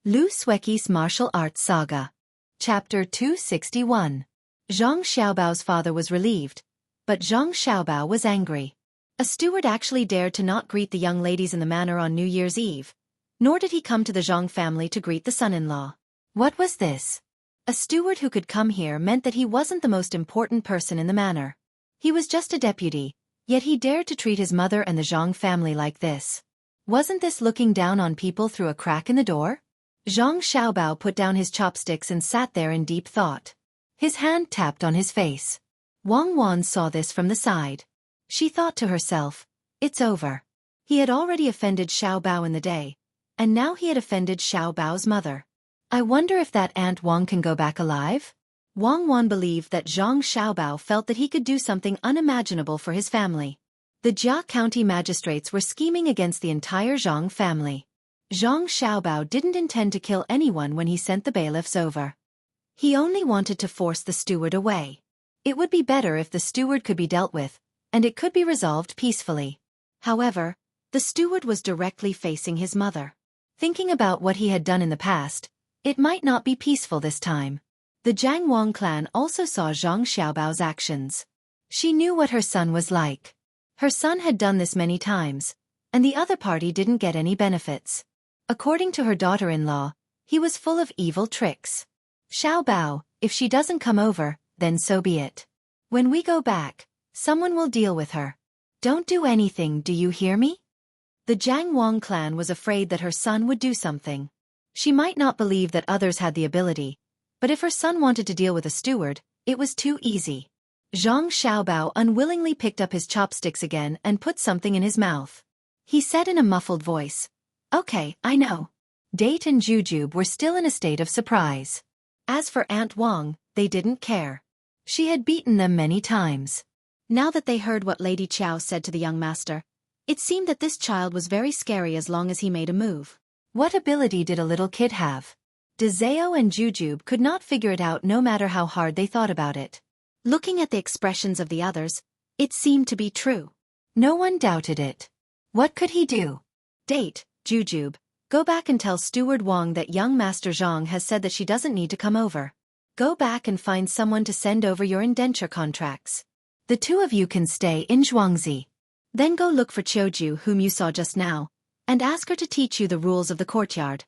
Xueqi's Martial Arts Saga. Chapter 261. Zhang Xiaobao's father was relieved, but Zhang Xiaobao was angry. A steward actually dared to not greet the young ladies in the manor on New Year's Eve, nor did he come to the Zhang family to greet the son-in-law. What was this? A steward who could come here meant that he wasn't the most important person in the manor. He was just a deputy, yet he dared to treat his mother and the Zhang family like this. Wasn't this looking down on people through a crack in the door? Zhang Xiaobao put down his chopsticks and sat there in deep thought. His hand tapped on his face. Wang Wan saw this from the side. She thought to herself, it's over. He had already offended Xiaobao in the day, and now he had offended Xiaobao's mother. I wonder if that Aunt Wang can go back alive? Wang Wan believed that Zhang Xiaobao felt that he could do something unimaginable for his family. The Jia County magistrates were scheming against the entire Zhang family. Zhang Xiaobao didn't intend to kill anyone when he sent the bailiffs over. He only wanted to force the steward away. It would be better if the steward could be dealt with, and it could be resolved peacefully. However, the steward was directly facing his mother. Thinking about what he had done in the past, it might not be peaceful this time. The Jiang Wang clan also saw Zhang Xiaobao's actions. She knew what her son was like. Her son had done this many times, and the other party didn't get any benefits. According to her daughter-in-law, he was full of evil tricks. Xiaobao, if she doesn't come over, then so be it. When we go back, someone will deal with her. Don't do anything, do you hear me? The Jiang Wang clan was afraid that her son would do something. She might not believe that others had the ability, but if her son wanted to deal with a steward, it was too easy. Zhang Xiaobao unwillingly picked up his chopsticks again and put something in his mouth. He said in a muffled voice, "Okay, I know." Date and Jujube were still in a state of surprise. As for Aunt Wang, they didn't care. She had beaten them many times. Now that they heard what Lady Qiao said to the young master, it seemed that this child was very scary as long as he made a move. What ability did a little kid have? Zhao and Jujube could not figure it out no matter how hard they thought about it. Looking at the expressions of the others, it seemed to be true. No one doubted it. What could he do? Date, Jujube, go back and tell Steward Wang that young Master Zhang has said that she doesn't need to come over. Go back and find someone to send over your indenture contracts. The two of you can stay in Zhuangzi. Then go look for Qiuju, whom you saw just now, and ask her to teach you the rules of the courtyard.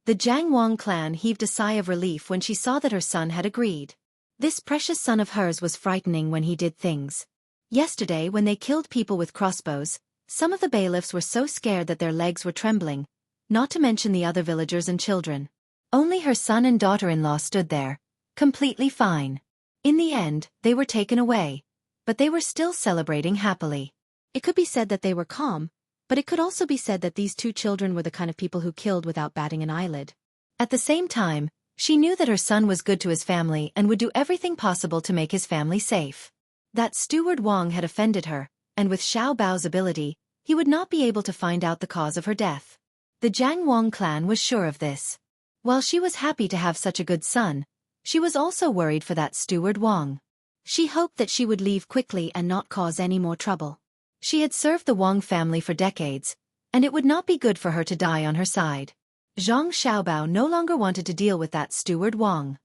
The Jiang Wang clan heaved a sigh of relief when she saw that her son had agreed. This precious son of hers was frightening when he did things. Yesterday when they killed people with crossbows, some of the bailiffs were so scared that their legs were trembling, not to mention the other villagers and children. Only her son and daughter-in-law stood there, completely fine. In the end, they were taken away, but they were still celebrating happily. It could be said that they were calm, but it could also be said that these two children were the kind of people who killed without batting an eyelid. At the same time, she knew that her son was good to his family and would do everything possible to make his family safe. That Steward Wang had offended her, and with Xiao Bao's ability, he would not be able to find out the cause of her death. The Jiang Wang clan was sure of this. While she was happy to have such a good son, she was also worried for that Steward Wang. She hoped that she would leave quickly and not cause any more trouble. She had served the Wang family for decades, and it would not be good for her to die on her side. Zhang Xiaobao no longer wanted to deal with that Steward Wang.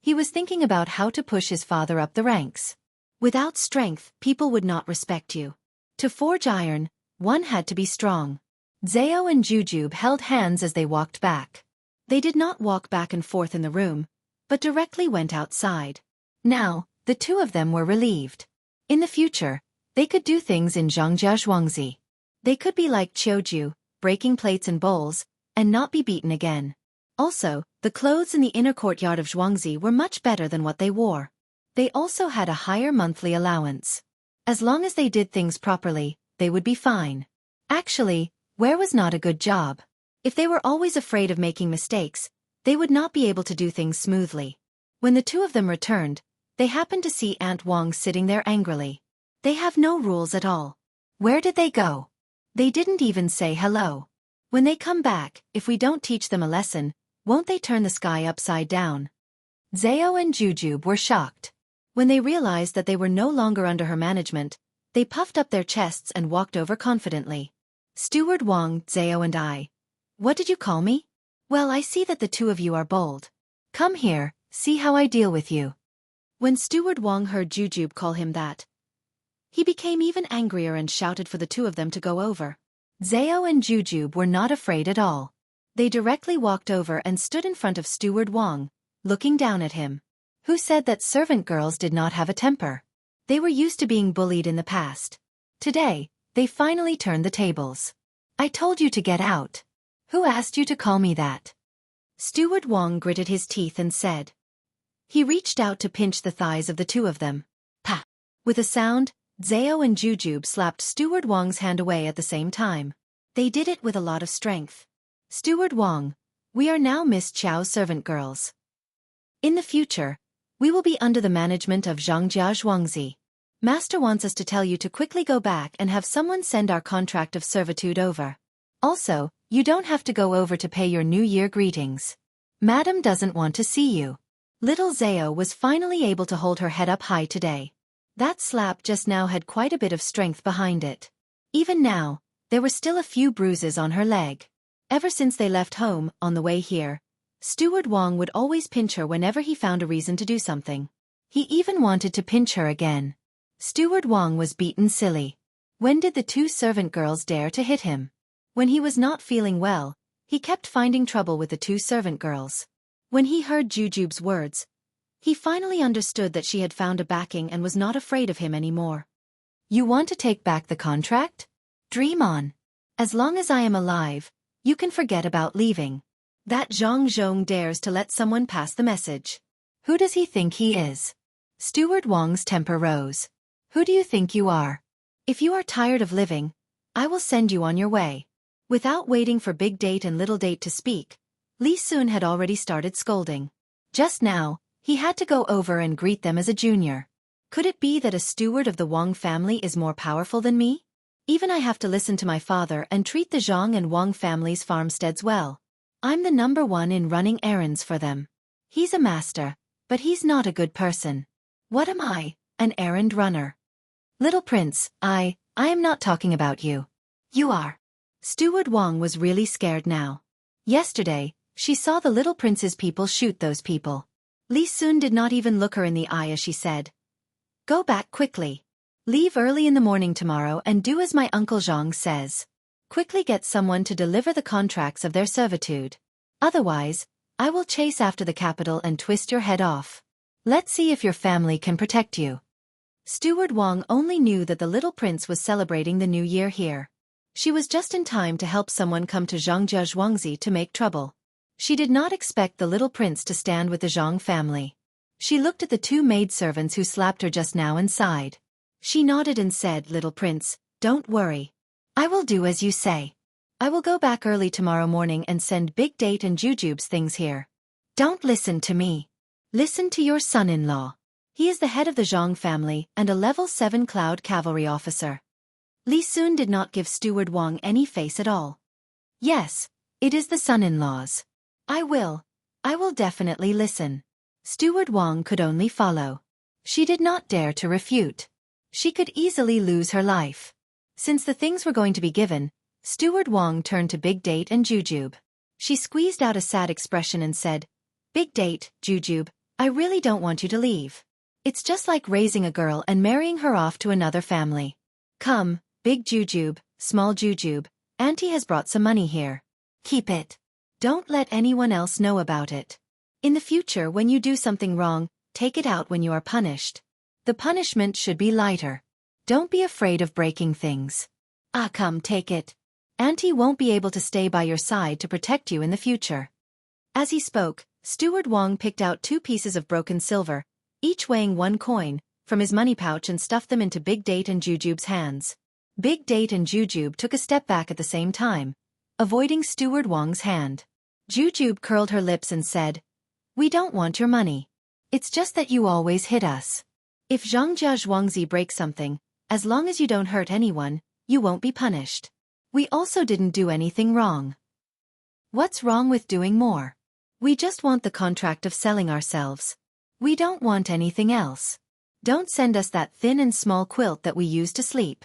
He was thinking about how to push his father up the ranks. Without strength, people would not respect you. To forge iron, one had to be strong. Zhao and Jujube held hands as they walked back. They did not walk back and forth in the room, but directly went outside. Now, the two of them were relieved. In the future, they could do things in Zhangjia Zhuangzi. They could be like Qiuju, breaking plates and bowls, and not be beaten again. Also, the clothes in the inner courtyard of Zhuangzi were much better than what they wore. They also had a higher monthly allowance. As long as they did things properly, they would be fine. Actually, where was not a good job? If they were always afraid of making mistakes, they would not be able to do things smoothly. When the two of them returned, they happened to see Aunt Wang sitting there angrily. They have no rules at all. Where did they go? They didn't even say hello. When they come back, if we don't teach them a lesson, won't they turn the sky upside down? Zhao and Jujube were shocked. When they realized that they were no longer under her management, they puffed up their chests and walked over confidently. Steward Wang, Zhao and I. What did you call me? Well, I see that the two of you are bold. Come here, see how I deal with you. When Steward Wang heard Jujube call him that, he became even angrier and shouted for the two of them to go over. Zhao and Jujube were not afraid at all. They directly walked over and stood in front of Steward Wang, looking down at him. Who said that servant girls did not have a temper? They were used to being bullied in the past. Today, they finally turned the tables. I told you to get out. Who asked you to call me that? Steward Wang gritted his teeth and said. He reached out to pinch the thighs of the two of them. Pa! With a sound, Zhao and Jujube slapped Steward Wang's hand away at the same time. They did it with a lot of strength. Steward Wang, we are now Miss Qiao's servant girls. In the future, we will be under the management of Zhangjia Zhuangzi. Master wants us to tell you to quickly go back and have someone send our contract of servitude over. Also, you don't have to go over to pay your New Year greetings. Madam doesn't want to see you. Little Zhao was finally able to hold her head up high today. That slap just now had quite a bit of strength behind it. Even now, there were still a few bruises on her leg. Ever since they left home, on the way here, Steward Wang would always pinch her whenever he found a reason to do something. He even wanted to pinch her again. Steward Wang was beaten silly. When did the two servant girls dare to hit him? When he was not feeling well, he kept finding trouble with the two servant girls. When he heard Jujube's words, he finally understood that she had found a backing and was not afraid of him anymore. You want to take back the contract? Dream on. As long as I am alive, you can forget about leaving. That Zhang Zhong dares to let someone pass the message. Who does he think he is? Steward Wang's temper rose. Who do you think you are? If you are tired of living, I will send you on your way. Without waiting for Big Date and Little Date to speak, Li Sun had already started scolding. Just now, he had to go over and greet them as a junior. Could it be that a steward of the Wang family is more powerful than me? Even I have to listen to my father and treat the Zhang and Wang family's farmsteads well. I'm the number one in running errands for them. He's a master, but he's not a good person. What am I, an errand runner? Little prince, I am not talking about you. You are. Steward Wang was really scared now. Yesterday, she saw the little prince's people shoot those people. Li Sun did not even look her in the eye as she said, Go back quickly. Leave early in the morning tomorrow and do as my uncle Zhang says. Quickly get someone to deliver the contracts of their servitude. Otherwise, I will chase after the capital and twist your head off. Let's see if your family can protect you. Steward Wang only knew that the little prince was celebrating the new year here. She was just in time to help someone come to Zhangjia Zhuangzi to make trouble. She did not expect the little prince to stand with the Zhang family. She looked at the two maidservants who slapped her just now and sighed. She nodded and said, Little prince, don't worry. I will do as you say. I will go back early tomorrow morning and send Big Date and Jujube's things here. Don't listen to me. Listen to your son-in-law. He is the head of the Zhang family and a level 7 cloud cavalry officer. Li Sun did not give Steward Wang any face at all. Yes, it is the son-in-law's. I will definitely listen. Steward Wang could only follow. She did not dare to refute. She could easily lose her life. Since the things were going to be given, Steward Wang turned to Big Date and Jujube. She squeezed out a sad expression and said, Big Date, Jujube, I really don't want you to leave. It's just like raising a girl and marrying her off to another family. Come, Big Jujube, Small Jujube, Auntie has brought some money here. Keep it. Don't let anyone else know about it. In the future when you do something wrong, take it out when you are punished. The punishment should be lighter. Don't be afraid of breaking things. Come, take it. Auntie won't be able to stay by your side to protect you in the future. As he spoke, Steward Wang picked out 2 pieces of broken silver, each weighing 1 coin, from his money pouch and stuffed them into Big Date and Jujube's hands. Big Date and Jujube took a step back at the same time, avoiding Steward Wang's hand. Jujube curled her lips and said, We don't want your money. It's just that you always hit us. If Zhangjia Zhuangzi breaks something, as long as you don't hurt anyone, you won't be punished. We also didn't do anything wrong. What's wrong with doing more? We just want the contract of selling ourselves. We don't want anything else. Don't send us that thin and small quilt that we use to sleep.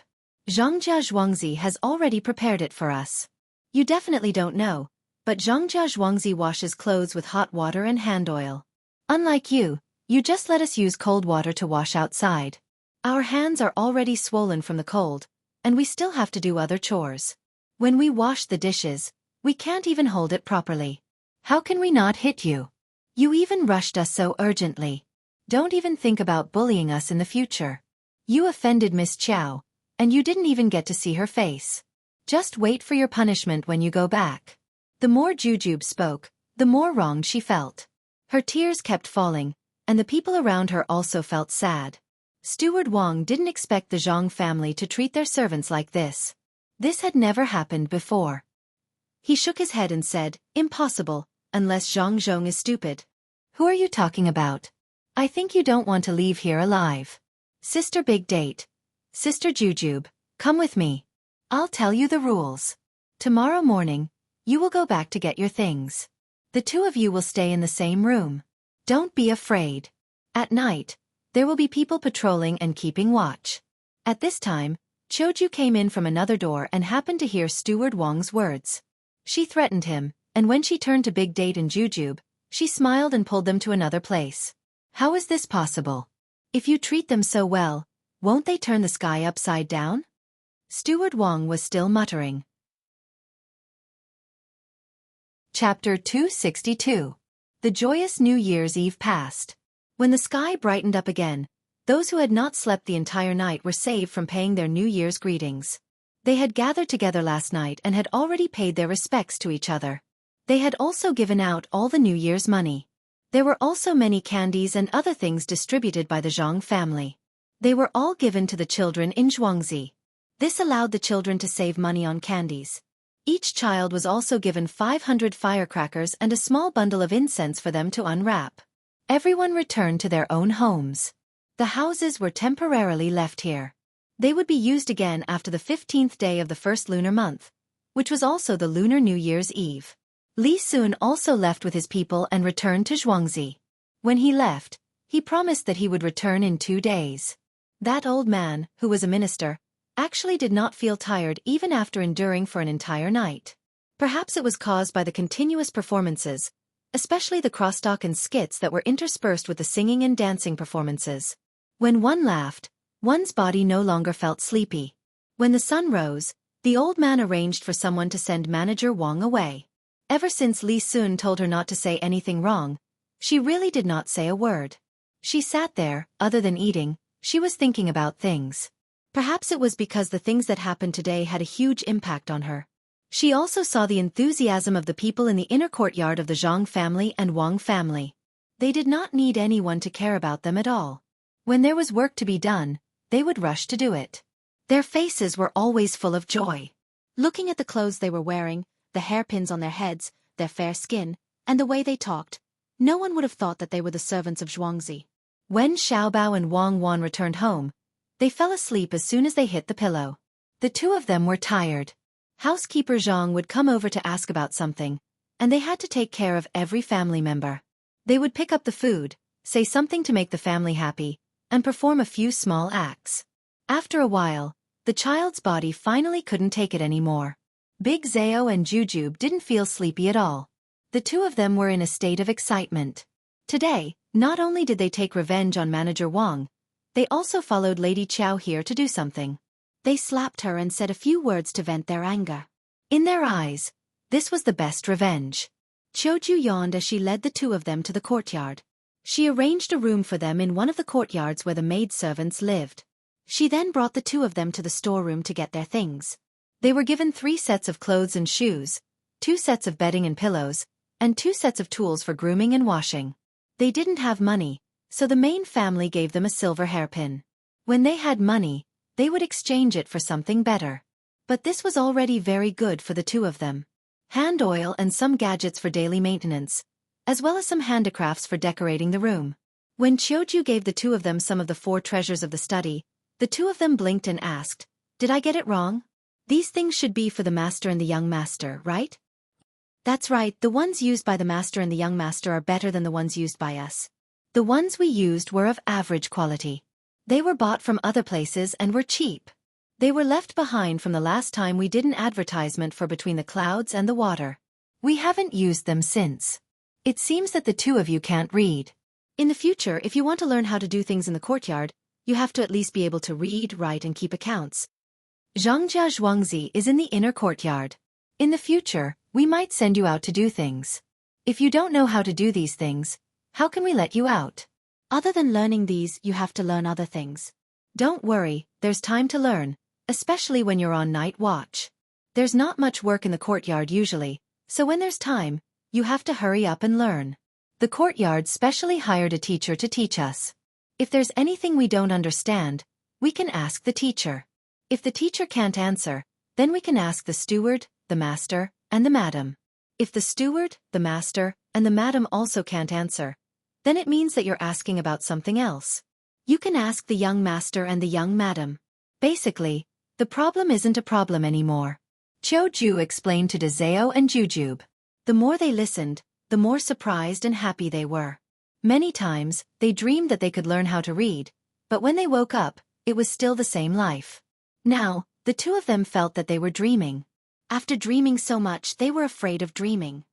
Zhangjia Zhuangzi has already prepared it for us. You definitely don't know, But Zhongjia Zhuangzi washes clothes with hot water and hand oil. Unlike you, you just let us use cold water to wash outside. Our hands are already swollen from the cold, and we still have to do other chores. When we wash the dishes, we can't even hold it properly. How can we not hit you? You even rushed us so urgently. Don't even think about bullying us in the future. You offended Miss Chow, and you didn't even get to see her face. Just wait for your punishment when you go back. The more Jujube spoke, the more wronged she felt. Her tears kept falling, and the people around her also felt sad. Steward Wang didn't expect the Zhang family to treat their servants like this. This had never happened before. He shook his head and said, "Impossible, unless Zhang Zhong is stupid." "Who are you talking about? I think you don't want to leave here alive. Sister Big Date, Sister Jujube, come with me. I'll tell you the rules. Tomorrow morning, you will go back to get your things. The two of you will stay in the same room. Don't be afraid. At night, there will be people patrolling and keeping watch." At this time, Choju came in from another door and happened to hear Steward Wang's words. She threatened him, and when she turned to Big Date and Jujube, she smiled and pulled them to another place. How is this possible? If you treat them so well, won't they turn the sky upside down? Steward Wang was still muttering. Chapter 262. The joyous New Year's Eve passed. When the sky brightened up again, those who had not slept the entire night were saved from paying their New Year's greetings. They had gathered together last night and had already paid their respects to each other. They had also given out all the New Year's money. There were also many candies and other things distributed by the Zhang family. They were all given to the children in Zhuangzi. This allowed the children to save money on candies. Each child was also given 500 firecrackers and a small bundle of incense for them to unwrap. Everyone returned to their own homes. The houses were temporarily left here. They would be used again after the 15th day of the first lunar month, which was also the Lunar New Year's Eve. Li Sun also left with his people and returned to Zhuangzi. When he left, he promised that he would return in 2 days. That old man, who was a minister, actually did not feel tired even after enduring for an entire night. Perhaps it was caused by the continuous performances, especially the crosstalk and skits that were interspersed with the singing and dancing performances. When one laughed, one's body no longer felt sleepy. When the sun rose, the old man arranged for someone to send Manager Wang away. Ever since Li Sun told her not to say anything wrong, she really did not say a word. She sat there, other than eating, she was thinking about things. Perhaps it was because the things that happened today had a huge impact on her. She also saw the enthusiasm of the people in the inner courtyard of the Zhang family and Wang family. They did not need anyone to care about them at all. When there was work to be done, they would rush to do it. Their faces were always full of joy. Looking at the clothes they were wearing, the hairpins on their heads, their fair skin, and the way they talked, no one would have thought that they were the servants of Zhuangzi. When Xiaobao and Wang Wan returned home, they fell asleep as soon as they hit the pillow. The two of them were tired. Housekeeper Zhang would come over to ask about something, and they had to take care of every family member. They would pick up the food, say something to make the family happy, and perform a few small acts. After a while, the child's body finally couldn't take it anymore. Big Zhao and Jujube didn't feel sleepy at all. The two of them were in a state of excitement. Today, not only did they take revenge on Manager Wang, they also followed Lady Chow here to do something. They slapped her and said a few words to vent their anger. In their eyes, this was the best revenge. Choju yawned as she led the two of them to the courtyard. She arranged a room for them in one of the courtyards where the maidservants lived. She then brought the two of them to the storeroom to get their things. They were given 3 sets of clothes and shoes, 2 sets of bedding and pillows, and 2 sets of tools for grooming and washing. They didn't have money, so the main family gave them a silver hairpin. When they had money, they would exchange it for something better. But this was already very good for the two of them. Hand oil and some gadgets for daily maintenance, as well as some handicrafts for decorating the room. When Choju gave the two of them some of the 4 treasures of the study, the two of them blinked and asked, "Did I get it wrong? These things should be for the master and the young master, right?" "That's right, the ones used by the master and the young master are better than the ones used by us. The ones we used were of average quality. They were bought from other places and were cheap. They were left behind from the last time we did an advertisement for Between the Clouds and the Water. We haven't used them since. It seems that the two of you can't read. In the future, if you want to learn how to do things in the courtyard, you have to at least be able to read, write, and keep accounts. Zhangjia Zhuangzi is in the inner courtyard. In the future, we might send you out to do things. If you don't know how to do these things, how can we let you out? Other than learning these, you have to learn other things. Don't worry, there's time to learn, especially when you're on night watch. There's not much work in the courtyard usually, so when there's time, you have to hurry up and learn. The courtyard specially hired a teacher to teach us. If there's anything we don't understand, we can ask the teacher. If the teacher can't answer, then we can ask the steward, the master, and the madam. If the steward, the master, and the madam also can't answer, then it means that you're asking about something else. You can ask the young master and the young madam. Basically, the problem isn't a problem anymore. Qiu explained to Dezeo and Jujube. The more they listened, the more surprised and happy they were. Many times, they dreamed that they could learn how to read, but when they woke up, it was still the same life. Now, the two of them felt that they were dreaming. After dreaming so much, they were afraid of dreaming.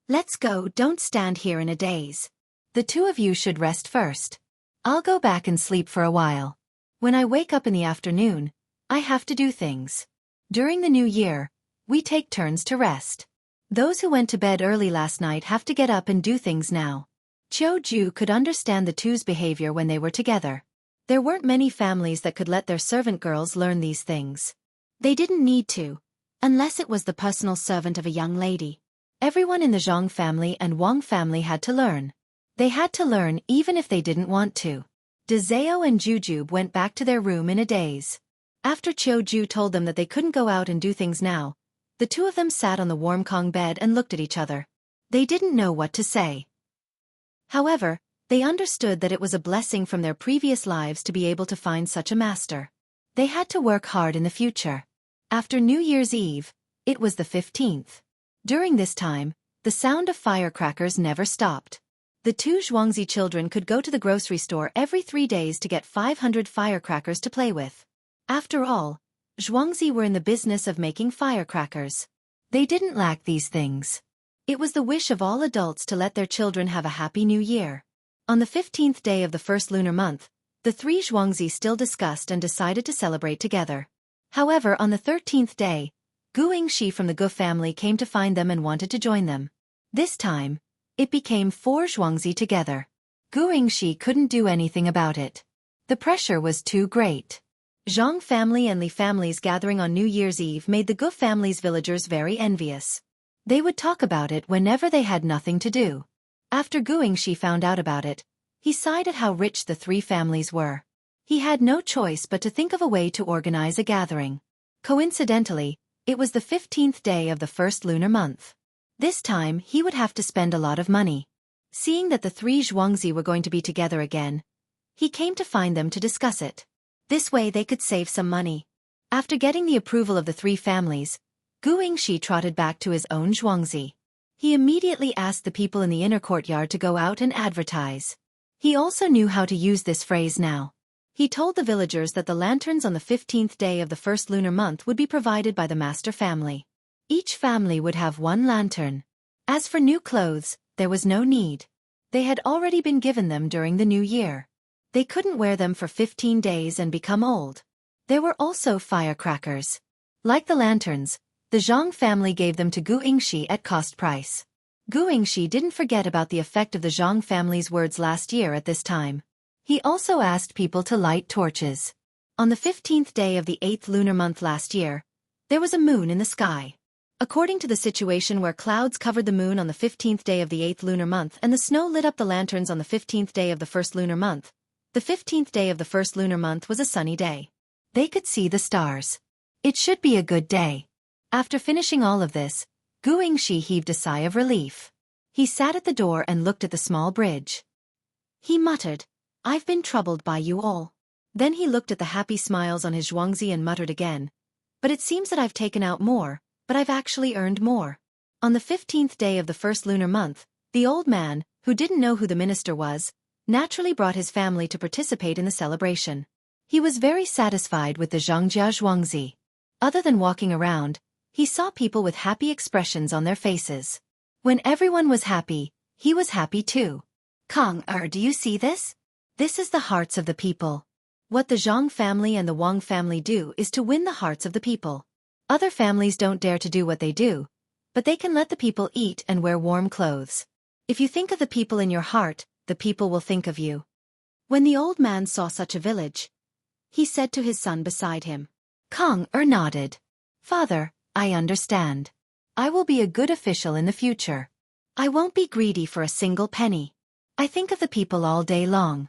Let's go, don't stand here in a daze. The two of you should rest first. I'll go back and sleep for a while. When I wake up in the afternoon, I have to do things. During the new year, we take turns to rest. Those who went to bed early last night have to get up and do things now. Qiu could understand the two's behavior when they were together. There weren't many families that could let their servant girls learn these things. They didn't need to, unless it was the personal servant of a young lady. Everyone in the Zhang family and Wang family had to learn. They had to learn even if they didn't want to. Dezeo and Jujube went back to their room in a daze. After Qiu told them that they couldn't go out and do things now, the two of them sat on the warm Kong bed and looked at each other. They didn't know what to say. However, they understood that it was a blessing from their previous lives to be able to find such a master. They had to work hard in the future. After New Year's Eve, it was the 15th. During this time, the sound of firecrackers never stopped. The two Zhuangzi children could go to the grocery store every 3 days to get 500 firecrackers to play with. After all, Zhuangzi were in the business of making firecrackers. They didn't lack these things. It was the wish of all adults to let their children have a happy new year. On the 15th day of the first lunar month, the three Zhuangzi still discussed and decided to celebrate together. However, on the 13th day, Xueqi from the Gu family came to find them and wanted to join them. This time, it became 4 Zhuangzi together. Xueqi couldn't do anything about it. The pressure was too great. Zhang family and Li families gathering on New Year's Eve made the Gu family's villagers very envious. They would talk about it whenever they had nothing to do. After Xueqi found out about it, he sighed at how rich the 3 families were. He had no choice but to think of a way to organize a gathering. Coincidentally, it was the 15th day of the first lunar month. This time, he would have to spend a lot of money. Seeing that the 3 Zhuangzi were going to be together again, he came to find them to discuss it. This way they could save some money. After getting the approval of the 3 families, Xueqi trotted back to his own Zhuangzi. He immediately asked the people in the inner courtyard to go out and advertise. He also knew how to use this phrase now. He told the villagers that the lanterns on the 15th day of the first lunar month would be provided by the master family. Each family would have 1 lantern. As for new clothes, there was no need. They had already been given them during the new year. They couldn't wear them for 15 days and become old. There were also firecrackers. Like the lanterns, the Zhang family gave them to Xueqi at cost price. Xueqi didn't forget about the effect of the Zhang family's words last year at this time. He also asked people to light torches. On the 15th day of the 8th lunar month last year, there was a moon in the sky. According to the situation where clouds covered the moon on the 15th day of the 8th lunar month and the snow lit up the lanterns on the 15th day of the first lunar month, the 15th day of the first lunar month was a sunny day. They could see the stars. It should be a good day. After finishing all of this, Xueqi heaved a sigh of relief. He sat at the door and looked at the small bridge. He muttered, "I've been troubled by you all." Then he looked at the happy smiles on his Zhuangzi and muttered again, "But it seems that I've taken out more, but I've actually earned more." On the 15th day of the first lunar month, the old man, who didn't know who the minister was, naturally brought his family to participate in the celebration. He was very satisfied with the Zhangjia Zhuangzi. Other than walking around, he saw people with happy expressions on their faces. When everyone was happy, he was happy too. Kang, do you see this? This is the hearts of the people. What the Zhang family and the Wang family do is to win the hearts of the people. Other families don't dare to do what they do, but they can let the people eat and wear warm clothes. If you think of the people in your heart, the people will think of you. When the old man saw such a village, he said to his son beside him. Kang nodded. Father, I understand. I will be a good official in the future. I won't be greedy for a single penny. I think of the people all day long.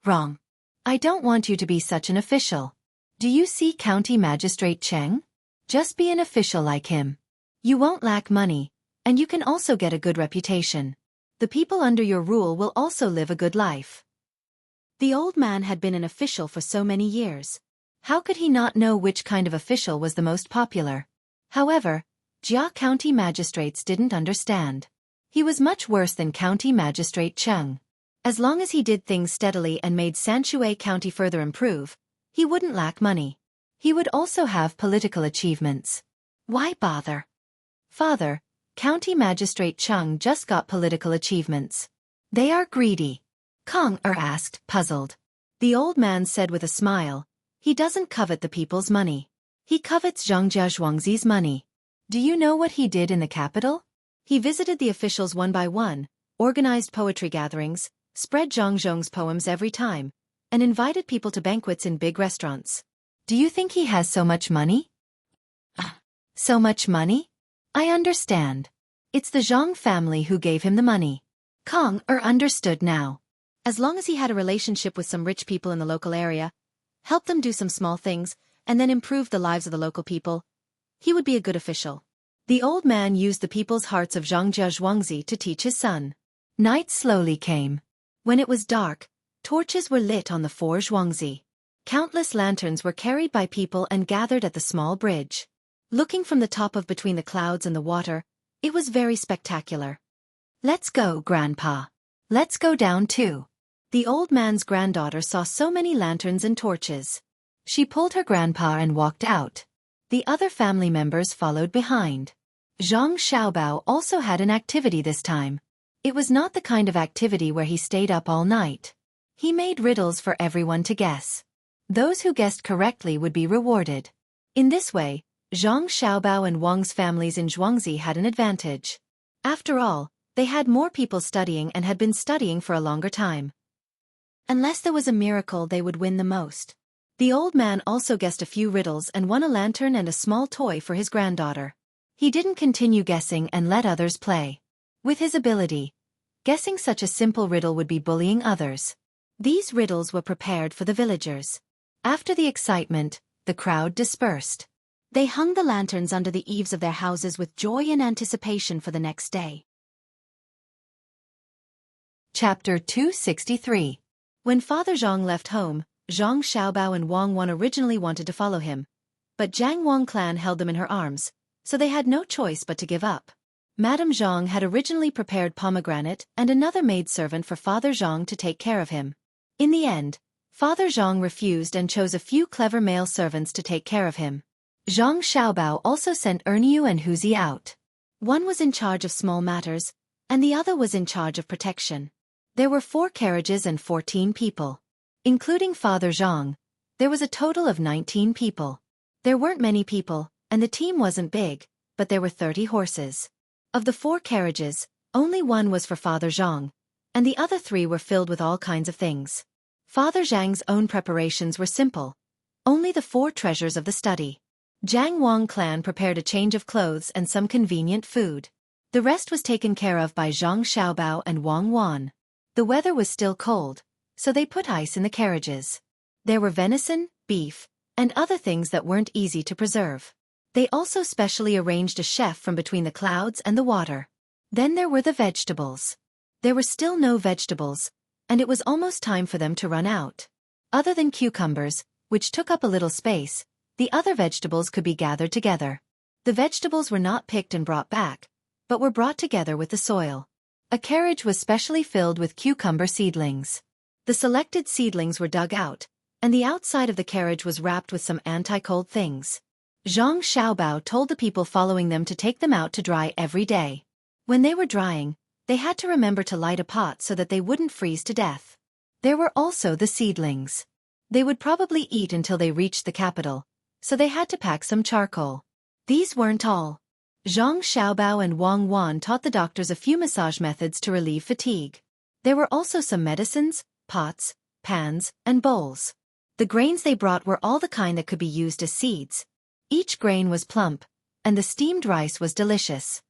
Wrong. I don't want you to be such an official. Do you see County Magistrate Cheng? Just be an official like him. You won't lack money, and you can also get a good reputation. The people under your rule will also live a good life. The old man had been an official for so many years. How could he not know which kind of official was the most popular? However, Jia County magistrates didn't understand. He was much worse than County Magistrate Cheng. As long as he did things steadily and made Xueqi County further improve, he wouldn't lack money. He would also have political achievements. Why bother? Father, County Magistrate Cheng just got political achievements. They are greedy. Kang asked, puzzled. The old man said with a smile, he doesn't covet the people's money. He covets Zhang Zhuangzi's money. Do you know what he did in the capital? He visited the officials one by one, organized poetry gatherings, spread Zhang Zhong's poems every time, and invited people to banquets in big restaurants. Do you think he has so much money? So much money? I understand. It's the Zhang family who gave him the money. Kang understood now. As long as he had a relationship with some rich people in the local area, helped them do some small things, and then improved the lives of the local people, he would be a good official. The old man used the people's hearts of Zhang Zhuangzi to teach his son. Night slowly came. When it was dark, torches were lit on the four Zhuangzi. Countless lanterns were carried by people and gathered at the small bridge. Looking from the top of between the clouds and the water, it was very spectacular. Let's go, Grandpa. Let's go down too. The old man's granddaughter saw so many lanterns and torches. She pulled her grandpa and walked out. The other family members followed behind. Zhang Xiaobao also had an activity this time. It was not the kind of activity where he stayed up all night. He made riddles for everyone to guess. Those who guessed correctly would be rewarded. In this way, Zhang Xiaobao and Wang's families in Zhuangzi had an advantage. After all, they had more people studying and had been studying for a longer time. Unless there was a miracle, they would win the most. The old man also guessed a few riddles and won a lantern and a small toy for his granddaughter. He didn't continue guessing and let others play. With his ability, guessing such a simple riddle would be bullying others. These riddles were prepared for the villagers. After the excitement, the crowd dispersed. They hung the lanterns under the eaves of their houses with joy and anticipation for the next day. Chapter 263. When Father Zhang left home, Zhang Xiaobao and Wang Wan originally wanted to follow him, but Jiang Wang clan held them in her arms, so they had no choice but to give up. Madame Zhang had originally prepared pomegranate and another maidservant for Father Zhang to take care of him. In the end, Father Zhang refused and chose a few clever male servants to take care of him. Zhang Xiaobao also sent Erniu and Huzi out. One was in charge of small matters, and the other was in charge of protection. There were 4 carriages and 14 people. Including Father Zhang, there was a total of 19 people. There weren't many people, and the team wasn't big, but there were 30 horses. Of the 4 carriages, only one was for Father Zhang, and the other 3 were filled with all kinds of things. Father Zhang's own preparations were simple. Only the 4 treasures of the study. Jiang Wang clan prepared a change of clothes and some convenient food. The rest was taken care of by Zhang Xiaobao and Wang Wan. The weather was still cold, so they put ice in the carriages. There were venison, beef, and other things that weren't easy to preserve. They also specially arranged a chef from between the clouds and the water. Then there were the vegetables. There were still no vegetables, and it was almost time for them to run out. Other than cucumbers, which took up a little space, the other vegetables could be gathered together. The vegetables were not picked and brought back, but were brought together with the soil. A carriage was specially filled with cucumber seedlings. The selected seedlings were dug out, and the outside of the carriage was wrapped with some anti-cold things. Zhang Xiaobao told the people following them to take them out to dry every day. When they were drying, they had to remember to light a pot so that they wouldn't freeze to death. There were also the seedlings. They would probably eat until they reached the capital, so they had to pack some charcoal. These weren't all. Zhang Xiaobao and Wang Wan taught the doctors a few massage methods to relieve fatigue. There were also some medicines, pots, pans, and bowls. The grains they brought were all the kind that could be used as seeds. Each grain was plump, and the steamed rice was delicious.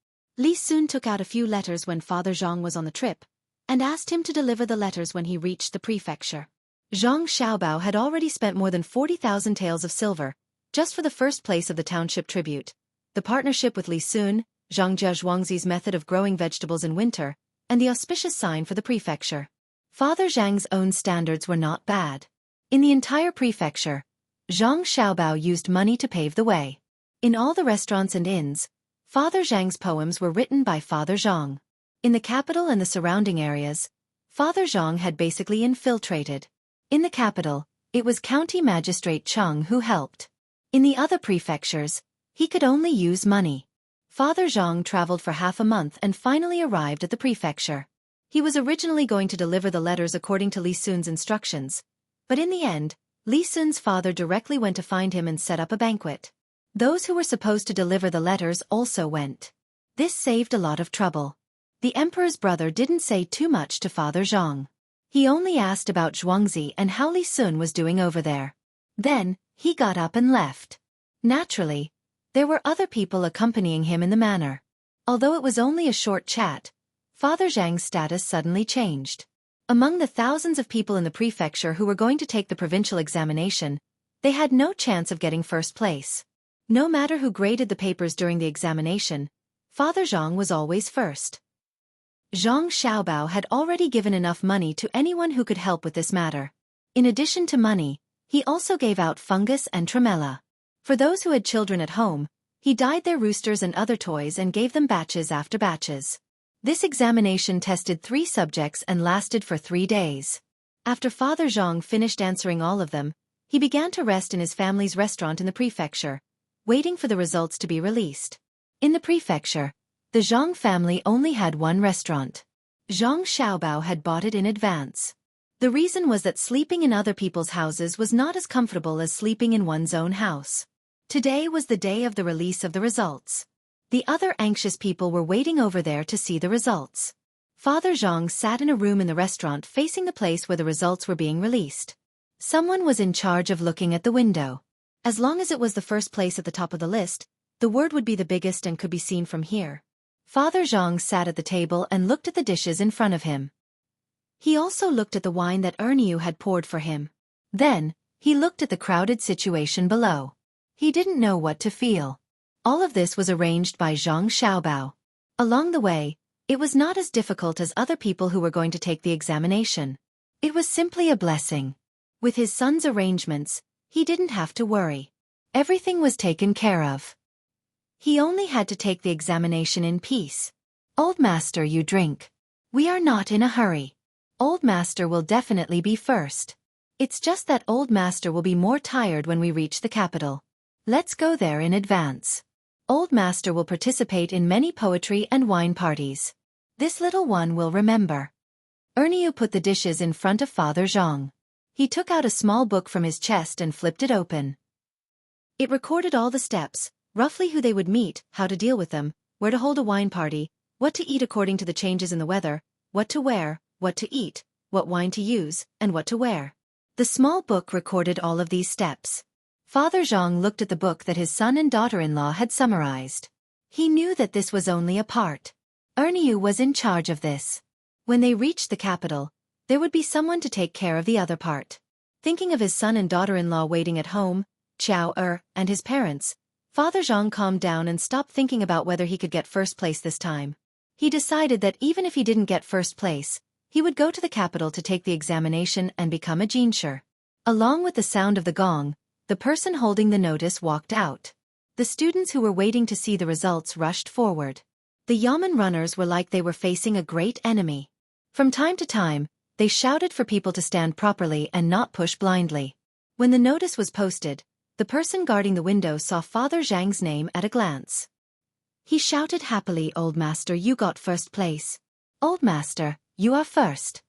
Li Sun took out a few letters when Father Zhang was on the trip, and asked him to deliver the letters when he reached the prefecture. Zhang Xiaobao had already spent more than 40,000 taels of silver, just for the first place of the township tribute, the partnership with Li Sun, Zhang Zhuangzi's method of growing vegetables in winter, and the auspicious sign for the prefecture. Father Zhang's own standards were not bad. In the entire prefecture, Zhang Xiaobao used money to pave the way. In all the restaurants and inns, Father Zhang's poems were written by Father Zhang. In the capital and the surrounding areas, Father Zhang had basically infiltrated. In the capital, it was County Magistrate Cheng who helped. In the other prefectures, he could only use money. Father Zhang traveled for half a month and finally arrived at the prefecture. He was originally going to deliver the letters according to Li Sun's instructions, but in the end, Li Sun's father directly went to find him and set up a banquet. Those who were supposed to deliver the letters also went. This saved a lot of trouble. The emperor's brother didn't say too much to Father Zhang. He only asked about Zhuangzi and how Li Sun was doing over there. Then, he got up and left. Naturally, there were other people accompanying him in the manor. Although it was only a short chat, Father Zhang's status suddenly changed. Among the thousands of people in the prefecture who were going to take the provincial examination, they had no chance of getting first place. No matter who graded the papers during the examination, Father Zhang was always first. Zhang Xiaobao had already given enough money to anyone who could help with this matter. In addition to money, he also gave out fungus and tremella. For those who had children at home, he dyed their roosters and other toys and gave them batches after batches. This examination tested 3 subjects and lasted for 3 days. After Father Zhang finished answering all of them, he began to rest in his family's restaurant in the prefecture, waiting for the results to be released. In the prefecture, the Zhang family only had one restaurant. Zhang Xiaobao had bought it in advance. The reason was that sleeping in other people's houses was not as comfortable as sleeping in one's own house. Today was the day of the release of the results. The other anxious people were waiting over there to see the results. Father Zhang sat in a room in the restaurant facing the place where the results were being released. Someone was in charge of looking at the window. As long as it was the first place at the top of the list, the word would be the biggest and could be seen from here. Father Zhang sat at the table and looked at the dishes in front of him. He also looked at the wine that Erniu had poured for him. Then, he looked at the crowded situation below. He didn't know what to feel. All of this was arranged by Zhang Xiaobao. Along the way, it was not as difficult as other people who were going to take the examination. It was simply a blessing. With his son's arrangements, he didn't have to worry. Everything was taken care of. He only had to take the examination in peace. Old master, you drink. We are not in a hurry. Old master will definitely be first. It's just that old master will be more tired when we reach the capital. Let's go there in advance. Old master will participate in many poetry and wine parties. This little one will remember. Erniu put the dishes in front of Father Zhang. He took out a small book from his chest and flipped it open. It recorded all the steps, roughly who they would meet, how to deal with them, where to hold a wine party, what to eat according to the changes in the weather, what to wear, what to eat, what wine to use, and what to wear. The small book recorded all of these steps. Father Zhang looked at the book that his son and daughter-in-law had summarized. He knew that this was only a part. Erniu was in charge of this. When they reached the capital, there would be someone to take care of the other part. Thinking of his son and daughter-in-law waiting at home, Qiao and his parents, Father Zhang calmed down and stopped thinking about whether he could get first place this time. He decided that even if he didn't get first place, he would go to the capital to take the examination and become a jinsher. Along with the sound of the gong, the person holding the notice walked out. The students who were waiting to see the results rushed forward. The yamen runners were like they were facing a great enemy. From time to time, they shouted for people to stand properly and not push blindly. When the notice was posted, the person guarding the window saw Father Zhang's name at a glance. He shouted happily, "Old Master, you got first place. Old Master, you are first.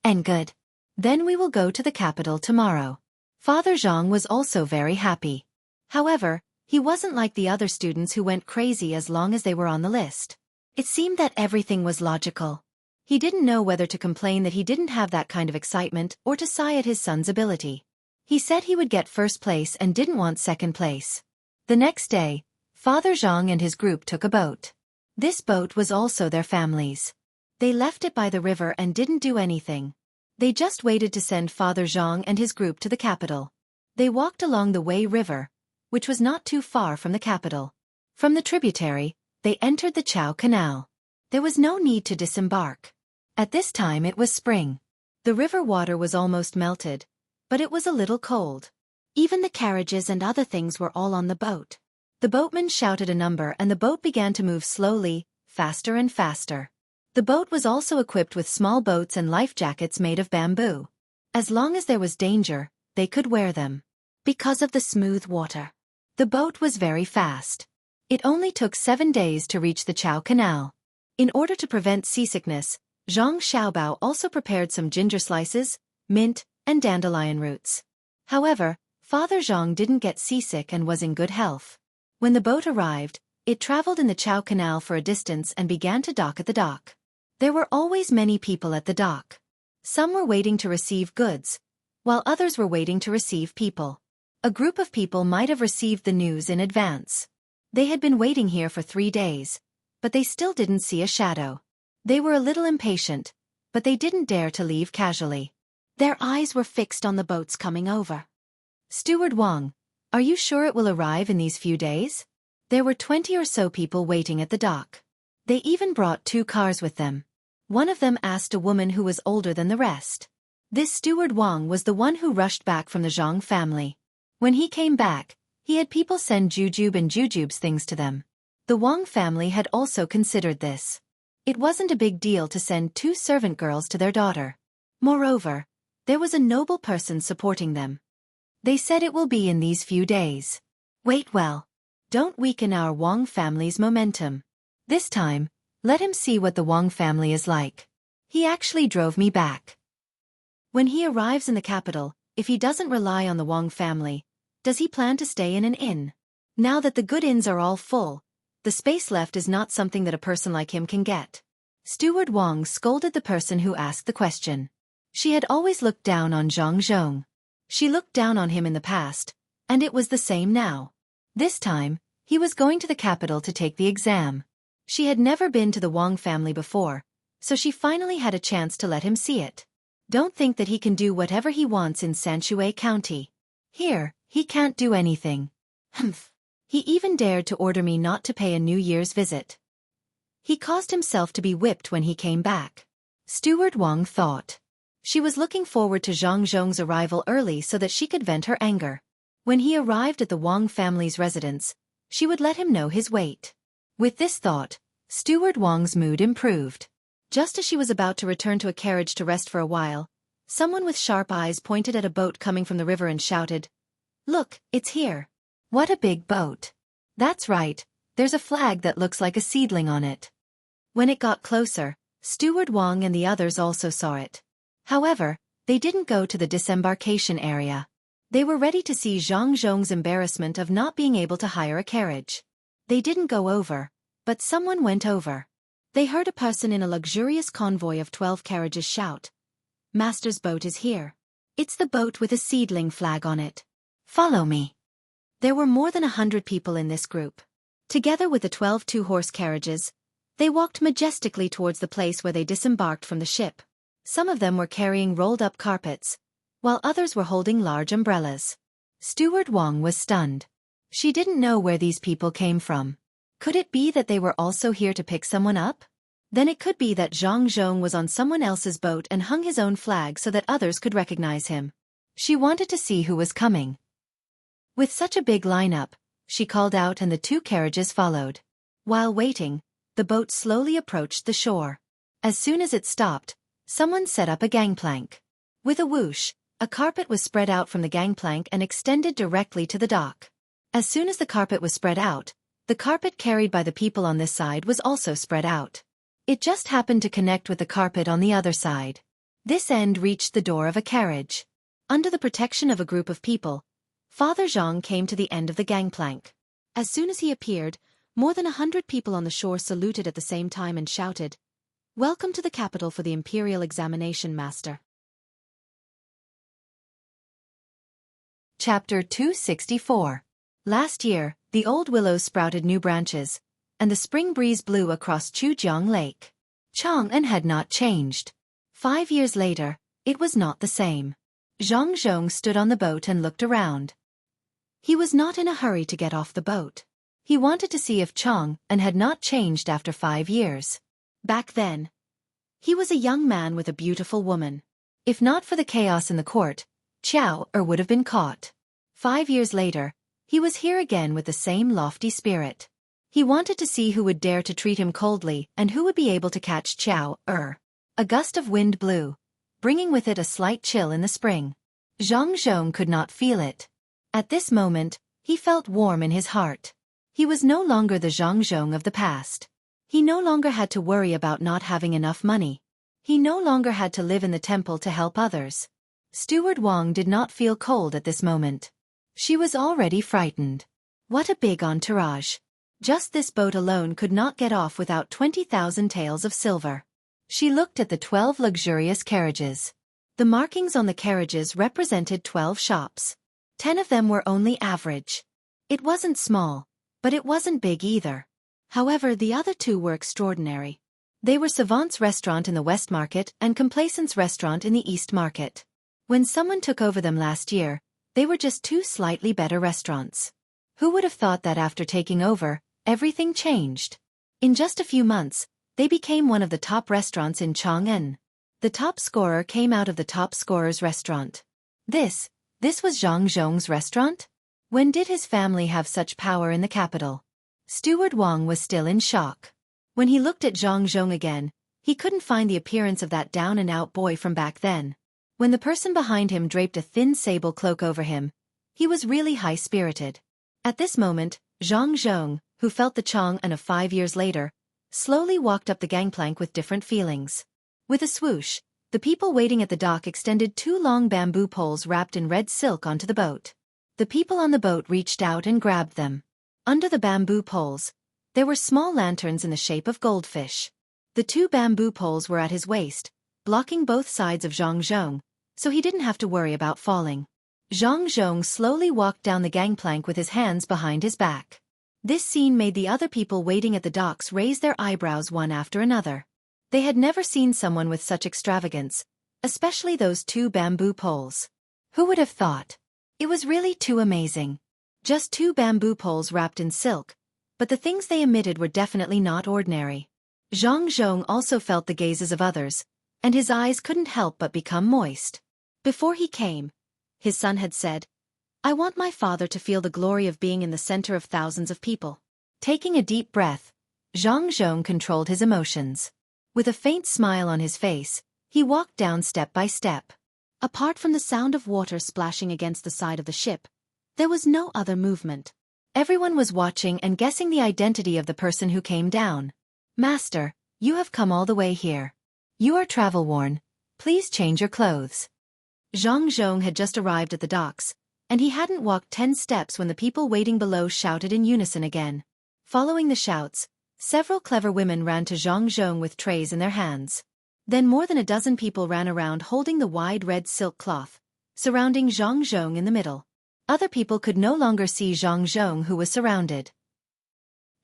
And good. Then we will go to the capital tomorrow." Father Zhang was also very happy. However, he wasn't like the other students who went crazy as long as they were on the list. It seemed that everything was logical. He didn't know whether to complain that he didn't have that kind of excitement or to sigh at his son's ability. He said he would get first place and didn't want second place. The next day, Father Zhang and his group took a boat. This boat was also their family's. They left it by the river and didn't do anything. They just waited to send Father Zhang and his group to the capital. They walked along the Wei River, which was not too far from the capital. From the tributary, they entered the Chao Canal. There was no need to disembark. At this time it was spring. The river water was almost melted, but it was a little cold. Even the carriages and other things were all on the boat. The boatman shouted a number and the boat began to move slowly, faster and faster. The boat was also equipped with small boats and life jackets made of bamboo. As long as there was danger, they could wear them. Because of the smooth water, the boat was very fast. It only took 7 days to reach the Chao Canal. In order to prevent seasickness, Zhang Xiaobao also prepared some ginger slices, mint, and dandelion roots. However, Father Zhang didn't get seasick and was in good health. When the boat arrived, it traveled in the Chao Canal for a distance and began to dock at the dock. There were always many people at the dock. Some were waiting to receive goods, while others were waiting to receive people. A group of people might have received the news in advance. They had been waiting here for 3 days, but they still didn't see a shadow. They were a little impatient, but they didn't dare to leave casually. Their eyes were fixed on the boats coming over. "Steward Wang, are you sure it will arrive in these few days?" There were 20 or so people waiting at the dock. They even brought 2 cars with them. One of them asked a woman who was older than the rest. This Steward Wang was the one who rushed back from the Zhang family. When he came back, he had people send Jujube and Jujube's things to them. The Wang family had also considered this. It wasn't a big deal to send 2 servant girls to their daughter. Moreover, there was a noble person supporting them. They said it will be in these few days. Wait well. Don't weaken our Wang family's momentum. This time, let him see what the Wang family is like. He actually drove me back. When he arrives in the capital, if he doesn't rely on the Wang family, does he plan to stay in an inn? Now that the good inns are all full, the space left is not something that a person like him can get. Steward Wang scolded the person who asked the question. She had always looked down on Zhang Zhong. She looked down on him in the past, and it was the same now. This time, he was going to the capital to take the exam. She had never been to the Wang family before, so she finally had a chance to let him see it. Don't think that he can do whatever he wants in Sanshui County. Here, he can't do anything. Humph. He even dared to order me not to pay a New Year's visit. He caused himself to be whipped when he came back. Steward Wang thought. She was looking forward to Zhang Zhong's arrival early so that she could vent her anger. When he arrived at the Wang family's residence, she would let him know his weight. With this thought, Steward Wang's mood improved. Just as she was about to return to a carriage to rest for a while, someone with sharp eyes pointed at a boat coming from the river and shouted, "Look, it's here." What a big boat. That's right, there's a flag that looks like a seedling on it. When it got closer, Steward Wang and the others also saw it. However, they didn't go to the disembarkation area. They were ready to see Zhang Zhong's embarrassment of not being able to hire a carriage. They didn't go over, but someone went over. They heard a person in a luxurious convoy of 12 carriages shout, "Master's boat is here. It's the boat with a seedling flag on it. Follow me." There were more than 100 people in this group. Together with the 12 two-horse carriages, they walked majestically towards the place where they disembarked from the ship. Some of them were carrying rolled-up carpets, while others were holding large umbrellas. Steward Wang was stunned. She didn't know where these people came from. Could it be that they were also here to pick someone up? Then it could be that Zhang Zhong was on someone else's boat and hung his own flag so that others could recognize him. She wanted to see who was coming. With such a big lineup, she called out and the 2 carriages followed. While waiting, the boat slowly approached the shore. As soon as it stopped, someone set up a gangplank. With a whoosh, a carpet was spread out from the gangplank and extended directly to the dock. As soon as the carpet was spread out, The carpet carried by the people on this side was also spread out. It just happened to connect with the carpet on the other side. This end reached the door of a carriage. Under the protection of a group of people, Father Zhang came to the end of the gangplank. As soon as he appeared, more than 100 people on the shore saluted at the same time and shouted, "Welcome to the capital for the Imperial Examination, Master." Chapter 264. Last year, the old willows sprouted new branches, and the spring breeze blew across Chujiang Lake. Chang'an had not changed. 5 years later, it was not the same. Zhang Zhong stood on the boat and looked around. He was not in a hurry to get off the boat. He wanted to see if Chang'an had not changed after 5 years. Back then, he was a young man with a beautiful woman. If not for the chaos in the court, Qiao would have been caught. 5 years later, he was here again with the same lofty spirit. He wanted to see who would dare to treat him coldly and who would be able to catch Qiao. A gust of wind blew, bringing with it a slight chill in the spring. Zhang Zhong could not feel it. At this moment, he felt warm in his heart. He was no longer the Zhang Zhong of the past. He no longer had to worry about not having enough money. He no longer had to live in the temple to help others. Steward Wang did not feel cold at this moment. She was already frightened. What a big entourage. Just this boat alone could not get off without 20,000 taels of silver. She looked at the 12 luxurious carriages. The markings on the carriages represented 12 shops. 10 of them were only average. It wasn't small, but it wasn't big either. However, the other 2 were extraordinary. They were Savant's restaurant in the West Market and Complacent's restaurant in the East Market. When someone took over them last year, they were just 2 slightly better restaurants. Who would have thought that after taking over, everything changed? In just a few months, they became one of the top restaurants in Chang'an. The top scorer came out of the top scorer's restaurant. This was Zhang Zhong's restaurant? When did his family have such power in the capital? Steward Wang was still in shock. When he looked at Zhang Zhong again, he couldn't find the appearance of that down-and-out boy from back then. When the person behind him draped a thin sable cloak over him, he was really high-spirited. At this moment, Zhang Zhong, who felt the Chang'an of 5 years later, slowly walked up the gangplank with different feelings. With a swoosh, the people waiting at the dock extended 2 long bamboo poles wrapped in red silk onto the boat. The people on the boat reached out and grabbed them. Under the bamboo poles, there were small lanterns in the shape of goldfish. The 2 bamboo poles were at his waist, blocking both sides of Zhang Zhong, so he didn't have to worry about falling. Zhang Zhong slowly walked down the gangplank with his hands behind his back. This scene made the other people waiting at the docks raise their eyebrows one after another. They had never seen someone with such extravagance, especially those 2 bamboo poles. Who would have thought? It was really too amazing. Just 2 bamboo poles wrapped in silk, but the things they emitted were definitely not ordinary. Zhang Zhong also felt the gazes of others, and his eyes couldn't help but become moist. Before he came, his son had said, "I want my father to feel the glory of being in the center of thousands of people." Taking a deep breath, Zhang Zhong controlled his emotions. With a faint smile on his face, he walked down step by step. Apart from the sound of water splashing against the side of the ship, there was no other movement. Everyone was watching and guessing the identity of the person who came down. "Master, you have come all the way here. You are travel-worn. Please change your clothes." Zhang Zhong had just arrived at the docks, and he hadn't walked 10 steps when the people waiting below shouted in unison again. Following the shouts, several clever women ran to Zhang Zhong with trays in their hands. Then more than a dozen people ran around holding the wide red silk cloth, surrounding Zhang Zhong in the middle. Other people could no longer see Zhang Zhong, who was surrounded.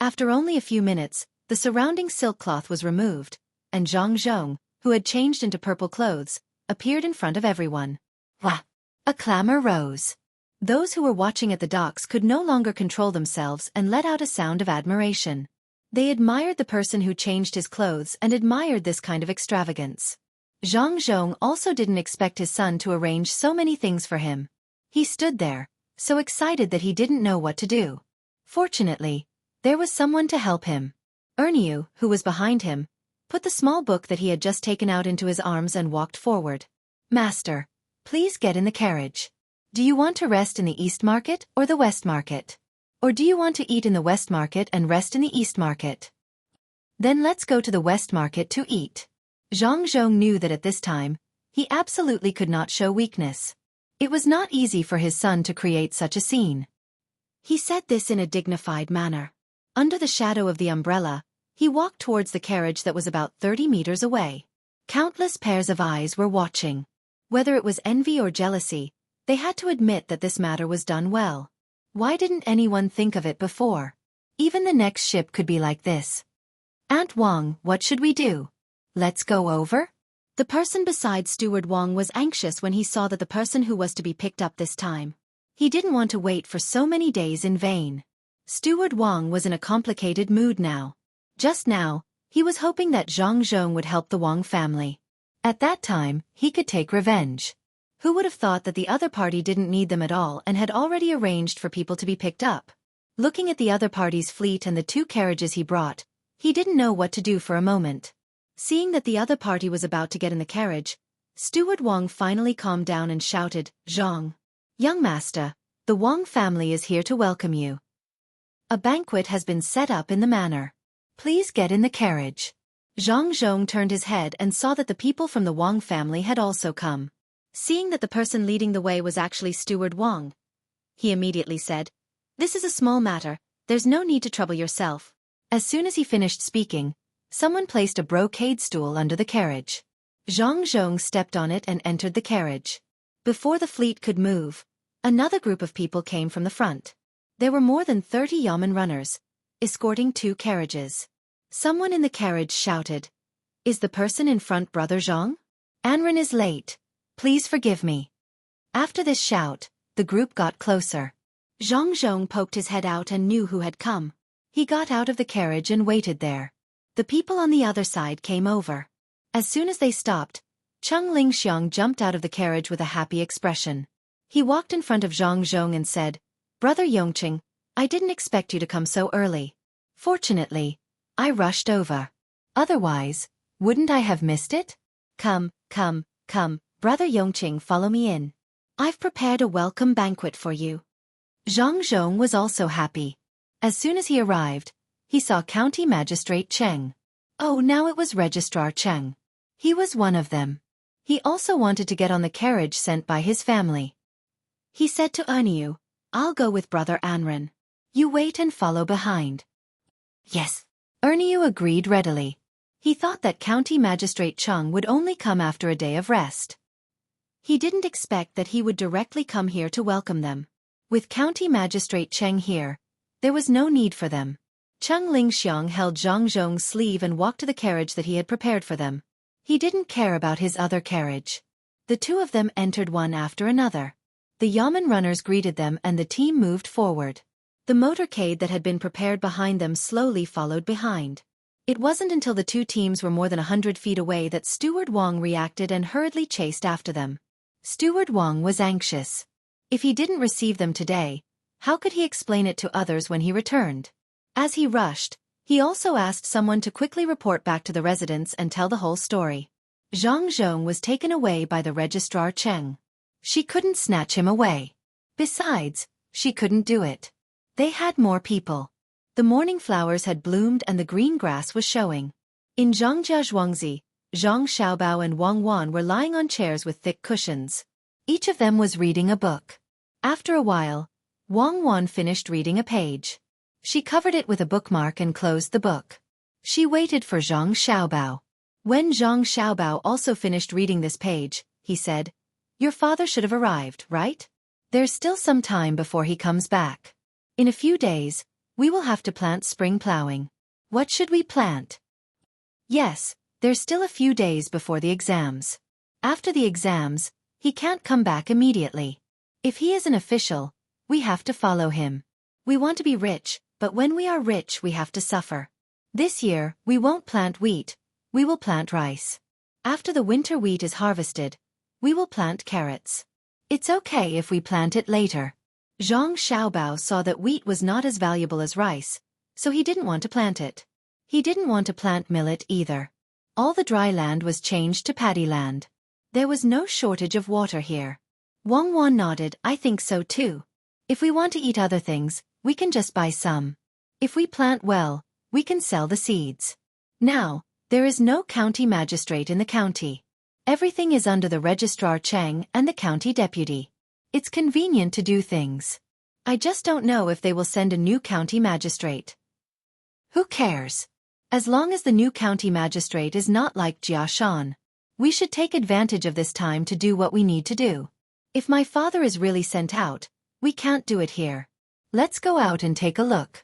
After only a few minutes, the surrounding silk cloth was removed, and Zhang Zhong, who had changed into purple clothes, appeared in front of everyone. Wah! A clamor rose. Those who were watching at the docks could no longer control themselves and let out a sound of admiration. They admired the person who changed his clothes and admired this kind of extravagance. Zhang Zhong also didn't expect his son to arrange so many things for him. He stood there, so excited that he didn't know what to do. Fortunately, there was someone to help him. Erniu, who was behind him, put the small book that he had just taken out into his arms and walked forward. "Master, please get in the carriage. Do you want to rest in the East Market or the West Market?" Or do you want to eat in the West Market and rest in the East Market? Then let's go to the West Market to eat. Zhang Zhong knew that at this time, he absolutely could not show weakness. It was not easy for his son to create such a scene. He said this in a dignified manner. Under the shadow of the umbrella, he walked towards the carriage that was about 30 meters away. Countless pairs of eyes were watching. Whether it was envy or jealousy, they had to admit that this matter was done well. Why didn't anyone think of it before? Even the next ship could be like this. Aunt Wang, what should we do? Let's go over? The person beside Steward Wang was anxious when he saw that the person who was to be picked up this time. He didn't want to wait for so many days in vain. Steward Wang was in a complicated mood now. Just now, he was hoping that Zhang Zhong would help the Wang family. At that time, he could take revenge. Who would have thought that the other party didn't need them at all and had already arranged for people to be picked up? Looking at the other party's fleet and the 2 carriages he brought, he didn't know what to do for a moment. Seeing that the other party was about to get in the carriage, Steward Wang finally calmed down and shouted, Zhang. Young master, the Wang family is here to welcome you. A banquet has been set up in the manor. Please get in the carriage. Zhang Zhong turned his head and saw that the people from the Wang family had also come. Seeing that the person leading the way was actually Steward Wang, he immediately said, This is a small matter, there's no need to trouble yourself. As soon as he finished speaking, someone placed a brocade stool under the carriage. Zhang Zhong stepped on it and entered the carriage. Before the fleet could move, another group of people came from the front. There were more than 30 yamen runners, escorting 2 carriages. Someone in the carriage shouted, Is the person in front Brother Zhang? Anren is late. Please forgive me. After this shout, the group got closer. Zhang Zhong poked his head out and knew who had come. He got out of the carriage and waited there. The people on the other side came over. As soon as they stopped, Cheng Lingxiang jumped out of the carriage with a happy expression. He walked in front of Zhang Zhong and said, Brother Yongqing, I didn't expect you to come so early. Fortunately, I rushed over. Otherwise, wouldn't I have missed it? Come, Brother Yongqing, follow me in. I've prepared a welcome banquet for you. Zhang Zhong was also happy. As soon as he arrived, he saw County Magistrate Cheng. Oh, now it was Registrar Cheng. He was one of them. He also wanted to get on the carriage sent by his family. He said to Erniu, I'll go with Brother Anren. You wait and follow behind. Yes. Erniu agreed readily. He thought that County Magistrate Cheng would only come after a day of rest. He didn't expect that he would directly come here to welcome them. With County Magistrate Cheng here, there was no need for them. Cheng Lingxiang held Zhang Zhong's sleeve and walked to the carriage that he had prepared for them. He didn't care about his other carriage. The 2 of them entered one after another. The yamen runners greeted them and the team moved forward. The motorcade that had been prepared behind them slowly followed behind. It wasn't until the 2 teams were more than 100 feet away that Steward Wang reacted and hurriedly chased after them. Steward Wang was anxious. If he didn't receive them today, how could he explain it to others when he returned? As he rushed, he also asked someone to quickly report back to the residence and tell the whole story. Zhang Zhong was taken away by the Registrar Cheng. She couldn't snatch him away. Besides, she couldn't do it. They had more people. The morning flowers had bloomed and the green grass was showing. In Zhangjia Zhuangzi, Zhang Xiaobao and Wang Wan were lying on chairs with thick cushions. Each of them was reading a book. After a while, Wang Wan finished reading a page. She covered it with a bookmark and closed the book. She waited for Zhang Xiaobao. When Zhang Xiaobao also finished reading this page, he said, Your father should have arrived, right? There's still some time before he comes back. In a few days, we will have to plant spring plowing. What should we plant? Yes, there's still a few days before the exams. After the exams, he can't come back immediately. If he is an official, we have to follow him. We want to be rich, but when we are rich we have to suffer. This year, we won't plant wheat, we will plant rice. After the winter wheat is harvested, we will plant carrots. It's okay if we plant it later. Zhang Xiaobao saw that wheat was not as valuable as rice, so he didn't want to plant it. He didn't want to plant millet either. All the dry land was changed to paddy land. There was no shortage of water here. Wang Wan nodded, I think so too. If we want to eat other things, we can just buy some. If we plant well, we can sell the seeds. Now, there is no county magistrate in the county. Everything is under the registrar Chang and the county deputy. It's convenient to do things. I just don't know if they will send a new county magistrate. Who cares? As long as the new county magistrate is not like Jia Shan. We should take advantage of this time to do what we need to do. If my father is really sent out, we can't do it here. Let's go out and take a look.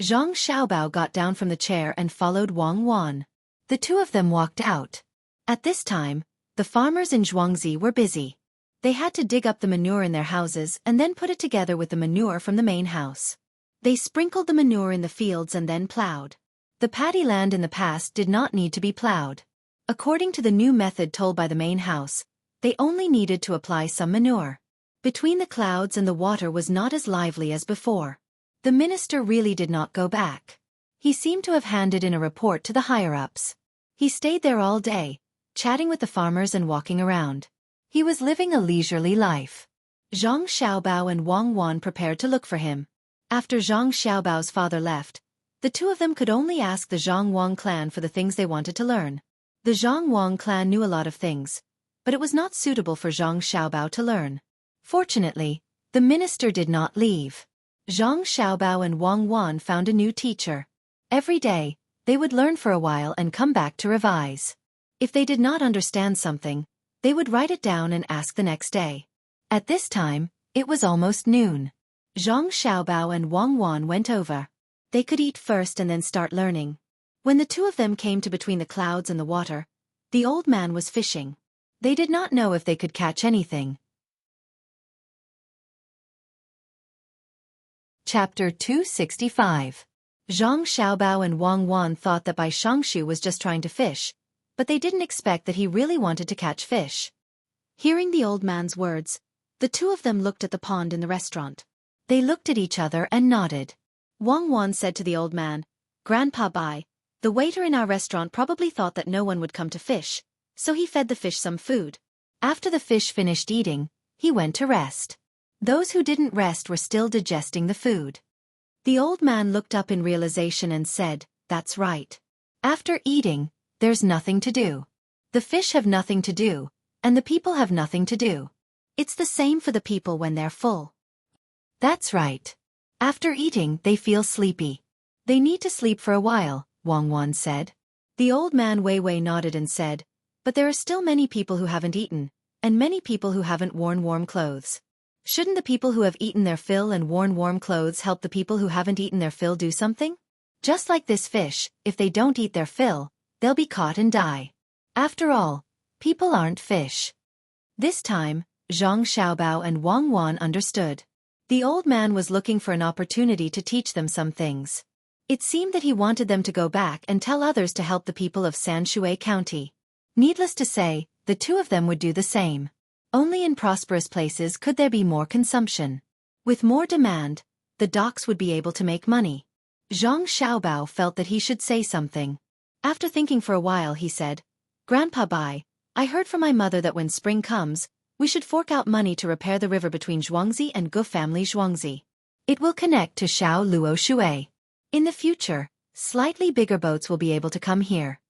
Zhang Xiaobao got down from the chair and followed Wang Wan. The two of them walked out. At this time, the farmers in Zhuangzi were busy. They had to dig up the manure in their houses and then put it together with the manure from the main house. They sprinkled the manure in the fields and then plowed. The paddy land in the past did not need to be plowed. According to the new method told by the main house, they only needed to apply some manure. Between the clouds and the water was not as lively as before. The minister really did not go back. He seemed to have handed in a report to the higher-ups. He stayed there all day, chatting with the farmers and walking around. He was living a leisurely life. Zhang Xiaobao and Wang Wan prepared to look for him. After Zhang Xiaobao's father left, the two of them could only ask the Zhang Wang clan for the things they wanted to learn. The Zhang Wang clan knew a lot of things, but it was not suitable for Zhang Xiaobao to learn. Fortunately, the minister did not leave. Zhang Xiaobao and Wang Wan found a new teacher. Every day, they would learn for a while and come back to revise. If they did not understand something, they would write it down and ask the next day. At this time, it was almost noon. Zhang Xiaobao and Wang Wan went over. They could eat first and then start learning. When the two of them came to between the clouds and the water, the old man was fishing. They did not know if they could catch anything. Chapter 265. Zhang Xiaobao and Wang Wan thought that Bai Shangshu was just trying to fish, but they didn't expect that he really wanted to catch fish. Hearing the old man's words, the two of them looked at the pond in the restaurant. They looked at each other and nodded. Wang Wan said to the old man, "Grandpa Bai, the waiter in our restaurant probably thought that no one would come to fish, so he fed the fish some food. After the fish finished eating, he went to rest. Those who didn't rest were still digesting the food." The old man looked up in realization and said, "That's right. After eating, there's nothing to do. The fish have nothing to do, and the people have nothing to do. It's the same for the people when they're full. That's right. After eating, they feel sleepy. They need to sleep for a while," Wang Wan said. The old man Wei nodded and said, "But there are still many people who haven't eaten, and many people who haven't worn warm clothes. Shouldn't the people who have eaten their fill and worn warm clothes help the people who haven't eaten their fill do something? Just like this fish, if they don't eat their fill, they'll be caught and die. After all, people aren't fish." This time, Zhang Xiaobao and Wang Wan understood. The old man was looking for an opportunity to teach them some things. It seemed that he wanted them to go back and tell others to help the people of Sanshui County. Needless to say, the two of them would do the same. Only in prosperous places could there be more consumption. With more demand, the docks would be able to make money. Zhang Xiaobao felt that he should say something. After thinking for a while he said, "Grandpa Bai, I heard from my mother that when spring comes, we should fork out money to repair the river between Zhuangzi and Gu family Zhuangzi. It will connect to Xiao Luo Shui. In the future, slightly bigger boats will be able to come here.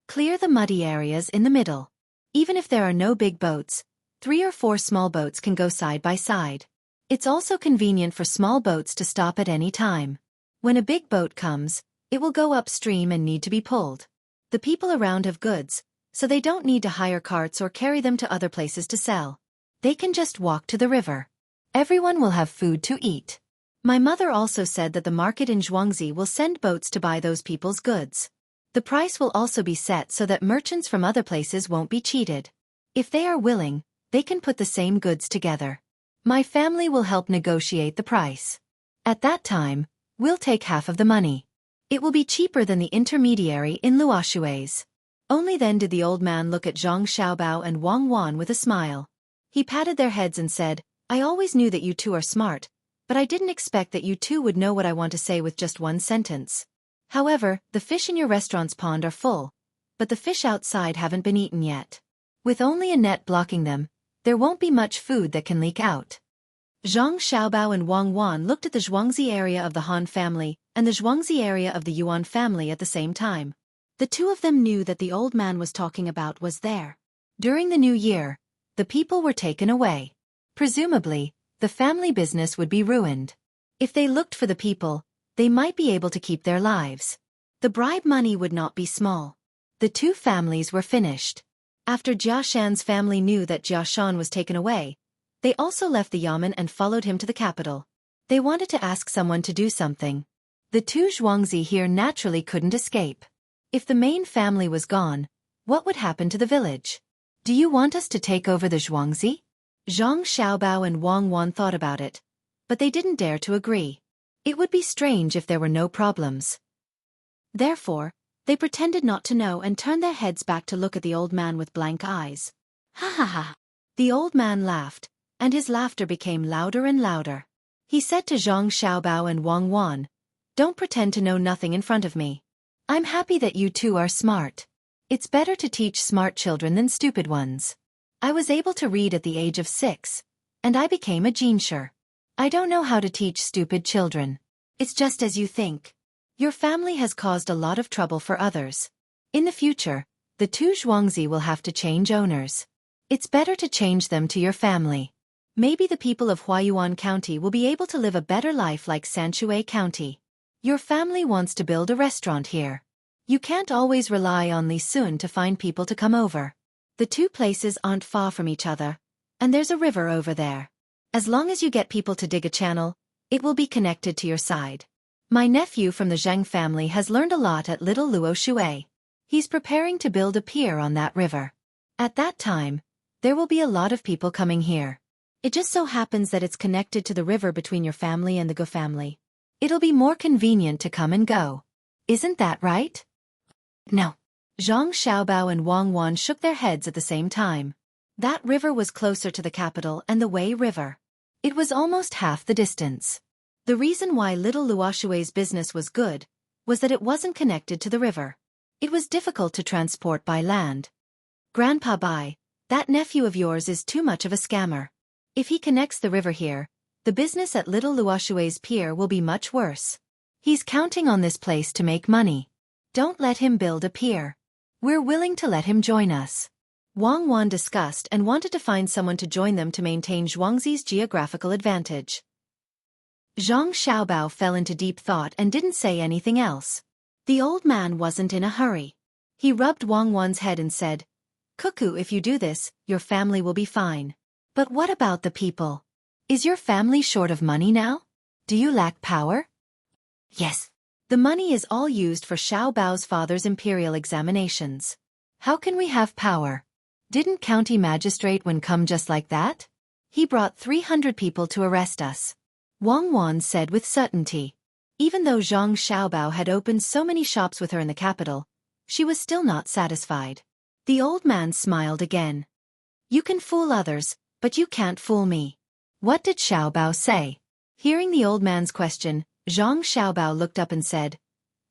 Clear the muddy areas in the middle. Even if there are no big boats, 3 or 4 small boats can go side by side. It's also convenient for small boats to stop at any time. When a big boat comes, it will go upstream and need to be pulled. The people around have goods, so they don't need to hire carts or carry them to other places to sell. They can just walk to the river. Everyone will have food to eat. My mother also said that the market in Zhuangzi will send boats to buy those people's goods. The price will also be set so that merchants from other places won't be cheated. If they are willing, they can put the same goods together. My family will help negotiate the price. At that time, we'll take half of the money. It will be cheaper than the intermediary in Luoshui's." Only then did the old man look at Zhang Xiaobao and Wang Wan with a smile. He patted their heads and said, "I always knew that you two are smart, but I didn't expect that you two would know what I want to say with just one sentence. However, the fish in your restaurant's pond are full, but the fish outside haven't been eaten yet. With only a net blocking them, there won't be much food that can leak out. Zhang Xiaobao and Wang Wan looked at the Zhuangzi area of the Han family and the Zhuangzi area of the Yuan family at the same time. The two of them knew that the old man was talking about was there. During the new year, the people were taken away. Presumably, the family business would be ruined. If they looked for the people, they might be able to keep their lives. The bribe money would not be small. The two families were finished. After Jia Shan's family knew that Jia Shan was taken away, they also left the yamen and followed him to the capital. They wanted to ask someone to do something. The two Zhuangzi here naturally couldn't escape. If the main family was gone, what would happen to the village? Do you want us to take over the Zhuangzi? Zhang Xiaobao and Wang Wan thought about it, but they didn't dare to agree. It would be strange if there were no problems. Therefore, they pretended not to know and turned their heads back to look at the old man with blank eyes. Ha ha ha! The old man laughed, and his laughter became louder and louder. He said to Zhang Xiaobao and Wang Wan, "Don't pretend to know nothing in front of me. I'm happy that you two are smart. It's better to teach smart children than stupid ones. I was able to read at the age of 6, and I became a jinsher. I don't know how to teach stupid children. It's just as you think. Your family has caused a lot of trouble for others. In the future, the two Zhuangzi will have to change owners. It's better to change them to your family. Maybe the people of Huayuan County will be able to live a better life like Sanxue County. Your family wants to build a restaurant here. You can't always rely on Li Sun to find people to come over. The two places aren't far from each other, and there's a river over there. As long as you get people to dig a channel, it will be connected to your side. My nephew from the Zheng family has learned a lot at Little Luo Shui. He's preparing to build a pier on that river. At that time, there will be a lot of people coming here. It just so happens that it's connected to the river between your family and the Go family. It'll be more convenient to come and go. Isn't that right?" "No." Zhang Xiaobao and Wang Wan shook their heads at the same time. That river was closer to the capital and the Wei River. It was almost half the distance. The reason why Little Luoshui's business was good was that it wasn't connected to the river. It was difficult to transport by land. "Grandpa Bai, that nephew of yours is too much of a scammer. If he connects the river here, the business at Little Luoshui's pier will be much worse. He's counting on this place to make money. Don't let him build a pier. We're willing to let him join us." Wang Wan discussed and wanted to find someone to join them to maintain Zhuangzi's geographical advantage. Zhang Xiaobao fell into deep thought and didn't say anything else. The old man wasn't in a hurry. He rubbed Wang Wan's head and said, "Cuckoo, if you do this, your family will be fine. But what about the people? Is your family short of money now? Do you lack power?" "Yes. The money is all used for Xiaobao's father's imperial examinations. How can we have power? Didn't county magistrate Wen come just like that? He brought 300 people to arrest us," Wang Wan said with certainty. Even though Zhang Xiaobao had opened so many shops with her in the capital, she was still not satisfied. The old man smiled again. "You can fool others, but you can't fool me." What did Xiaobao say? Hearing the old man's question, Zhang Xiaobao looked up and said,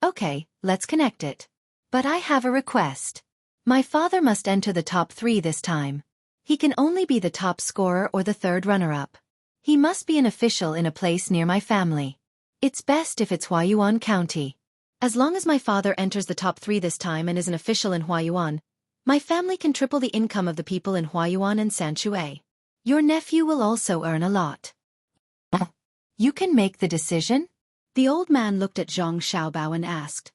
"Okay, let's connect it. But I have a request. My father must enter the top 3 this time. He can only be the top scorer or the third runner-up. He must be an official in a place near my family. It's best if it's Huayuan County. As long as my father enters the top 3 this time and is an official in Huayuan, my family can triple the income of the people in Huayuan and Sanxue. Your nephew will also earn a lot." "You can make the decision?" The old man looked at Zhang Xiaobao and asked.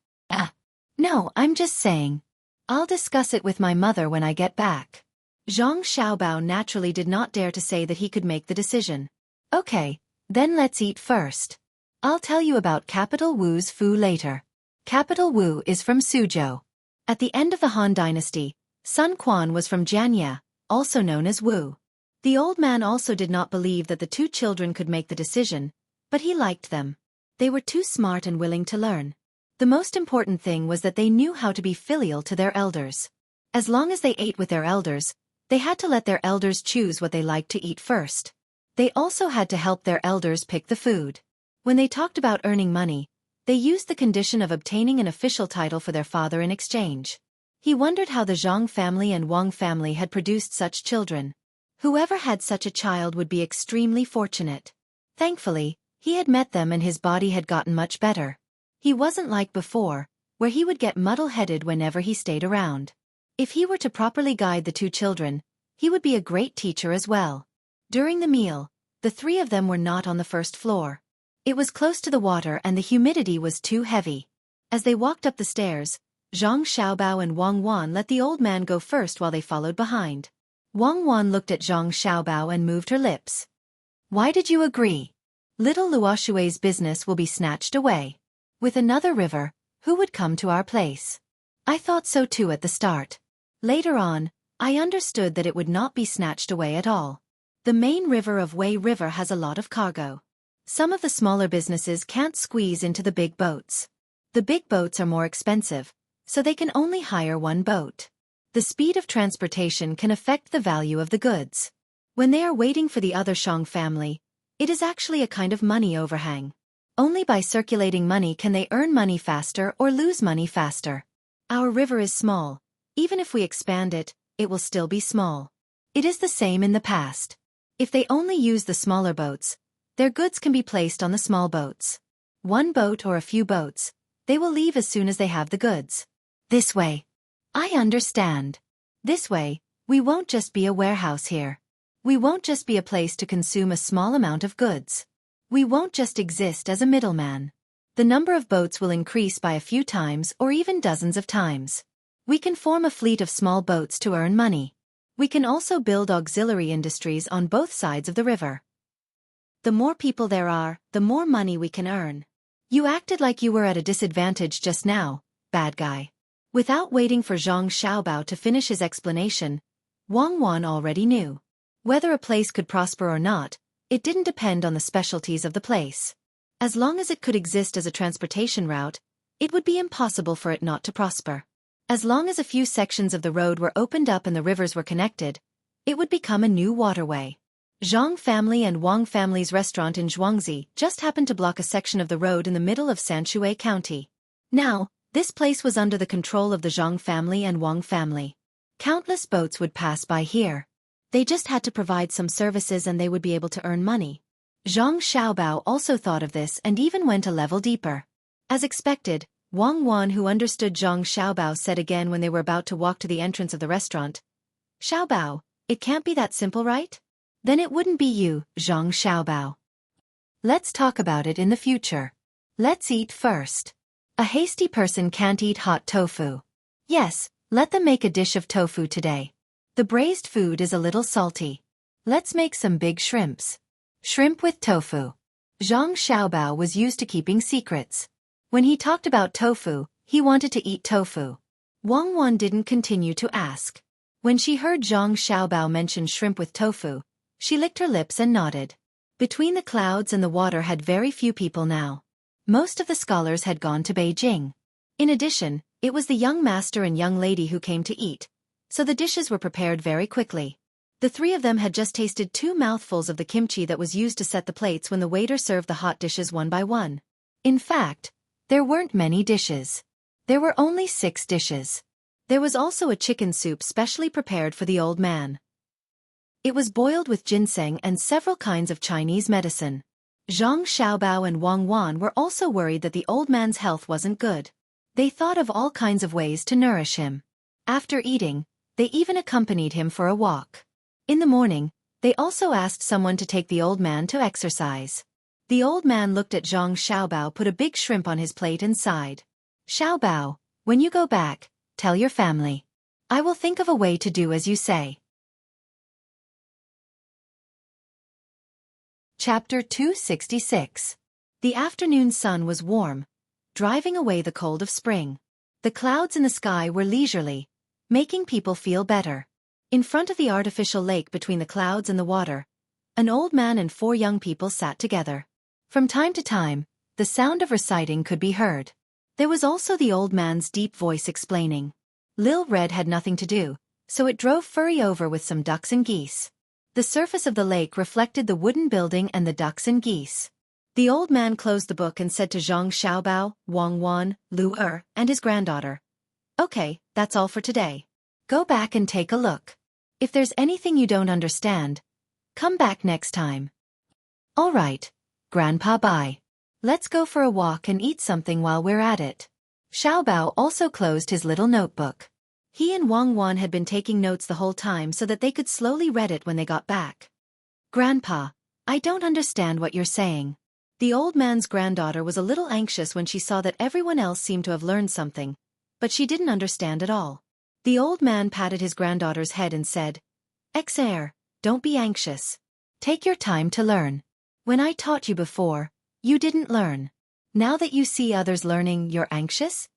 No, I'm just saying. I'll discuss it with my mother when I get back." Zhang Xiaobao naturally did not dare to say that he could make the decision. "Okay, then let's eat first. I'll tell you about Capital Wu's Fu later." Capital Wu is from Suzhou. At the end of the Han Dynasty, Sun Quan was from Jianye, also known as Wu. The old man also did not believe that the two children could make the decision, but he liked them. They were too smart and willing to learn. The most important thing was that they knew how to be filial to their elders. As long as they ate with their elders, they had to let their elders choose what they liked to eat first. They also had to help their elders pick the food. When they talked about earning money, they used the condition of obtaining an official title for their father in exchange. He wondered how the Zhang family and Wang family had produced such children. Whoever had such a child would be extremely fortunate. Thankfully, he had met them and his body had gotten much better. He wasn't like before, where he would get muddle-headed whenever he stayed around. If he were to properly guide the two children, he would be a great teacher as well. During the meal, the three of them were not on the first floor. It was close to the water and the humidity was too heavy. As they walked up the stairs, Zhang Xiaobao and Wang Wan let the old man go first while they followed behind. Wang Wan looked at Zhang Xiaobao and moved her lips. Why did you agree? Little Luoshui's business will be snatched away. With another river, who would come to our place? I thought so too at the start. Later on, I understood that it would not be snatched away at all. The main river of Wei River has a lot of cargo. Some of the smaller businesses can't squeeze into the big boats. The big boats are more expensive, so they can only hire one boat. The speed of transportation can affect the value of the goods. When they are waiting for the other Shang family, it is actually a kind of money overhang. Only by circulating money can they earn money faster or lose money faster. Our river is small. Even if we expand it, it will still be small. It is the same in the past. If they only use the smaller boats, their goods can be placed on the small boats. One boat or a few boats, they will leave as soon as they have the goods. This way. I understand. This way, we won't just be a warehouse here. We won't just be a place to consume a small amount of goods. We won't just exist as a middleman. The number of boats will increase by a few times or even dozens of times. We can form a fleet of small boats to earn money. We can also build auxiliary industries on both sides of the river. The more people there are, the more money we can earn. You acted like you were at a disadvantage just now, bad guy. Without waiting for Zhang Xiaobao to finish his explanation, Wang Wan already knew. Whether a place could prosper or not, it didn't depend on the specialties of the place. As long as it could exist as a transportation route, it would be impossible for it not to prosper. As long as a few sections of the road were opened up and the rivers were connected, it would become a new waterway. Zhang family and Wang family's restaurant in Zhuangzi just happened to block a section of the road in the middle of Sanxue County. Now, this place was under the control of the Zhang family and Wang family. Countless boats would pass by here. They just had to provide some services and they would be able to earn money. Zhang Xiaobao also thought of this and even went a level deeper. As expected, Wang Wan, who understood Zhang Xiaobao, said again when they were about to walk to the entrance of the restaurant, "Xiaobao, it can't be that simple, right? Then it wouldn't be you, Zhang Xiaobao. Let's talk about it in the future. Let's eat first. A hasty person can't eat hot tofu. Yes, let them make a dish of tofu today. The braised food is a little salty. Let's make some big shrimps. Shrimp with tofu." Zhang Xiaobao was used to keeping secrets. When he talked about tofu, he wanted to eat tofu. Wang Wan didn't continue to ask. When she heard Zhang Xiaobao mention shrimp with tofu, she licked her lips and nodded. Between the clouds and the water had very few people now. Most of the scholars had gone to Beijing. In addition, it was the young master and young lady who came to eat, so the dishes were prepared very quickly. The three of them had just tasted 2 mouthfuls of the kimchi that was used to set the plates when the waiter served the hot dishes one by one. In fact, there weren't many dishes. There were only 6 dishes. There was also a chicken soup specially prepared for the old man. It was boiled with ginseng and several kinds of Chinese medicine. Zhang Xiaobao and Wang Wan were also worried that the old man's health wasn't good. They thought of all kinds of ways to nourish him. After eating, they even accompanied him for a walk. In the morning, they also asked someone to take the old man to exercise. The old man looked at Zhang Xiaobao, put a big shrimp on his plate and sighed. "Xiaobao, when you go back, tell your family. I will think of a way to do as you say." Chapter 266. The afternoon sun was warm, driving away the cold of spring. The clouds in the sky were leisurely, making people feel better. In front of the artificial lake between the clouds and the water, an old man and 4 young people sat together. From time to time, the sound of reciting could be heard. There was also the old man's deep voice explaining. Lil Red had nothing to do, so it drove Furry over with some ducks and geese. The surface of the lake reflected the wooden building and the ducks and geese. The old man closed the book and said to Zhang Xiaobao, Wang Wan, Lu and his granddaughter, "Okay, that's all for today. Go back and take a look. If there's anything you don't understand, come back next time. All right, Grandpa, bye. Let's go for a walk and eat something while we're at it. Xiaobao also closed his little notebook. He and Wang Wan had been taking notes the whole time so that they could slowly read it when they got back. Grandpa, I don't understand what you're saying. The old man's granddaughter was a little anxious when she saw that everyone else seemed to have learned something, but she didn't understand at all. The old man patted his granddaughter's head and said, "Ex-heir, don't be anxious. Take your time to learn. When I taught you before, you didn't learn. Now that you see others learning, you're anxious?"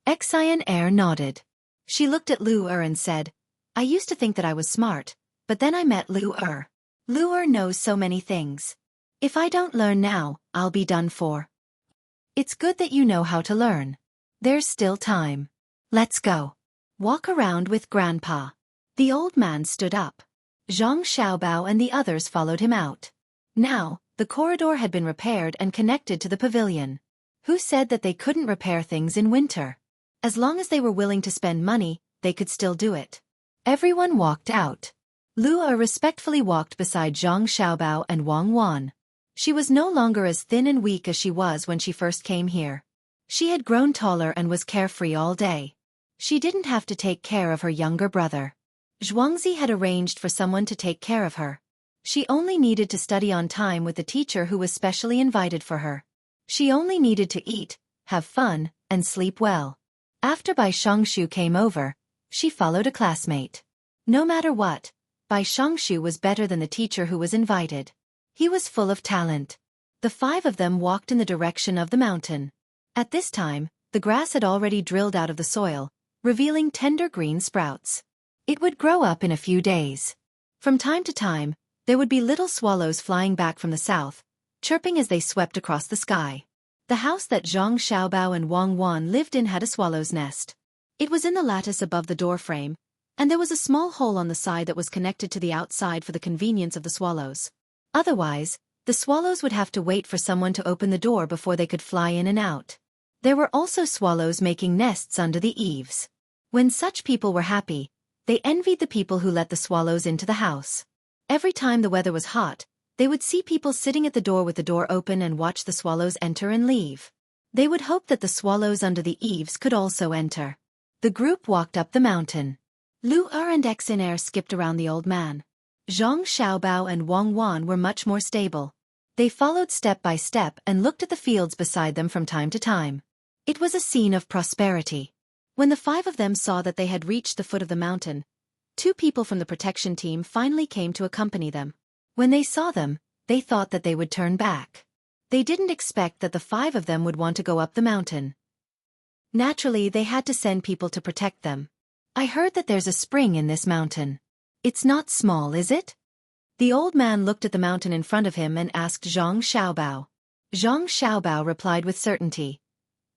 Ex-heir nodded. She looked at Lu Er and said, "I used to think that I was smart, but then I met Lu Er. Lu Er knows so many things. If I don't learn now, I'll be done for. It's good that you know how to learn. There's still time. Let's go. Walk around with Grandpa." The old man stood up. Zhang Xiaobao and the others followed him out. Now, the corridor had been repaired and connected to the pavilion. Who said that they couldn't repair things in winter? As long as they were willing to spend money, they could still do it. Everyone walked out. Lu Er respectfully walked beside Zhang Xiaobao and Wang Wan. She was no longer as thin and weak as she was when she first came here. She had grown taller and was carefree all day. She didn't have to take care of her younger brother. Xueqi had arranged for someone to take care of her. She only needed to study on time with the teacher who was specially invited for her. She only needed to eat, have fun, and sleep well. After Bai Shongshu came over, she followed a classmate. No matter what, Bai Shongshu was better than the teacher who was invited. He was full of talent. The five of them walked in the direction of the mountain. At this time, the grass had already drilled out of the soil, revealing tender green sprouts. It would grow up in a few days. From time to time, there would be little swallows flying back from the south, chirping as they swept across the sky. The house that Zhang Xiaobao and Wang Wan lived in had a swallow's nest. It was in the lattice above the doorframe, and there was a small hole on the side that was connected to the outside for the convenience of the swallows. Otherwise, the swallows would have to wait for someone to open the door before they could fly in and out. There were also swallows making nests under the eaves. When such people were happy, they envied the people who let the swallows into the house. Every time the weather was hot, they would see people sitting at the door with the door open and watch the swallows enter and leave. They would hope that the swallows under the eaves could also enter. The group walked up the mountain. Lu Er and Ex-heir skipped around the old man. Zhang Xiaobao and Wang Wan were much more stable. They followed step by step and looked at the fields beside them from time to time. It was a scene of prosperity. When the five of them saw that they had reached the foot of the mountain, 2 people from the protection team finally came to accompany them. When they saw them, they thought that they would turn back. They didn't expect that the 5 of them would want to go up the mountain. Naturally, they had to send people to protect them. "I heard that there's a spring in this mountain. It's not small, is it?" The old man looked at the mountain in front of him and asked Zhang Xiaobao. Zhang Xiaobao replied with certainty.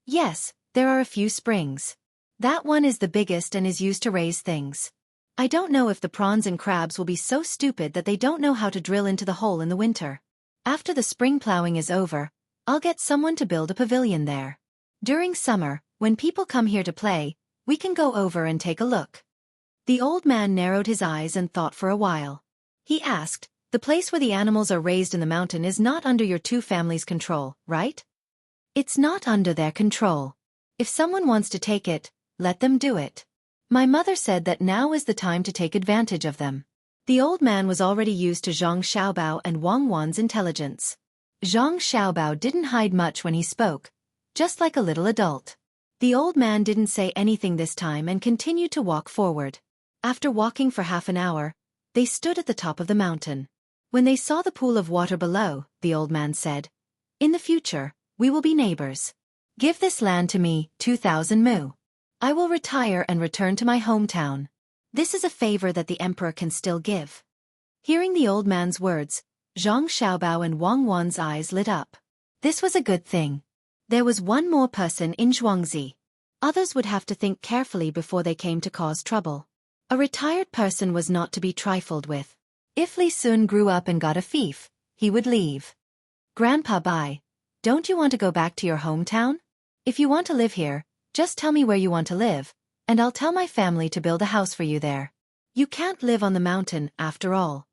"Yes, there are a few springs. That one is the biggest and is used to raise things. I don't know if the prawns and crabs will be so stupid that they don't know how to drill into the hole in the winter. After the spring plowing is over, I'll get someone to build a pavilion there. During summer, when people come here to play, we can go over and take a look." The old man narrowed his eyes and thought for a while. He asked, "The place where the animals are raised in the mountain is not under your 2 families' control, right?" "It's not under their control. If someone wants to take it, let them do it. My mother said that now is the time to take advantage of them." The old man was already used to Zhang Xiaobao and Wang Wan's intelligence. Zhang Xiaobao didn't hide much when he spoke, just like a little adult. The old man didn't say anything this time and continued to walk forward. After walking for half an hour, they stood at the top of the mountain. When they saw the pool of water below, the old man said, "In the future, we will be neighbors. Give this land to me, 2,000 mu. I will retire and return to my hometown. This is a favor that the emperor can still give." Hearing the old man's words, Zhang Xiaobao and Wang Wan's eyes lit up. This was a good thing. There was one more person in Xueqi. Others would have to think carefully before they came to cause trouble. A retired person was not to be trifled with. If Li Sun grew up and got a fief, he would leave. "Grandpa, bye. Don't you want to go back to your hometown? If you want to live here, just tell me where you want to live, and I'll tell my family to build a house for you there." You can't live on the mountain, after all.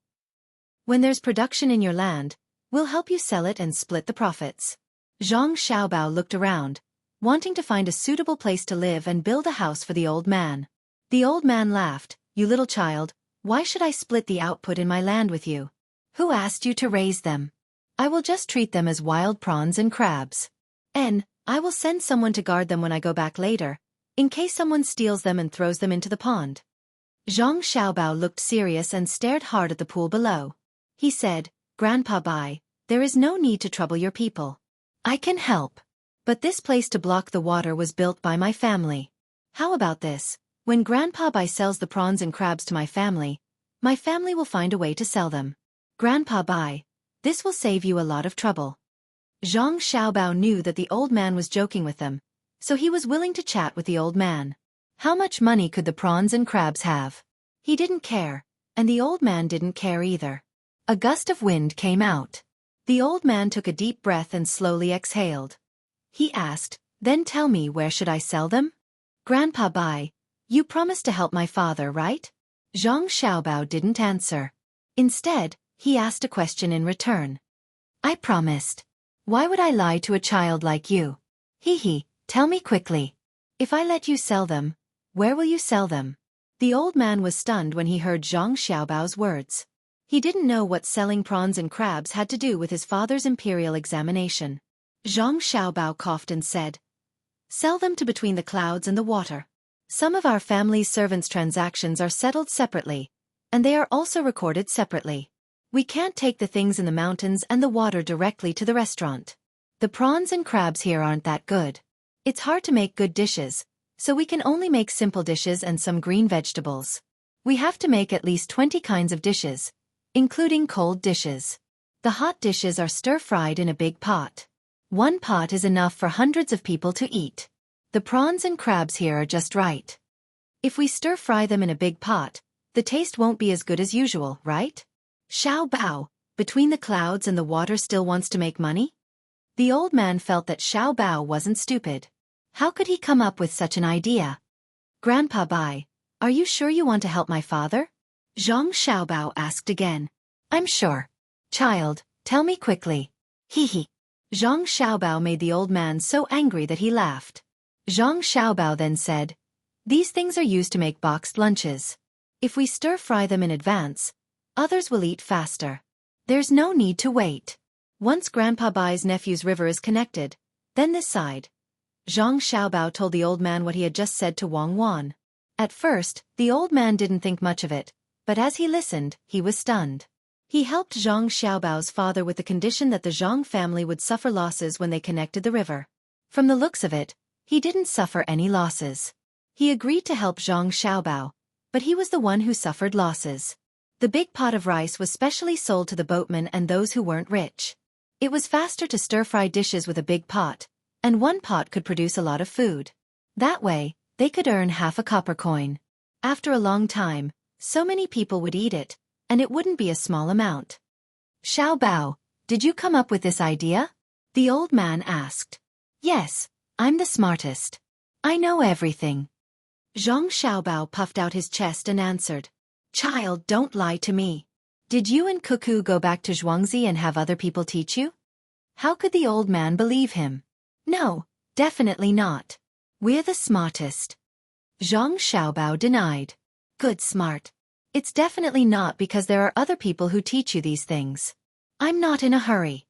When there's production in your land, we'll help you sell it and split the profits. Zhang Xiaobao looked around, wanting to find a suitable place to live and build a house for the old man. The old man laughed, "You little child, why should I split the output in my land with you? Who asked you to raise them? I will just treat them as wild prawns and crabs. And I will send someone to guard them when I go back later, in case someone steals them and throws them into the pond." Zhang Xiaobao looked serious and stared hard at the pool below. He said, "Grandpa Bai, there is no need to trouble your people. I can help. But this place to block the water was built by my family. How about this? When Grandpa Bai sells the prawns and crabs to my family will find a way to sell them. Grandpa Bai, this will save you a lot of trouble." Zhang Xiaobao knew that the old man was joking with them, so he was willing to chat with the old man. How much money could the prawns and crabs have? He didn't care, and the old man didn't care either. A gust of wind came out. The old man took a deep breath and slowly exhaled. He asked, "Then tell me, where should I sell them?" "Grandpa Bai, you promised to help my father, right?" Zhang Xiaobao didn't answer. Instead, he asked a question in return. "I promised. Why would I lie to a child like you? Hee, tell me quickly. If I let you sell them, where will you sell them?" The old man was stunned when he heard Zhang Xiaobao's words. He didn't know what selling prawns and crabs had to do with his father's imperial examination. Zhang Xiaobao coughed and said, "Sell them to between the clouds and the water. Some of our family's servants' transactions are settled separately, and they are also recorded separately. We can't take the things in the mountains and the water directly to the restaurant. The prawns and crabs here aren't that good. It's hard to make good dishes, so we can only make simple dishes and some green vegetables. We have to make at least 20 kinds of dishes, including cold dishes. The hot dishes are stir-fried in a big pot. One pot is enough for hundreds of people to eat. The prawns and crabs here are just right. If we stir-fry them in a big pot, the taste won't be as good as usual, right?" Xiao Bao, between the clouds and the water, still wants to make money? The old man felt that Xiao Bao wasn't stupid. How could he come up with such an idea? "Grandpa Bai, are you sure you want to help my father?" Zhang Xiaobao asked again. "I'm sure. Child, tell me quickly." Hee. Zhang Xiaobao made the old man so angry that he laughed. Zhang Xiaobao then said, "These things are used to make boxed lunches. If we stir-fry them in advance, others will eat faster. There's no need to wait. Once Grandpa Bai's nephew's river is connected, then this side." Zhang Xiaobao told the old man what he had just said to Wang Wan. At first, the old man didn't think much of it, but as he listened, he was stunned. He helped Zhang Xiaobao's father with the condition that the Zhang family would suffer losses when they connected the river. From the looks of it, he didn't suffer any losses. He agreed to help Zhang Xiaobao, but he was the one who suffered losses. The big pot of rice was specially sold to the boatmen and those who weren't rich. It was faster to stir-fry dishes with a big pot, and one pot could produce a lot of food. That way, they could earn half a copper coin. After a long time, so many people would eat it, and it wouldn't be a small amount. "Xiao Bao, did you come up with this idea?" the old man asked. "Yes, I'm the smartest. I know everything." Zhang Xiaobao puffed out his chest and answered, "Child, don't lie to me. Did you and Cuckoo go back to Zhuangzi and have other people teach you?" How could the old man believe him? "No, definitely not. We're the smartest." Zhang Xiaobao denied. "Good smart. It's definitely not because there are other people who teach you these things. I'm not in a hurry.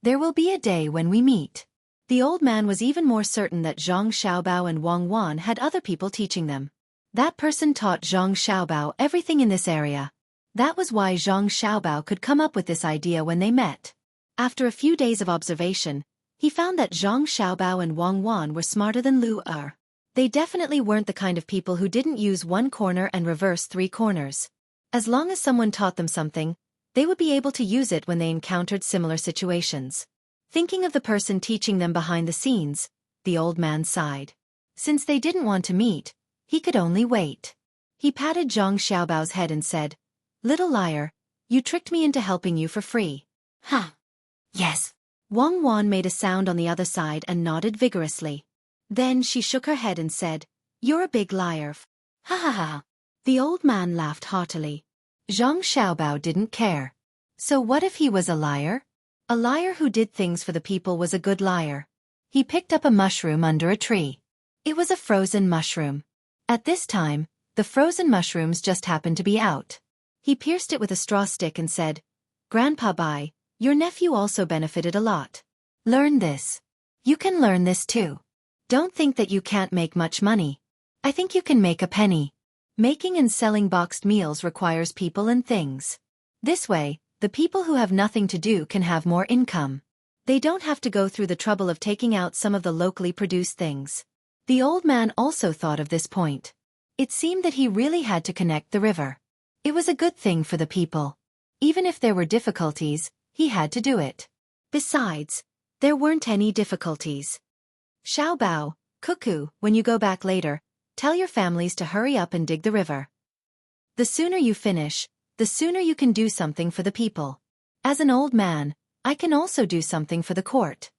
There will be a day when we meet." The old man was even more certain that Zhang Xiaobao and Wang Wan had other people teaching them. That person taught Zhang Xiaobao everything in this area. That was why Zhang Xiaobao could come up with this idea when they met. After a few days of observation, he found that Zhang Xiaobao and Wang Wan were smarter than Lu Er. They definitely weren't the kind of people who didn't use one corner and reverse 3 corners. As long as someone taught them something, they would be able to use it when they encountered similar situations. Thinking of the person teaching them behind the scenes, the old man sighed. Since they didn't want to meet, he could only wait. He patted Zhang Xiaobao's head and said, "Little liar, you tricked me into helping you for free." "Huh. Yes." Wang Wan made a sound on the other side and nodded vigorously. Then she shook her head and said, "You're a big liar." "Ha ha ha." The old man laughed heartily. Zhang Xiaobao didn't care. So what if he was a liar? A liar who did things for the people was a good liar. He picked up a mushroom under a tree. It was a frozen mushroom. At this time, the frozen mushrooms just happened to be out. He pierced it with a straw stick and said, "Grandpa Bai, your nephew also benefited a lot. Learn this. You can learn this too. Don't think that you can't make much money. I think you can make a penny. Making and selling boxed meals requires people and things. This way, the people who have nothing to do can have more income. They don't have to go through the trouble of taking out some of the locally produced things." The old man also thought of this point. It seemed that he really had to connect the river. It was a good thing for the people. Even if there were difficulties, he had to do it. Besides, there weren't any difficulties. Xiaobao, Cuckoo, when you go back later, tell your families to hurry up and dig the river. The sooner you finish, the sooner you can do something for the people. As an old man, I can also do something for the court.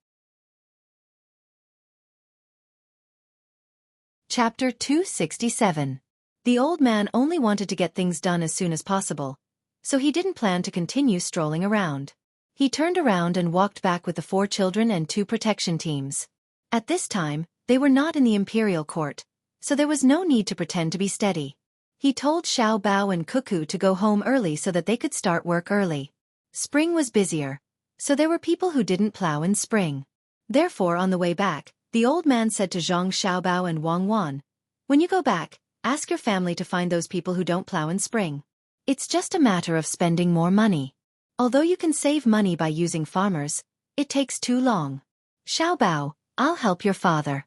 Chapter 267. The old man only wanted to get things done as soon as possible, so he didn't plan to continue strolling around. He turned around and walked back with the 4 children and 2 protection teams. At this time, they were not in the imperial court, so there was no need to pretend to be steady. He told Xiao Bao and Cuckoo to go home early so that they could start work early. Spring was busier, so there were people who didn't plow in spring. Therefore, on the way back, the old man said to Zhang Xiaobao and Wang Wan, "When you go back, ask your family to find those people who don't plow in spring. It's just a matter of spending more money. Although you can save money by using farmers, it takes too long. Xiaobao, I'll help your father."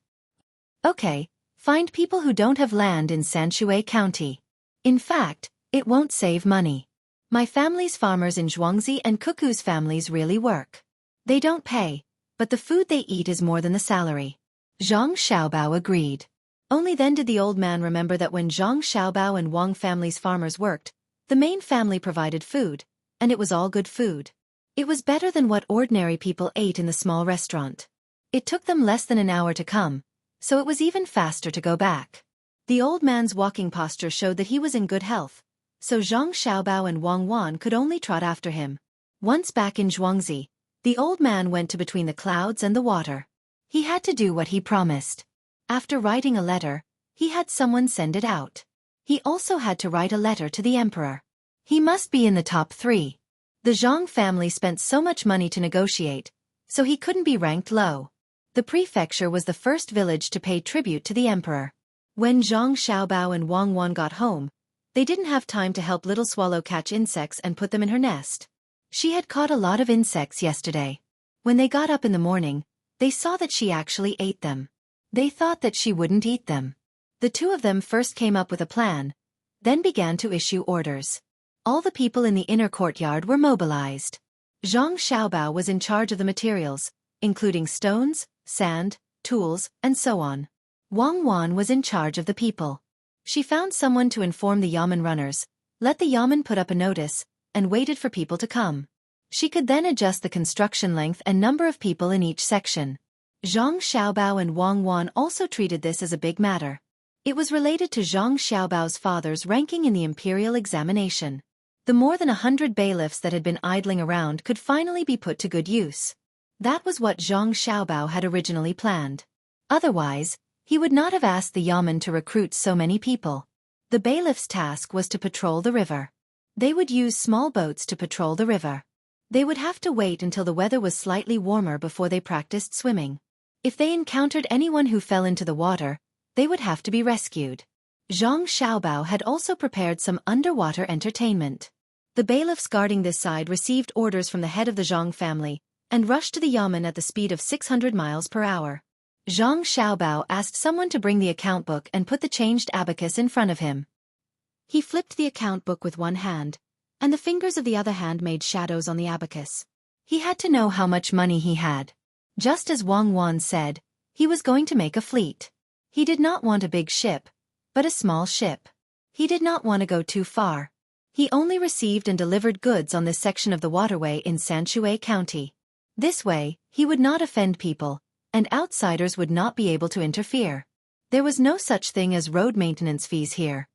"Okay, find people who don't have land in Xueqi County. In fact, it won't save money. My family's farmers in Zhuangzi and Cuckoo's families really work. They don't pay, but the food they eat is more than the salary." Zhang Xiaobao agreed. Only then did the old man remember that when Zhang Xiaobao and Wang family's farmers worked, the main family provided food, and it was all good food. It was better than what ordinary people ate in the small restaurant. It took them less than an hour to come, so it was even faster to go back. The old man's walking posture showed that he was in good health, so Zhang Xiaobao and Wang Wan could only trot after him. Once back in Zhuangzi, the old man went to between the clouds and the water. He had to do what he promised. After writing a letter, he had someone send it out. He also had to write a letter to the emperor. He must be in the top 3. The Zhang family spent so much money to negotiate, so he couldn't be ranked low. The prefecture was the first village to pay tribute to the emperor. When Zhang Xiaobao and Wang Wan got home, they didn't have time to help Little Swallow catch insects and put them in her nest. She had caught a lot of insects yesterday. When they got up in the morning, they saw that she actually ate them. They thought that she wouldn't eat them. The 2 of them first came up with a plan, then began to issue orders. All the people in the inner courtyard were mobilized. Zhang Xiaobao was in charge of the materials, including stones, sand, tools, and so on. Wang Wan was in charge of the people. She found someone to inform the yamen runners, let the yamen put up a notice, and waited for people to come. She could then adjust the construction length and number of people in each section. Zhang Xiaobao and Wang Wan also treated this as a big matter. It was related to Zhang Xiaobao's father's ranking in the imperial examination. The more than 100 bailiffs that had been idling around could finally be put to good use. That was what Zhang Xiaobao had originally planned. Otherwise, he would not have asked the yamen to recruit so many people. The bailiff's task was to patrol the river. They would use small boats to patrol the river. They would have to wait until the weather was slightly warmer before they practiced swimming. If they encountered anyone who fell into the water, they would have to be rescued. Zhang Xiaobao had also prepared some underwater entertainment. The bailiffs guarding this side received orders from the head of the Zhang family, and rushed to the yamen at the speed of 600 miles per hour. Zhang Xiaobao asked someone to bring the account book and put the changed abacus in front of him. He flipped the account book with one hand, and the fingers of the other hand made shadows on the abacus. He had to know how much money he had. Just as Wang Wan said, he was going to make a fleet. He did not want a big ship, but a small ship. He did not want to go too far. He only received and delivered goods on this section of the waterway in Xueqi County. This way, he would not offend people, and outsiders would not be able to interfere. There was no such thing as road maintenance fees here.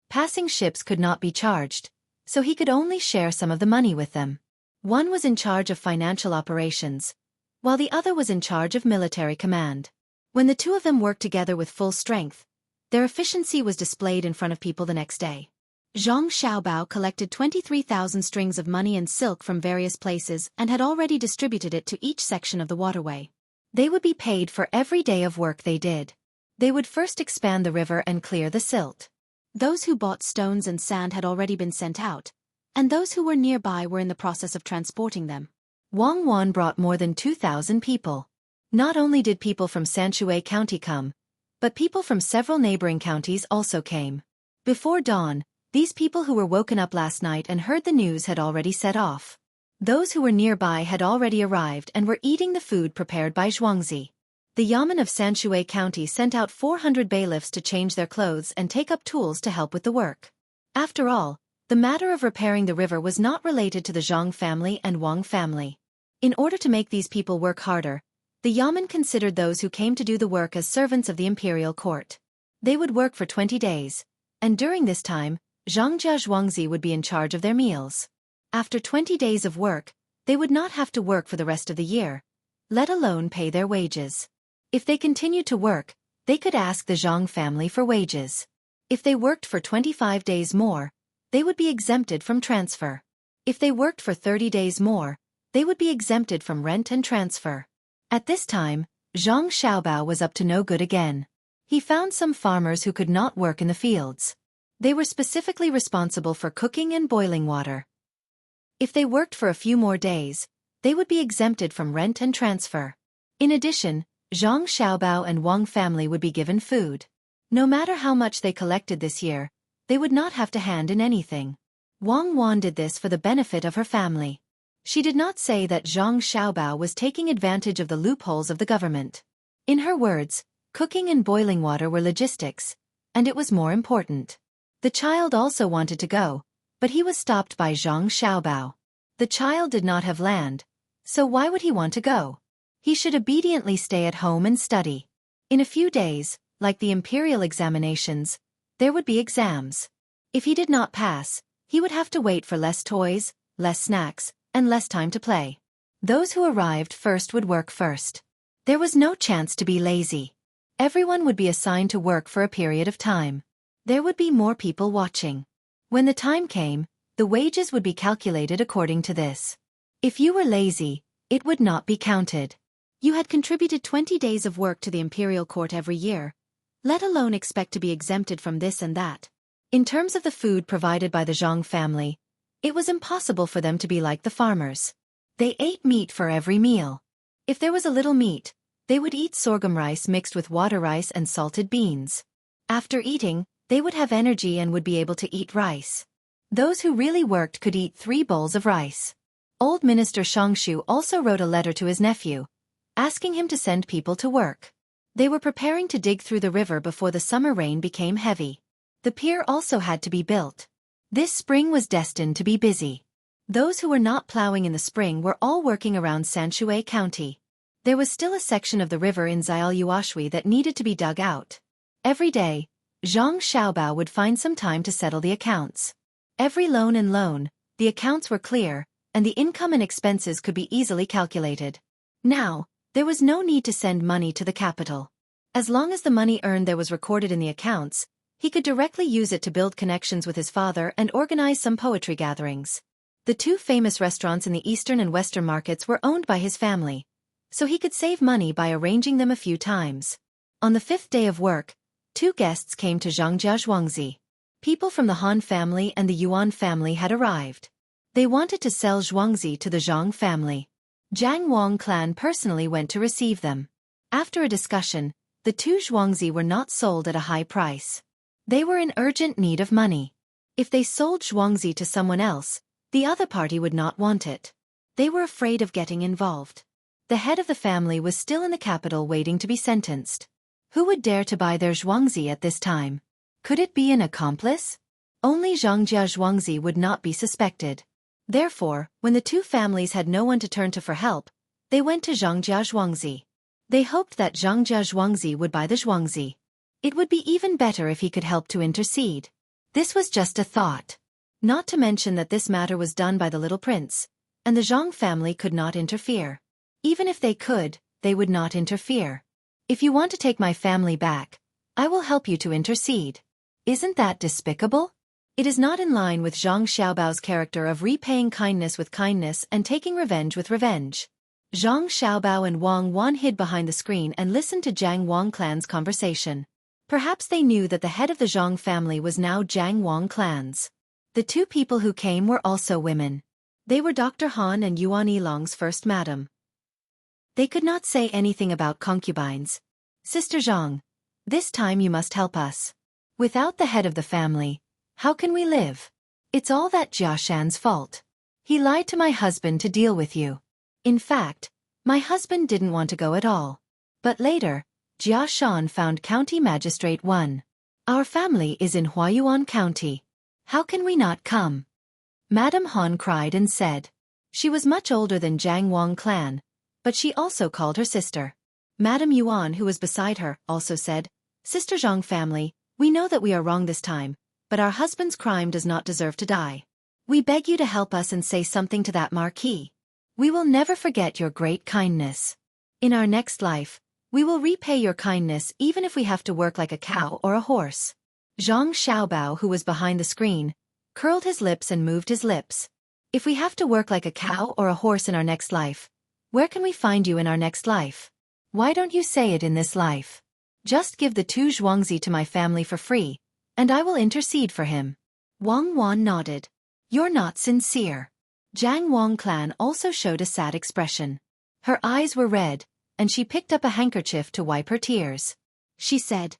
Passing ships could not be charged, so he could only share some of the money with them. One was in charge of financial operations, while the other was in charge of military command. When the two of them worked together with full strength, their efficiency was displayed in front of people the next day. Zhang Xiaobao collected 23,000 strings of money and silk from various places and had already distributed it to each section of the waterway. They would be paid for every day of work they did. They would first expand the river and clear the silt. Those who bought stones and sand had already been sent out, and those who were nearby were in the process of transporting them. Wang Wan brought more than 2,000 people. Not only did people from Xueqi County come, but people from several neighboring counties also came. Before dawn, these people who were woken up last night and heard the news had already set off. Those who were nearby had already arrived and were eating the food prepared by Xueqi. The Yamen of Xueqi County sent out 400 bailiffs to change their clothes and take up tools to help with the work. After all, the matter of repairing the river was not related to the Zhang family and Wang family. In order to make these people work harder, the Yamen considered those who came to do the work as servants of the imperial court. They would work for 20 days, and during this time, Zhangjia Zhuangzi would be in charge of their meals. After 20 days of work, they would not have to work for the rest of the year, let alone pay their wages. If they continued to work, they could ask the Zhang family for wages. If they worked for 25 days more, they would be exempted from transfer. If they worked for 30 days more, they would be exempted from rent and transfer. At this time, Zhang Xiaobao was up to no good again. He found some farmers who could not work in the fields. They were specifically responsible for cooking and boiling water. If they worked for a few more days, they would be exempted from rent and transfer. In addition, Zhang Xiaobao and Wang family would be given food. No matter how much they collected this year, they would not have to hand in anything. Wang Wan did this for the benefit of her family. She did not say that Zhang Xiaobao was taking advantage of the loopholes of the government. In her words, cooking and boiling water were logistics, and it was more important. The child also wanted to go, but he was stopped by Zhang Xiaobao. The child did not have land, so why would he want to go? He should obediently stay at home and study. In a few days, like the imperial examinations, there would be exams. If he did not pass, he would have to wait for less toys, less snacks, and less time to play. Those who arrived first would work first. There was no chance to be lazy. Everyone would be assigned to work for a period of time. There would be more people watching. When the time came, the wages would be calculated according to this. If you were lazy, it would not be counted. You had contributed 20 days of work to the imperial court every year, let alone expect to be exempted from this and that. In terms of the food provided by the Zhang family, it was impossible for them to be like the farmers. They ate meat for every meal. If there was a little meat, they would eat sorghum rice mixed with water rice and salted beans. After eating, they would have energy and would be able to eat rice. Those who really worked could eat 3 bowls of rice. Old Minister Shangshu also wrote a letter to his nephew, asking him to send people to work. They were preparing to dig through the river before the summer rain became heavy. The pier also had to be built. This spring was destined to be busy. Those who were not plowing in the spring were all working around Xueqi County. There was still a section of the river in Xiaoyuashui that needed to be dug out. Every day, Zhang Xiaobao would find some time to settle the accounts. Every loan, the accounts were clear, and the income and expenses could be easily calculated. Now, there was no need to send money to the capital. As long as the money earned there was recorded in the accounts, he could directly use it to build connections with his father and organize some poetry gatherings. The 2 famous restaurants in the eastern and western markets were owned by his family, so he could save money by arranging them a few times. On the 5th day of work, 2 guests came to Zhangjia Zhuangzi. People from the Han family and the Yuan family had arrived. They wanted to sell Zhuangzi to the Zhang family. Jiang Wang clan personally went to receive them. After a discussion, the 2 Zhuangzi were not sold at a high price. They were in urgent need of money. If they sold Zhuangzi to someone else, the other party would not want it. They were afraid of getting involved. The head of the family was still in the capital waiting to be sentenced. Who would dare to buy their Zhuangzi at this time? Could it be an accomplice? Only Zhangjia Zhuangzi would not be suspected. Therefore, when the 2 families had no one to turn to for help, they went to Zhangjia Zhuangzi. They hoped that Zhangjia Zhuangzi would buy the Zhuangzi. It would be even better if he could help to intercede. This was just a thought. Not to mention that this matter was done by the little prince, and the Zhang family could not interfere. Even if they could, they would not interfere. If you want to take my family back, I will help you to intercede. Isn't that despicable? It is not in line with Zhang Xiaobao's character of repaying kindness with kindness and taking revenge with revenge. Zhang Xiaobao and Wang Wan hid behind the screen and listened to Jiang Wang clan's conversation. Perhaps they knew that the head of the Zhang family was now Jiang Wang clans. The two people who came were also women. They were Dr. Han and Yuan Yilong's first madam. They could not say anything about concubines. Sister Zhang, this time you must help us. Without the head of the family, how can we live? It's all that Jia Shan's fault. He lied to my husband to deal with you. In fact, my husband didn't want to go at all. But later, Jia Shan found County Magistrate 1. Our family is in Huayuan County. How can we not come? Madame Han cried and said. She was much older than Jiang Wang clan, but she also called her sister. Madame Yuan, who was beside her, also said, Sister Zhang family, we know that we are wrong this time, but our husband's crime does not deserve to die. We beg you to help us and say something to that marquis. We will never forget your great kindness. In our next life, we will repay your kindness even if we have to work like a cow or a horse. Zhang Xiaobao, who was behind the screen, curled his lips and moved his lips. If we have to work like a cow or a horse in our next life, where can we find you in our next life? Why don't you say it in this life? Just give the 2 zhuangzi to my family for free, and I will intercede for him. Wang Wan nodded. You're not sincere. Jiang Wang clan also showed a sad expression. Her eyes were red, and she picked up a handkerchief to wipe her tears. She said,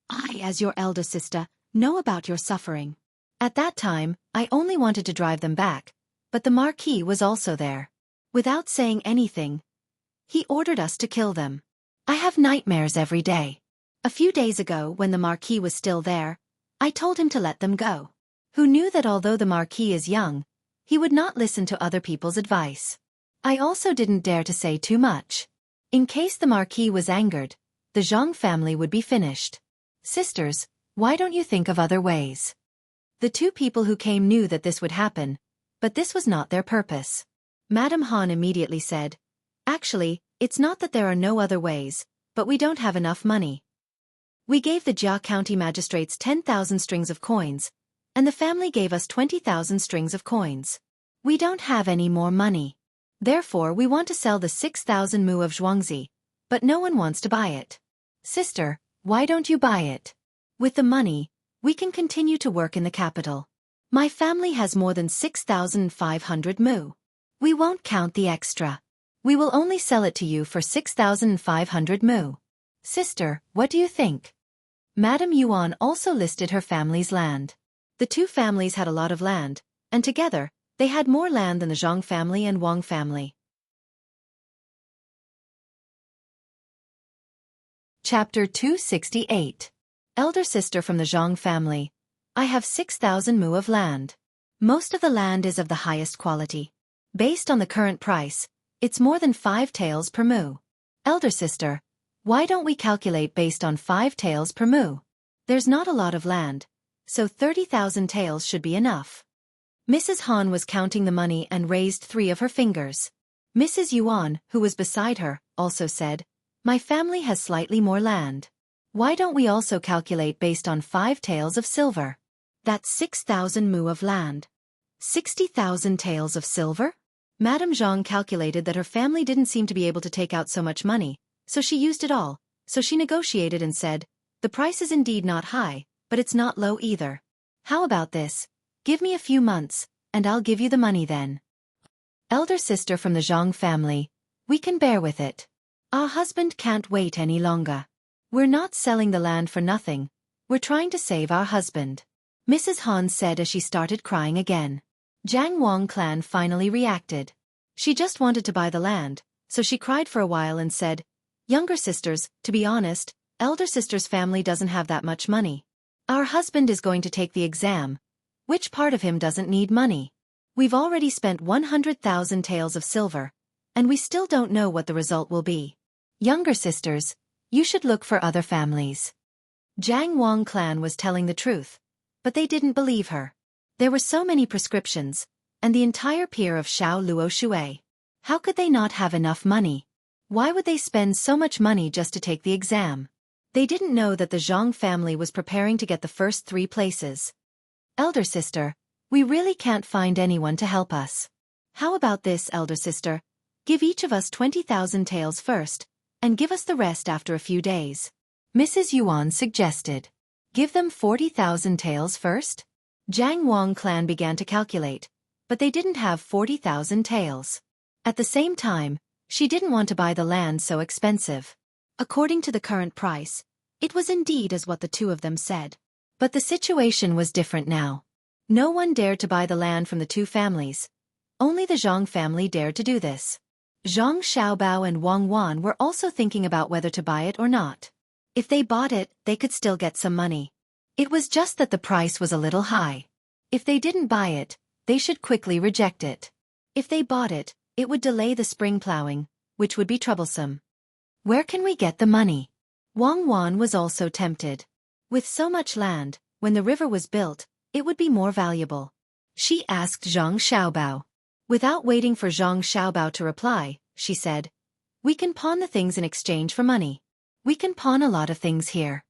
I, as your elder sister, know about your suffering. At that time, I only wanted to drive them back, but the marquis was also there. Without saying anything, he ordered us to kill them. I have nightmares every day. A few days ago, when the marquis was still there, I told him to let them go. Who knew that although the marquis is young, he would not listen to other people's advice. I also didn't dare to say too much. In case the marquis was angered, the Zhang family would be finished. Sisters, why don't you think of other ways? The 2 people who came knew that this would happen, but this was not their purpose. Madame Han immediately said, Actually, it's not that there are no other ways, but we don't have enough money. We gave the Jia County magistrates 10,000 strings of coins, and the family gave us 20,000 strings of coins. We don't have any more money. Therefore we want to sell the 6,000 mu of zhuangzi, but no one wants to buy it. Sister, why don't you buy it? With the money, we can continue to work in the capital. My family has more than 6,500 mu. We won't count the extra. We will only sell it to you for 6,500 mu. Sister, what do you think? Madame Yuan also listed her family's land. The 2 families had a lot of land, and together, they had more land than the Zhang family and Wang family. Chapter 268. Elder sister from the Zhang family. I have 6,000 mu of land. Most of the land is of the highest quality. Based on the current price, it's more than 5 taels per mu. Elder sister, why don't we calculate based on 5 taels per mu? There's not a lot of land, so 30,000 taels should be enough. Mrs. Han was counting the money and raised 3 of her fingers. Mrs. Yuan, who was beside her, also said, My family has slightly more land. Why don't we also calculate based on 5 taels of silver? That's 6,000 mu of land. 60,000 taels of silver? Madame Zhang calculated that her family didn't seem to be able to take out so much money, so she used it all, so she negotiated and said, The price is indeed not high, but it's not low either. How about this? Give me a few months, and I'll give you the money then. Elder sister from the Zhang family, we can bear with it. Our husband can't wait any longer. We're not selling the land for nothing, we're trying to save our husband. Mrs. Han said as she started crying again. Jiang Wang clan finally reacted. She just wanted to buy the land, so she cried for a while and said, Younger sisters, to be honest, elder sister's family doesn't have that much money. Our husband is going to take the exam. Which part of him doesn't need money? We've already spent 100,000 taels of silver, and we still don't know what the result will be. Younger sisters, you should look for other families. Jiang Wang clan was telling the truth, But they didn't believe her. There were so many prescriptions, and the entire peer of Xiao Luo Shui. How could they not have enough money? Why would they spend so much money just to take the exam? They didn't know that the Zhang family was preparing to get the first 3 places. Elder sister, we really can't find anyone to help us. How about this, elder sister? Give each of us 20,000 taels first, and give us the rest after a few days. Mrs. Yuan suggested. Give them 40,000 taels first? Jiang Wang clan began to calculate, but they didn't have 40,000 taels. At the same time, she didn't want to buy the land so expensive. According to the current price, it was indeed as what the two of them said. But the situation was different now. No one dared to buy the land from the two families. Only the Zhang family dared to do this. Zhang Xiaobao and Wang Wan were also thinking about whether to buy it or not. If they bought it, they could still get some money. It was just that the price was a little high. If they didn't buy it, they should quickly reject it. If they bought it, it would delay the spring plowing, which would be troublesome. Where can we get the money? Wang Wan was also tempted. With so much land, when the river was built, it would be more valuable. She asked Zhang Xiaobao. Without waiting for Zhang Xiaobao to reply, she said, "We can pawn the things in exchange for money. We can pawn a lot of things here.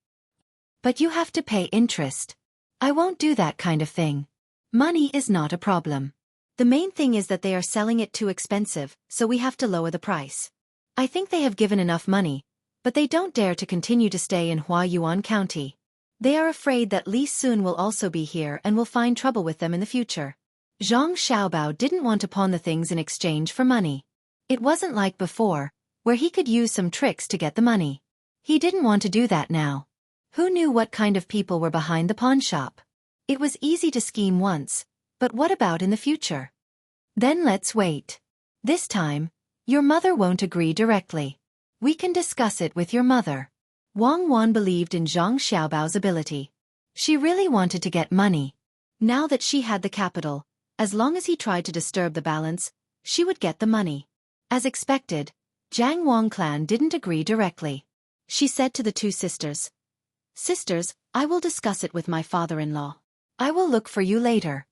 But you have to pay interest. I won't do that kind of thing. Money is not a problem. The main thing is that they are selling it too expensive, so we have to lower the price. I think they have given enough money, but they don't dare to continue to stay in Huayuan County. They are afraid that Li Sun will also be here and will find trouble with them in the future." Zhang Xiaobao didn't want to pawn the things in exchange for money. It wasn't like before, where he could use some tricks to get the money. He didn't want to do that now. Who knew what kind of people were behind the pawn shop? It was easy to scheme once, but what about in the future? Then let's wait. This time, your mother won't agree directly. We can discuss it with your mother. Wang Wan believed in Zhang Xiaobao's ability. She really wanted to get money. Now that she had the capital, as long as he tried to disturb the balance, she would get the money. As expected, Jiang Wang clan didn't agree directly. She said to the two sisters, "Sisters, I will discuss it with my father-in-law. I will look for you later.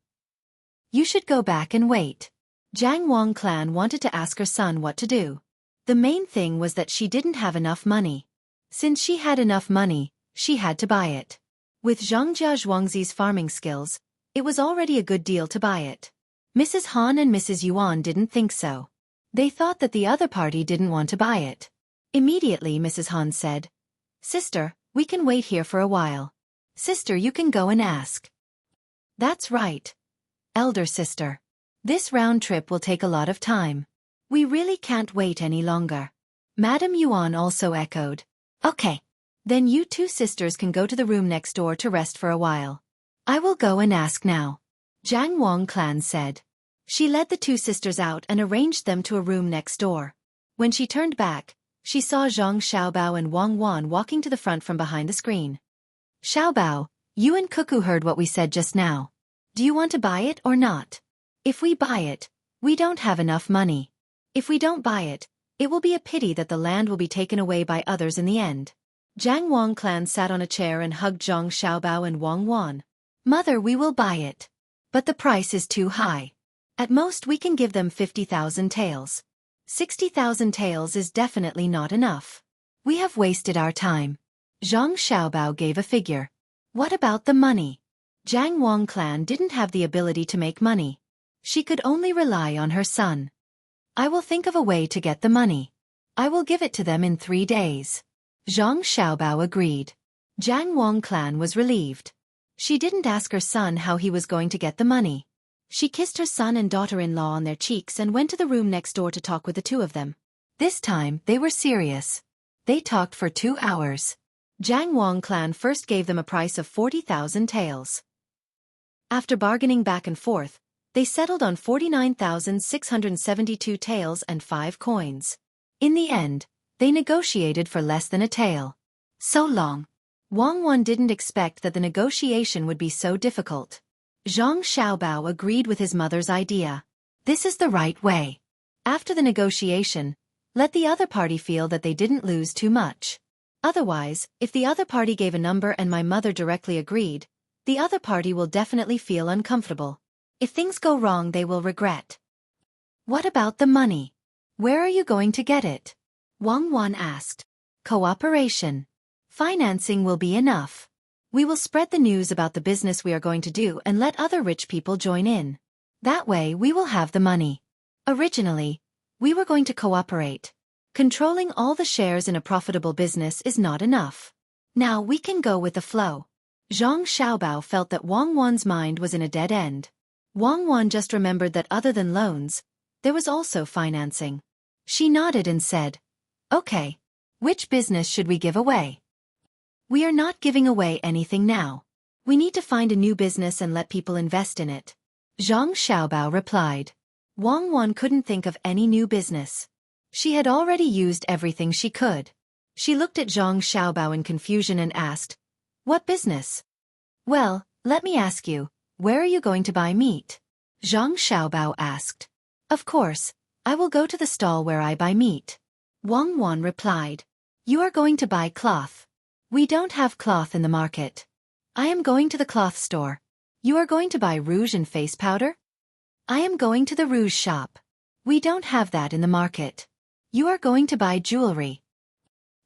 You should go back and wait." Jiang Wang clan wanted to ask her son what to do. The main thing was that she didn't have enough money. Since she had enough money, she had to buy it. With Zhangjia Zhuangzi's farming skills, it was already a good deal to buy it. Mrs. Han and Mrs. Yuan didn't think so. They thought that the other party didn't want to buy it. Immediately Mrs. Han said, "Sister, we can wait here for a while. Sister, you can go and ask." "That's right. Elder sister. This round trip will take a lot of time. We really can't wait any longer." Madame Yuan also echoed, "Okay. Then you two sisters can go to the room next door to rest for a while. I will go and ask now," Jiang Wang clan said. She led the two sisters out and arranged them to a room next door. When she turned back, she saw Zhang Xiaobao and Wang Wan walking to the front from behind the screen. "Xiaobao, you and Cuckoo heard what we said just now. Do you want to buy it or not? If we buy it, we don't have enough money. If we don't buy it, it will be a pity that the land will be taken away by others in the end." Jiang Wang clan sat on a chair and hugged Zhang Xiaobao and Wang Wan. "Mother, we will buy it. But the price is too high. At most we can give them 50,000 taels. 60,000 taels is definitely not enough. We have wasted our time." Zhang Xiaobao gave a figure. "What about the money?" Jiang Wang clan didn't have the ability to make money. She could only rely on her son. "I will think of a way to get the money. I will give it to them in 3 days." Zhang Xiaobao agreed. Jiang Wang clan was relieved. She didn't ask her son how he was going to get the money. She kissed her son and daughter-in-law on their cheeks and went to the room next door to talk with the two of them. This time, they were serious. They talked for 2 hours. Jiang Wang clan first gave them a price of 40,000 taels. After bargaining back and forth, they settled on 49,672 taels and 5 coins. In the end, they negotiated for less than a tael. So long. Wang Wan didn't expect that the negotiation would be so difficult. Zhang Xiaobao agreed with his mother's idea. This is the right way. After the negotiation, let the other party feel that they didn't lose too much. Otherwise, if the other party gave a number and my mother directly agreed, The other party will definitely feel uncomfortable. If things go wrong, they will regret. What about the money? Where are you going to get it? Wang Wan asked. Cooperation. Financing will be enough. We will spread the news about the business we are going to do and let other rich people join in. That way we will have the money. Originally, we were going to cooperate. Controlling all the shares in a profitable business is not enough. Now we can go with the flow. Zhang Xiaobao felt that Wang Wan's mind was in a dead end. Wang Wan just remembered that other than loans, there was also financing. She nodded and said, "Okay. Which business should we give away?" "We are not giving away anything now. We need to find a new business and let people invest in it," Zhang Xiaobao replied. Wang Wan couldn't think of any new business. She had already used everything she could. She looked at Zhang Xiaobao in confusion and asked, "What business?" "Well, let me ask you, where are you going to buy meat?" Zhang Xiaobao asked. "Of course, I will go to the stall where I buy meat." Wang Wan replied, "You are going to buy cloth. We don't have cloth in the market. I am going to the cloth store. You are going to buy rouge and face powder? I am going to the rouge shop. We don't have that in the market. You are going to buy jewelry.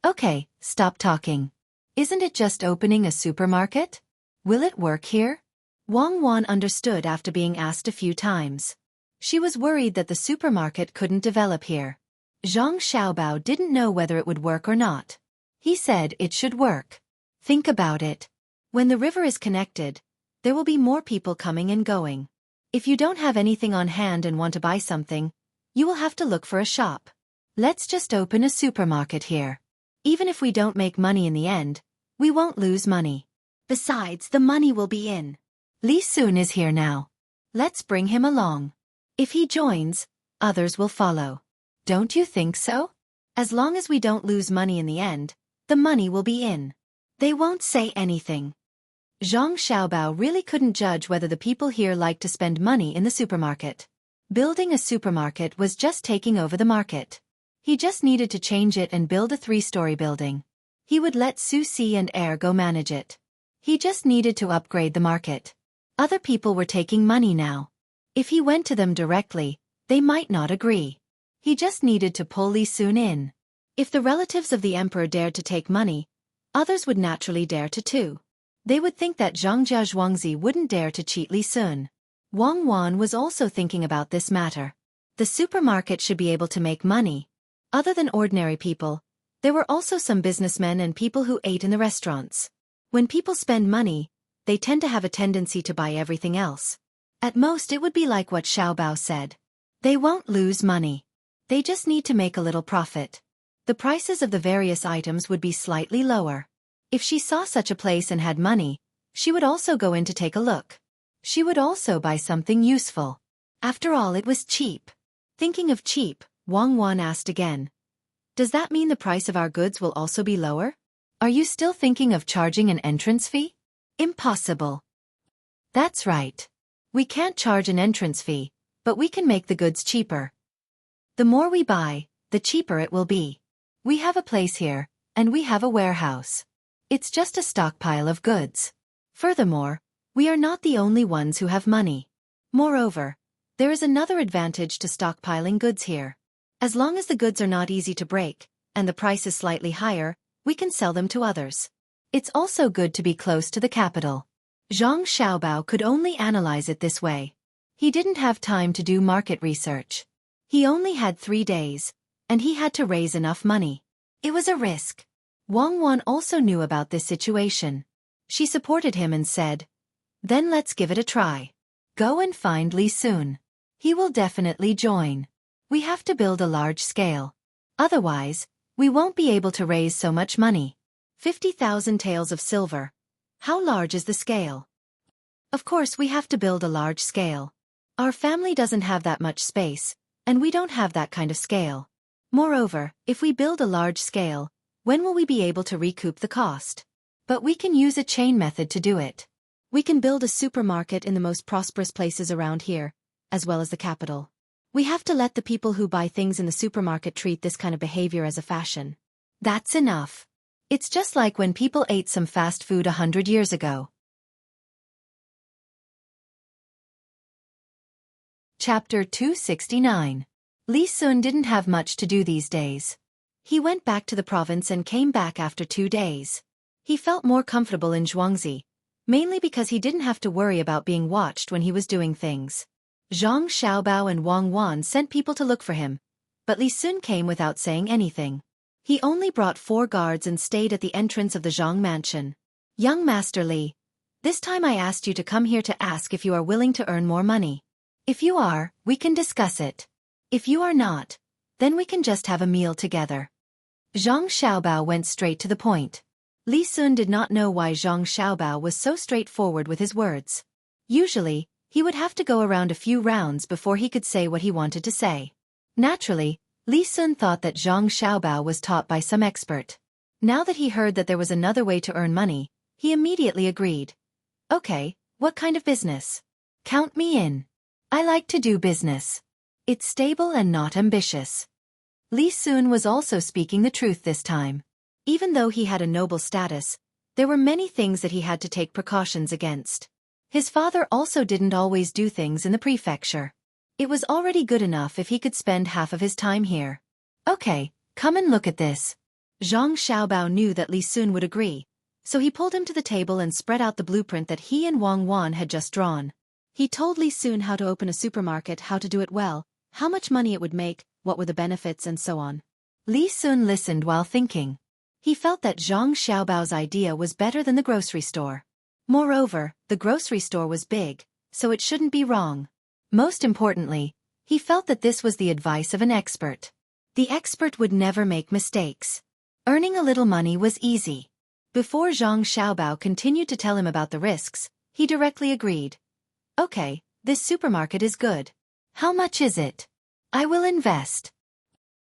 Okay, stop talking. Isn't it just opening a supermarket? Will it work here?" Wang Wan understood after being asked a few times. She was worried that the supermarket couldn't develop here. Zhang Xiaobao didn't know whether it would work or not. He said it should work. Think about it. When the river is connected, there will be more people coming and going. If you don't have anything on hand and want to buy something, you will have to look for a shop. Let's just open a supermarket here. Even if we don't make money in the end, we won't lose money. Besides, the money will be in. Li Sun is here now. Let's bring him along. If he joins, others will follow. Don't you think so? As long as we don't lose money in the end, the money will be in. They won't say anything. Zhang Xiaobao really couldn't judge whether the people here liked to spend money in the supermarket. Building a supermarket was just taking over the market. He just needed to change it and build a 3-story building. He would let Xueqi and Air go manage it. He just needed to upgrade the market. Other people were taking money now. If he went to them directly, they might not agree. He just needed to pull Li Sun in. If the relatives of the emperor dared to take money, others would naturally dare to too. They would think that Zhangjia Zhuangzi wouldn't dare to cheat Li Sun. Wang Wan was also thinking about this matter. The supermarket should be able to make money. Other than ordinary people, there were also some businessmen and people who ate in the restaurants. When people spend money, they tend to have a tendency to buy everything else. At most it would be like what Xiaobao said. They won't lose money. They just need to make a little profit. The prices of the various items would be slightly lower. If she saw such a place and had money, she would also go in to take a look. She would also buy something useful. After all, it was cheap. Thinking of cheap, Wang Wan asked again. "Does that mean the price of our goods will also be lower? Are you still thinking of charging an entrance fee?" "Impossible." "That's right. We can't charge an entrance fee, but we can make the goods cheaper. The more we buy, the cheaper it will be. We have a place here, and we have a warehouse. It's just a stockpile of goods. Furthermore, we are not the only ones who have money. Moreover, there is another advantage to stockpiling goods here. As long as the goods are not easy to break, and the price is slightly higher, we can sell them to others. It's also good to be close to the capital." Zhang Xiaobao could only analyze it this way. He didn't have time to do market research. He only had 3 days, and he had to raise enough money. It was a risk. Wang Wan also knew about this situation. She supported him and said, "Then let's give it a try. Go and find Li Sun. He will definitely join. We have to build a large scale. Otherwise, we won't be able to raise so much money. 50,000 taels of silver. How large is the scale? Of course we have to build a large scale. Our family doesn't have that much space, and we don't have that kind of scale. Moreover, if we build a large scale, when will we be able to recoup the cost? But we can use a chain method to do it. We can build a supermarket in the most prosperous places around here, as well as the capital. We have to let the people who buy things in the supermarket treat this kind of behavior as a fashion. That's enough. It's just like when people ate some fast food 100 years ago. Chapter 269. Li Sun didn't have much to do these days. He went back to the province and came back after 2 days. He felt more comfortable in Xueqi, mainly because he didn't have to worry about being watched when he was doing things. Zhang Xiaobao and Wang Wan sent people to look for him, but Li Sun came without saying anything. He only brought 4 guards and stayed at the entrance of the Zhang mansion. Young Master Li, this time I asked you to come here to ask if you are willing to earn more money. If you are, we can discuss it. If you are not, then we can just have a meal together. Zhang Xiaobao went straight to the point. Li Sun did not know why Zhang Xiaobao was so straightforward with his words. Usually, he would have to go around a few rounds before he could say what he wanted to say. Naturally, Li Sun thought that Zhang Xiaobao was taught by some expert. Now that he heard that there was another way to earn money, he immediately agreed. Okay, what kind of business? Count me in. I like to do business. It's stable and not ambitious. Li Sun was also speaking the truth this time. Even though he had a noble status, there were many things that he had to take precautions against. His father also didn't always do things in the prefecture. It was already good enough if he could spend half of his time here. Okay, come and look at this. Zhang Xiaobao knew that Li Sun would agree, so he pulled him to the table and spread out the blueprint that he and Wang Wan had just drawn. He told Li Sun how to open a supermarket, how to do it well, how much money it would make, what were the benefits, and so on. Li Sun listened while thinking. He felt that Zhang Xiaobao's idea was better than the grocery store. Moreover, the grocery store was big, so it shouldn't be wrong. Most importantly, he felt that this was the advice of an expert. The expert would never make mistakes. Earning a little money was easy. Before Zhang Xiaobao continued to tell him about the risks, he directly agreed. Okay, this supermarket is good. How much is it? I will invest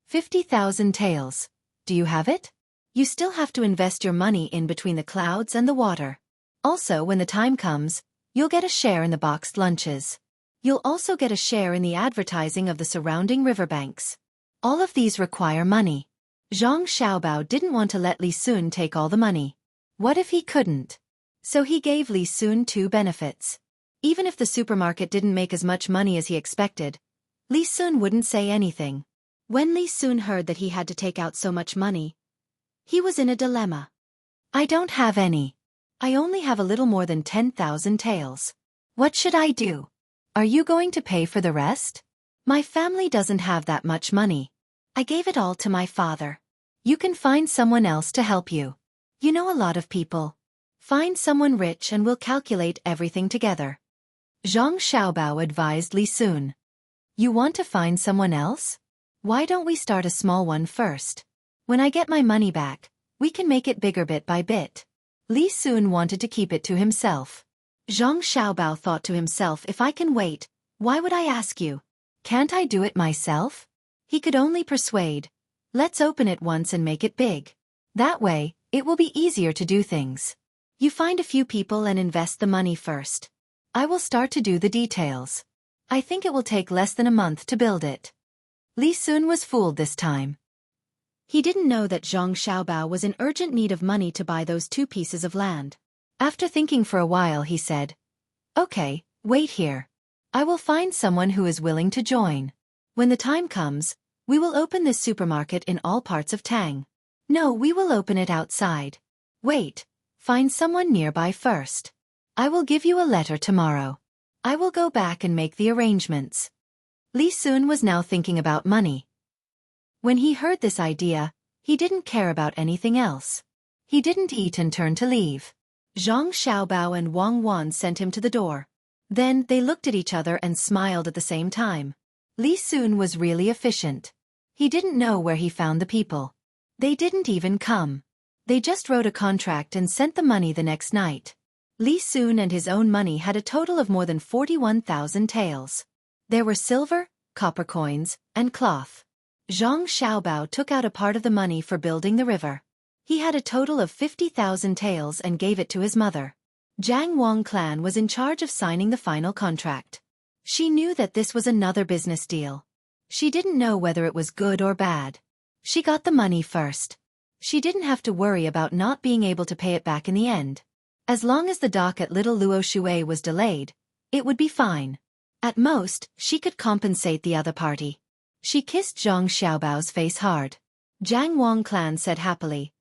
50,000 taels. Do you have it? You still have to invest your money in between the clouds and the water. Also, when the time comes, you'll get a share in the boxed lunches. You'll also get a share in the advertising of the surrounding riverbanks. All of these require money. Zhang Xiaobao didn't want to let Li Sun take all the money. What if he couldn't? So he gave Li Sun 2 benefits. Even if the supermarket didn't make as much money as he expected, Li Sun wouldn't say anything. When Li Sun heard that he had to take out so much money, he was in a dilemma. I don't have any. I only have a little more than 10,000 taels. What should I do? Are you going to pay for the rest? My family doesn't have that much money. I gave it all to my father. You can find someone else to help you. You know a lot of people. Find someone rich and we'll calculate everything together. Zhang Xiaobao advised Li Sun. You want to find someone else? Why don't we start a small one first? When I get my money back, we can make it bigger bit by bit. Li Sun wanted to keep it to himself. Zhang Xiaobao thought to himself, if I can wait, why would I ask you? Can't I do it myself? He could only persuade. Let's open it once and make it big. That way, it will be easier to do things. You find a few people and invest the money first. I will start to do the details. I think it will take less than a month to build it. Li Sun was fooled this time. He didn't know that Zhang Xiaobao was in urgent need of money to buy those 2 pieces of land. After thinking for a while, he said, Okay, wait here. I will find someone who is willing to join. When the time comes, we will open this supermarket in all parts of Tang. No, we will open it outside. Wait, find someone nearby first. I will give you a letter tomorrow. I will go back and make the arrangements. Li Sun was now thinking about money. When he heard this idea, he didn't care about anything else. He didn't eat and turned to leave. Zhang Xiaobao and Wang Wan sent him to the door. Then they looked at each other and smiled at the same time. Li Sun was really efficient. He didn't know where he found the people. They didn't even come. They just wrote a contract and sent the money the next night. Li Sun and his own money had a total of more than 41,000 taels. There were silver, copper coins, and cloth. Zhang Xiaobao took out a part of the money for building the river. He had a total of 50,000 taels and gave it to his mother. Jiang Wang clan was in charge of signing the final contract. She knew that this was another business deal. She didn't know whether it was good or bad. She got the money first. She didn't have to worry about not being able to pay it back in the end. As long as the dock at Little Luo Xueqi was delayed, it would be fine. At most, she could compensate the other party. She kissed Zhang Xiaobao's face hard. Jiang Wang clan said happily,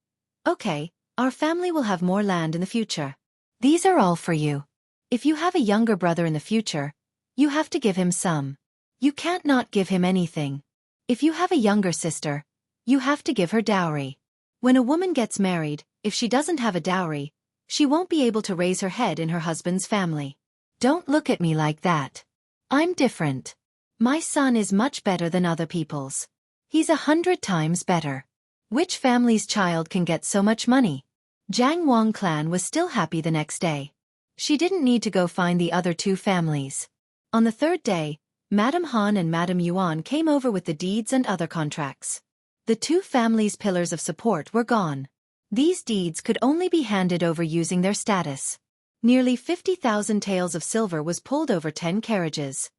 "Okay, our family will have more land in the future. These are all for you. If you have a younger brother in the future, you have to give him some. You can't not give him anything. If you have a younger sister, you have to give her dowry. When a woman gets married, if she doesn't have a dowry, she won't be able to raise her head in her husband's family. Don't look at me like that. I'm different. My son is much better than other people's. He's 100 times better. Which family's child can get so much money?" Jiang Wang clan was still happy the next day. She didn't need to go find the other two families. On the third day, Madame Han and Madame Yuan came over with the deeds and other contracts. The two families' pillars of support were gone. These deeds could only be handed over using their status. Nearly 50,000 taels of silver was pulled over 10 carriages.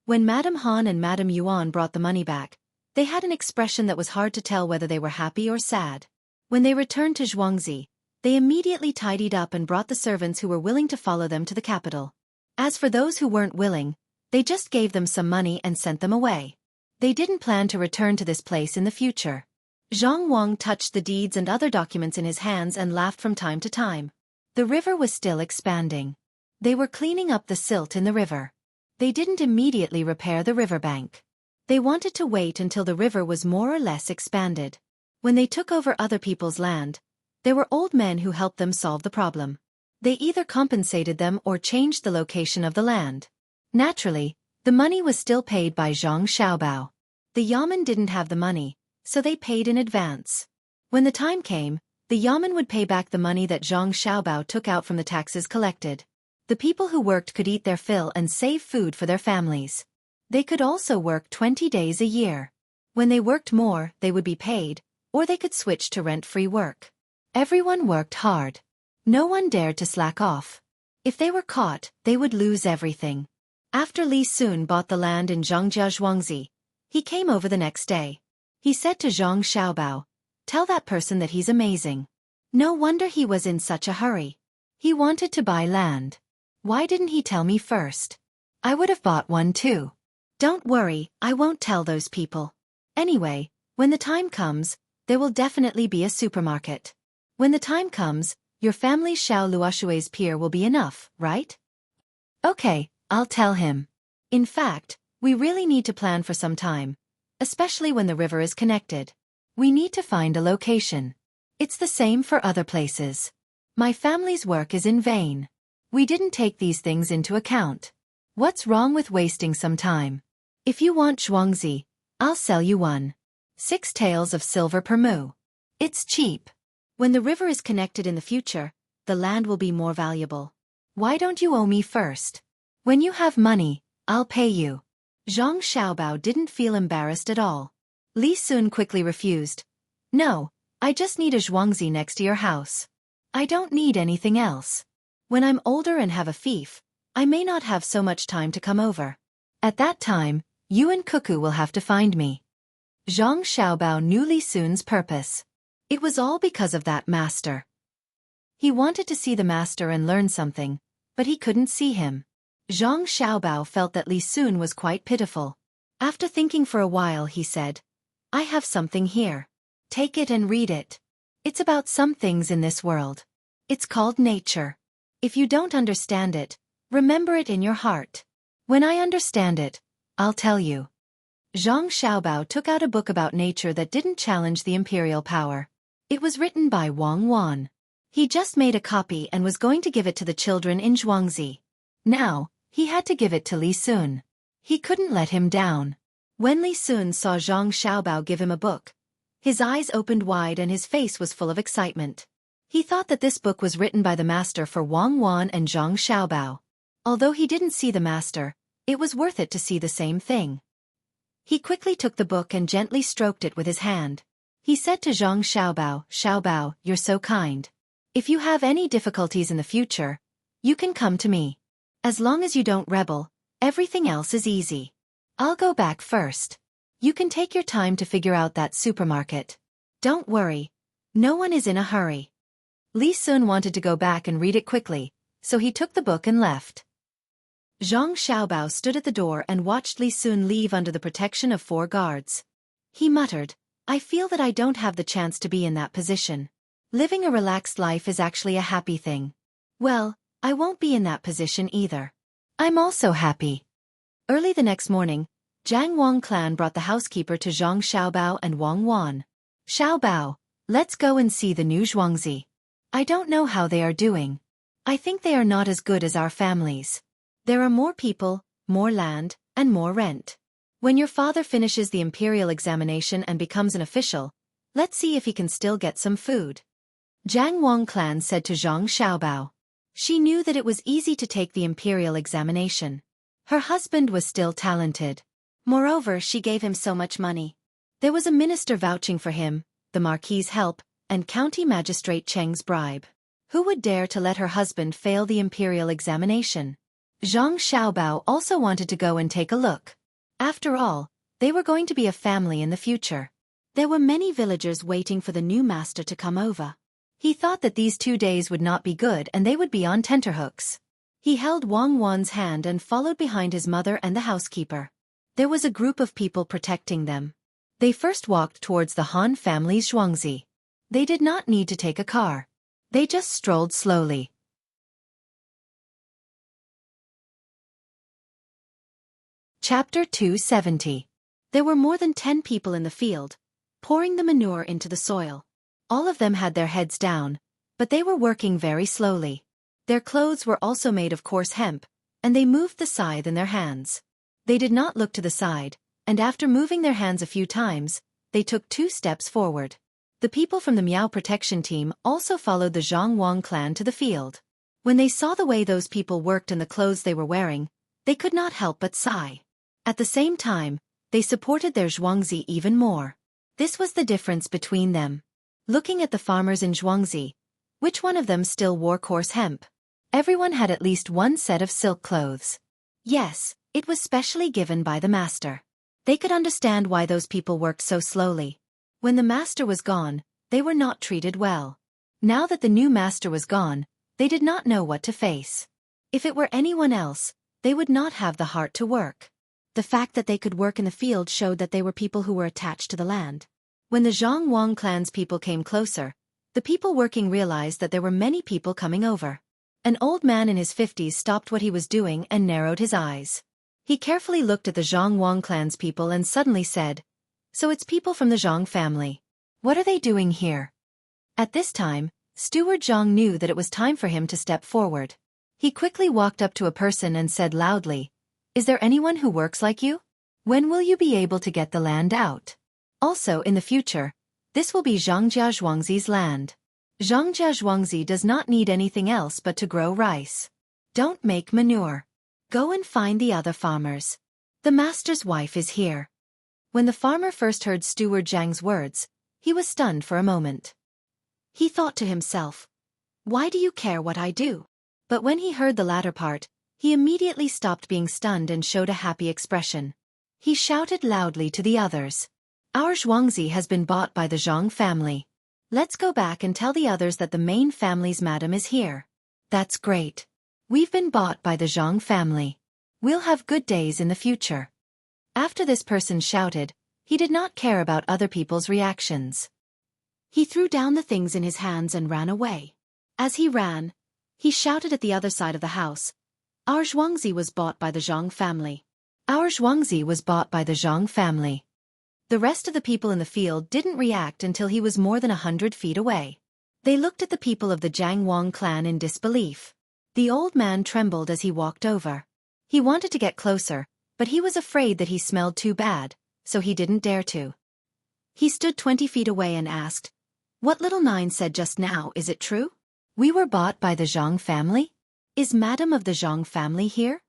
When Madame Han and Madame Yuan brought the money back, they had an expression that was hard to tell whether they were happy or sad. When they returned to Xueqi, they immediately tidied up and brought the servants who were willing to follow them to the capital. As for those who weren't willing, they just gave them some money and sent them away. They didn't plan to return to this place in the future. Zhang Wang touched the deeds and other documents in his hands and laughed from time to time. The river was still expanding. They were cleaning up the silt in the river. They didn't immediately repair the riverbank. They wanted to wait until the river was more or less expanded. When they took over other people's land, there were old men who helped them solve the problem. They either compensated them or changed the location of the land. Naturally, the money was still paid by Zhang Xiaobao. The Yamen didn't have the money, so they paid in advance. When the time came, the Yamen would pay back the money that Zhang Xiaobao took out from the taxes collected. The people who worked could eat their fill and save food for their families. They could also work 20 days a year. When they worked more, they would be paid, or they could switch to rent-free work. Everyone worked hard. No one dared to slack off. If they were caught, they would lose everything. After Li Sun bought the land in Zhongjia Zhuangzi, he came over the next day. He said to Zhang Xiaobao, "Tell that person that he's amazing." No wonder he was in such a hurry. He wanted to buy land. Why didn't he tell me first? I would have bought one too. Don't worry, I won't tell those people. Anyway, when the time comes, there will definitely be a supermarket. When the time comes, your family's Xiao Luoshui's pier will be enough, right? Okay, I'll tell him. In fact, we really need to plan for some time, especially when the river is connected. We need to find a location. It's the same for other places. My family's work is in vain. We didn't take these things into account. What's wrong with wasting some time? If you want Zhuangzi, I'll sell you one. 6 taels of silver per mu. It's cheap. When the river is connected in the future, the land will be more valuable. Why don't you owe me first? When you have money, I'll pay you. Zhang Xiaobao didn't feel embarrassed at all. Li Sun quickly refused. No, I just need a Zhuangzi next to your house. I don't need anything else. When I'm older and have a fief, I may not have so much time to come over. At that time, you and Cuckoo will have to find me. Zhang Xiaobao knew Li Sun's purpose. It was all because of that master. He wanted to see the master and learn something, but he couldn't see him. Zhang Xiaobao felt that Li Sun was quite pitiful. After thinking for a while, he said, "I have something here. Take it and read it. It's about some things in this world. It's called nature. If you don't understand it, remember it in your heart. When I understand it, I'll tell you." Zhang Xiaobao took out a book about nature that didn't challenge the imperial power. It was written by Wang Wan. He just made a copy and was going to give it to the children in Zhuangzi. Now, he had to give it to Li Sun. He couldn't let him down. When Li Sun saw Zhang Xiaobao give him a book, his eyes opened wide and his face was full of excitement. He thought that this book was written by the master for Wang Wan and Zhang Xiaobao. Although he didn't see the master, it was worth it to see the same thing. He quickly took the book and gently stroked it with his hand. He said to Zhang Xiaobao, "Xiaobao, you're so kind. If you have any difficulties in the future, you can come to me. As long as you don't rebel, everything else is easy. I'll go back first. You can take your time to figure out that supermarket. Don't worry. No one is in a hurry." Li Sun wanted to go back and read it quickly, so he took the book and left. Zhang Xiaobao stood at the door and watched Li Sun leave under the protection of 4 guards. He muttered, I feel that I don't have the chance to be in that position. Living a relaxed life is actually a happy thing. Well, I won't be in that position either. I'm also happy. Early the next morning, Jiang Wang clan brought the housekeeper to Zhang Xiaobao and Wang Wan. Xiaobao, let's go and see the new Xueqi. I don't know how they are doing. I think they are not as good as our families. There are more people, more land, and more rent. When your father finishes the imperial examination and becomes an official, let's see if he can still get some food. Jiang Wang clan said to Zhang Xiaobao. She knew that it was easy to take the imperial examination. Her husband was still talented. Moreover, she gave him so much money. There was a minister vouching for him, the Marquis's help, and County Magistrate Cheng's bribe. Who would dare to let her husband fail the imperial examination? Zhang Xiaobao also wanted to go and take a look. After all, they were going to be a family in the future. There were many villagers waiting for the new master to come over. He thought that these 2 days would not be good and they would be on tenterhooks. He held Wang Wan's hand and followed behind his mother and the housekeeper. There was a group of people protecting them. They first walked towards the Han family's Xueqi. They did not need to take a car. They just strolled slowly. Chapter 270. There were more than 10 people in the field, pouring the manure into the soil. All of them had their heads down, but they were working very slowly. Their clothes were also made of coarse hemp, and they moved the scythe in their hands. They did not look to the side, and after moving their hands a few times, they took 2 steps forward. The people from the Miao protection team also followed the Zhang Wang clan to the field. When they saw the way those people worked and the clothes they were wearing, they could not help but sigh. At the same time, they supported their Xueqi even more. This was the difference between them. Looking at the farmers in Xueqi, which one of them still wore coarse hemp? Everyone had at least one set of silk clothes. Yes, it was specially given by the master. They could understand why those people worked so slowly. When the master was gone, they were not treated well. Now that the new master was gone, they did not know what to face. If it were anyone else, they would not have the heart to work. The fact that they could work in the field showed that they were people who were attached to the land. When the Zhang Wang clan's people came closer, the people working realized that there were many people coming over. An old man in his 50s stopped what he was doing and narrowed his eyes. He carefully looked at the Zhang Wang clan's people and suddenly said, So it's people from the Zhang family. What are they doing here? At this time, Steward Zhang knew that it was time for him to step forward. He quickly walked up to a person and said loudly, Is there anyone who works like you? When will you be able to get the land out? Also in the future, this will be Zhangjia Zhuangzi's land. Zhangjia Zhuangzi does not need anything else but to grow rice. Don't make manure. Go and find the other farmers. The master's wife is here. When the farmer first heard Steward Zhang's words, he was stunned for a moment. He thought to himself, Why do you care what I do? But when he heard the latter part, he immediately stopped being stunned and showed a happy expression. He shouted loudly to the others. Our Xueqi has been bought by the Zhang family. Let's go back and tell the others that the main family's madam is here. That's great. We've been bought by the Zhang family. We'll have good days in the future. After this person shouted, he did not care about other people's reactions. He threw down the things in his hands and ran away. As he ran, he shouted at the other side of the house, Our Xueqi was bought by the Zhang family. Our Xueqi was bought by the Zhang family. The rest of the people in the field didn't react until he was more than 100 feet away. They looked at the people of the Jiang Wang clan in disbelief. The old man trembled as he walked over. He wanted to get closer, but he was afraid that he smelled too bad, so he didn't dare to. He stood 20 feet away and asked, What little nine said just now, is it true? We were bought by the Zhang family? Is Madam of the Zhang family here?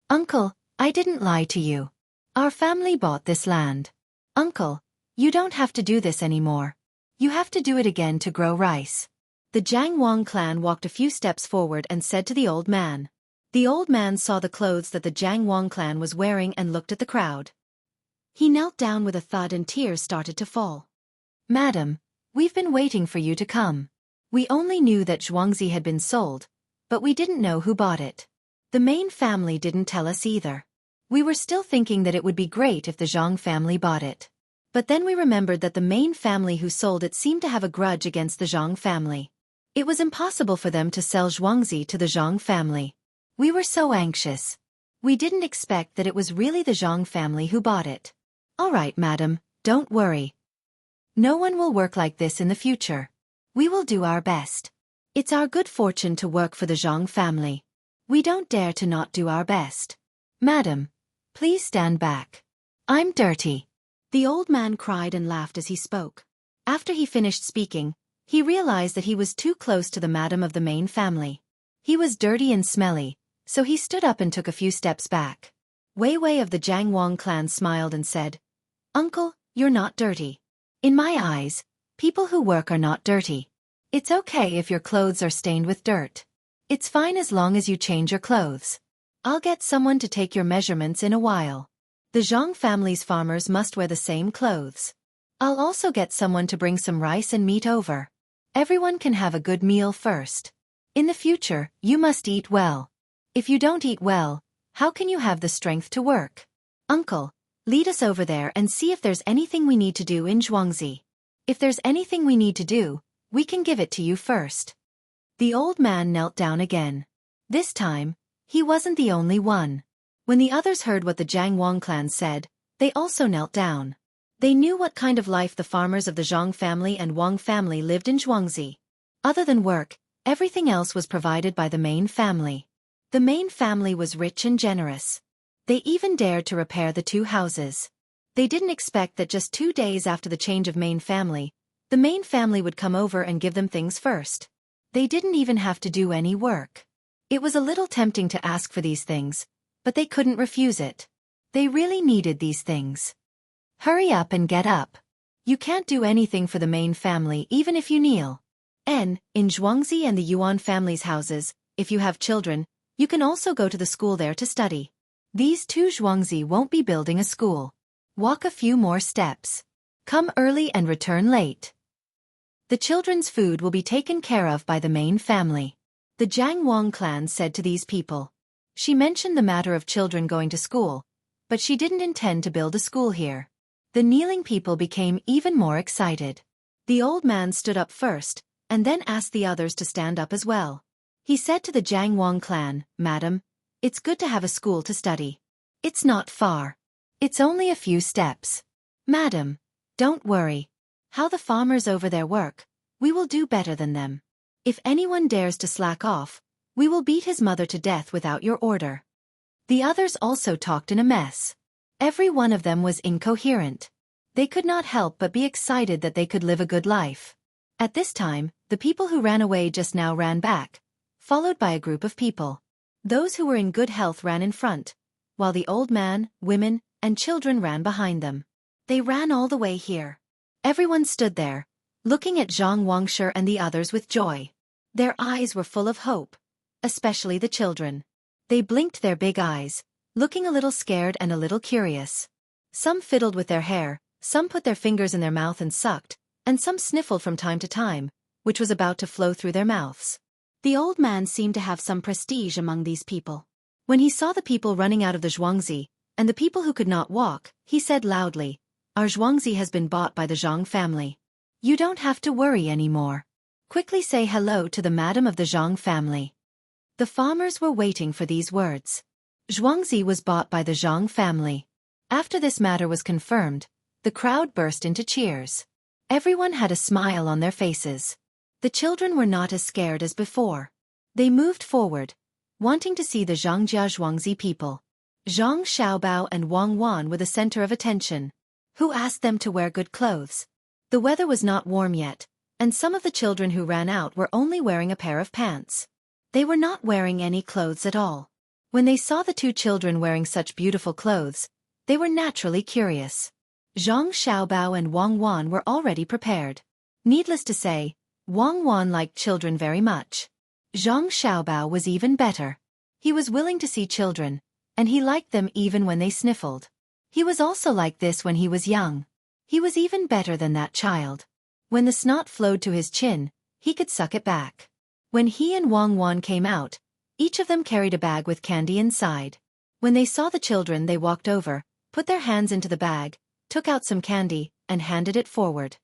Uncle, I didn't lie to you. Our family bought this land. Uncle, you don't have to do this anymore. You have to do it again to grow rice. The Jiang Wang clan walked a few steps forward and said to the old man. The old man saw the clothes that the Jiang Wang clan was wearing and looked at the crowd. He knelt down with a thud and tears started to fall. Madam, we've been waiting for you to come. We only knew that Xueqi had been sold, but we didn't know who bought it. The main family didn't tell us either. We were still thinking that it would be great if the Zhang family bought it. But then we remembered that the main family who sold it seemed to have a grudge against the Zhang family. It was impossible for them to sell Xueqi to the Zhang family. We were so anxious. We didn't expect that it was really the Zhang family who bought it. All right, madam, don't worry. No one will work like this in the future. We will do our best. It's our good fortune to work for the Zhang family. We don't dare to not do our best. Madam, please stand back. I'm dirty. The old man cried and laughed as he spoke. After he finished speaking, he realized that he was too close to the madam of the main family. He was dirty and smelly, so he stood up and took a few steps back. Wei Wei of the Jiang Wang clan smiled and said, "Uncle, you're not dirty. In my eyes, people who work are not dirty. It's okay if your clothes are stained with dirt. It's fine as long as you change your clothes. I'll get someone to take your measurements in a while. The Zhang family's farmers must wear the same clothes. I'll also get someone to bring some rice and meat over. Everyone can have a good meal first. In the future, you must eat well. If you don't eat well, how can you have the strength to work? Uncle, lead us over there and see if there's anything we need to do in Xueqi. If there's anything we need to do, we can give it to you first." The old man knelt down again. This time, he wasn't the only one. When the others heard what the Jiang Wang clan said, they also knelt down. They knew what kind of life the farmers of the Zhang family and Wang family lived in Xueqi. Other than work, everything else was provided by the main family. The main family was rich and generous. They even dared to repair the two houses. They didn't expect that just 2 days after the change of main family, the main family would come over and give them things first. They didn't even have to do any work. It was a little tempting to ask for these things, but they couldn't refuse it. They really needed these things. Hurry up and get up. You can't do anything for the main family even if you kneel. In Xueqi and the Yuan family's houses, if you have children, you can also go to the school there to study. These two Xueqi won't be building a school. Walk a few more steps. Come early and return late. The children's food will be taken care of by the main family. The Jiang Wang clan said to these people. She mentioned the matter of children going to school, but she didn't intend to build a school here. The kneeling people became even more excited. The old man stood up first, and then asked the others to stand up as well. He said to the Jiang Wang clan, "Madam, it's good to have a school to study. It's not far. It's only a few steps. Madam, don't worry. How the farmers over there work, we will do better than them. If anyone dares to slack off, we will beat his mother to death without your order." The others also talked in a mess. Every one of them was incoherent. They could not help but be excited that they could live a good life. At this time, the people who ran away just now ran back, followed by a group of people. Those who were in good health ran in front, while the old man, women, and children ran behind them. They ran all the way here. Everyone stood there, looking at Zhang Wangshi and the others with joy. Their eyes were full of hope, especially the children. They blinked their big eyes, looking a little scared and a little curious. Some fiddled with their hair, some put their fingers in their mouth and sucked, and some sniffled from time to time, which was about to flow through their mouths. The old man seemed to have some prestige among these people. When he saw the people running out of the Xueqi, and the people who could not walk, he said loudly, "Our Xueqi has been bought by the Zhang family. You don't have to worry anymore. Quickly say hello to the madam of the Zhang family." The farmers were waiting for these words. Xueqi was bought by the Zhang family. After this matter was confirmed, the crowd burst into cheers. Everyone had a smile on their faces. The children were not as scared as before. They moved forward, wanting to see the Zhangjia Xueqi people. Zhang Xiaobao and Wang Wan were the center of attention. Who asked them to wear good clothes? The weather was not warm yet, and some of the children who ran out were only wearing a pair of pants. They were not wearing any clothes at all. When they saw the two children wearing such beautiful clothes, they were naturally curious. Zhang Xiaobao and Wang Wan were already prepared. Needless to say, Wang Wan liked children very much. Zhang Xiaobao was even better. He was willing to see children, and he liked them even when they sniffled. He was also like this when he was young. He was even better than that child. When the snot flowed to his chin, he could suck it back. When he and Wang Wan came out, Each of them carried a bag with candy inside. When they saw the children, they walked over, put their hands into the bag, took out some candy, and handed it forward.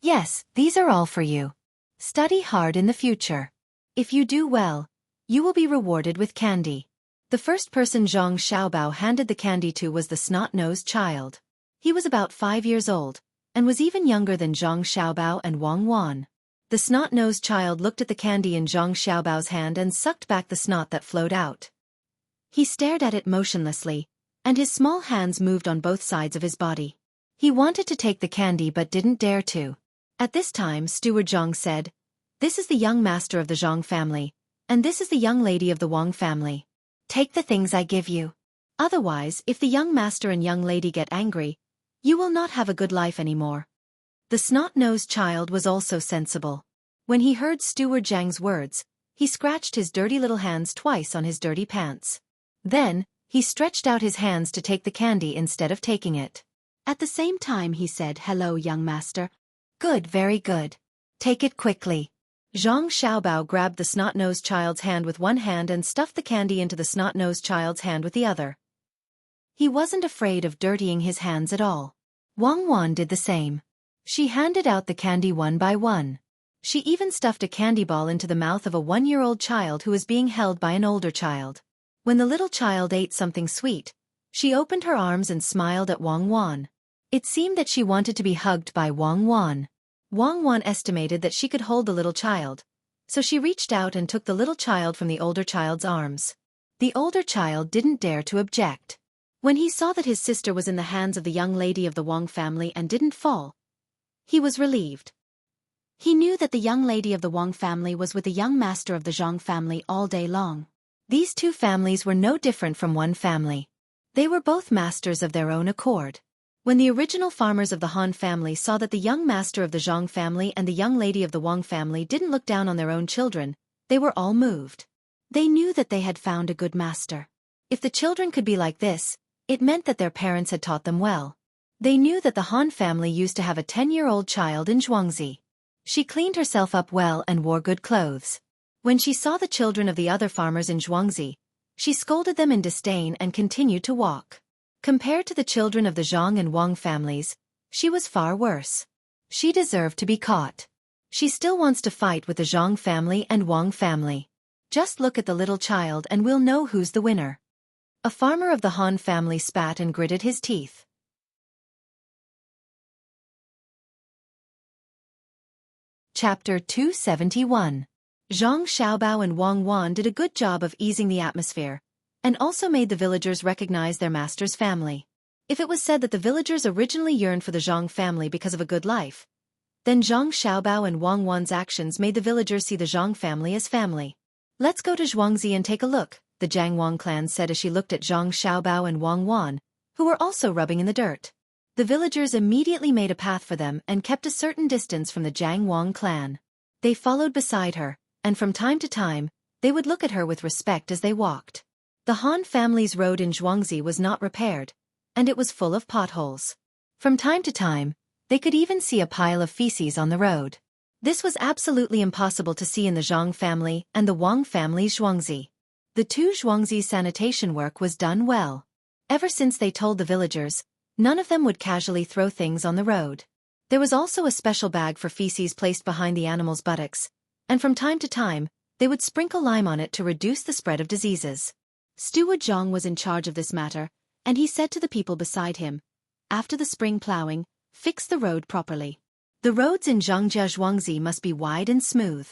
Yes, these are all for you. Study hard in the future. If you do well, you will be rewarded with candy. The first person Zhang Xiaobao handed the candy to was the snot-nosed child. He was about 5 years old, and was even younger than Zhang Xiaobao and Wang Wan. The snot-nosed child looked at the candy in Zhang Xiaobao's hand and sucked back the snot that flowed out. He stared at it motionlessly, and his small hands moved on both sides of his body. He wanted to take the candy but didn't dare to. At this time, Steward Zhang said, "This is the young master of the Zhang family, and this is the young lady of the Wang family. Take the things I give you. Otherwise, if the young master and young lady get angry, you will not have a good life anymore." The snot-nosed child was also sensible. When he heard Steward Zhang's words, he scratched his dirty little hands twice on his dirty pants. Then, he stretched out his hands to take the candy instead of taking it. At the same time he said, "Hello, young master." "Good, very good. Take it quickly." Zhang Xiaobao grabbed the snot-nosed child's hand with one hand and stuffed the candy into the snot-nosed child's hand with the other. He wasn't afraid of dirtying his hands at all. Wang Wan did the same. She handed out the candy one by one. She even stuffed a candy ball into the mouth of a 1-year-old child who was being held by an older child. When the little child ate something sweet, she opened her arms and smiled at Wang Wan. It seemed that she wanted to be hugged by Wang Wan. Wang Wan estimated that she could hold the little child, so she reached out and took the little child from the older child's arms. The older child didn't dare to object. When he saw that his sister was in the hands of the young lady of the Wang family and didn't fall, he was relieved. He knew that the young lady of the Wang family was with the young master of the Zhang family all day long. These two families were no different from one family. They were both masters of their own accord. When the original farmers of the Han family saw that the young master of the Zhang family and the young lady of the Wang family didn't look down on their own children, they were all moved. They knew that they had found a good master. If the children could be like this, it meant that their parents had taught them well. They knew that the Han family used to have a 10-year-old child in Xueqi. She cleaned herself up well and wore good clothes. When she saw the children of the other farmers in Xueqi, she scolded them in disdain and continued to walk. Compared to the children of the Zhang and Wang families, she was far worse. She deserved to be caught. She still wants to fight with the Zhang family and Wang family. Just look at the little child and we'll know who's the winner. A farmer of the Han family spat and gritted his teeth. Chapter 271. Zhang Xiaobao and Wang Wan did a good job of easing the atmosphere, and also made the villagers recognize their master's family. If it was said that the villagers originally yearned for the Zhang family because of a good life, then Zhang Xiaobao and Wang Wan's actions made the villagers see the Zhang family as family. "Let's go to Xueqi and take a look," the Jiang Wang clan said as she looked at Zhang Xiaobao and Wang Wan, who were also rubbing in the dirt. The villagers immediately made a path for them and kept a certain distance from the Jiang Wang clan. They followed beside her, and from time to time, they would look at her with respect as they walked. The Han family's road in Xueqi was not repaired, and it was full of potholes. From time to time, they could even see a pile of feces on the road. This was absolutely impossible to see in the Zhang family and the Wang family's Xueqi. The two Xueqi's sanitation work was done well. Ever since they told the villagers, none of them would casually throw things on the road. There was also a special bag for feces placed behind the animal's buttocks, and from time to time, they would sprinkle lime on it to reduce the spread of diseases. Steward Zhang was in charge of this matter, and he said to the people beside him, "After the spring plowing, fix the road properly. The roads in Zhangjia Xueqi must be wide and smooth."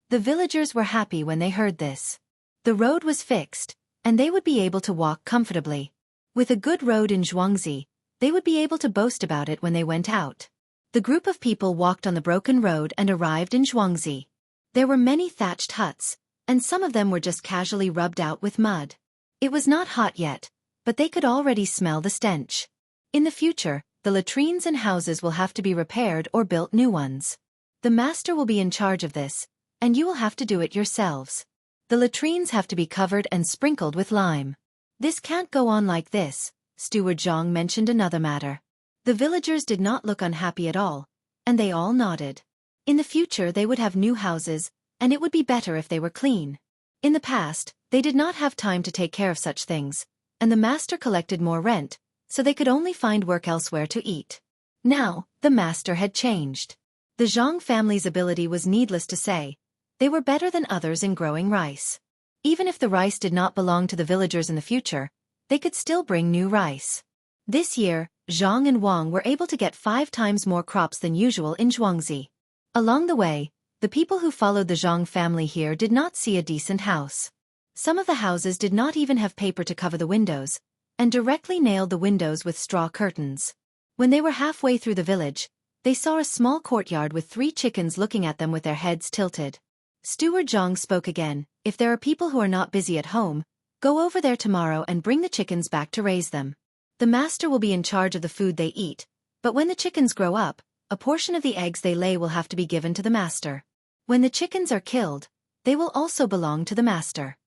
The villagers were happy when they heard this. The road was fixed, and they would be able to walk comfortably. With a good road in Xueqi, they would be able to boast about it when they went out. The group of people walked on the broken road and arrived in Xueqi. There were many thatched huts, and some of them were just casually rubbed out with mud. It was not hot yet, but they could already smell the stench. In the future, the latrines and houses will have to be repaired or built new ones. The master will be in charge of this, and you will have to do it yourselves. The latrines have to be covered and sprinkled with lime. This can't go on like this, Steward Zhang mentioned another matter. The villagers did not look unhappy at all, and they all nodded. In the future they would have new houses, and it would be better if they were clean. In the past, they did not have time to take care of such things, and the master collected more rent, so they could only find work elsewhere to eat. Now, the master had changed. The Zhang family's ability was needless to say. They were better than others in growing rice. Even if the rice did not belong to the villagers in the future, they could still bring new rice. This year, Zhang and Wang were able to get 5 times more crops than usual in Xueqi. Along the way, the people who followed the Zhang family here did not see a decent house. Some of the houses did not even have paper to cover the windows, and directly nailed the windows with straw curtains. When they were halfway through the village, they saw a small courtyard with 3 chickens looking at them with their heads tilted. Steward Zhang spoke again, "If there are people who are not busy at home, go over there tomorrow and bring the chickens back to raise them. The master will be in charge of the food they eat, but when the chickens grow up, a portion of the eggs they lay will have to be given to the master. When the chickens are killed, they will also belong to the master."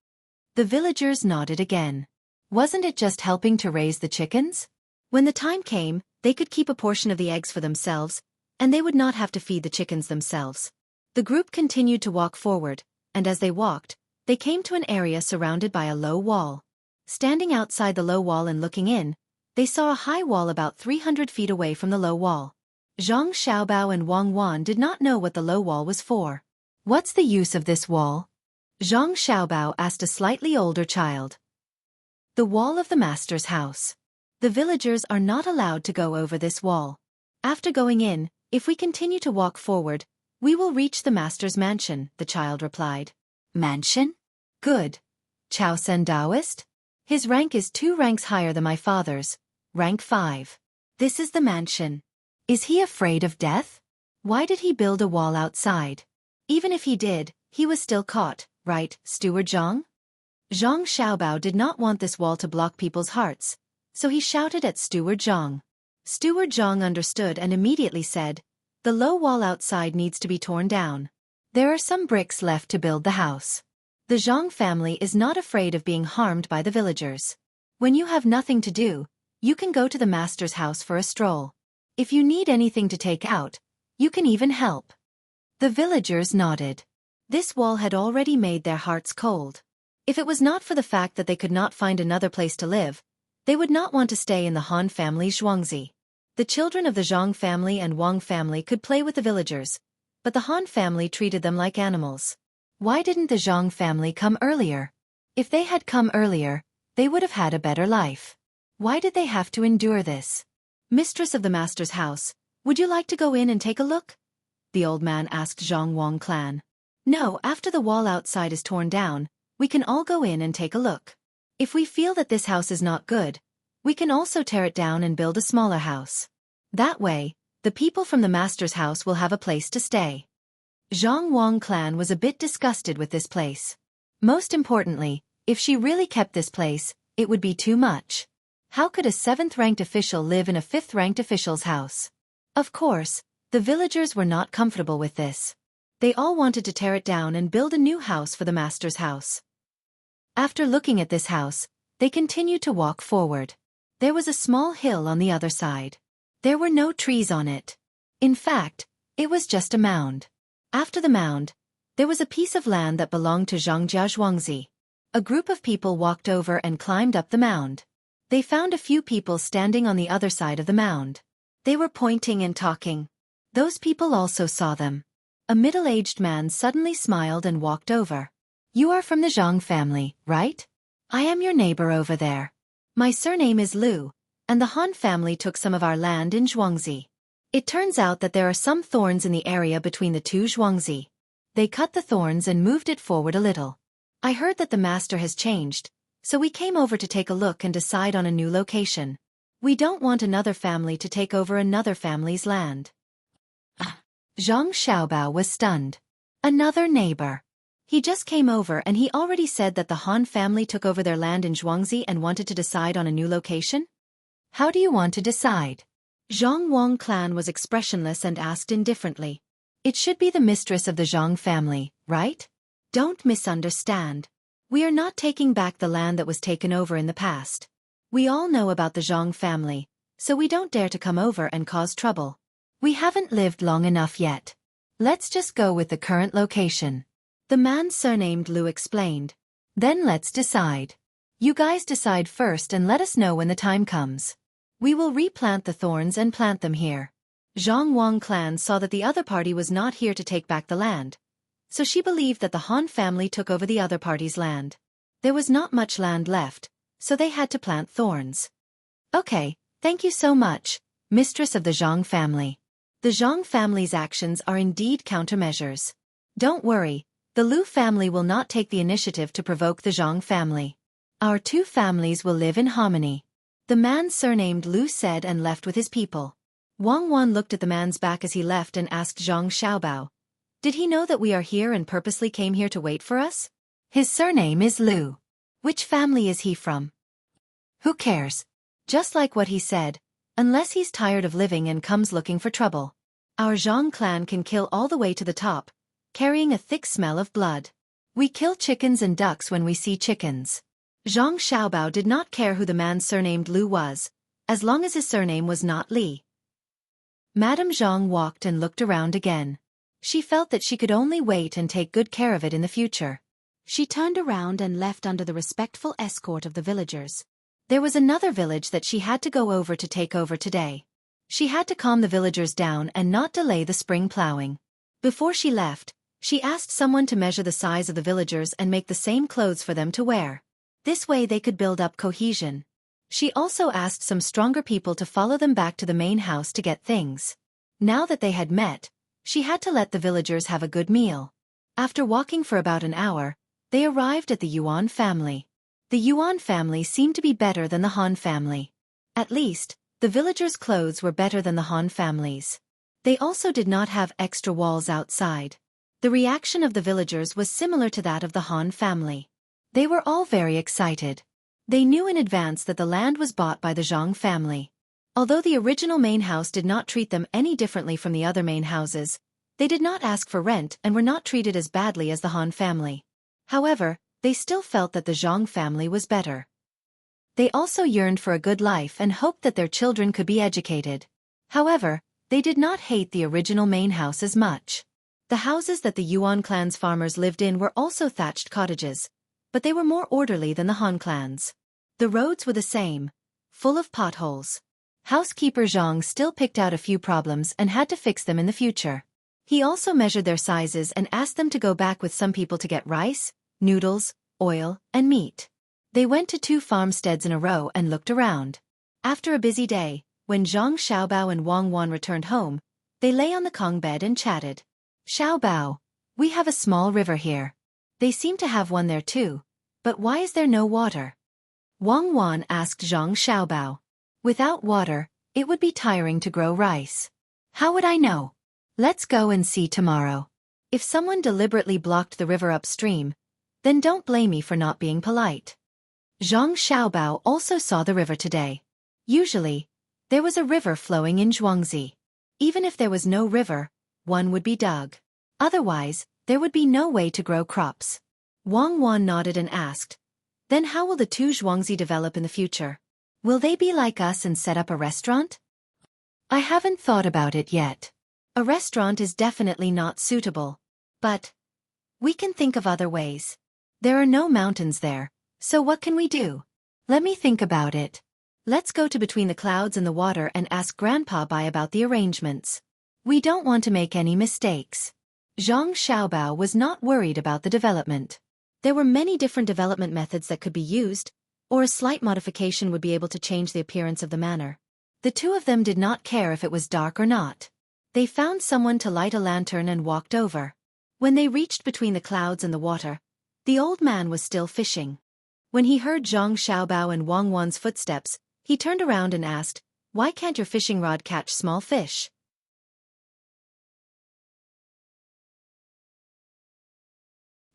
The villagers nodded again. Wasn't it just helping to raise the chickens? When the time came, they could keep a portion of the eggs for themselves, and they would not have to feed the chickens themselves. The group continued to walk forward, and as they walked, they came to an area surrounded by a low wall. Standing outside the low wall and looking in, they saw a high wall about 300 feet away from the low wall. Zhang Xiaobao and Wang Wan did not know what the low wall was for. "What's the use of this wall?" Zhang Xiaobao asked a slightly older child. "The wall of the master's house. The villagers are not allowed to go over this wall. After going in, if we continue to walk forward, we will reach the master's mansion," the child replied. "Mansion? Good. Chao Sen Taoist? His rank is 2 ranks higher than my father's, rank 5. This is the mansion. Is he afraid of death? Why did he build a wall outside? Even if he did, he was still caught, right, Steward Zhang?" Zhang Xiaobao did not want this wall to block people's hearts, so he shouted at Steward Zhang. Steward Zhang understood and immediately said, "The low wall outside needs to be torn down. There are some bricks left to build the house. The Zhang family is not afraid of being harmed by the villagers. When you have nothing to do, you can go to the master's house for a stroll. If you need anything to take out, you can even help." The villagers nodded. This wall had already made their hearts cold. If it was not for the fact that they could not find another place to live, they would not want to stay in the Han family's Xueqi. The children of the Zhang family and Wang family could play with the villagers, but the Han family treated them like animals. Why didn't the Zhang family come earlier? If they had come earlier, they would have had a better life. Why did they have to endure this? "Mistress of the master's house, would you like to go in and take a look?" the old man asked Zhang Wang clan. "No, after the wall outside is torn down, we can all go in and take a look. If we feel that this house is not good, we can also tear it down and build a smaller house. That way, the people from the master's house will have a place to stay." Zhang Wang clan was a bit disgusted with this place. Most importantly, if she really kept this place, it would be too much. How could a 7th-ranked official live in a 5th-ranked official's house? Of course, the villagers were not comfortable with this. They all wanted to tear it down and build a new house for the master's house. After looking at this house, they continued to walk forward. There was a small hill on the other side. There were no trees on it. In fact, it was just a mound. After the mound, there was a piece of land that belonged to Zhangjia Xueqi. A group of people walked over and climbed up the mound. They found a few people standing on the other side of the mound. They were pointing and talking. Those people also saw them. A middle-aged man suddenly smiled and walked over. "You are from the Zhang family, right? I am your neighbor over there. My surname is Liu, and the Han family took some of our land in Xueqi. It turns out that there are some thorns in the area between the 2 Xueqi. They cut the thorns and moved it forward a little. I heard that the master has changed, so we came over to take a look and decide on a new location. We don't want another family to take over another family's land." Zhang Xiaobao was stunned. Another neighbor. He just came over and he already said that the Han family took over their land in Xueqi and wanted to decide on a new location? "How do you want to decide?" Zhang Wang clan was expressionless and asked indifferently. "It should be the mistress of the Zhang family, right? Don't misunderstand. We are not taking back the land that was taken over in the past. We all know about the Zhang family, so we don't dare to come over and cause trouble. We haven't lived long enough yet. Let's just go with the current location." The man surnamed Liu explained. Then let's decide. You guys decide first and let us know when the time comes. We will replant the thorns and plant them here. Zhang Wang clan saw that the other party was not here to take back the land, so she believed that the Han family took over the other party's land. There was not much land left, so they had to plant thorns. Okay, thank you so much, mistress of the Zhang family. The Zhang family's actions are indeed countermeasures. Don't worry, the Liu family will not take the initiative to provoke the Zhang family. Our two families will live in harmony. The man surnamed Liu said and left with his people. Wang Wan looked at the man's back as he left and asked Zhang Xiaobao, "Did he know that we are here and purposely came here to wait for us?" "His surname is Liu. Which family is he from?" "Who cares? Just like what he said, unless he's tired of living and comes looking for trouble. Our Zhang clan can kill all the way to the top, carrying a thick smell of blood. We kill chickens and ducks when we see chickens." Zhang Xiaobao did not care who the man surnamed Liu was, as long as his surname was not Li. Madame Zhang walked and looked around again. She felt that she could only wait and take good care of it in the future. She turned around and left under the respectful escort of the villagers. There was another village that she had to go over to take over today. She had to calm the villagers down and not delay the spring plowing. Before she left, she asked someone to measure the size of the villagers and make the same clothes for them to wear. This way they could build up cohesion. She also asked some stronger people to follow them back to the main house to get things. Now that they had met, she had to let the villagers have a good meal. After walking for about an hour, they arrived at the Yuan family. The Yuan family seemed to be better than the Han family. At least, the villagers' clothes were better than the Han family's. They also did not have extra walls outside. The reaction of the villagers was similar to that of the Han family. They were all very excited. They knew in advance that the land was bought by the Zhang family. Although the original main house did not treat them any differently from the other main houses, they did not ask for rent and were not treated as badly as the Han family. However, they still felt that the Zhang family was better. They also yearned for a good life and hoped that their children could be educated. However, they did not hate the original main house as much. The houses that the Yuan clan's farmers lived in were also thatched cottages, but they were more orderly than the Han clans. The roads were the same, full of potholes. Housekeeper Zhang still picked out a few problems and had to fix them in the future. He also measured their sizes and asked them to go back with some people to get rice, noodles, oil, and meat. They went to 2 farmsteads in a row and looked around. After a busy day, when Zhang Xiaobao and Wang Wan returned home, they lay on the Kong bed and chatted. "Xiaobao, we have a small river here. They seem to have one there too, but why is there no water?" Wang Wan asked Zhang Xiaobao. "Without water, it would be tiring to grow rice." "How would I know? Let's go and see tomorrow. If someone deliberately blocked the river upstream, then don't blame me for not being polite." Zhang Xiaobao also saw the river today. Usually, there was a river flowing in Zhuangzi. Even if there was no river, one would be dug. Otherwise, there would be no way to grow crops. Wang Wan nodded and asked, "Then how will the 2 Zhuangzi develop in the future? Will they be like us and set up a restaurant?" "I haven't thought about it yet. A restaurant is definitely not suitable. But we can think of other ways. There are no mountains there, so what can we do? Let me think about it. Let's go to between the clouds and the water and ask Grandpa Bai about the arrangements. We don't want to make any mistakes." Zhang Xiaobao was not worried about the development. There were many different development methods that could be used, or a slight modification would be able to change the appearance of the manor. The 2 of them did not care if it was dark or not. They found someone to light a lantern and walked over. When they reached between the clouds and the water, the old man was still fishing. When he heard Zhang Xiaobao and Wang Wan's footsteps, he turned around and asked, "Why can't your fishing rod catch small fish?"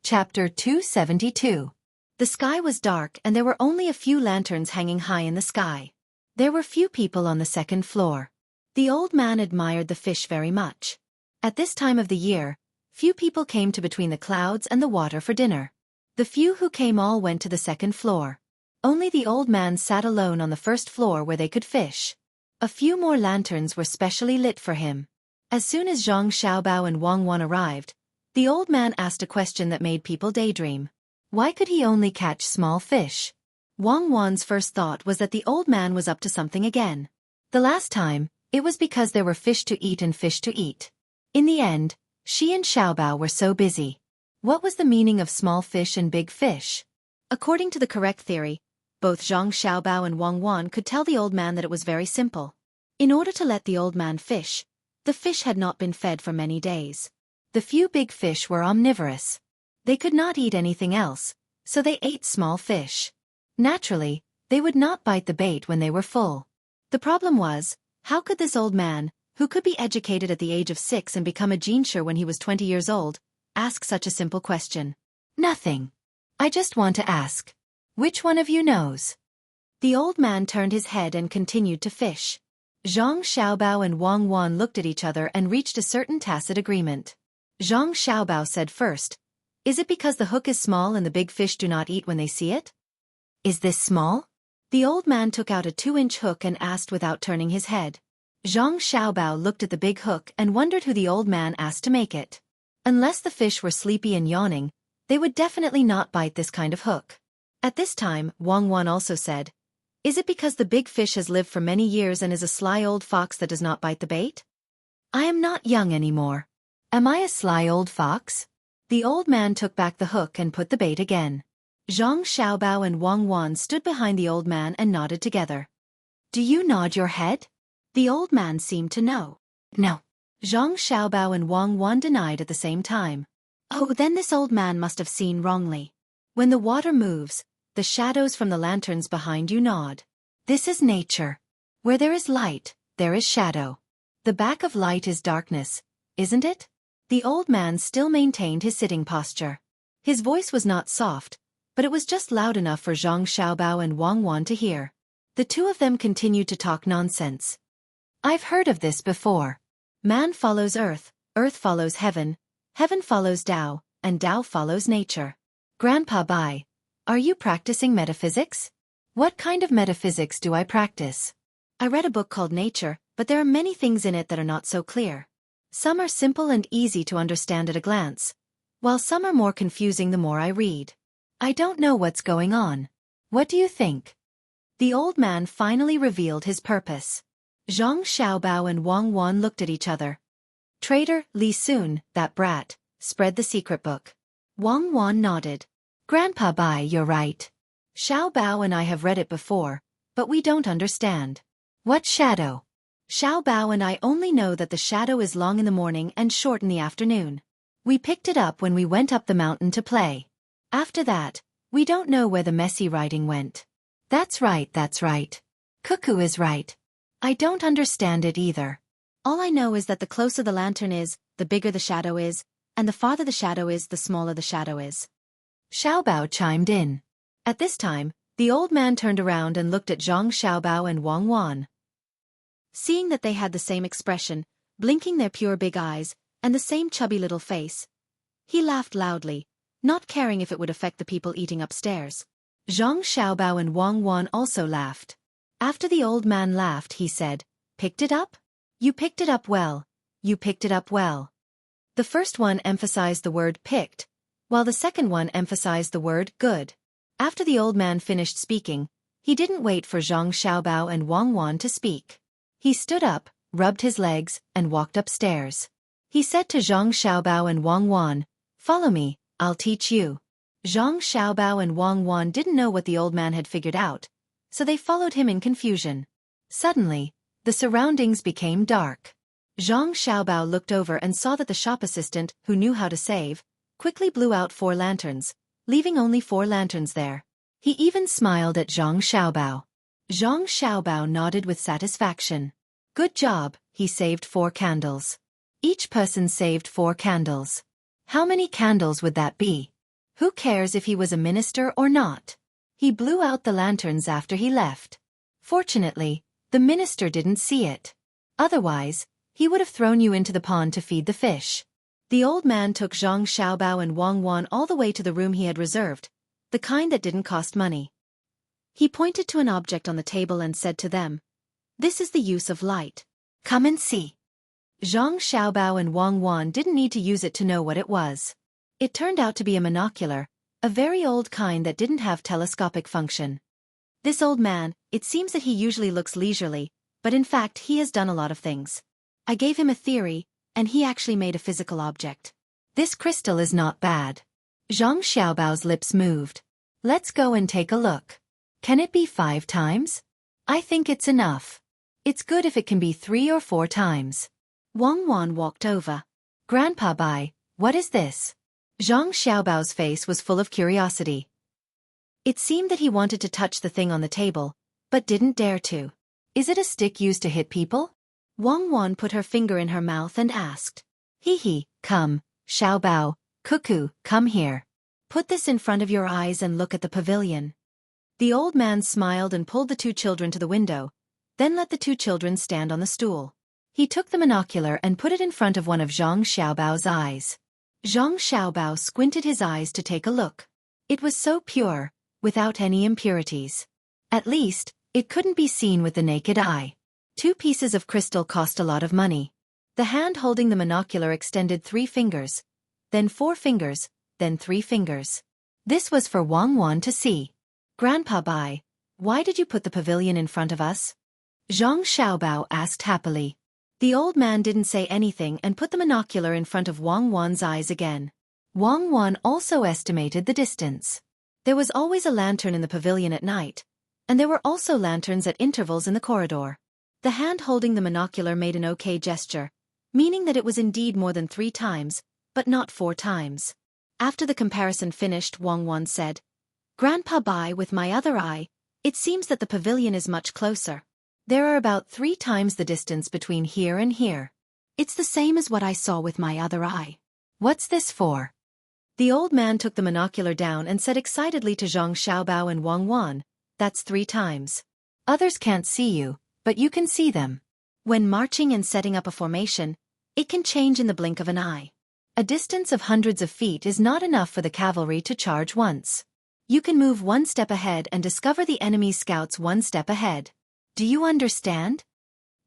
Chapter 272. The sky was dark and there were only a few lanterns hanging high in the sky. There were few people on the second floor. The old man admired the fish very much. At this time of the year, few people came to between the clouds and the water for dinner. The few who came all went to the second floor. Only the old man sat alone on the first floor where they could fish. A few more lanterns were specially lit for him. As soon as Zhang Xiaobao and Wang Wan arrived, the old man asked a question that made people daydream. Why could he only catch small fish? Wang Wan's first thought was that the old man was up to something again. The last time, it was because there were fish to eat and fish to eat. In the end, she and Xiaobao were so busy. What was the meaning of small fish and big fish? According to the correct theory, both Zhang Xiaobao and Wang Wan could tell the old man that it was very simple. In order to let the old man fish, the fish had not been fed for many days. The few big fish were omnivorous. They could not eat anything else, so they ate small fish. Naturally, they would not bite the bait when they were full. The problem was, how could this old man, who could be educated at the age of 6 and become a jinshi when he was 20 years old, ask such a simple question? Nothing. I just want to ask. Which one of you knows? The old man turned his head and continued to fish. Zhang Xiaobao and Wang Wan looked at each other and reached a certain tacit agreement. Zhang Xiaobao said first, "Is it because the hook is small and the big fish do not eat when they see it?" "Is this small?" The old man took out a 2-inch hook and asked without turning his head. Zhang Xiaobao looked at the big hook and wondered who the old man asked to make it. Unless the fish were sleepy and yawning, they would definitely not bite this kind of hook. At this time, Wang Wan also said, "Is it because the big fish has lived for many years and is a sly old fox that does not bite the bait?" "I am not young anymore. Am I a sly old fox?" The old man took back the hook and put the bait again. Zhang Xiaobao and Wang Wan stood behind the old man and nodded together. "Do you nod your head?" The old man seemed to know. "No." Zhang Xiaobao and Wang Wan denied at the same time. "Oh, then this old man must have seen wrongly. When the water moves, the shadows from the lanterns behind you nod. This is nature. Where there is light, there is shadow. The back of light is darkness, isn't it?" The old man still maintained his sitting posture. His voice was not soft, but it was just loud enough for Zhang Xiaobao and Wang Wan to hear. The two of them continued to talk nonsense. "I've heard of this before. Man follows earth, earth follows heaven, heaven follows Tao, and Tao follows nature. Grandpa Bai, are you practicing metaphysics?" "What kind of metaphysics do I practice?" "I read a book called Nature, but there are many things in it that are not so clear. Some are simple and easy to understand at a glance, while some are more confusing the more I read. I don't know what's going on. What do you think?" The old man finally revealed his purpose. Zhang Xiaobao and Wang Wan looked at each other. "Traitor, Li Sun, that brat, spread the secret book." Wang Wan nodded. "Grandpa Bai, you're right. Xiaobao and I have read it before, but we don't understand. What shadow?" "Xiaobao and I only know that the shadow is long in the morning and short in the afternoon. We picked it up when we went up the mountain to play. After that, we don't know where the messy writing went." That's right. Cuckoo is right. I don't understand it either. All I know is that the closer the lantern is, the bigger the shadow is, and the farther the shadow is, the smaller the shadow is. Xiaobao chimed in. At this time, the old man turned around and looked at Zhang Xiaobao and Wang Wan. Seeing that they had the same expression, blinking their pure big eyes, and the same chubby little face, he laughed loudly, not caring if it would affect the people eating upstairs. Zhang Xiaobao and Wang Wan also laughed. After the old man laughed, he said, "Picked it up? You picked it up well. You picked it up well." The first one emphasized the word picked, while the second one emphasized the word good. After the old man finished speaking, he didn't wait for Zhang Xiaobao and Wang Wan to speak. He stood up, rubbed his legs, and walked upstairs. He said to Zhang Xiaobao and Wang Wan, "Follow me, I'll teach you." Zhang Xiaobao and Wang Wan didn't know what the old man had figured out, so they followed him in confusion. Suddenly, the surroundings became dark. Zhang Xiaobao looked over and saw that the shop assistant, who knew how to save, quickly blew out 4 lanterns, leaving only 4 lanterns there. He even smiled at Zhang Xiaobao. Zhang Xiaobao nodded with satisfaction. "Good job," he saved 4 candles. Each person saved 4 candles. How many candles would that be? Who cares if he was a minister or not? He blew out the lanterns after he left. Fortunately, the minister didn't see it. Otherwise, he would have thrown you into the pond to feed the fish. The old man took Zhang Xiaobao and Wang Wan all the way to the room he had reserved, the kind that didn't cost money. He pointed to an object on the table and said to them, "This is the use of light. Come and see." Zhang Xiaobao and Wang Wan didn't need to use it to know what it was. It turned out to be a monocular, A very old kind that didn't have telescopic function. This old man, it seems that he usually looks leisurely, but in fact he has done a lot of things. I gave him a theory, and he actually made a physical object. This crystal is not bad. Zhang Xiaobao's lips moved. Let's go and take a look. Can it be 5 times? I think it's enough. It's good if it can be 3 or 4 times. Wang Wan walked over. Grandpa Bai, what is this? Zhang Xiaobao's face was full of curiosity. It seemed that he wanted to touch the thing on the table, but didn't dare to. Is it a stick used to hit people? Wang Wan put her finger in her mouth and asked. Hee, come, Xiaobao, Cuckoo, come here. Put this in front of your eyes and look at the pavilion. The old man smiled and pulled the 2 children to the window, then let the 2 children stand on the stool. He took the monocular and put it in front of one of Zhang Xiaobao's eyes. Zhang Xiaobao squinted his eyes to take a look. It was so pure, without any impurities. At least, it couldn't be seen with the naked eye. 2 pieces of crystal cost a lot of money. The hand holding the monocular extended 3 fingers, then 4 fingers, then 3 fingers. This was for Wang Wan to see. Grandpa Bai, why did you put the pavilion in front of us? Zhang Xiaobao asked happily. The old man didn't say anything and put the monocular in front of Wang Wan's eyes again. Wang Wan also estimated the distance. There was always a lantern in the pavilion at night, and there were also lanterns at intervals in the corridor. The hand holding the monocular made an okay gesture, meaning that it was indeed more than 3 times, but not 4 times. After the comparison finished, Wang Wan said, Grandpa Bai, with my other eye, it seems that the pavilion is much closer. There are about 3 times the distance between here and here. It's the same as what I saw with my other eye. What's this for? The old man took the monocular down and said excitedly to Zhang Xiaobao and Wang Wan, that's 3 times. Others can't see you, but you can see them. When marching and setting up a formation, it can change in the blink of an eye. A distance of hundreds of feet is not enough for the cavalry to charge once. You can move 1 step ahead and discover the enemy's scouts 1 step ahead. Do you understand?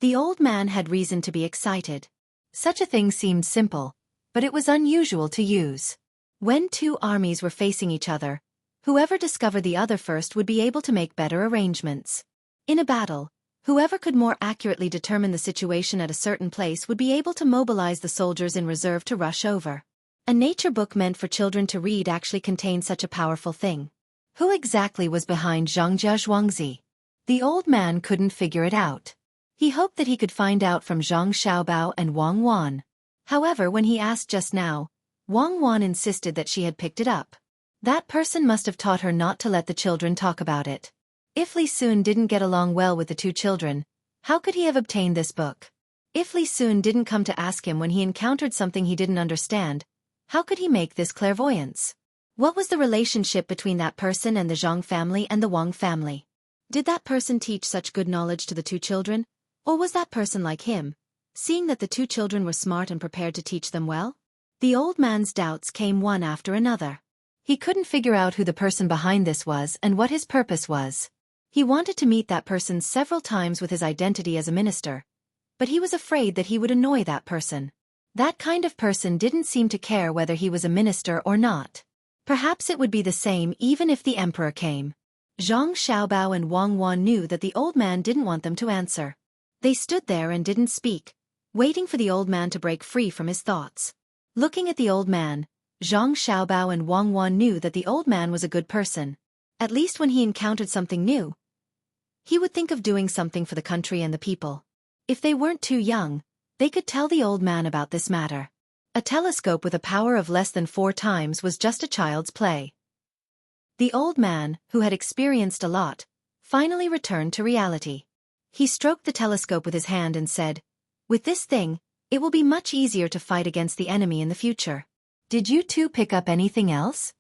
The old man had reason to be excited. Such a thing seemed simple, but it was unusual to use. When 2 armies were facing each other, whoever discovered the other first would be able to make better arrangements. In a battle, whoever could more accurately determine the situation at a certain place would be able to mobilize the soldiers in reserve to rush over. A nature book meant for children to read actually contained such a powerful thing. Who exactly was behind Zhangjia Zhuangzi? The old man couldn't figure it out. He hoped that he could find out from Zhang Xiaobao and Wang Wan. However, when he asked just now, Wang Wan insisted that she had picked it up. That person must have taught her not to let the children talk about it. If Li Sun didn't get along well with the 2 children, how could he have obtained this book? If Li Sun didn't come to ask him when he encountered something he didn't understand, how could he make this clairvoyance? What was the relationship between that person and the Zhang family and the Wang family? Did that person teach such good knowledge to the 2 children, or was that person like him, seeing that the 2 children were smart and prepared to teach them well? The old man's doubts came one after another. He couldn't figure out who the person behind this was and what his purpose was. He wanted to meet that person several times with his identity as a minister, but he was afraid that he would annoy that person. That kind of person didn't seem to care whether he was a minister or not. Perhaps it would be the same even if the emperor came. Zhang Xiaobao and Wang Wan knew that the old man didn't want them to answer. They stood there and didn't speak, waiting for the old man to break free from his thoughts. Looking at the old man, Zhang Xiaobao and Wang Wan knew that the old man was a good person. At least when he encountered something new, he would think of doing something for the country and the people. If they weren't too young, they could tell the old man about this matter. A telescope with a power of less than 4 times was just a child's play. The old man, who had experienced a lot, finally returned to reality. He stroked the telescope with his hand and said, "With this thing, it will be much easier to fight against the enemy in the future." Did you 2 pick up anything else?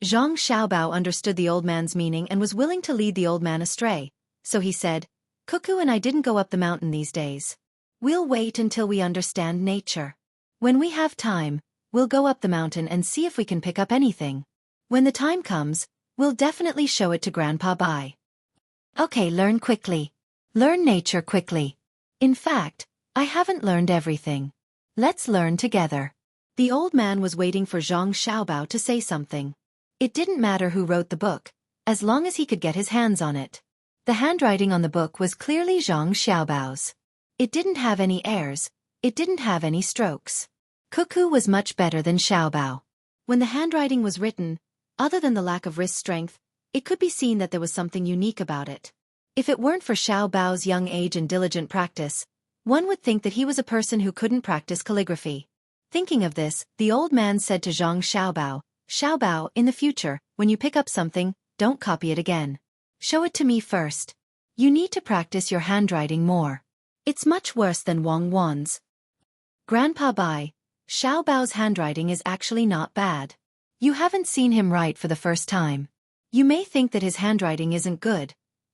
Zhang Xiaobao understood the old man's meaning and was willing to lead the old man astray, so he said, "Cuckoo and I didn't go up the mountain these days. We'll wait until we understand nature. When we have time, we'll go up the mountain and see if we can pick up anything. When the time comes, we'll definitely show it to Grandpa Bai." Okay, learn quickly. Learn nature quickly. In fact, I haven't learned everything. Let's learn together. The old man was waiting for Zhang Xiaobao to say something. It didn't matter who wrote the book, as long as he could get his hands on it. The handwriting on the book was clearly Zhang Xiaobao's. It didn't have any errors, it didn't have any strokes. Xueqi was much better than Xiaobao. When the handwriting was written, other than the lack of wrist strength, it could be seen that there was something unique about it. If it weren't for Xiaobao's young age and diligent practice, one would think that he was a person who couldn't practice calligraphy. Thinking of this, the old man said to Zhang Xiaobao, "Xiaobao, in the future, when you pick up something, don't copy it again. Show it to me first. You need to practice your handwriting more. It's much worse than Wang Wan's." Grandpa Bai, Xiaobao's handwriting is actually not bad. You haven't seen him write for the first time. You may think that his handwriting isn't good,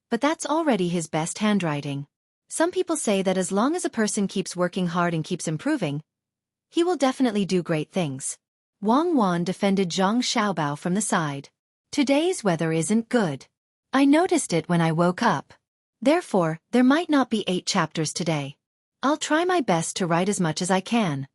but that's already his best handwriting. Some people say that as long as a person keeps working hard and keeps improving, he will definitely do great things. Wang Wan defended Zhang Xiaobao from the side. Today's weather isn't good. I noticed it when I woke up. Therefore, there might not be 8 chapters today. I'll try my best to write as much as I can.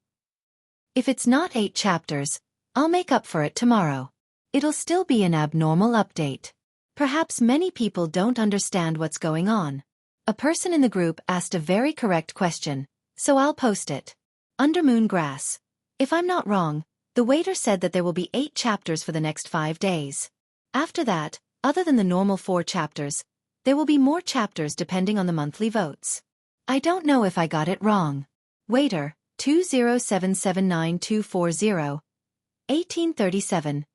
If it's not 8 chapters, I'll make up for it tomorrow. It'll still be an abnormal update. Perhaps many people don't understand what's going on. A person in the group asked a very correct question, so I'll post it. Undermoon grass. If I'm not wrong, the waiter said that there will be 8 chapters for the next 5 days. After that, other than the normal 4 chapters, there will be more chapters depending on the monthly votes. I don't know if I got it wrong. Waiter, 2077924 1837.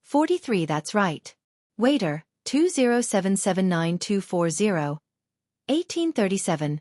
43 that's right. Waiter, 2077924 1837.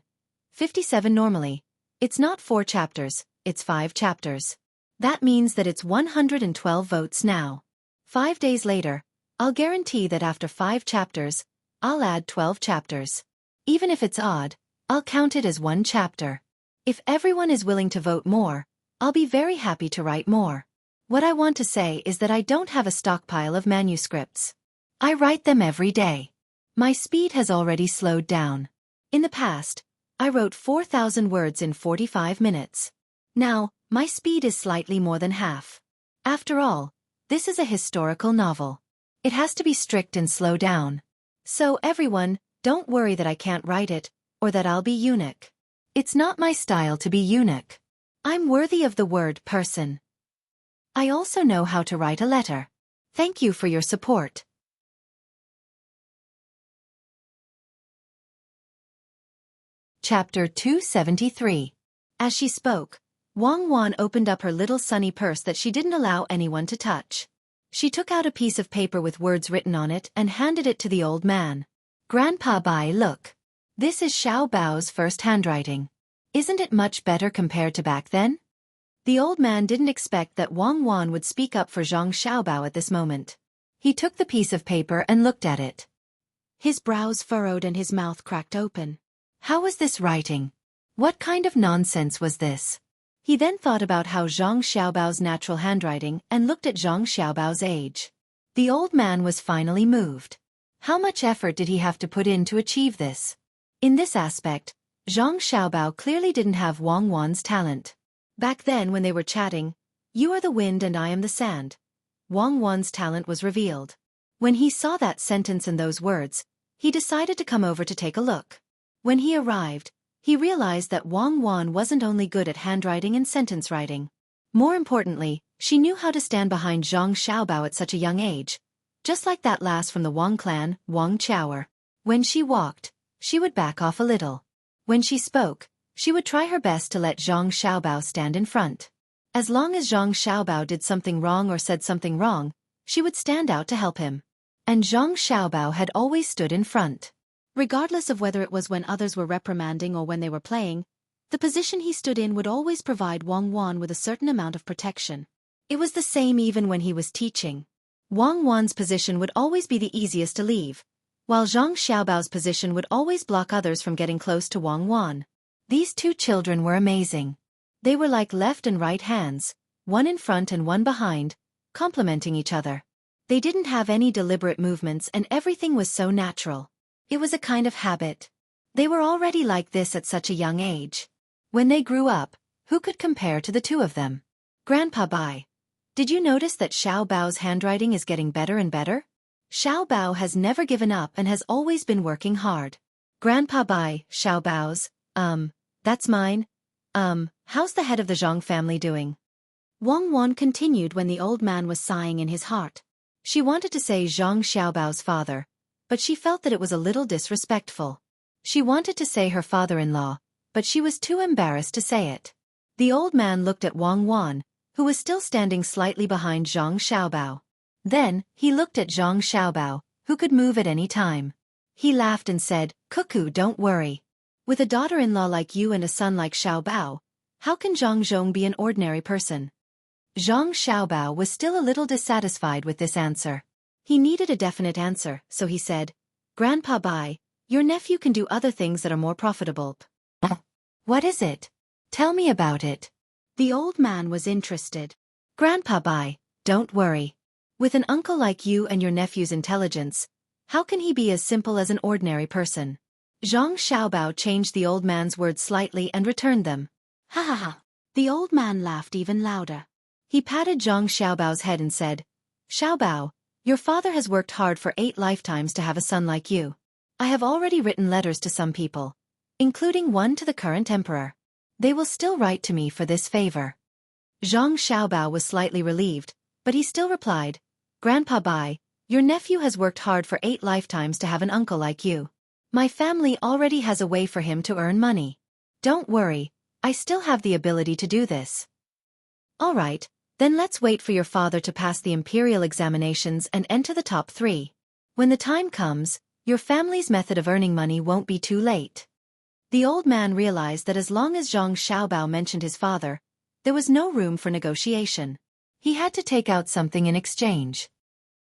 57 normally. It's not 4 chapters, it's 5 chapters. That means that it's 112 votes now. 5 days later, I'll guarantee that after 5 chapters, I'll add 12 chapters. Even if it's odd, I'll count it as 1 chapter. If everyone is willing to vote more, I'll be very happy to write more. What I want to say is that I don't have a stockpile of manuscripts. I write them every day. My speed has already slowed down. In the past, I wrote 4,000 words in 45 minutes. Now, my speed is slightly more than half. After all, this is a historical novel. It has to be strict and slow down. So everyone, don't worry that I can't write it, or that I'll be eunuch. It's not my style to be eunuch. I'm worthy of the word person. I also know how to write a letter. Thank you for your support. Chapter 273. As she spoke, Wang Wan opened up her little sunny purse that she didn't allow anyone to touch. She took out a piece of paper with words written on it and handed it to the old man. "Grandpa Bai, look. This is Xiaobao's first handwriting. Isn't it much better compared to back then?" The old man didn't expect that Wang Wan would speak up for Zhang Xiaobao at this moment. He took the piece of paper and looked at it. His brows furrowed and his mouth cracked open. How was this writing? What kind of nonsense was this? He then thought about how Zhang Xiaobao's natural handwriting and looked at Zhang Xiaobao's age. The old man was finally moved. How much effort did he have to put in to achieve this? In this aspect, Zhang Xiaobao clearly didn't have Wang Wan's talent. Back then when they were chatting, "You are the wind and I am the sand," Wang Wan's talent was revealed. When he saw that sentence and those words, he decided to come over to take a look. When he arrived, he realized that Wang Wan wasn't only good at handwriting and sentence writing. More importantly, she knew how to stand behind Zhang Xiaobao at such a young age, just like that lass from the Wang clan, Wang Chaoer. When she walked, she would back off a little. When she spoke, she would try her best to let Zhang Xiaobao stand in front. As long as Zhang Xiaobao did something wrong or said something wrong, she would stand out to help him. And Zhang Xiaobao had always stood in front. Regardless of whether it was when others were reprimanding or when they were playing, the position he stood in would always provide Wang Wan with a certain amount of protection. It was the same even when he was teaching. Wang Wan's position would always be the easiest to leave, while Zhang Xiaobao's position would always block others from getting close to Wang Wan. These 2 children were amazing. They were like left and right hands, one in front and one behind, complementing each other. They didn't have any deliberate movements and everything was so natural. It was a kind of habit. They were already like this at such a young age. When they grew up, who could compare to the 2 of them? "Grandpa Bai, Did you notice that Xiao Bao's handwriting is getting better and better? Xiao Bao has never given up and has always been working hard. Grandpa Bai, Xiao Bao's, that's mine. How's the head of the Zhang family doing? Wang Wan continued when the old man was sighing in his heart. She wanted to say Zhang Xiaobao's father, but she felt that it was a little disrespectful. She wanted to say her father-in-law, but she was too embarrassed to say it. The old man looked at Wang Wan, who was still standing slightly behind Zhang Xiaobao. Then, he looked at Zhang Xiaobao, who could move at any time. He laughed and said, "Cuckoo, don't worry. With a daughter-in-law like you and a son like Xiaobao, how can Zhang Zhong be an ordinary person?" Zhang Xiaobao was still a little dissatisfied with this answer. He needed a definite answer, so he said, "Grandpa Bai, your nephew can do other things that are more profitable." "What is it? Tell me about it." The old man was interested. "Grandpa Bai, don't worry. With an uncle like you and your nephew's intelligence, how can he be as simple as an ordinary person?" Zhang Xiaobao changed the old man's words slightly and returned them. "Ha ha ha." The old man laughed even louder. He patted Zhang Xiaobao's head and said, "Xiaobao, your father has worked hard for 8 lifetimes to have a son like you. I have already written letters to some people, including one to the current emperor. They will still write to me for this favor." Zhang Xiaobao was slightly relieved, but he still replied, "Grandpa Bai, your nephew has worked hard for 8 lifetimes to have an uncle like you. My family already has a way for him to earn money. Don't worry, I still have the ability to do this." "All right, then let's wait for your father to pass the imperial examinations and enter the top 3. When the time comes, your family's method of earning money won't be too late." The old man realized that as long as Zhang Xiaobao mentioned his father, there was no room for negotiation. He had to take out something in exchange.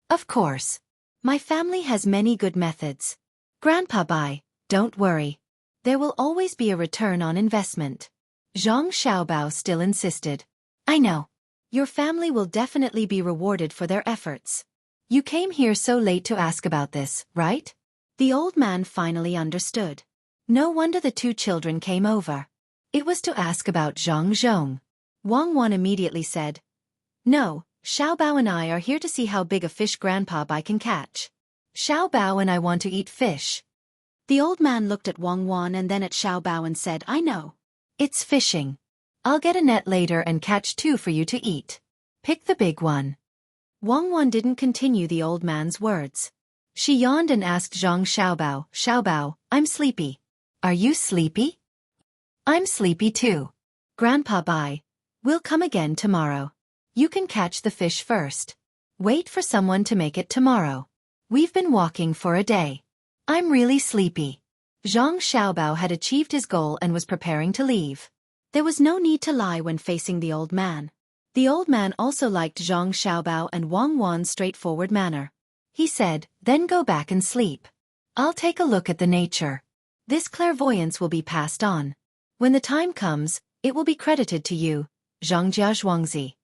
"Of course. My family has many good methods. Grandpa Bai, don't worry. There will always be a return on investment." Zhang Xiaobao still insisted. "I know. Your family will definitely be rewarded for their efforts. You came here so late to ask about this, right?" The old man finally understood. No wonder the 2 children came over. It was to ask about Zhang Zhong. Wang Wan immediately said, "No, Xiaobao and I are here to see how big a fish Grandpa Bai can catch. Xiaobao and I want to eat fish." The old man looked at Wang Wan and then at Xiaobao and said, "I know. It's fishing. I'll get a net later and catch 2 for you to eat. Pick the big one." Wang Wan didn't continue the old man's words. She yawned and asked Zhang Xiaobao, "Xiaobao, I'm sleepy. Are you sleepy?" "I'm sleepy too. Grandpa Bai, we'll come again tomorrow. You can catch the fish first. Wait for someone to make it tomorrow. We've been walking for a day. I'm really sleepy." Zhang Xiaobao had achieved his goal and was preparing to leave. There was no need to lie when facing the old man. The old man also liked Zhang Xiaobao and Wang Wan's straightforward manner. He said, "Then go back and sleep. I'll take a look at the nature. This clairvoyance will be passed on. When the time comes, it will be credited to you, Zhangjia Zhuangzi."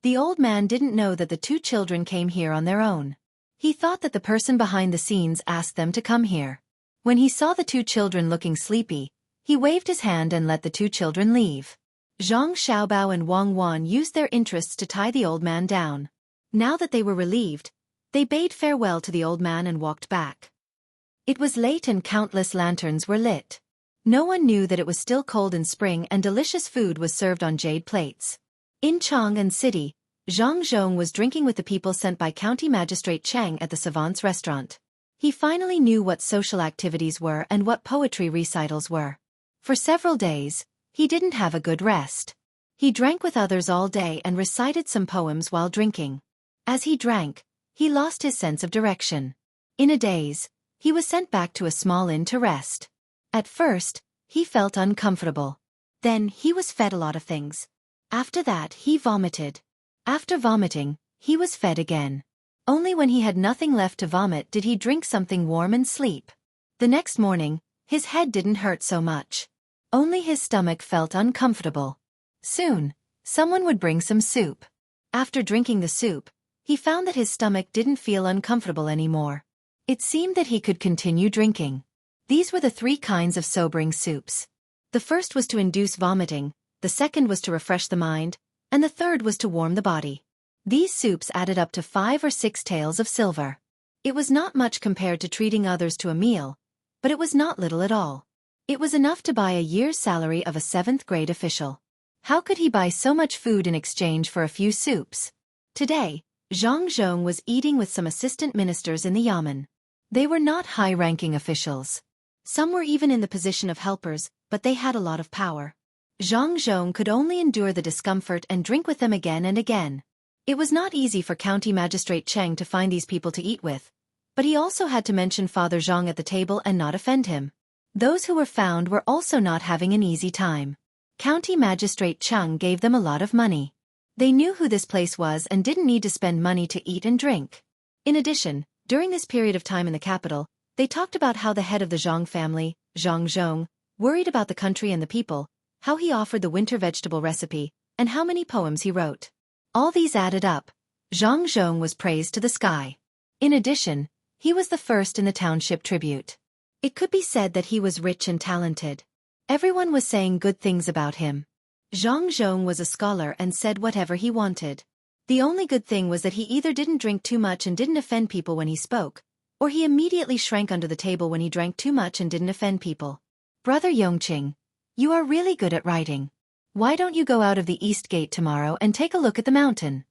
The old man didn't know that the 2 children came here on their own. He thought that the person behind the scenes asked them to come here. When he saw the 2 children looking sleepy, he waved his hand and let the 2 children leave. Zhang Xiaobao and Wang Wan used their interests to tie the old man down. Now that they were relieved, they bade farewell to the old man and walked back. It was late and countless lanterns were lit. No one knew that it was still cold in spring and delicious food was served on jade plates. In Chang'an City, Zhang Zhong was drinking with the people sent by County Magistrate Chang at the Savant's restaurant. He finally knew what social activities were and what poetry recitals were. For several days, he didn't have a good rest. He drank with others all day and recited some poems while drinking. As he drank, he lost his sense of direction. In a daze, he was sent back to a small inn to rest. At first, he felt uncomfortable. Then he was fed a lot of things. After that he vomited. After vomiting, he was fed again. Only when he had nothing left to vomit did he drink something warm and sleep. The next morning, his head didn't hurt so much. Only his stomach felt uncomfortable. Soon, someone would bring some soup. After drinking the soup, he found that his stomach didn't feel uncomfortable anymore. It seemed that he could continue drinking. These were the 3 kinds of sobering soups. The first was to induce vomiting, the second was to refresh the mind, and the third was to warm the body. These soups added up to 5 or 6 taels of silver. It was not much compared to treating others to a meal, but it was not little at all. It was enough to buy a year's salary of a 7th-grade official. How could he buy so much food in exchange for a few soups? Today, Zhang Zhong was eating with some assistant ministers in the yamen. They were not high-ranking officials. Some were even in the position of helpers, but they had a lot of power. Zhang Zhong could only endure the discomfort and drink with them again and again. It was not easy for County Magistrate Cheng to find these people to eat with, but he also had to mention Father Zhang at the table and not offend him. Those who were found were also not having an easy time. County Magistrate Cheng gave them a lot of money. They knew who this place was and didn't need to spend money to eat and drink. In addition, during this period of time in the capital, they talked about how the head of the Zhang family, Zhang Zhong, worried about the country and the people, how he offered the winter vegetable recipe, and how many poems he wrote. All these added up. Zhang Zhong was praised to the sky. In addition, he was the first in the township tribute. It could be said that he was rich and talented. Everyone was saying good things about him. Zhang Zhong was a scholar and said whatever he wanted. The only good thing was that he either didn't drink too much and didn't offend people when he spoke, or he immediately shrank under the table when he drank too much and didn't offend people. Brother Yongqing, you are really good at writing. Why don't you go out of the East Gate tomorrow and take a look at the mountain?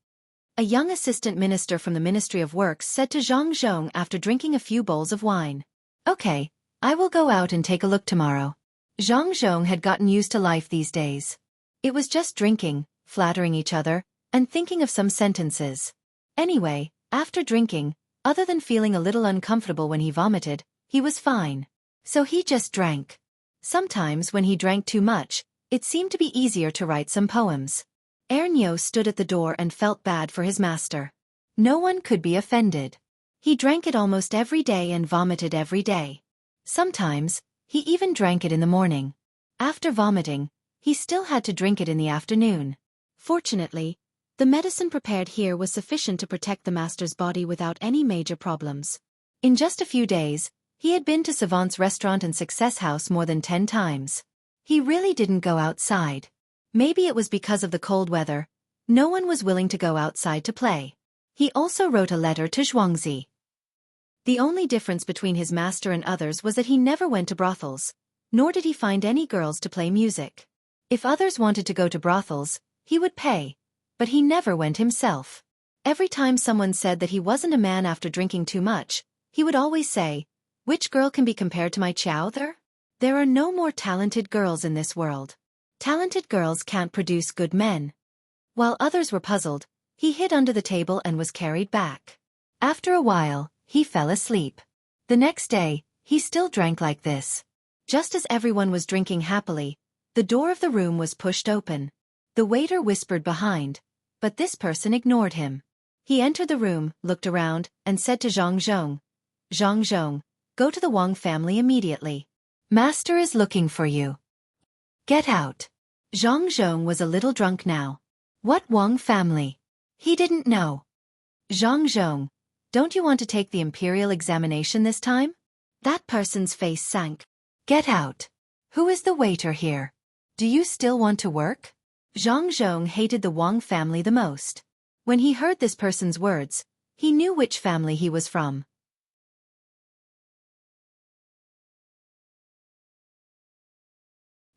A young assistant minister from the Ministry of Works said to Zhang Zhong after drinking a few bowls of wine. Okay, I will go out and take a look tomorrow. Zhang Zhong had gotten used to life these days. It was just drinking, flattering each other, and thinking of some sentences. Anyway, after drinking, other than feeling a little uncomfortable when he vomited, he was fine. So he just drank. Sometimes when he drank too much, it seemed to be easier to write some poems. Ernyo stood at the door and felt bad for his master. No one could be offended. He drank it almost every day and vomited every day. Sometimes, he even drank it in the morning. After vomiting, he still had to drink it in the afternoon. Fortunately, the medicine prepared here was sufficient to protect the master's body without any major problems. In just a few days, he had been to Savant's restaurant and Success House more than 10 times. He really didn't go outside. Maybe it was because of the cold weather. No one was willing to go outside to play. He also wrote a letter to Xueqi. The only difference between his master and others was that he never went to brothels, nor did he find any girls to play music. If others wanted to go to brothels, he would pay, but he never went himself. Every time someone said that he wasn't a man after drinking too much, he would always say, "Which girl can be compared to my chow there? There are no more talented girls in this world. Talented girls can't produce good men." While others were puzzled, he hid under the table and was carried back. After a while, he fell asleep. The next day, he still drank like this. Just as everyone was drinking happily, the door of the room was pushed open. The waiter whispered behind, but this person ignored him. He entered the room, looked around, and said to Zhang Zhong, "Zhang Zhong, go to the Wang family immediately. Master is looking for you. Get out." Zhang Zhong was a little drunk now. What Wang family? He didn't know. "Zhang Zhong, don't you want to take the imperial examination this time?" That person's face sank. "Get out. Who is the waiter here? Do you still want to work?" Zhang Zhong hated the Wang family the most. When he heard this person's words, he knew which family he was from.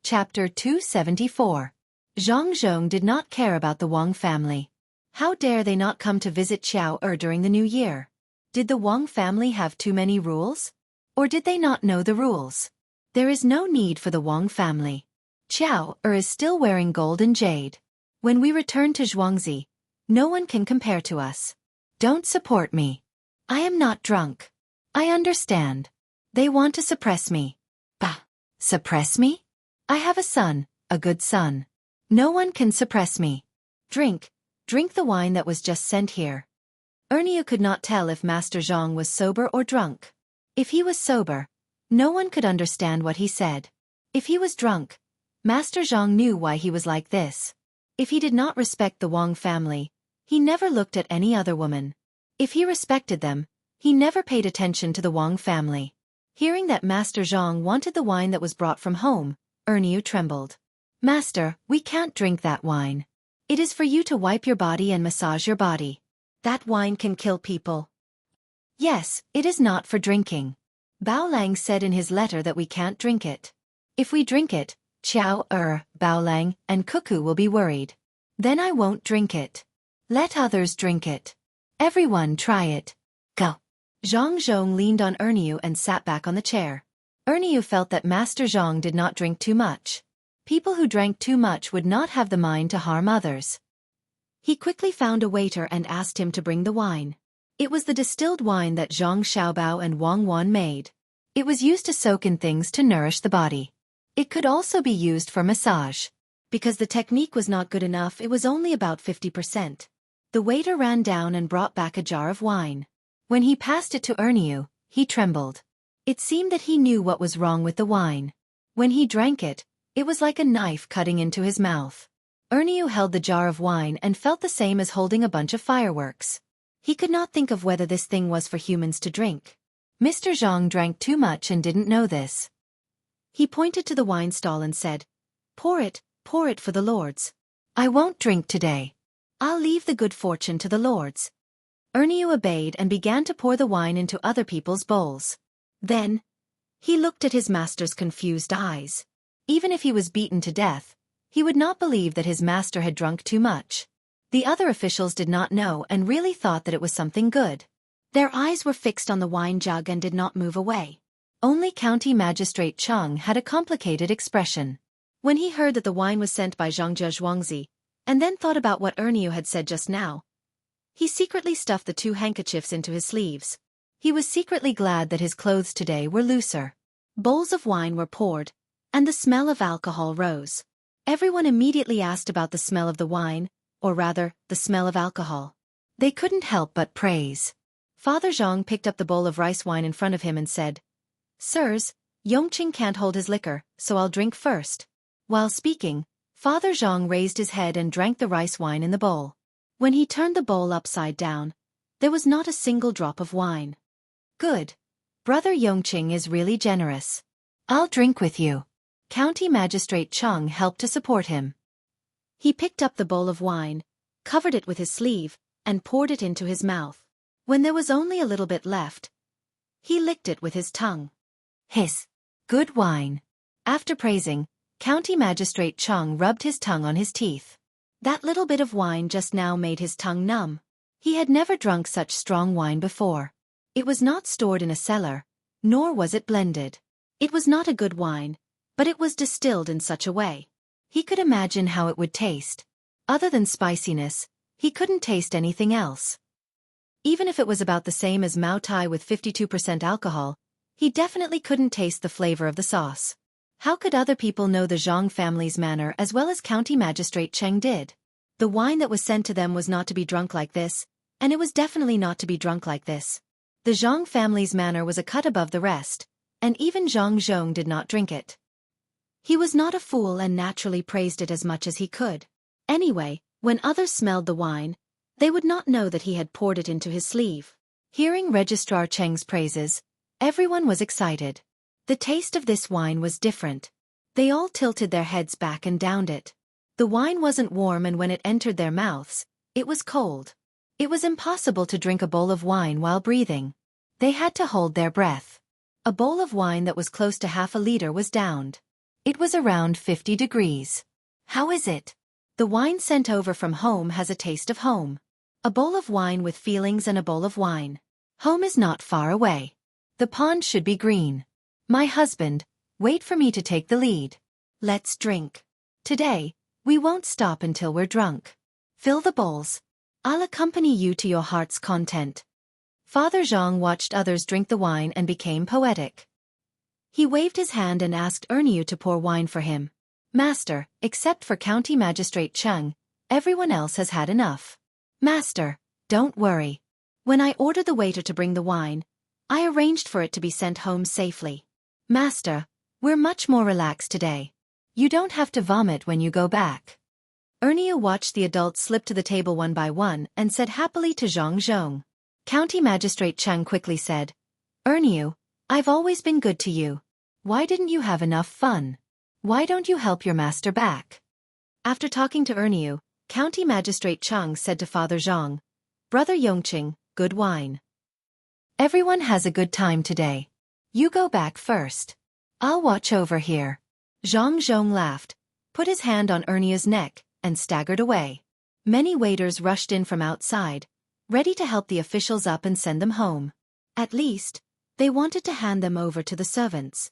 Chapter 274. Zhang Zhong did not care about the Wang family. How dare they not come to visit Xiao during the New Year? Did the Wang family have too many rules? Or did they not know the rules? There is no need for the Wang family. Xiao is still wearing gold and jade. When we return to Zhuangzi, no one can compare to us. Don't support me. I am not drunk. I understand. They want to suppress me. Bah! Suppress me? I have a son, a good son. No one can suppress me. Drink the wine that was just sent here. Ernyo could not tell if Master Zhang was sober or drunk. If he was sober, no one could understand what he said. If he was drunk, Master Zhang knew why he was like this. If he did not respect the Wang family, he never looked at any other woman. If he respected them, he never paid attention to the Wang family. Hearing that Master Zhang wanted the wine that was brought from home, Ernyo trembled. "Master, we can't drink that wine. It is for you to wipe your body and massage your body. That wine can kill people. Yes, it is not for drinking. Bao Lang said in his letter that we can't drink it. If we drink it, Bao Lang, and Cuckoo will be worried. Then I won't drink it. Let others drink it. Everyone try it. Go. Zhang Zhong leaned on Erniu and sat back on the chair. Erniu felt that Master Zhang did not drink too much. People who drank too much would not have the mind to harm others. He quickly found a waiter and asked him to bring the wine. It was the distilled wine that Zhang Xiaobao and Wang Wan made. It was used to soak in things to nourish the body. It could also be used for massage. Because the technique was not good enough, it was only about 50%. The waiter ran down and brought back a jar of wine. When he passed it to Erniu, he trembled. It seemed that he knew what was wrong with the wine. When he drank it, it was like a knife cutting into his mouth. Erniu held the jar of wine and felt the same as holding a bunch of fireworks. He could not think of whether this thing was for humans to drink. Mr. Zhang drank too much and didn't know this. He pointed to the wine stall and said, pour it for the lords. I won't drink today. I'll leave the good fortune to the lords. Erniu obeyed and began to pour the wine into other people's bowls. Then, he looked at his master's confused eyes. Even if he was beaten to death, he would not believe that his master had drunk too much. The other officials did not know and really thought that it was something good. Their eyes were fixed on the wine jug and did not move away. Only County Magistrate Cheng had a complicated expression. When he heard that the wine was sent by Zhangzhe Zhuangzi, and then thought about what Erniu had said just now, he secretly stuffed the 2 handkerchiefs into his sleeves. He was secretly glad that his clothes today were looser. Bowls of wine were poured, and the smell of alcohol rose. Everyone immediately asked about the smell of the wine, or rather, the smell of alcohol. They couldn't help but praise. Father Zhang picked up the bowl of rice wine in front of him and said, Sirs, Yongqing can't hold his liquor, so I'll drink first. While speaking, Father Zhang raised his head and drank the rice wine in the bowl. When he turned the bowl upside down, there was not a single drop of wine. Good. Brother Yongqing is really generous. I'll drink with you. County Magistrate Cheng helped to support him. He picked up the bowl of wine, covered it with his sleeve, and poured it into his mouth. When there was only a little bit left, he licked it with his tongue. Hiss. Good wine. After praising, County Magistrate Cheng rubbed his tongue on his teeth. That little bit of wine just now made his tongue numb. He had never drunk such strong wine before. It was not stored in a cellar, nor was it blended. It was not a good wine, but it was distilled in such a way. He could imagine how it would taste. Other than spiciness, he couldn't taste anything else. Even if it was about the same as Mao Tai with 52% alcohol, he definitely couldn't taste the flavor of the sauce. How could other people know the Zhang family's manner as well as County Magistrate Cheng did? The wine that was sent to them was not to be drunk like this, and it was definitely not to be drunk like this. The Zhang family's manner was a cut above the rest, and even Zhang Zhong did not drink it. He was not a fool and naturally praised it as much as he could. Anyway, when others smelled the wine, they would not know that he had poured it into his sleeve. Hearing Registrar Cheng's praises, everyone was excited. The taste of this wine was different. They all tilted their heads back and downed it. The wine wasn't warm, and when it entered their mouths, it was cold. It was impossible to drink a bowl of wine while breathing. They had to hold their breath. A bowl of wine that was close to half a liter was downed. It was around 50 degrees. How is it? The wine sent over from home has a taste of home. A bowl of wine with feelings and a bowl of wine. Home is not far away. The pond should be green. My husband, wait for me to take the lead. Let's drink. Today, we won't stop until we're drunk. Fill the bowls. I'll accompany you to your heart's content. Father Zhang watched others drink the wine and became poetic. He waved his hand and asked Erniu to pour wine for him. Master, except for County Magistrate Cheng, everyone else has had enough. Master, don't worry. When I ordered the waiter to bring the wine, I arranged for it to be sent home safely. Master, we're much more relaxed today. You don't have to vomit when you go back. Erniu watched the adults slip to the table one by one and said happily to Zhang Zhong. County Magistrate Cheng quickly said, Erniu, I've always been good to you. Why didn't you have enough fun? Why don't you help your master back? After talking to Erniu, County Magistrate Cheng said to Father Zhang, "Brother Yongqing, good wine. Everyone has a good time today. You go back first. I'll watch over here." Zhang Zhong laughed, put his hand on Ernia's neck, and staggered away. Many waiters rushed in from outside, ready to help the officials up and send them home. At least, they wanted to hand them over to the servants.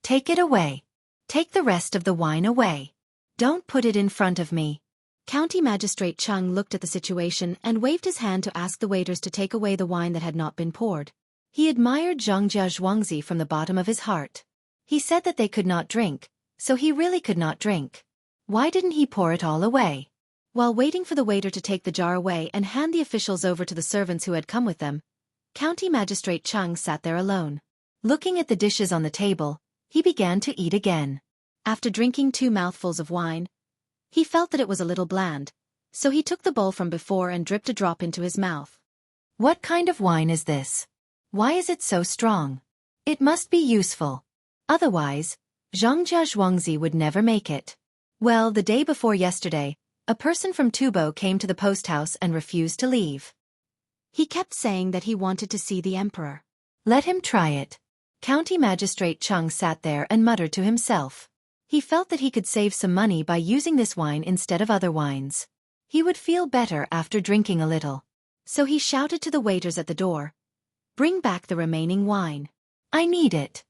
"Take it away. Take the rest of the wine away. Don't put it in front of me." County Magistrate Cheng looked at the situation and waved his hand to ask the waiters to take away the wine that had not been poured. He admired Zhongjia Zhuangzi from the bottom of his heart. He said that they could not drink, so he really could not drink. Why didn't he pour it all away? While waiting for the waiter to take the jar away and hand the officials over to the servants who had come with them, County Magistrate Cheng sat there alone. Looking at the dishes on the table, he began to eat again. After drinking 2 mouthfuls of wine, he felt that it was a little bland, so he took the bowl from before and dripped a drop into his mouth. "What kind of wine is this? Why is it so strong? It must be useful. Otherwise, Zhongjia Zhuangzi would never make it." Well, the day before yesterday, a person from Tubo came to the post house and refused to leave. He kept saying that he wanted to see the emperor. Let him try it. County Magistrate Cheng sat there and muttered to himself. He felt that he could save some money by using this wine instead of other wines. He would feel better after drinking a little. So he shouted to the waiters at the door, "Bring back the remaining wine. I need it.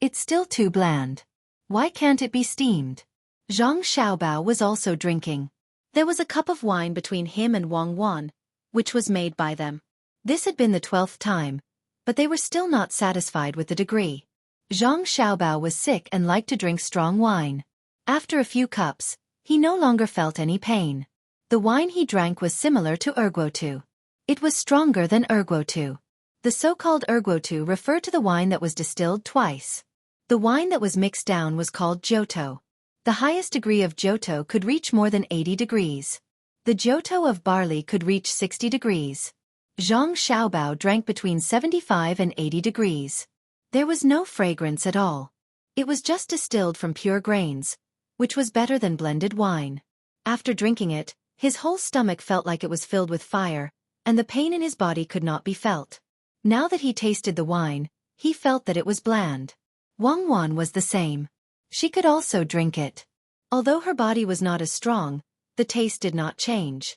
It's still too bland. Why can't it be steamed?" Zhang Xiaobao was also drinking. There was a cup of wine between him and Wang Wan, which was made by them. This had been the 12th time, but they were still not satisfied with the degree. Zhang Xiaobao was sick and liked to drink strong wine. After a few cups, he no longer felt any pain. The wine he drank was similar to erguotu. It was stronger than erguotu. The so-called erguotu referred to the wine that was distilled twice. The wine that was mixed down was called Jiutou. The highest degree of Jiutou could reach more than 80 degrees. The Jiutou of barley could reach 60 degrees. Zhang Xiaobao drank between 75 and 80 degrees. There was no fragrance at all. It was just distilled from pure grains, which was better than blended wine. After drinking it, his whole stomach felt like it was filled with fire, and the pain in his body could not be felt. Now that he tasted the wine, he felt that it was bland. Wang Wan was the same. She could also drink it. Although her body was not as strong, the taste did not change.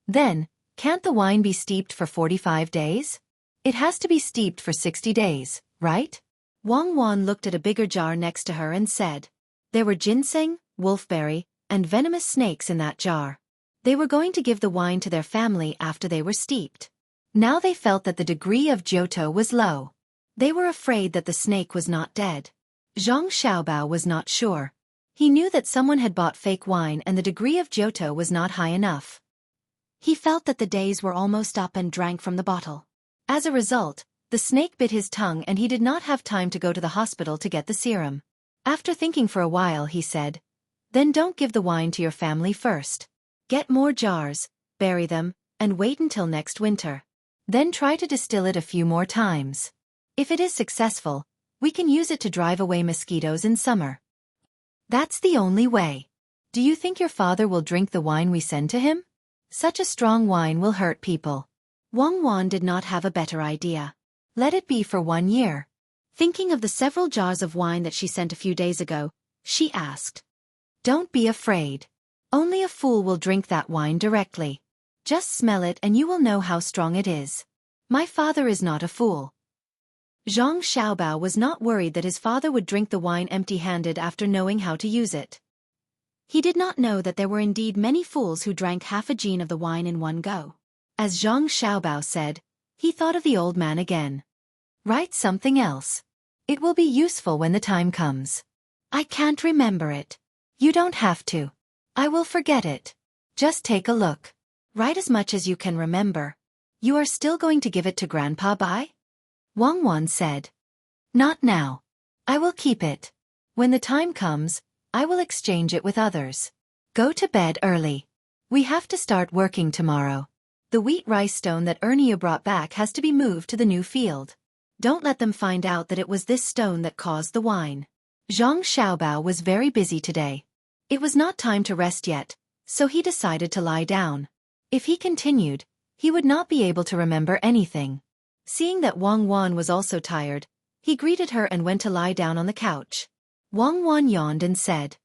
Then, can't the wine be steeped for 45 days? It has to be steeped for 60 days, right? Wang Wan looked at a bigger jar next to her and said. There were ginseng, wolfberry, and venomous snakes in that jar. They were going to give the wine to their family after they were steeped. Now they felt that the degree of Jiutou was low. They were afraid that the snake was not dead. Zhang Xiaobao was not sure. He knew that someone had bought fake wine and the degree of Jiutou was not high enough. He felt that the days were almost up and drank from the bottle. As a result, the snake bit his tongue and he did not have time to go to the hospital to get the serum. After thinking for a while, he said, "Then don't give the wine to your family first. Get more jars, bury them, and wait until next winter. Then try to distill it a few more times. If it is successful, we can use it to drive away mosquitoes in summer. That's the only way. Do you think your father will drink the wine we send to him? Such a strong wine will hurt people." Wang Wan did not have a better idea. Let it be for 1 year. Thinking of the several jars of wine that she sent a few days ago, she asked, "Don't be afraid. Only a fool will drink that wine directly. Just smell it and you will know how strong it is. My father is not a fool." Zhang Xiaobao was not worried that his father would drink the wine empty-handed after knowing how to use it. He did not know that there were indeed many fools who drank half a gin of the wine in one go. As Zhang Xiaobao said, he thought of the old man again. "Write something else. It will be useful when the time comes." "I can't remember it." "You don't have to. I will forget it. Just take a look. Write as much as you can remember. You are still going to give it to Grandpa Bai?" Wang Wan said. "Not now. I will keep it. When the time comes, I will exchange it with others. Go to bed early. We have to start working tomorrow. The wheat rice stone that Ernia brought back has to be moved to the new field. Don't let them find out that it was this stone that caused the wine." Zhang Xiaobao was very busy today. It was not time to rest yet, so he decided to lie down. If he continued, he would not be able to remember anything. Seeing that Wang Wan was also tired, he greeted her and went to lie down on the couch. Wang Wan yawned and said,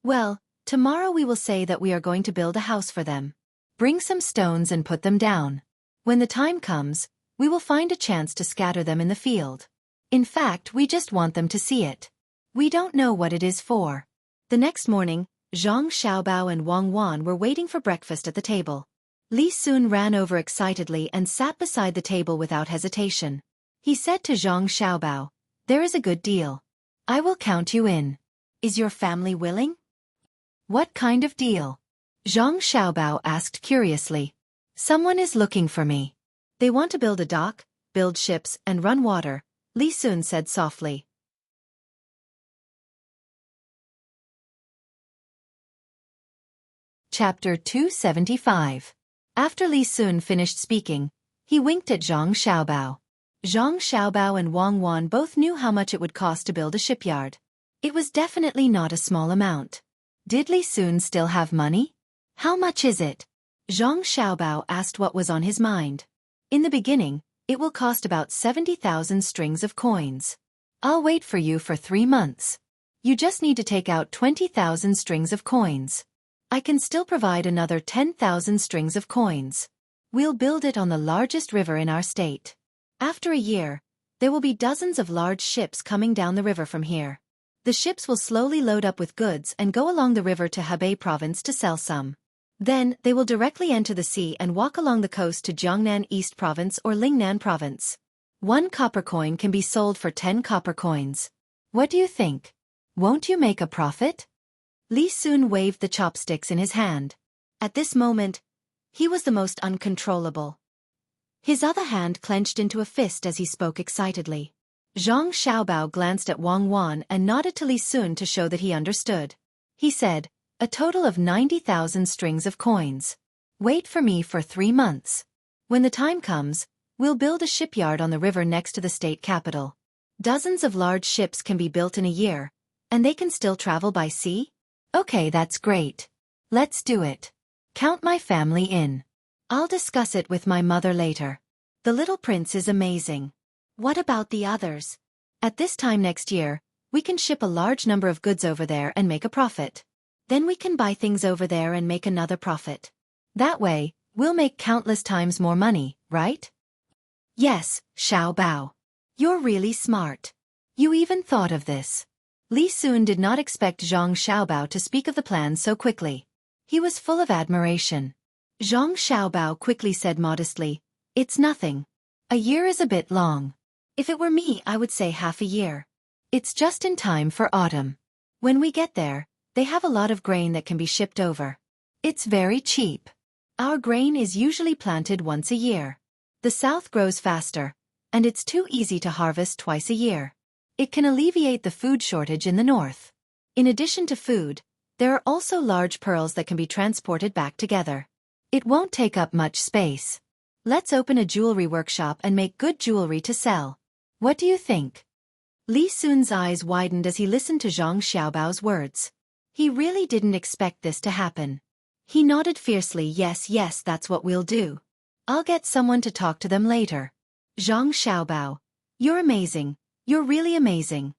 "Well, tomorrow we will say that we are going to build a house for them. Bring some stones and put them down. When the time comes, we will find a chance to scatter them in the field. In fact, we just want them to see it. We don't know what it is for." The next morning, Zhang Xiaobao and Wang Wan were waiting for breakfast at the table. Li Sun ran over excitedly and sat beside the table without hesitation. He said to Zhang Xiaobao, "There is a good deal. I will count you in. Is your family willing?" "What kind of deal?" Zhang Xiaobao asked curiously. "Someone is looking for me. They want to build a dock, build ships, and run water," Li Sun said softly. Chapter 275. After Li Sun finished speaking, he winked at Zhang Xiaobao. Zhang Xiaobao and Wang Wan both knew how much it would cost to build a shipyard. It was definitely not a small amount. Did Li Sun still have money? "How much is it?" Zhang Xiaobao asked what was on his mind. "In the beginning, it will cost about 70,000 strings of coins. I'll wait for you for 3 months. You just need to take out 20,000 strings of coins. I can still provide another 10,000 strings of coins. We'll build it on the largest river in our state. After a year, there will be dozens of large ships coming down the river from here. The ships will slowly load up with goods and go along the river to Hebei province to sell some. Then, they will directly enter the sea and walk along the coast to Jiangnan East province or Lingnan province. 1 copper coin can be sold for 10 copper coins. What do you think? Won't you make a profit?" Li Sun waved the chopsticks in his hand. At this moment, he was the most uncontrollable. His other hand clenched into a fist as he spoke excitedly. Zhang Xiaobao glanced at Wang Wan and nodded to Li Sun to show that he understood. He said, "A total of 90,000 strings of coins. Wait for me for 3 months. When the time comes, we'll build a shipyard on the river next to the state capital. Dozens of large ships can be built in a year, and they can still travel by sea? Okay, that's great. Let's do it. Count my family in. I'll discuss it with my mother later. The little prince is amazing. What about the others? At this time next year, we can ship a large number of goods over there and make a profit. Then we can buy things over there and make another profit. That way, we'll make countless times more money, right?" "Yes, Xiaobao. You're really smart. You even thought of this." Li Sun did not expect Zhang Xiaobao to speak of the plan so quickly. He was full of admiration. Zhang Xiaobao quickly said modestly, "It's nothing. A year is a bit long. If it were me, I would say half a year. It's just in time for autumn. When we get there, they have a lot of grain that can be shipped over. It's very cheap. Our grain is usually planted once a year. The south grows faster, and it's too easy to harvest twice a year. It can alleviate the food shortage in the north. In addition to food, there are also large pearls that can be transported back together. It won't take up much space. Let's open a jewelry workshop and make good jewelry to sell. What do you think?" Li Sun's eyes widened as he listened to Zhang Xiaobao's words. He really didn't expect this to happen. He nodded fiercely, yes, that's what we'll do. I'll get someone to talk to them later. Zhang Xiaobao, you're amazing. You're really amazing.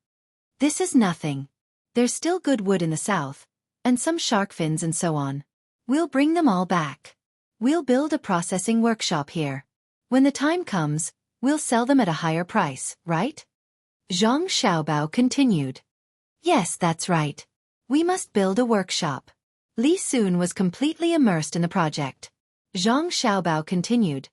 This is nothing. There's still good wood in the south, and some shark fins and so on. We'll bring them all back. We'll build a processing workshop here. When the time comes, we'll sell them at a higher price, right?" Zhang Xiaobao continued. "Yes, that's right. We must build a workshop." Li Sun was completely immersed in the project. Zhang Xiaobao continued,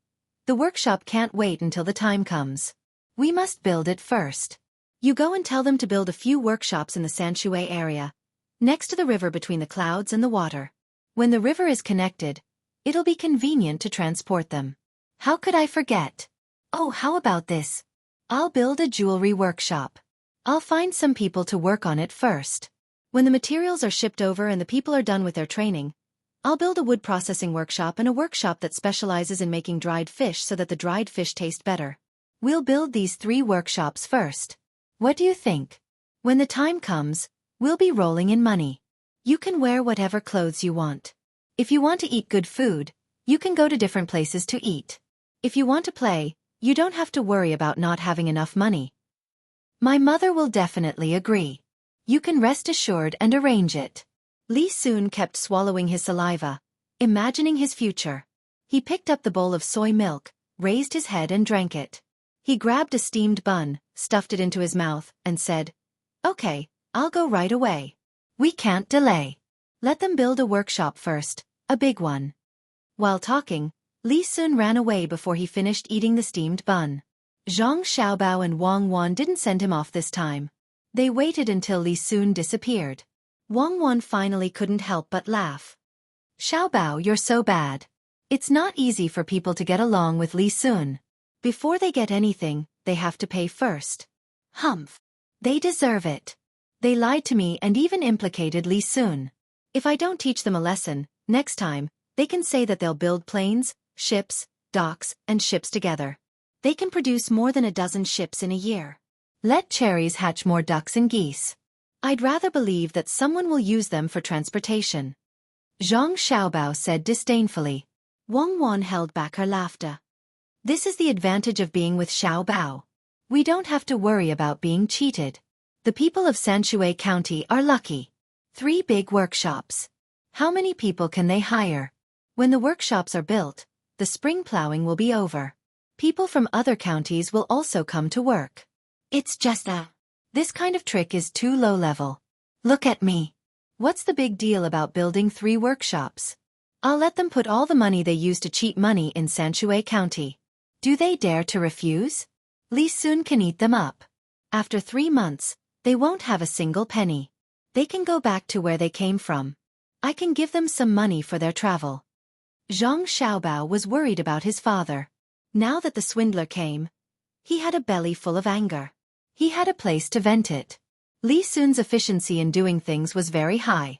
"The workshop can't wait until the time comes. We must build it first. You go and tell them to build a few workshops in the Sanshui area, next to the river between the clouds and the water. When the river is connected, it'll be convenient to transport them. How could I forget? Oh, how about this? I'll build a jewelry workshop. I'll find some people to work on it first. When the materials are shipped over and the people are done with their training, I'll build a wood processing workshop and a workshop that specializes in making dried fish so that the dried fish taste better. We'll build these 3 workshops first. What do you think? When the time comes, we'll be rolling in money. You can wear whatever clothes you want. If you want to eat good food, you can go to different places to eat. If you want to play, you don't have to worry about not having enough money. My mother will definitely agree. You can rest assured and arrange it. Li Sun kept swallowing his saliva, imagining his future. He picked up the bowl of soy milk, raised his head and drank it. He grabbed a steamed bun, stuffed it into his mouth, and said, "Okay, I'll go right away. We can't delay. Let them build a workshop first, a big one." While talking, Li Sun ran away before he finished eating the steamed bun. Zhang Xiaobao and Wang Wan didn't send him off this time. They waited until Li Sun disappeared. Wang Wan finally couldn't help but laugh. "Xiaobao, you're so bad. It's not easy for people to get along with Li Sun. Before they get anything, they have to pay first. Humph. They deserve it. They lied to me and even implicated Li Sun. If I don't teach them a lesson, next time, they can say that they'll build planes, ships, docks, and ships together. They can produce more than a dozen ships in a year. Let cherries hatch more ducks and geese. I'd rather believe that someone will use them for transportation." Zhang Xiaobao said disdainfully. Wang Wan held back her laughter. "This is the advantage of being with Xiaobao. We don't have to worry about being cheated. The people of Xueqi County are lucky. 3 big workshops. How many people can they hire? When the workshops are built, the spring plowing will be over. People from other counties will also come to work. It's just this kind of trick is too low level. Look at me. What's the big deal about building 3 workshops? I'll let them put all the money they use to cheat money in Xueqi County. Do they dare to refuse? Li Sun can eat them up. After 3 months, they won't have a single penny. They can go back to where they came from. I can give them some money for their travel." Zhang Xiaobao was worried about his father. Now that the swindler came, he had a belly full of anger. He had a place to vent it. Li Sun's efficiency in doing things was very high.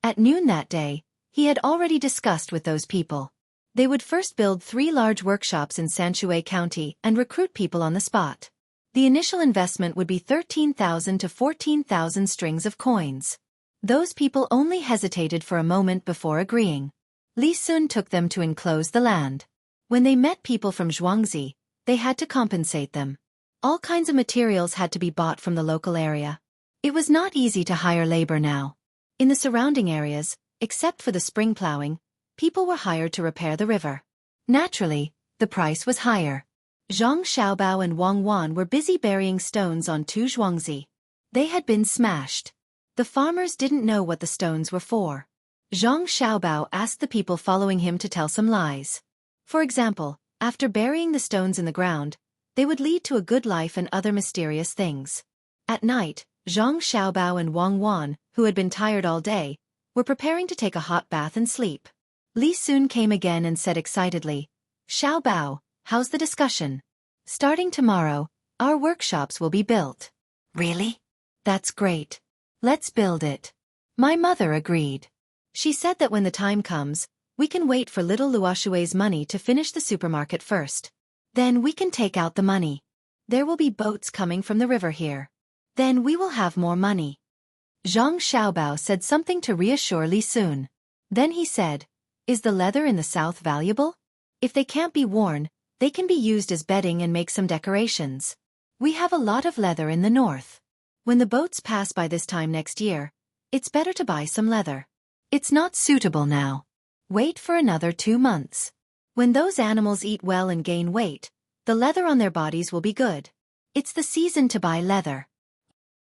At noon that day, he had already discussed with those people. They would first build 3 large workshops in Xueqi County and recruit people on the spot. The initial investment would be 13,000 to 14,000 strings of coins. Those people only hesitated for a moment before agreeing. Li Sun took them to enclose the land. When they met people from Xuangzi, they had to compensate them. All kinds of materials had to be bought from the local area. It was not easy to hire labor now. In the surrounding areas, except for the spring plowing, people were hired to repair the river. Naturally, the price was higher. Zhang Xiaobao and Wang Wan were busy burying stones on 2 Xuangzi. They had been smashed. The farmers didn't know what the stones were for. Zhang Xiaobao asked the people following him to tell some lies. For example, after burying the stones in the ground, they would lead to a good life and other mysterious things. At night, Zhang Xiaobao and Wang Wan, who had been tired all day, were preparing to take a hot bath and sleep. Li Sun came again and said excitedly, "Xiaobao, how's the discussion? Starting tomorrow, our workshops will be built." "Really? That's great. Let's build it." My mother agreed. She said that when the time comes, we can wait for little Luoshui's money to finish the supermarket first. Then we can take out the money. There will be boats coming from the river here. Then we will have more money. Zhang Xiaobao said something to reassure Li Sun. Then he said, "Is the leather in the south valuable? If they can't be worn, they can be used as bedding and make some decorations. We have a lot of leather in the north. When the boats pass by this time next year, it's better to buy some leather. It's not suitable now. Wait for another 2 months. When those animals eat well and gain weight, the leather on their bodies will be good. It's the season to buy leather."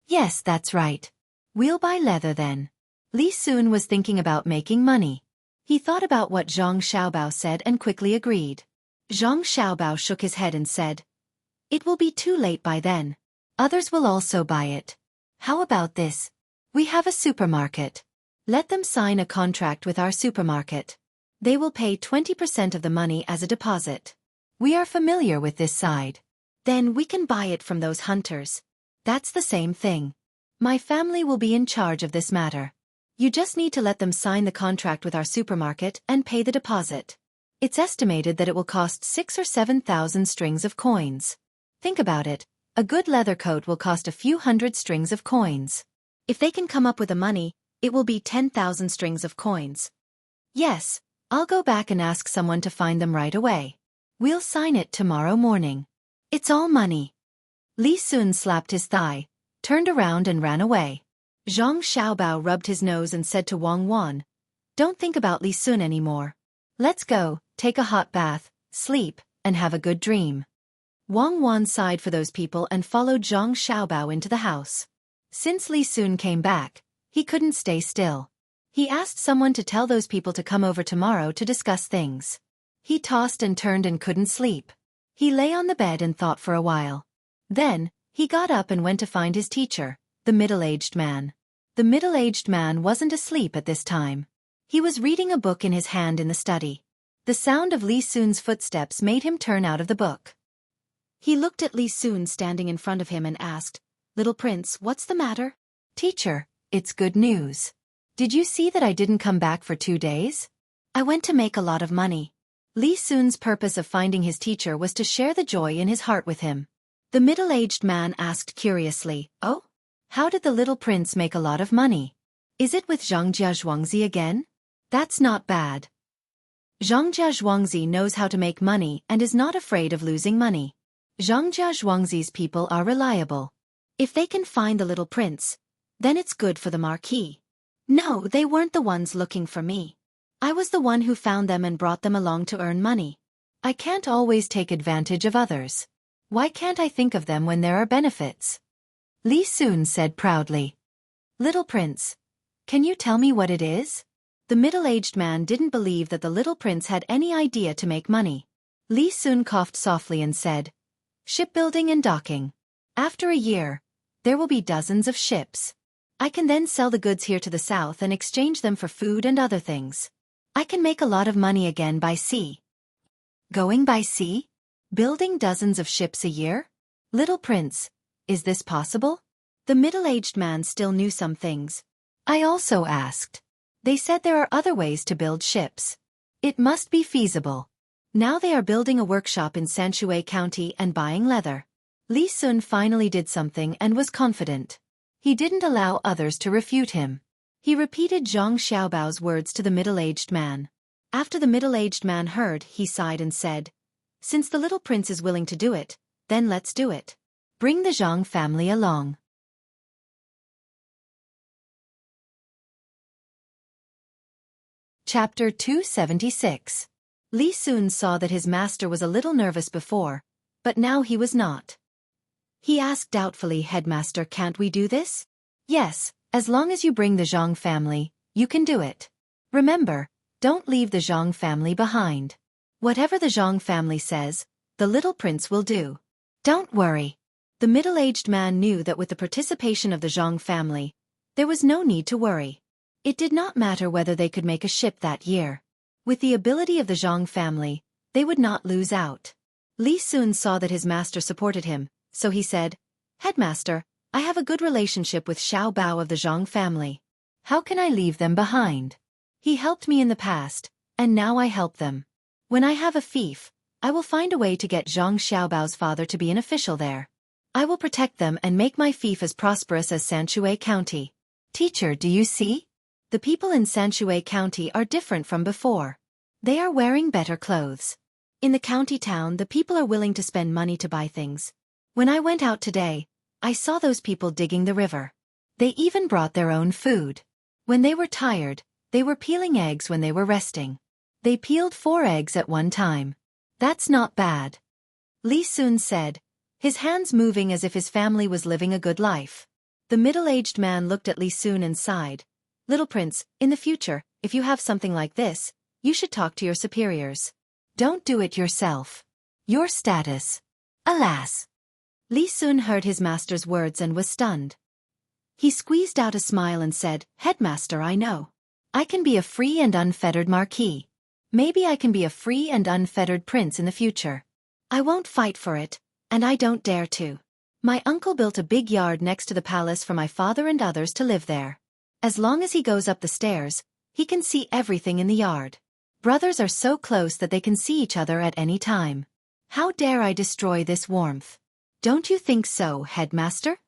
"Yes, that's right. We'll buy leather then." Li Sun was thinking about making money. He thought about what Zhang Xiaobao said and quickly agreed. Zhang Xiaobao shook his head and said, "It will be too late by then. Others will also buy it. How about this? We have a supermarket. Let them sign a contract with our supermarket. They will pay 20% of the money as a deposit. We are familiar with this side. Then we can buy it from those hunters. That's the same thing. My family will be in charge of this matter. You just need to let them sign the contract with our supermarket and pay the deposit. It's estimated that it will cost 6,000 or 7,000 strings of coins. Think about it, a good leather coat will cost a few hundred strings of coins. If they can come up with the money, it will be 10,000 strings of coins. Yes, I'll go back and ask someone to find them right away. We'll sign it tomorrow morning. It's all money. Li Sun slapped his thigh, turned around and ran away. Zhang Xiaobao rubbed his nose and said to Wang Wan, "Don't think about Li Sun anymore. Let's go, take a hot bath, sleep, and have a good dream." Wang Wan sighed for those people and followed Zhang Xiaobao into the house. Since Li Sun came back, he couldn't stay still. He asked someone to tell those people to come over tomorrow to discuss things. He tossed and turned and couldn't sleep. He lay on the bed and thought for a while. Then, he got up and went to find his teacher, the middle-aged man. The middle-aged man wasn't asleep at this time. He was reading a book in his hand in the study. The sound of Li Sun's footsteps made him turn out of the book. He looked at Li Sun standing in front of him and asked, "Little prince, what's the matter?" "Teacher, it's good news. Did you see that I didn't come back for 2 days? I went to make a lot of money." Li Sun's purpose of finding his teacher was to share the joy in his heart with him. The middle-aged man asked curiously, "Oh? How did the little prince make a lot of money? Is it with Zhangjia Zhuangzi again? That's not bad." Zhangjia Zhuangzi knows how to make money and is not afraid of losing money. Zhangjia Zhuangzi's people are reliable. If they can find the little prince, then it's good for the marquis. No, they weren't the ones looking for me. I was the one who found them and brought them along to earn money. I can't always take advantage of others. Why can't I think of them when there are benefits? Li Sun said proudly. "Little prince, can you tell me what it is?" The middle-aged man didn't believe that the little prince had any idea to make money. Li Sun coughed softly and said, "Shipbuilding and docking. After a year, there will be dozens of ships. I can then sell the goods here to the south and exchange them for food and other things. I can make a lot of money again by sea." "Going by sea? Building dozens of ships a year? Little prince, is this possible?" The middle-aged man still knew some things. "I also asked. They said there are other ways to build ships. It must be feasible. Now they are building a workshop in Xueqi County and buying leather." Li Sun finally did something and was confident. He didn't allow others to refute him. He repeated Zhang Xiaobao's words to the middle-aged man. After the middle-aged man heard, he sighed and said, "Since the little prince is willing to do it, then let's do it. Bring the Zhang family along." Chapter 276. Li Sun saw that his master was a little nervous before, but now he was not. He asked doubtfully, "Headmaster, can't we do this?" "Yes, as long as you bring the Zhang family, you can do it. Remember, don't leave the Zhang family behind. Whatever the Zhang family says, the little prince will do. Don't worry." The middle-aged man knew that with the participation of the Zhang family, there was no need to worry. It did not matter whether they could make a ship that year. With the ability of the Zhang family, they would not lose out. Li Sun saw that his master supported him, so he said, "Headmaster, I have a good relationship with Xiao Bao of the Zhang family. How can I leave them behind? He helped me in the past, and now I help them. When I have a fief, I will find a way to get Zhang Xiaobao's father to be an official there. I will protect them and make my fief as prosperous as Xueqi County." "Teacher, do you see? The people in Xueqi County are different from before. They are wearing better clothes. In the county town, the people are willing to spend money to buy things. When I went out today, I saw those people digging the river. They even brought their own food. When they were tired, they were peeling eggs when they were resting. They peeled 4 eggs at one time. That's not bad." Li Sun said, his hands moving as if his family was living a good life. The middle-aged man looked at Li Sun and sighed. "Little prince, in the future, if you have something like this, you should talk to your superiors. Don't do it yourself. Your status." Alas! Li Sun heard his master's words and was stunned. He squeezed out a smile and said, "Headmaster, I know. I can be a free and unfettered marquis. Maybe I can be a free and unfettered prince in the future. I won't fight for it, and I don't dare to. My uncle built a big yard next to the palace for my father and others to live there. As long as he goes up the stairs, he can see everything in the yard. Brothers are so close that they can see each other at any time. How dare I destroy this warmth? Don't you think so, Headmaster?"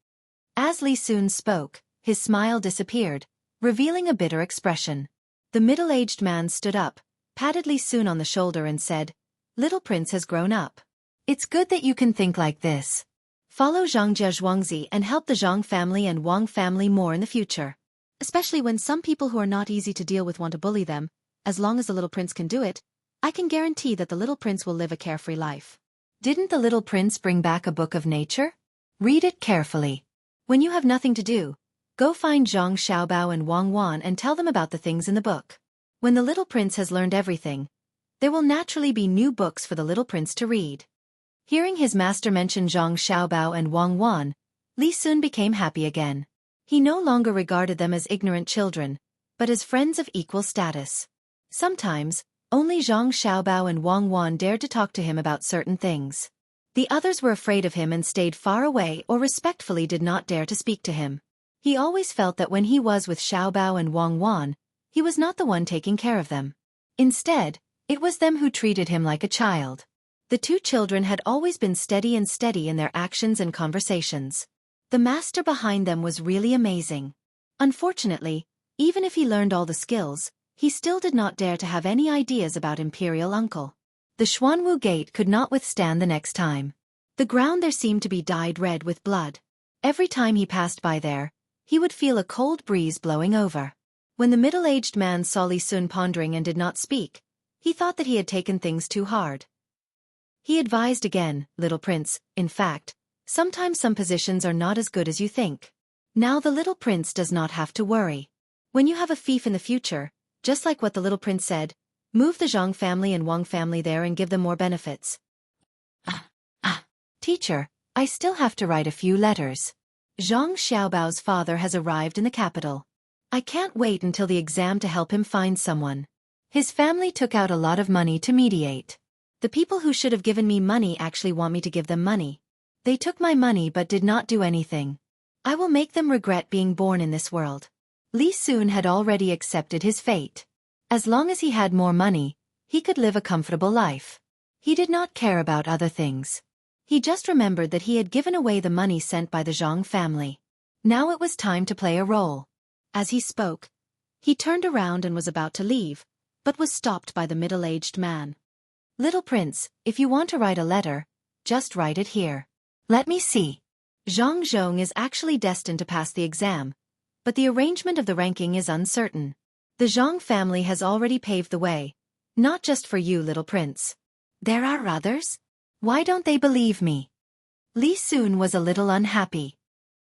As Li Sun spoke, his smile disappeared, revealing a bitter expression. The middle-aged man stood up, patted Li Sun on the shoulder and said, "Little prince has grown up. It's good that you can think like this. Follow Zhangjie Zhuangzi and help the Zhang family and Wang family more in the future. Especially when some people who are not easy to deal with want to bully them, as long as the little prince can do it, I can guarantee that the little prince will live a carefree life." Didn't the little prince bring back a book of nature? Read it carefully. When you have nothing to do, go find Zhang Xiaobao and Wang Wan and tell them about the things in the book. When the little prince has learned everything, there will naturally be new books for the little prince to read. Hearing his master mention Zhang Xiaobao and Wang Wan, Li Sun became happy again. He no longer regarded them as ignorant children, but as friends of equal status. Sometimes, only Zhang Xiaobao and Wang Wan dared to talk to him about certain things. The others were afraid of him and stayed far away or respectfully did not dare to speak to him. He always felt that when he was with Xiaobao and Wang Wan, he was not the one taking care of them. Instead, it was them who treated him like a child. The two children had always been steady in their actions and conversations. The master behind them was really amazing. Unfortunately, even if he learned all the skills, he still did not dare to have any ideas about Imperial Uncle. The Xuanwu Gate could not withstand the next time. The ground there seemed to be dyed red with blood. Every time he passed by there, he would feel a cold breeze blowing over. When the middle-aged man saw Li Sun pondering and did not speak, he thought that he had taken things too hard. He advised again, "Little prince, in fact, sometimes some positions are not as good as you think. Now the little prince does not have to worry. When you have a fief in the future, just like what the little prince said, move the Zhang family and Wang family there and give them more benefits." Teacher, I still have to write a few letters. Zhang Xiaobao's father has arrived in the capital. I can't wait until the exam to help him find someone. His family took out a lot of money to mediate. The people who should have given me money actually want me to give them money. They took my money but did not do anything. I will make them regret being born in this world. Li Sun had already accepted his fate. As long as he had more money, he could live a comfortable life. He did not care about other things. He just remembered that he had given away the money sent by the Zhang family. Now it was time to play a role. As he spoke, he turned around and was about to leave, but was stopped by the middle-aged man. "Little prince, if you want to write a letter, just write it here. Let me see." Zhang Zhong is actually destined to pass the exam, but the arrangement of the ranking is uncertain. The Zhang family has already paved the way, not just for you, little prince. There are others? Why don't they believe me? Li Sun was a little unhappy.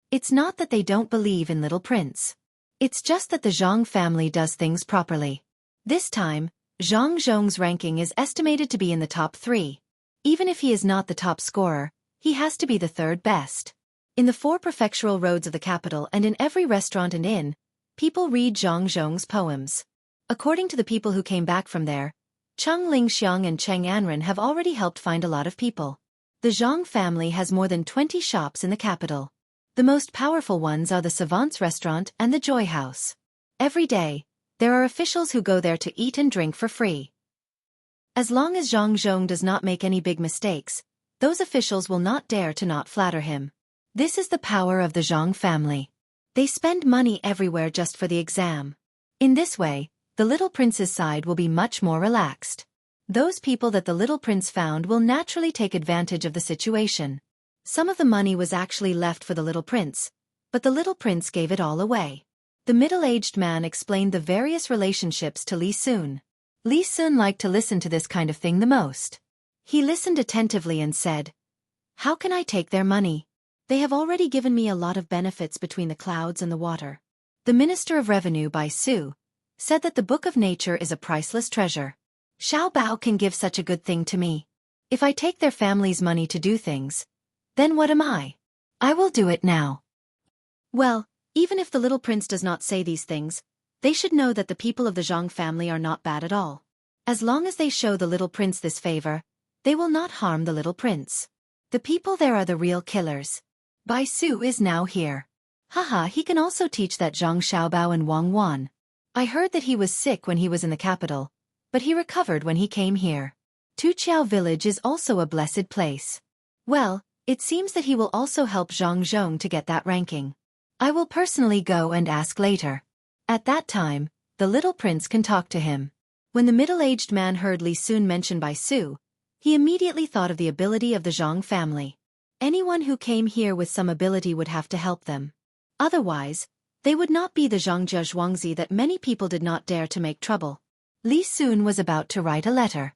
It's not that they don't believe in little prince. It's just that the Zhang family does things properly. This time, Zhang Zhong's ranking is estimated to be in the top 3. Even if he is not the top scorer, he has to be the third best. In the 4 prefectural roads of the capital and in every restaurant and inn, people read Zhang Zhong's poems. According to the people who came back from there, Cheng Lingxiang and Cheng Anren have already helped find a lot of people. The Zhang family has more than 20 shops in the capital. The most powerful ones are the Savant's Restaurant and the Joy House. Every day, there are officials who go there to eat and drink for free. As long as Zhang Zhong does not make any big mistakes, those officials will not dare to not flatter him. This is the power of the Zhang family. They spend money everywhere just for the exam. In this way, the little prince's side will be much more relaxed. Those people that the little prince found will naturally take advantage of the situation. Some of the money was actually left for the little prince, but the little prince gave it all away. The middle-aged man explained the various relationships to Li Sun. Li Sun liked to listen to this kind of thing the most. He listened attentively and said, "How can I take their money? They have already given me a lot of benefits between the clouds and the water." The Minister of Revenue Bai Su said that the Book of Nature is a priceless treasure. Xiao Bao can give such a good thing to me. If I take their family's money to do things, then what am I? I will do it now. Well, even if the little prince does not say these things, they should know that the people of the Zhang family are not bad at all. As long as they show the little prince this favor, they will not harm the little prince. The people there are the real killers. Bai Su is now here. Haha, he can also teach that Zhang Xiaobao and Wang Wan. I heard that he was sick when he was in the capital, but he recovered when he came here. Tuqiao village is also a blessed place. Well, it seems that he will also help Zhang Zhong to get that ranking. I will personally go and ask later. At that time, the little prince can talk to him. When the middle-aged man heard Li Sun mentioned by Su, he immediately thought of the ability of the Zhang family. Anyone who came here with some ability would have to help them. Otherwise, they would not be the Zhangjia Zhuangzi that many people did not dare to make trouble. Li Sun was about to write a letter.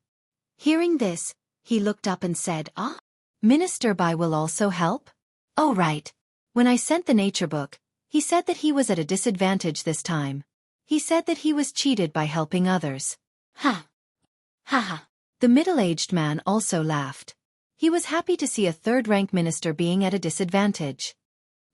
Hearing this, he looked up and said, "Ah, Minister Bai will also help?" "Oh right. When I sent the nature book, he said that he was at a disadvantage this time. He said that he was cheated by helping others." Ha! Ha ha! The middle-aged man also laughed. He was happy to see a third-rank minister being at a disadvantage.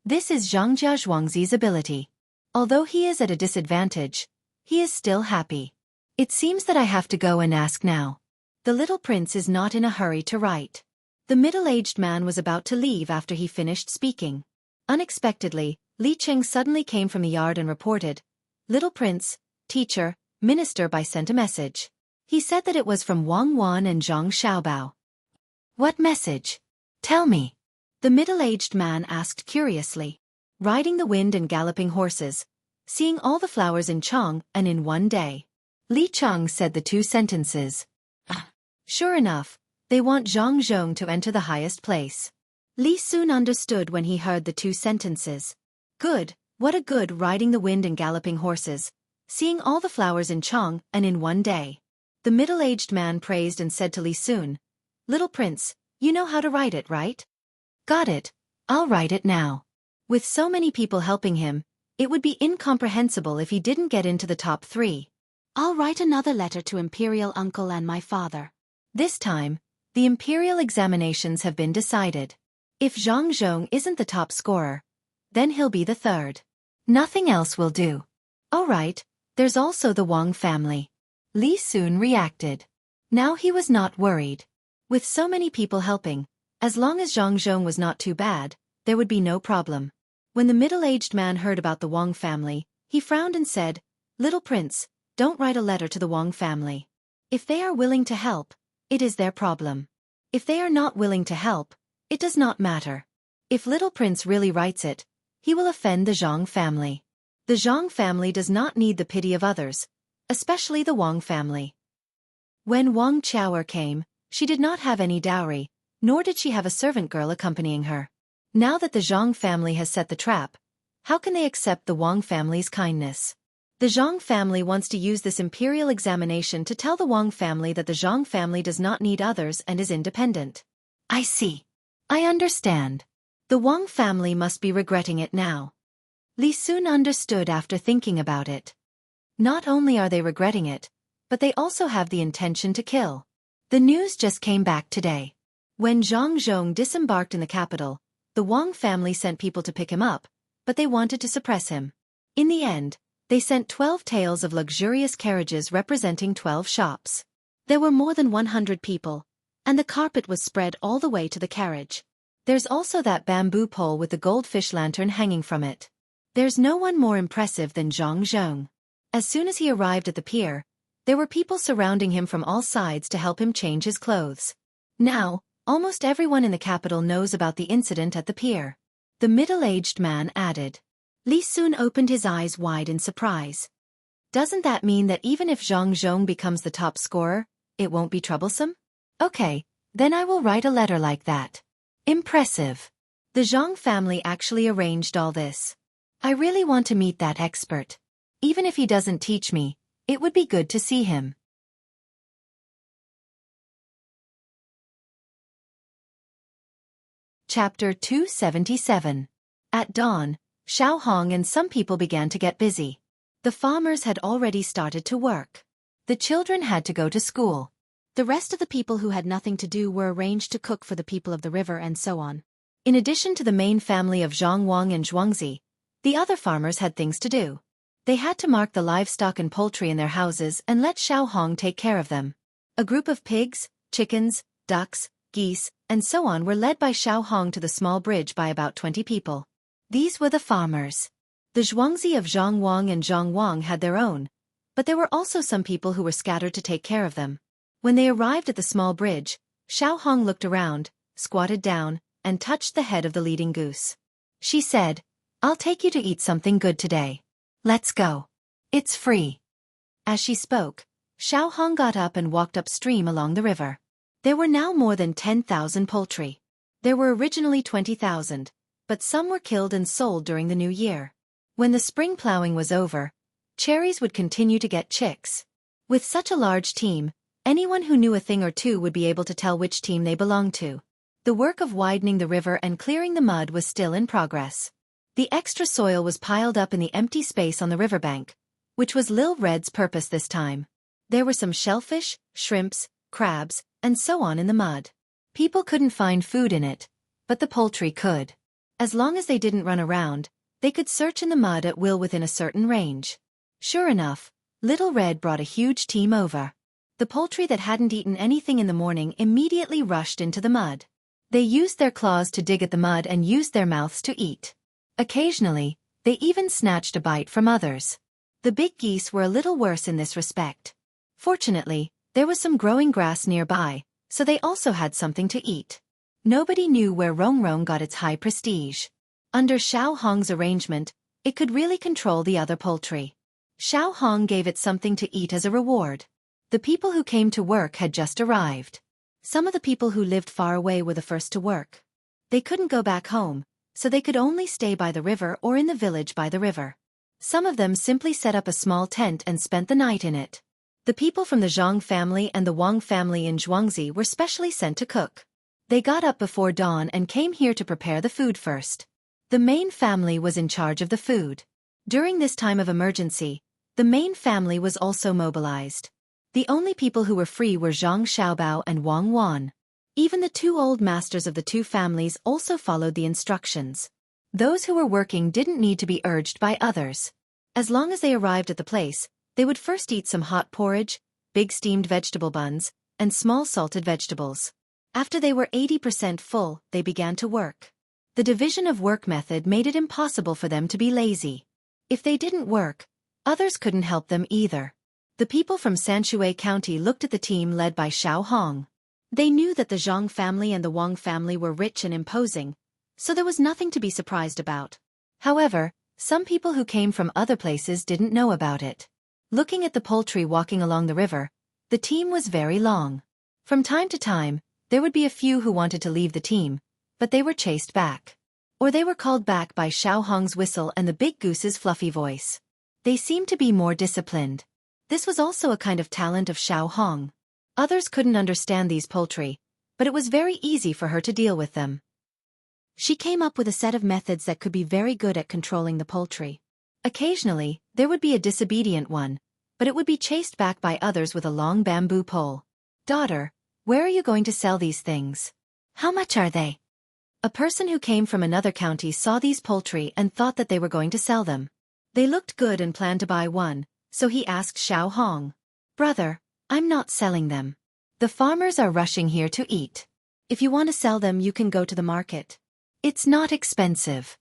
This is Zhangjia Zhuangzi's ability. Although he is at a disadvantage, he is still happy. It seems that I have to go and ask now. The little prince is not in a hurry to write. The middle-aged man was about to leave after he finished speaking. Unexpectedly, Li Cheng suddenly came from the yard and reported, "Little prince, teacher, Minister Bai sent a message. He said that it was from Wang Wan and Zhang Xiaobao." "What message? Tell me." The middle-aged man asked curiously. "Riding the wind and galloping horses, seeing all the flowers in Chang and in one day." Li Cheng said the two sentences. Sure enough, they want Zhang Zhong to enter the highest place. Li Sun understood when he heard the two sentences. Good, what a good riding the wind and galloping horses, seeing all the flowers in Chang and in one day. The middle-aged man praised and said to Li Sun, "Little prince, you know how to write it, right?" "Got it. I'll write it now." With so many people helping him, it would be incomprehensible if he didn't get into the top 3. "I'll write another letter to Imperial Uncle and my father." This time, the Imperial examinations have been decided. If Zhang Zhong isn't the top scorer, then he'll be the third. Nothing else will do. All right, there's also the Wang family. Li Sun reacted. Now he was not worried. With so many people helping, as long as Zhang Zhong was not too bad, there would be no problem. When the middle-aged man heard about the Wang family, he frowned and said, "Little prince, don't write a letter to the Wang family. If they are willing to help, it is their problem. If they are not willing to help, it does not matter. If little prince really writes it, he will offend the Zhang family. The Zhang family does not need the pity of others, especially the Wang family." When Wang Qiao'er came, she did not have any dowry, nor did she have a servant girl accompanying her. Now that the Zhang family has set the trap, how can they accept the Wang family's kindness? The Zhang family wants to use this imperial examination to tell the Wang family that the Zhang family does not need others and is independent. I see. I understand. The Wang family must be regretting it now. Li Sun understood after thinking about it. Not only are they regretting it, but they also have the intention to kill. The news just came back today. When Zhang Zhong disembarked in the capital, the Wang family sent people to pick him up, but they wanted to suppress him. In the end, they sent 12 tails of luxurious carriages representing 12 shops. There were more than 100 people, and the carpet was spread all the way to the carriage. There's also that bamboo pole with the goldfish lantern hanging from it. There's no one more impressive than Zhang Zhong. As soon as he arrived at the pier, there were people surrounding him from all sides to help him change his clothes. Now, almost everyone in the capital knows about the incident at the pier. The middle-aged man added. Li Sun opened his eyes wide in surprise. Doesn't that mean that even if Zhang Zhong becomes the top scorer, it won't be troublesome? Okay, then I will write a letter like that. Impressive. The Zhang family actually arranged all this. I really want to meet that expert. Even if he doesn't teach me, it would be good to see him. Chapter 277. At dawn, Xiao Hong and some people began to get busy. The farmers had already started to work. The children had to go to school. The rest of the people who had nothing to do were arranged to cook for the people of the river and so on. In addition to the main family of Zhang Wang and Zhuangzi, the other farmers had things to do. They had to mark the livestock and poultry in their houses and let Xiao Hong take care of them. A group of pigs, chickens, ducks, geese, and so on were led by Xiao Hong to the small bridge by about 20 people. These were the farmers. The Zhuangzi of Zhang Wang and Zhang Wang had their own, but there were also some people who were scattered to take care of them. When they arrived at the small bridge, Xiao Hong looked around, squatted down, and touched the head of the leading goose. She said, "I'll take you to eat something good today. Let's go. It's free." As she spoke, Xiao Hong got up and walked upstream along the river. There were now more than 10,000 poultry. There were originally 20,000, but some were killed and sold during the new year. When the spring plowing was over, cherries would continue to get chicks. With such a large team, anyone who knew a thing or two would be able to tell which team they belonged to. The work of widening the river and clearing the mud was still in progress. The extra soil was piled up in the empty space on the riverbank, which was Lil Red's purpose this time. There were some shellfish, shrimps, crabs, and so on in the mud. People couldn't find food in it, but the poultry could. As long as they didn't run around, they could search in the mud at will within a certain range. Sure enough, Little Red brought a huge team over. The poultry that hadn't eaten anything in the morning immediately rushed into the mud. They used their claws to dig at the mud and used their mouths to eat. Occasionally, they even snatched a bite from others. The big geese were a little worse in this respect. Fortunately, there was some growing grass nearby, so they also had something to eat. Nobody knew where Rong Rong got its high prestige. Under Xiao Hong's arrangement, it could really control the other poultry. Xiao Hong gave it something to eat as a reward. The people who came to work had just arrived. Some of the people who lived far away were the first to work. They couldn't go back home, so they could only stay by the river or in the village by the river. Some of them simply set up a small tent and spent the night in it. The people from the Zhang family and the Wang family in Xueqi were specially sent to cook. They got up before dawn and came here to prepare the food first. The main family was in charge of the food. During this time of emergency, the main family was also mobilized. The only people who were free were Zhang Xiaobao and Wang Wan. Even the two old masters of the two families also followed the instructions. Those who were working didn't need to be urged by others. As long as they arrived at the place, they would first eat some hot porridge, big steamed vegetable buns, and small salted vegetables. After they were 80% full, they began to work. The division of work method made it impossible for them to be lazy. If they didn't work, others couldn't help them either. The people from Xueqi County looked at the team led by Xiao Hong. They knew that the Zhang family and the Wang family were rich and imposing, so there was nothing to be surprised about. However, some people who came from other places didn't know about it. Looking at the poultry walking along the river, the team was very long. From time to time, there would be a few who wanted to leave the team, but they were chased back. Or they were called back by Xiao Hong's whistle and the big goose's fluffy voice. They seemed to be more disciplined. This was also a kind of talent of Xiao Hong. Others couldn't understand these poultry, but it was very easy for her to deal with them. She came up with a set of methods that could be very good at controlling the poultry. Occasionally, there would be a disobedient one, but it would be chased back by others with a long bamboo pole. "Daughter, where are you going to sell these things? How much are they?" A person who came from another county saw these poultry and thought that they were going to sell them. They looked good and planned to buy one, so he asked Xiao Hong, "Brother, I'm not selling them. The farmers are rushing here to eat. If you want to sell them, you can go to the market. It's not expensive."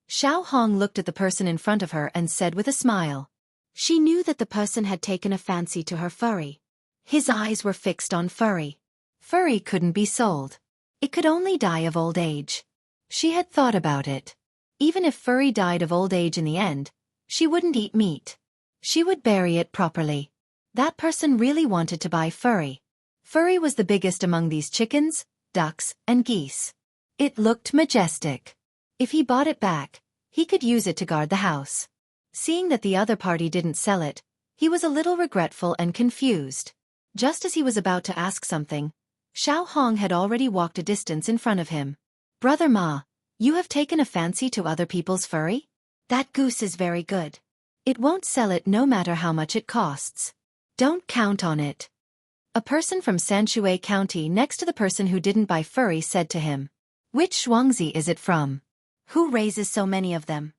Xiao Hong looked at the person in front of her and said with a smile. She knew that the person had taken a fancy to her furry. His eyes were fixed on furry. Furry couldn't be sold. It could only die of old age. She had thought about it. Even if furry died of old age in the end, she wouldn't eat meat. She would bury it properly. That person really wanted to buy furry. Furry was the biggest among these chickens, ducks, and geese. It looked majestic. If he bought it back, he could use it to guard the house. Seeing that the other party didn't sell it, he was a little regretful and confused. Just as he was about to ask something, Xiao Hong had already walked a distance in front of him. "Brother Ma, you have taken a fancy to other people's furry? That goose is very good. It won't sell it no matter how much it costs. Don't count on it." A person from Xueqi County next to the person who didn't buy furry said to him, "Which Xueqi is it from? Who raises so many of them?"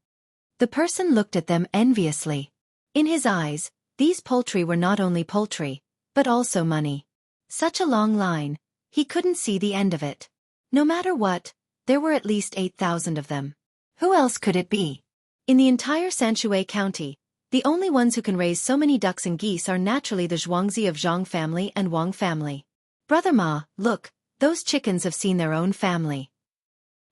The person looked at them enviously. In his eyes, these poultry were not only poultry, but also money. Such a long line, he couldn't see the end of it. No matter what, there were at least 8,000 of them. Who else could it be? In the entire Xueqi County, the only ones who can raise so many ducks and geese are naturally the Xueqi of Zhang family and Wang family. "Brother Ma, look, those chickens have seen their own family."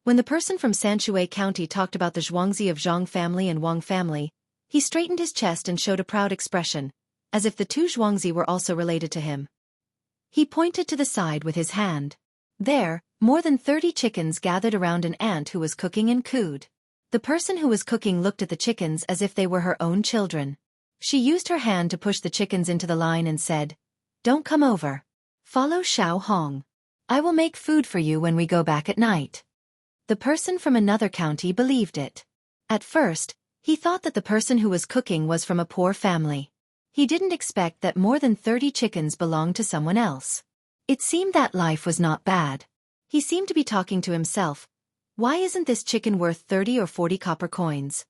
When the person from Xueqi County talked about the Xueqi of Zhang family and Wang family, he straightened his chest and showed a proud expression, as if the two Xueqi were also related to him. He pointed to the side with his hand. There, more than 30 chickens gathered around an ant who was cooking and cooed. The person who was cooking looked at the chickens as if they were her own children. She used her hand to push the chickens into the line and said, "Don't come over. Follow Xiao Hong. I will make food for you when we go back at night." The person from another county believed it. At first, he thought that the person who was cooking was from a poor family. He didn't expect that more than 30 chickens belonged to someone else. It seemed that life was not bad. He seemed to be talking to himself. Why isn't this chicken worth 30 or 40 copper coins?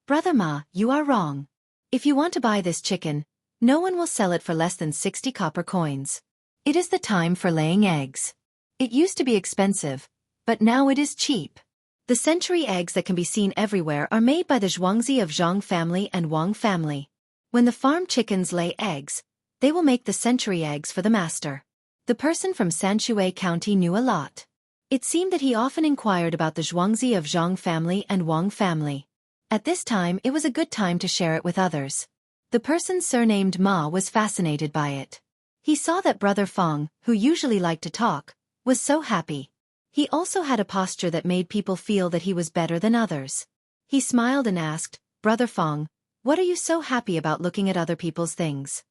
Brother Ma, you are wrong. If you want to buy this chicken, no one will sell it for less than 60 copper coins. It is the time for laying eggs. It used to be expensive, but now it is cheap. The century eggs that can be seen everywhere are made by the Xueqi of Zhang family and Wang family. When the farm chickens lay eggs, they will make the century eggs for the master. The person from Xueqi County knew a lot. It seemed that he often inquired about the Xueqi of Zhang family and Wang family. At this time it was a good time to share it with others. The person surnamed Ma was fascinated by it. He saw that Brother Fong, who usually liked to talk, was so happy. He also had a posture that made people feel that he was better than others. He smiled and asked, "Brother Fong, what are you so happy about looking at other people's things?"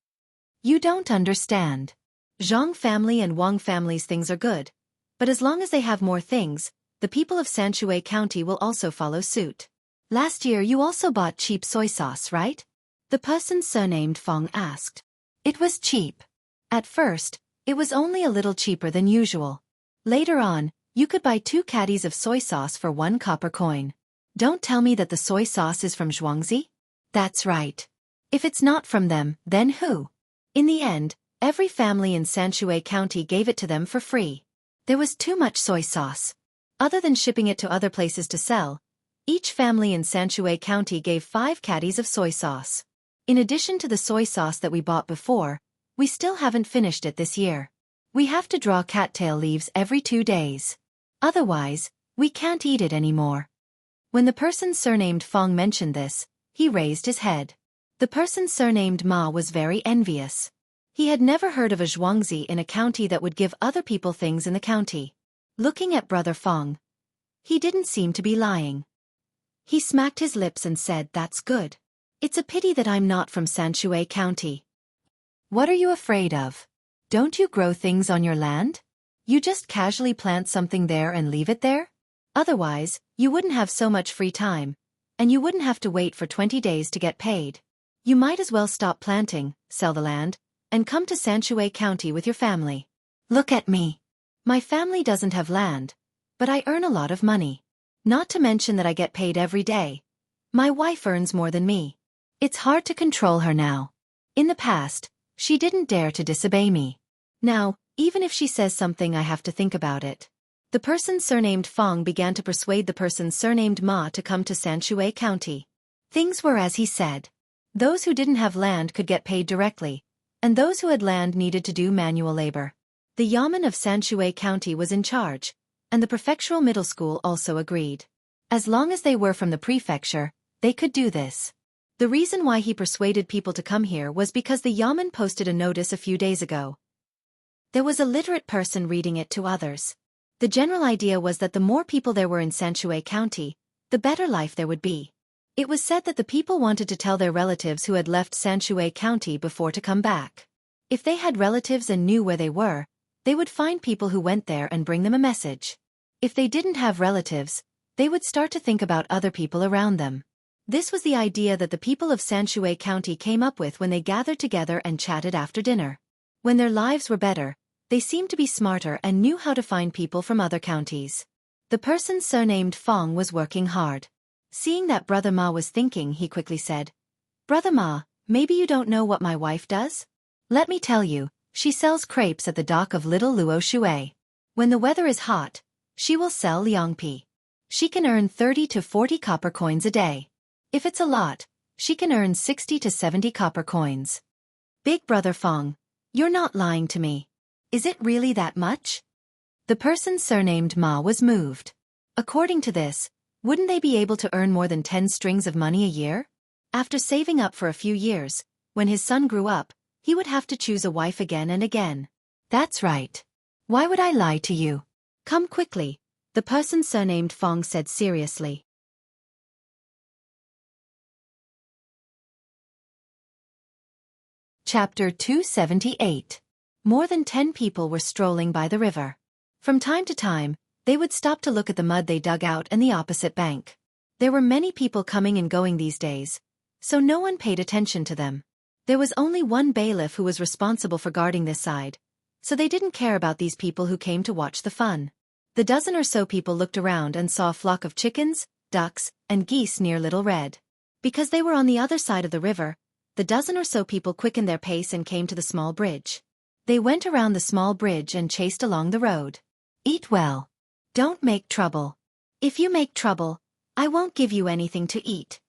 "You don't understand. Zhang family and Wang family's things are good, but as long as they have more things, the people of Xueqi County will also follow suit. Last year you also bought cheap soy sauce, right?" The person surnamed Fong asked. "It was cheap. At first, it was only a little cheaper than usual. Later on, you could buy 2 caddies of soy sauce for 1 copper coin. Don't tell me that the soy sauce is from Xueqi? That's right. If it's not from them, then who?" In the end, every family in Xueqi County gave it to them for free. There was too much soy sauce. Other than shipping it to other places to sell, each family in Xueqi County gave 5 caddies of soy sauce. In addition to the soy sauce that we bought before, we still haven't finished it this year. We have to draw cattail leaves every 2 days. Otherwise, we can't eat it anymore. When the person surnamed Fong mentioned this, he raised his head. The person surnamed Ma was very envious. He had never heard of a Xueqi in a county that would give other people things in the county. Looking at Brother Fong, he didn't seem to be lying. He smacked his lips and said, "That's good. It's a pity that I'm not from Xueqi County." "What are you afraid of? Don't you grow things on your land? You just casually plant something there and leave it there? Otherwise, you wouldn't have so much free time, and you wouldn't have to wait for 20 days to get paid. You might as well stop planting, sell the land, and come to Xueqi County with your family. Look at me. My family doesn't have land, but I earn a lot of money. Not to mention that I get paid every day. My wife earns more than me. It's hard to control her now. In the past, she didn't dare to disobey me. Now, even if she says something, I have to think about it." The person surnamed Fong began to persuade the person surnamed Ma to come to Xueqi County. Things were as he said. Those who didn't have land could get paid directly, and those who had land needed to do manual labor. The Yamen of Xueqi County was in charge, and the prefectural middle school also agreed. As long as they were from the prefecture, they could do this. The reason why he persuaded people to come here was because the Yamen posted a notice a few days ago. There was a literate person reading it to others. The general idea was that the more people there were in Xueqi County, the better life there would be. It was said that the people wanted to tell their relatives who had left Xueqi County before to come back. If they had relatives and knew where they were, they would find people who went there and bring them a message. If they didn't have relatives, they would start to think about other people around them. This was the idea that the people of Xueqi County came up with when they gathered together and chatted after dinner. When their lives were better, they seemed to be smarter and knew how to find people from other counties. The person surnamed Fong was working hard. Seeing that Brother Ma was thinking, he quickly said, "Brother Ma, maybe you don't know what my wife does? Let me tell you, she sells crepes at the dock of Little Luo Shui. When the weather is hot, she will sell liangpi. She can earn 30 to 40 copper coins a day. If it's a lot, she can earn 60 to 70 copper coins." "Big Brother Fong, you're not lying to me. Is it really that much?" The person surnamed Ma was moved. According to this, wouldn't they be able to earn more than 10 strings of money a year? After saving up for a few years, When his son grew up, he would have to choose a wife again and again. That's right. Why would I lie to you? Come quickly, the person surnamed Fong said seriously. Chapter 278. More than 10 people were strolling by the river. From time to time, they would stop to look at the mud they dug out and the opposite bank. There were many people coming and going these days, so no one paid attention to them. There was only one bailiff who was responsible for guarding this side, so they didn't care about these people who came to watch the fun. The dozen or so people looked around and saw a flock of chickens, ducks, and geese near Little Red. Because they were on the other side of the river, the dozen or so people quickened their pace and came to the small bridge. They went around the small bridge and chased along the road. Eat well. Don't make trouble. If you make trouble, I won't give you anything to eat.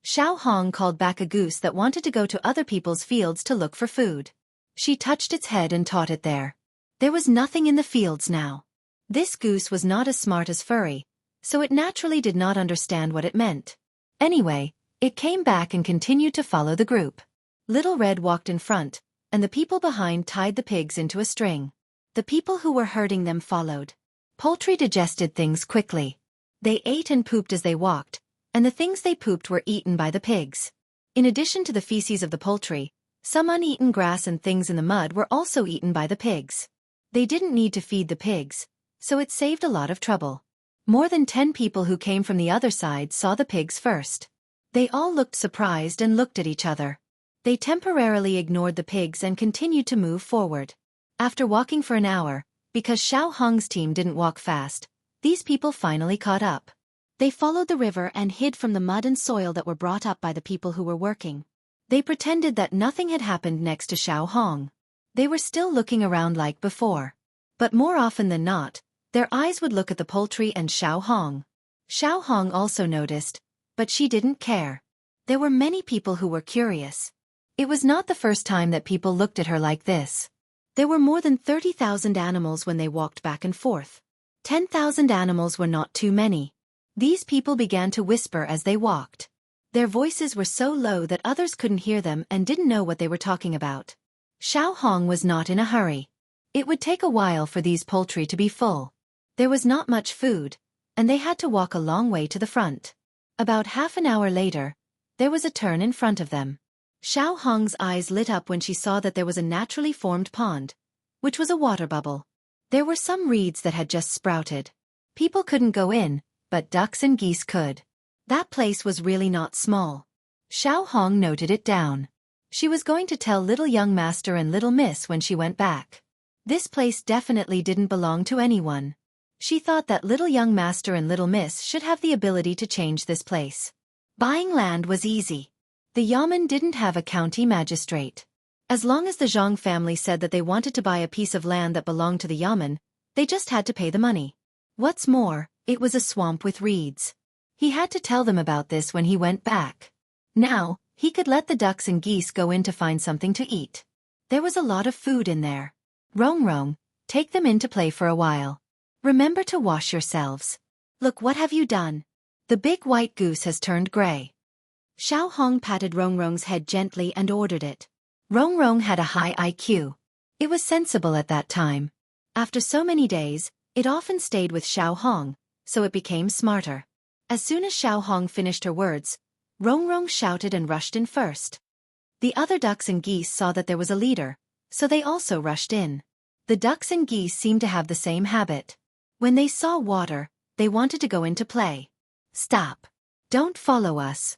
Xiao Hong called back a goose that wanted to go to other people's fields to look for food. She touched its head and taught it there. There was nothing in the fields now. This goose was not as smart as Furry, so it naturally did not understand what it meant. Anyway, it came back and continued to follow the group. Little Red walked in front, and the people behind tied the pigs into a string. The people who were herding them followed. Poultry digested things quickly. They ate and pooped as they walked, and the things they pooped were eaten by the pigs. In addition to the feces of the poultry, some uneaten grass and things in the mud were also eaten by the pigs. They didn't need to feed the pigs, so it saved a lot of trouble. More than 10 people who came from the other side saw the pigs first. They all looked surprised and looked at each other. They temporarily ignored the pigs and continued to move forward. After walking for an hour, because Xiao Hong's team didn't walk fast, these people finally caught up. They followed the river and hid from the mud and soil that were brought up by the people who were working. They pretended that nothing had happened next to Xiao Hong. They were still looking around like before. But more often than not, their eyes would look at the poultry and Xiao Hong. Xiao Hong also noticed, but she didn't care. There were many people who were curious. It was not the first time that people looked at her like this. There were more than 30,000 animals when they walked back and forth. 10,000 animals were not too many. These people began to whisper as they walked. Their voices were so low that others couldn't hear them and didn't know what they were talking about. Xiao Hong was not in a hurry. It would take a while for these poultry to be full. There was not much food, and they had to walk a long way to the front. About half an hour later, there was a turn in front of them. Xiao Hong's eyes lit up when she saw that there was a naturally formed pond, which was a water bubble. There were some reeds that had just sprouted. People couldn't go in, but ducks and geese could. That place was really not small. Xiao Hong noted it down. She was going to tell Little Young Master and Little Miss when she went back. This place definitely didn't belong to anyone. She thought that Little Young Master and Little Miss should have the ability to change this place. Buying land was easy. The Yamen didn't have a county magistrate. As long as the Zhang family said that they wanted to buy a piece of land that belonged to the Yamen, they just had to pay the money. What's more, it was a swamp with reeds. He had to tell them about this when he went back. Now, he could let the ducks and geese go in to find something to eat. There was a lot of food in there. Rong Rong, take them in to play for a while. Remember to wash yourselves. Look, what have you done? The big white goose has turned gray. Xiao Hong patted Rong Rong's head gently and ordered it. Rong Rong had a high IQ. It was sensible at that time. After so many days, it often stayed with Xiao Hong, so it became smarter. As soon as Xiao Hong finished her words, Rong Rong shouted and rushed in first. The other ducks and geese saw that there was a leader, so they also rushed in. The ducks and geese seemed to have the same habit. When they saw water, they wanted to go in to play. Stop. Don't follow us.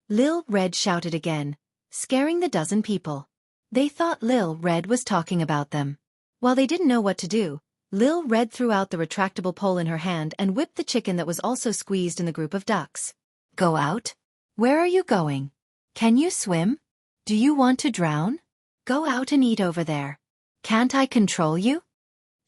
Lil Red shouted again, scaring the dozen people. They thought Lil Red was talking about them. While they didn't know what to do, Lil Red threw out the retractable pole in her hand and whipped the chicken that was also squeezed in the group of ducks. Go out? Where are you going? Can you swim? Do you want to drown? Go out and eat over there. Can't I control you?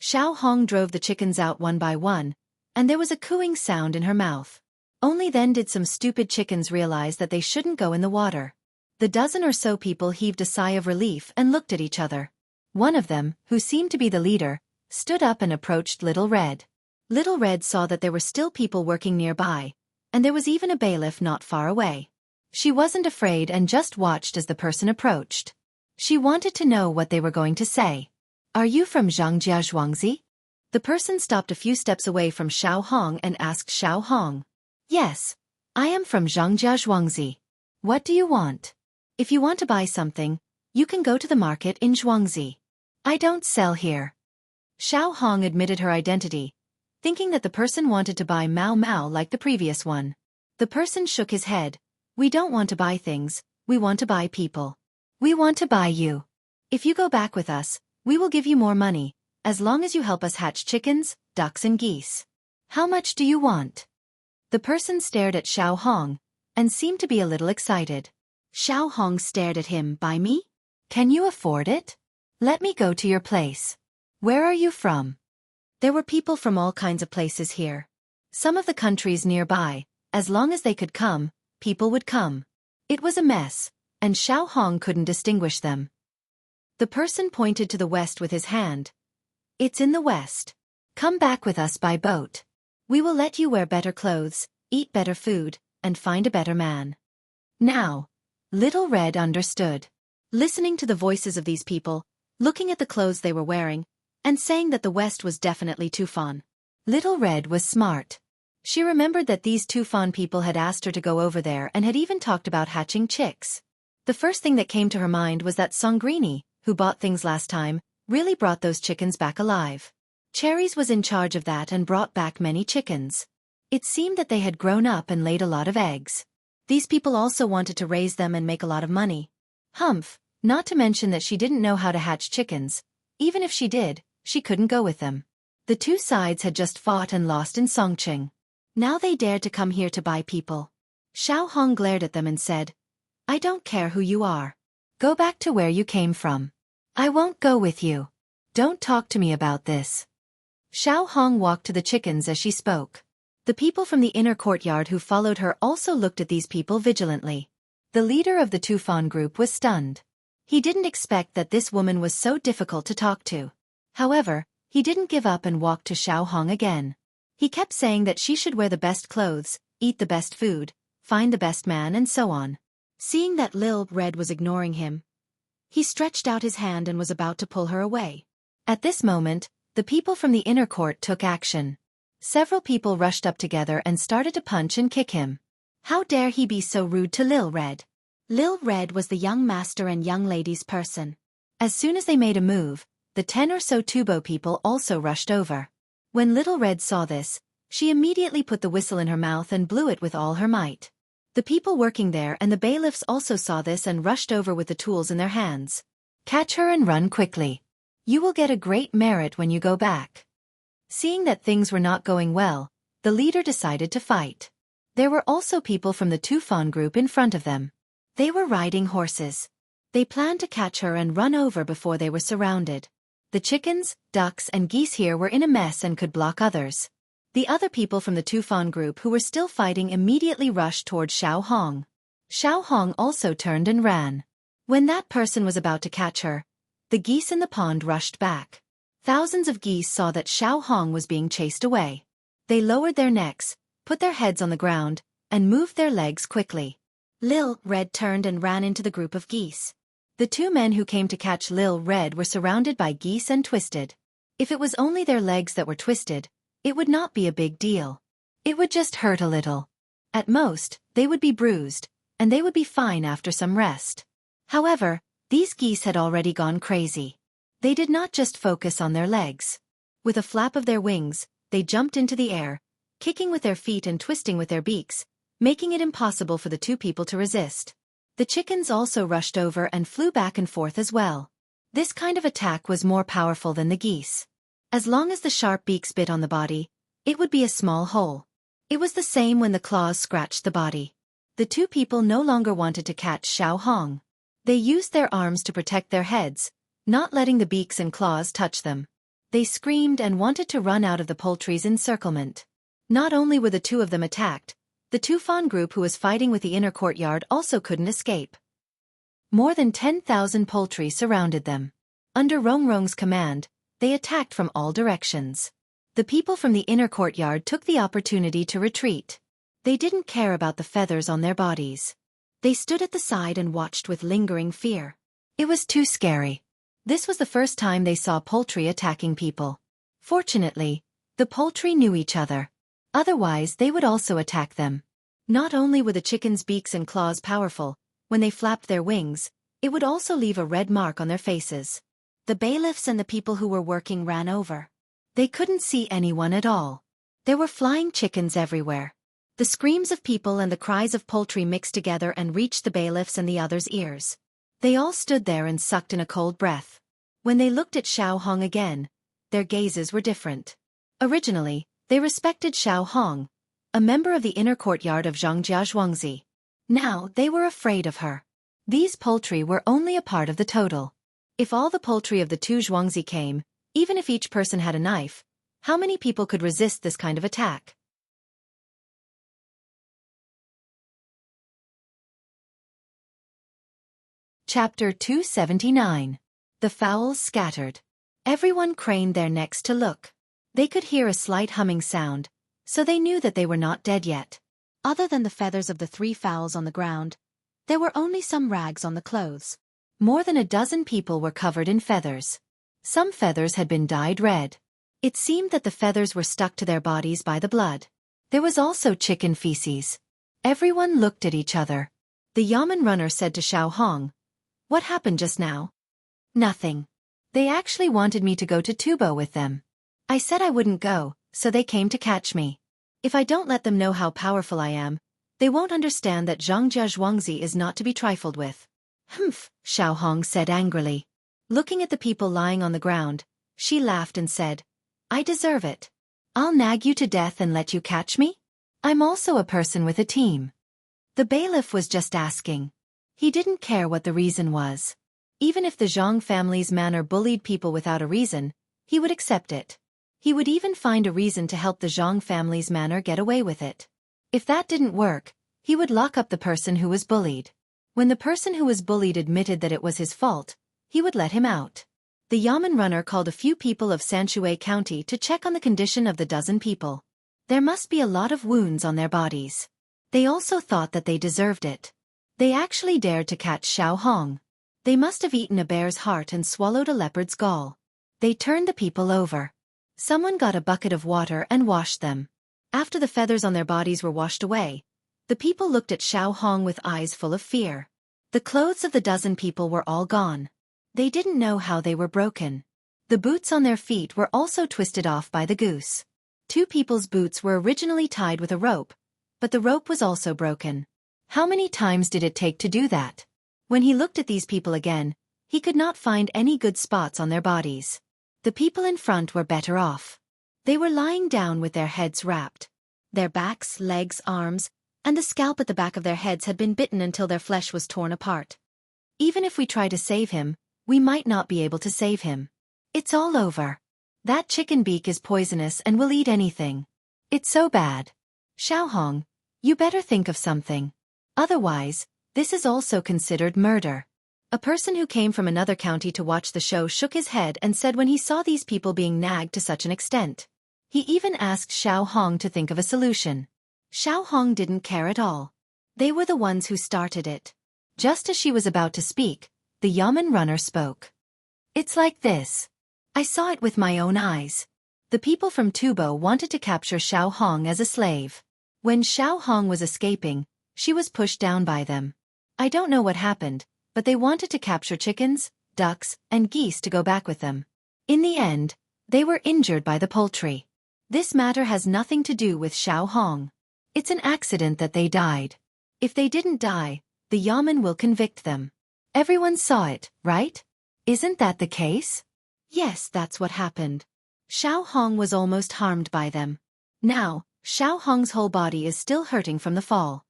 Xiao Hong drove the chickens out one by one, and there was a cooing sound in her mouth. Only then did some stupid chickens realize that they shouldn't go in the water. The dozen or so people heaved a sigh of relief and looked at each other. One of them, who seemed to be the leader, stood up and approached Little Red. Little Red saw that there were still people working nearby, and there was even a bailiff not far away. She wasn't afraid and just watched as the person approached. She wanted to know what they were going to say. Are you from Zhangjia Zhuangzi? The person stopped a few steps away from Xiao Hong and asked Xiao Hong. Yes, I am from Zhangjia Zhuangzi. What do you want? If you want to buy something, you can go to the market in Zhuangzi. I don't sell here. Xiao Hong admitted her identity, thinking that the person wanted to buy Mao Mao like the previous one. The person shook his head. We don't want to buy things, we want to buy people. We want to buy you. If you go back with us, we will give you more money, as long as you help us hatch chickens, ducks and geese. How much do you want? The person stared at Xiao Hong, and seemed to be a little excited. Xiao Hong stared at him. Buy me? Can you afford it? Let me go to your place. Where are you from? There were people from all kinds of places here. Some of the countries nearby, as long as they could come, people would come. It was a mess, and Xiao Hong couldn't distinguish them. The person pointed to the west with his hand. It's in the west. Come back with us by boat. We will let you wear better clothes, eat better food, and find a better man. Now, Little Red understood. Listening to the voices of these people, looking at the clothes they were wearing, and saying that the west was definitely Tufan. Little Red was smart. She remembered that these Tufan people had asked her to go over there and had even talked about hatching chicks. The first thing that came to her mind was that Songrini, who bought things last time, really brought those chickens back alive. Cherries was in charge of that and brought back many chickens. It seemed that they had grown up and laid a lot of eggs. These people also wanted to raise them and make a lot of money. Humph, not to mention that she didn't know how to hatch chickens. Even if she did, she couldn't go with them. The two sides had just fought and lost in Songqing. Now they dared to come here to buy people. Xiao Hong glared at them and said, I don't care who you are. Go back to where you came from. I won't go with you. Don't talk to me about this. Xiao Hong walked to the chickens as she spoke. The people from the inner courtyard who followed her also looked at these people vigilantly. The leader of the Tufan group was stunned. He didn't expect that this woman was so difficult to talk to. However, he didn't give up and walked to Xiao Hong again. He kept saying that she should wear the best clothes, eat the best food, find the best man and so on. Seeing that Lil Red was ignoring him, he stretched out his hand and was about to pull her away. At this moment, the people from the inner court took action. Several people rushed up together and started to punch and kick him. How dare he be so rude to Lil Red? Lil Red was the young master and young lady's person. As soon as they made a move, the 10 or so Tubo people also rushed over. When Little Red saw this, she immediately put the whistle in her mouth and blew it with all her might. The people working there and the bailiffs also saw this and rushed over with the tools in their hands. Catch her and run quickly. You will get a great merit when you go back. Seeing that things were not going well, the leader decided to fight. There were also people from the Tufan group in front of them. They were riding horses. They planned to catch her and run over before they were surrounded. The chickens, ducks and geese here were in a mess and could block others. The other people from the Tufan group who were still fighting immediately rushed toward Xiao Hong. Xiao Hong also turned and ran. When that person was about to catch her, the geese in the pond rushed back. Thousands of geese saw that Xiao Hong was being chased away. They lowered their necks, put their heads on the ground, and moved their legs quickly. Lil Red turned and ran into the group of geese. The two men who came to catch Lil Red were surrounded by geese and twisted. If it was only their legs that were twisted, it would not be a big deal. It would just hurt a little. At most, they would be bruised, and they would be fine after some rest. However, these geese had already gone crazy. They did not just focus on their legs. With a flap of their wings, they jumped into the air, kicking with their feet and twisting with their beaks, making it impossible for the two people to resist. The chickens also rushed over and flew back and forth as well. This kind of attack was more powerful than the geese. As long as the sharp beaks bit on the body, it would be a small hole. It was the same when the claws scratched the body. The two people no longer wanted to catch Xiao Hong. They used their arms to protect their heads, not letting the beaks and claws touch them. They screamed and wanted to run out of the poultry's encirclement. Not only were the two of them attacked, the Tufan group who was fighting with the inner courtyard also couldn't escape. More than 10,000 poultry surrounded them. Under Rongrong's command, they attacked from all directions. The people from the inner courtyard took the opportunity to retreat. They didn't care about the feathers on their bodies. They stood at the side and watched with lingering fear. It was too scary. This was the first time they saw poultry attacking people. Fortunately, the poultry knew each other. Otherwise, they would also attack them. Not only were the chickens' beaks and claws powerful, when they flapped their wings, it would also leave a red mark on their faces. The bailiffs and the people who were working ran over. They couldn't see anyone at all. There were flying chickens everywhere. The screams of people and the cries of poultry mixed together and reached the bailiffs and the others' ears. They all stood there and sucked in a cold breath. When they looked at Xiao Hong again, their gazes were different. Originally, they respected Xiao Hong, a member of the inner courtyard of Zhangjia Zhuangzi. Now, they were afraid of her. These poultry were only a part of the total. If all the poultry of the two Zhuangzi came, even if each person had a knife, how many people could resist this kind of attack? Chapter 279. The Fowls Scattered. Everyone craned their necks to look. They could hear a slight humming sound, so they knew that they were not dead yet. Other than the feathers of the 3 fowls on the ground, there were only some rags on the clothes. More than a dozen people were covered in feathers. Some feathers had been dyed red. It seemed that the feathers were stuck to their bodies by the blood. There was also chicken feces. Everyone looked at each other. The Yamen runner said to Xiao Hong, "What happened just now?" "Nothing. They actually wanted me to go to Tubo with them. I said I wouldn't go, so they came to catch me. If I don't let them know how powerful I am, they won't understand that Zhangjia Zhuangzi is not to be trifled with." "Humph," Xiao Hong said angrily. Looking at the people lying on the ground, she laughed and said, "I deserve it. I'll nag you to death and let you catch me? I'm also a person with a team." The bailiff was just asking. He didn't care what the reason was. Even if the Zhang family's manor bullied people without a reason, he would accept it. He would even find a reason to help the Zhang family's manor get away with it. If that didn't work, he would lock up the person who was bullied. When the person who was bullied admitted that it was his fault, he would let him out. The Yamen runner called a few people of Xueqi County to check on the condition of the dozen people. There must be a lot of wounds on their bodies. They also thought that they deserved it. They actually dared to catch Xiao Hong. They must have eaten a bear's heart and swallowed a leopard's gall. They turned the people over. Someone got a bucket of water and washed them. After the feathers on their bodies were washed away, the people looked at Xiao Hong with eyes full of fear. The clothes of the dozen people were all gone. They didn't know how they were broken. The boots on their feet were also twisted off by the goose. 2 people's boots were originally tied with a rope, but the rope was also broken. How many times did it take to do that? When he looked at these people again, he could not find any good spots on their bodies. The people in front were better off. They were lying down with their heads wrapped. Their backs, legs, arms, and the scalp at the back of their heads had been bitten until their flesh was torn apart. Even if we try to save him, we might not be able to save him. It's all over. That chicken beak is poisonous and will eat anything. It's so bad. Xiao Hong, you better think of something. Otherwise, this is also considered murder. A person who came from another county to watch the show shook his head and said when he saw these people being nagged to such an extent. He even asked Xiao Hong to think of a solution. Xiao Hong didn't care at all. They were the ones who started it. Just as she was about to speak, the Yamen runner spoke. "It's like this. I saw it with my own eyes. The people from Tubo wanted to capture Xiao Hong as a slave. When Xiao Hong was escaping, she was pushed down by them. I don't know what happened, but they wanted to capture chickens, ducks, and geese to go back with them. In the end, they were injured by the poultry. This matter has nothing to do with Xiao Hong. It's an accident that they died. If they didn't die, the Yamen will convict them. Everyone saw it, right? Isn't that the case?" "Yes, that's what happened. Xiao Hong was almost harmed by them. Now, Xiao Hong's whole body is still hurting from the fall."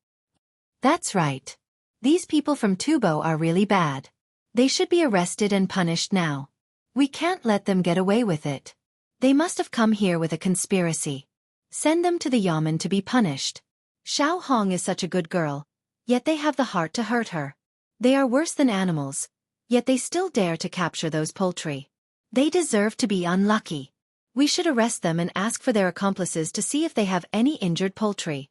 "That's right. These people from Tubo are really bad. They should be arrested and punished now. We can't let them get away with it. They must have come here with a conspiracy. Send them to the Yamen to be punished. Xiao Hong is such a good girl, yet they have the heart to hurt her. They are worse than animals, yet they still dare to capture those poultry. They deserve to be unlucky. We should arrest them and ask for their accomplices to see if they have any injured poultry.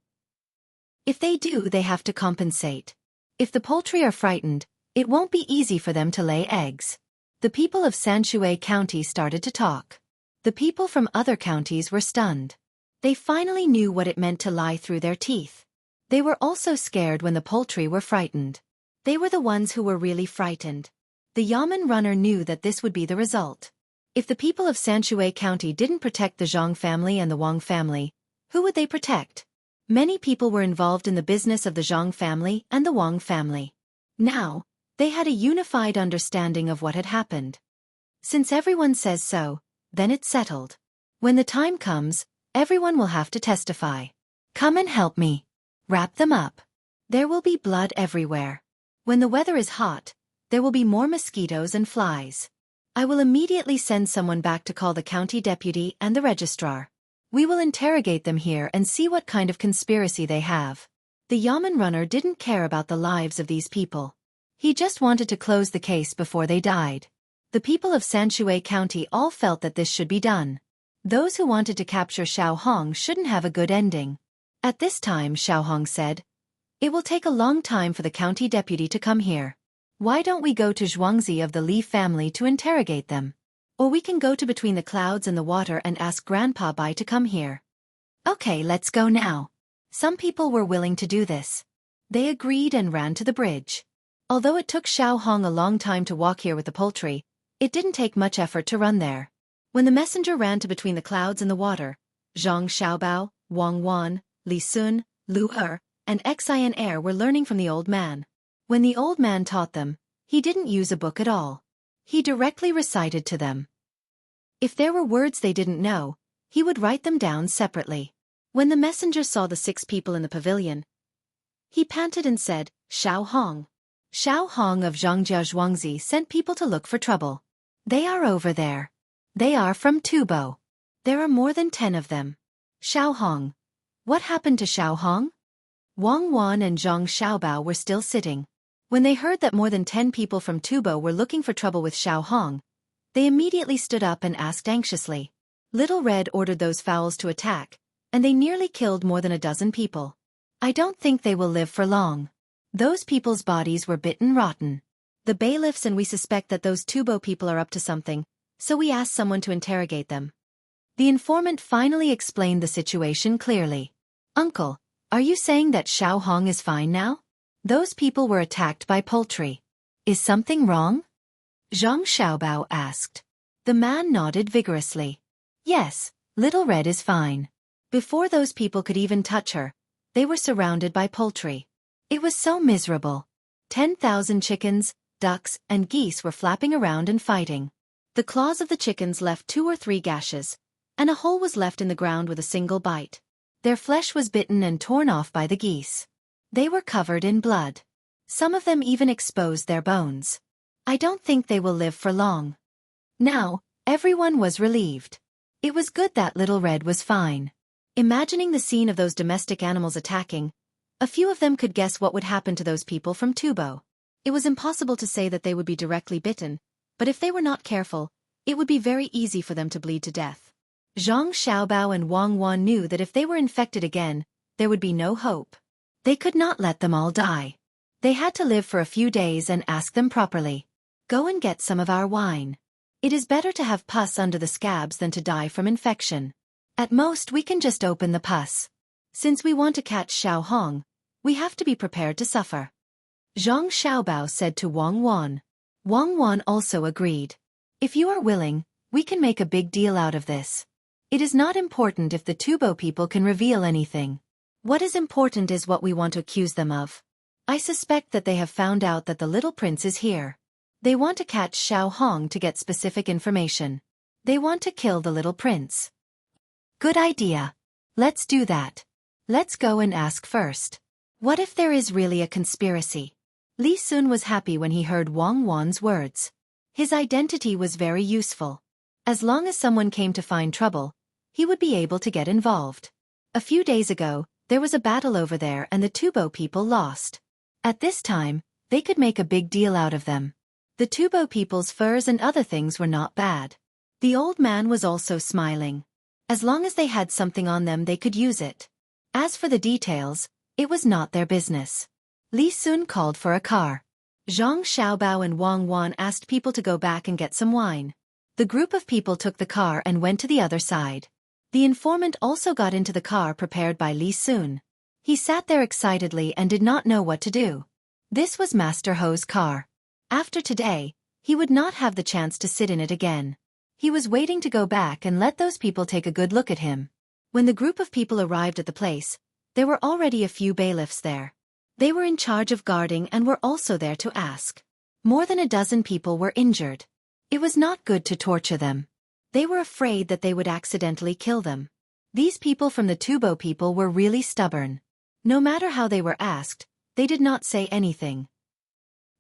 If they do, they have to compensate. If the poultry are frightened, it won't be easy for them to lay eggs. The people of Xueqi County started to talk. The people from other counties were stunned. They finally knew what it meant to lie through their teeth. They were also scared when the poultry were frightened. They were the ones who were really frightened. The Yamen runner knew that this would be the result. If the people of Xueqi County didn't protect the Zhang family and the Wang family, who would they protect? Many people were involved in the business of the Zhang family and the Wang family. Now, they had a unified understanding of what had happened. Since everyone says so, then it's settled. When the time comes, everyone will have to testify. Come and help me. Wrap them up. There will be blood everywhere. When the weather is hot, there will be more mosquitoes and flies. I will immediately send someone back to call the county deputy and the registrar. We will interrogate them here and see what kind of conspiracy they have. The Yamen runner didn't care about the lives of these people. He just wanted to close the case before they died. The people of Xueqi County all felt that this should be done. Those who wanted to capture Xiao Hong shouldn't have a good ending. At this time Xiao Hong said, "It will take a long time for the county deputy to come here. Why don't we go to Zhuangzi of the Li family to interrogate them? Or we can go to Between the Clouds and the Water and ask Grandpa Bai to come here." Okay, let's go now. Some people were willing to do this. They agreed and ran to the bridge. Although it took Xiao Hong a long time to walk here with the poultry, it didn't take much effort to run there. When the messenger ran to Between the Clouds and the Water, Zhang Xiaobao, Wang Wan, Li Sun, Lu Er, and Xin Er were learning from the old man. When the old man taught them, he didn't use a book at all. He directly recited to them. If there were words they didn't know, he would write them down separately. When the messenger saw the 6 people in the pavilion, he panted and said, "Xiao Hong." Xiao Hong of Zhangjia Zhuangzi sent people to look for trouble. They are over there. They are from Tubo. There are more than 10 of them. Xiao Hong. What happened to Xiao Hong? Wang Wan and Zhang Xiaobao were still sitting. When they heard that more than 10 people from Tubo were looking for trouble with Xiao Hong, they immediately stood up and asked anxiously. Little Red ordered those fowls to attack, and they nearly killed more than a dozen people. I don't think they will live for long. Those people's bodies were bitten rotten. The bailiffs and we suspect that those Tubo people are up to something, so we asked someone to interrogate them. The informant finally explained the situation clearly. "Uncle, are you saying that Xiao Hong is fine now? Those people were attacked by poultry. Is something wrong?" Zhang Xiaobao asked. The man nodded vigorously. "Yes, Little Red is fine. Before those people could even touch her, they were surrounded by poultry. It was so miserable. 10,000 chickens, ducks, and geese were flapping around and fighting. The claws of the chickens left 2 or 3 gashes, and a hole was left in the ground with a single bite. Their flesh was bitten and torn off by the geese. They were covered in blood. Some of them even exposed their bones. I don't think they will live for long." Now, everyone was relieved. It was good that Little Red was fine. Imagining the scene of those domestic animals attacking, a few of them could guess what would happen to those people from Tubo. It was impossible to say that they would be directly bitten, but if they were not careful, it would be very easy for them to bleed to death. Zhang Xiaobao and Wang Wan knew that if they were infected again, there would be no hope. They could not let them all die. They had to live for a few days and ask them properly. "Go and get some of our wine. It is better to have pus under the scabs than to die from infection. At most we can just open the pus. Since we want to catch Xiao Hong, we have to be prepared to suffer." Zhang Xiaobao said to Wang Wan. Wang Wan also agreed. "If you are willing, we can make a big deal out of this. It is not important if the Tubo people can reveal anything. What is important is what we want to accuse them of. I suspect that they have found out that the little prince is here. They want to catch Xiao Hong to get specific information. They want to kill the little prince." "Good idea. Let's do that. Let's go and ask first. What if there is really a conspiracy?" Li Sun was happy when he heard Wang Wan's words. His identity was very useful. As long as someone came to find trouble, he would be able to get involved. A few days ago, there was a battle over there and the Tubo people lost. At this time, they could make a big deal out of them. The Tubo people's furs and other things were not bad. The old man was also smiling. As long as they had something on them they could use it. As for the details, it was not their business. Li Sun called for a car. Zhang Xiaobao and Wang Wan asked people to go back and get some wine. The group of people took the car and went to the other side. The informant also got into the car prepared by Li Sun. He sat there excitedly and did not know what to do. This was Master Ho's car. After today, he would not have the chance to sit in it again. He was waiting to go back and let those people take a good look at him. When the group of people arrived at the place, there were already a few bailiffs there. They were in charge of guarding and were also there to ask. More than a dozen people were injured. It was not good to torture them. They were afraid that they would accidentally kill them. These people from the Tubo people were really stubborn. No matter how they were asked, they did not say anything.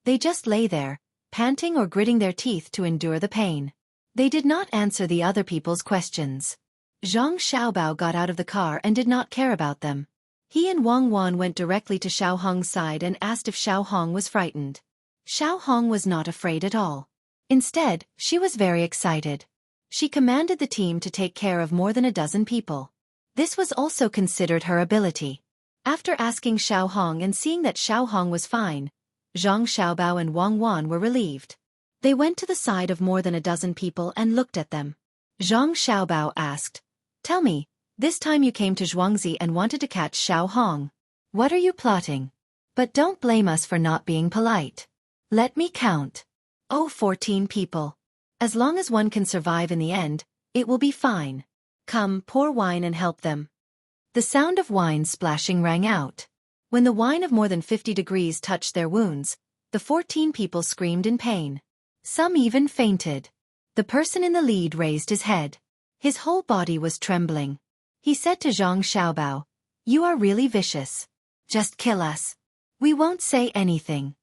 They just lay there, panting or gritting their teeth to endure the pain. They did not answer the other people's questions. Zhang Xiaobao got out of the car and did not care about them. He and Wang Wan went directly to Xiao Hong's side and asked if Xiao Hong was frightened. Xiao Hong was not afraid at all. Instead, she was very excited. She commanded the team to take care of more than a dozen people. This was also considered her ability. After asking Xiao Hong and seeing that Xiao Hong was fine, Zhang Xiaobao and Wang Wan were relieved. They went to the side of more than a dozen people and looked at them. Zhang Xiaobao asked, "Tell me, this time you came to Zhuangzi and wanted to catch Xiao Hong. What are you plotting? But don't blame us for not being polite. Let me count. Oh, 14 people. As long as one can survive in the end, it will be fine. Come, pour wine and help them." The sound of wine splashing rang out. When the wine of more than 50 degrees touched their wounds, the 14 people screamed in pain. Some even fainted. The person in the lead raised his head. His whole body was trembling. He said to Zhang Xiaobao, "You are really vicious. Just kill us. We won't say anything."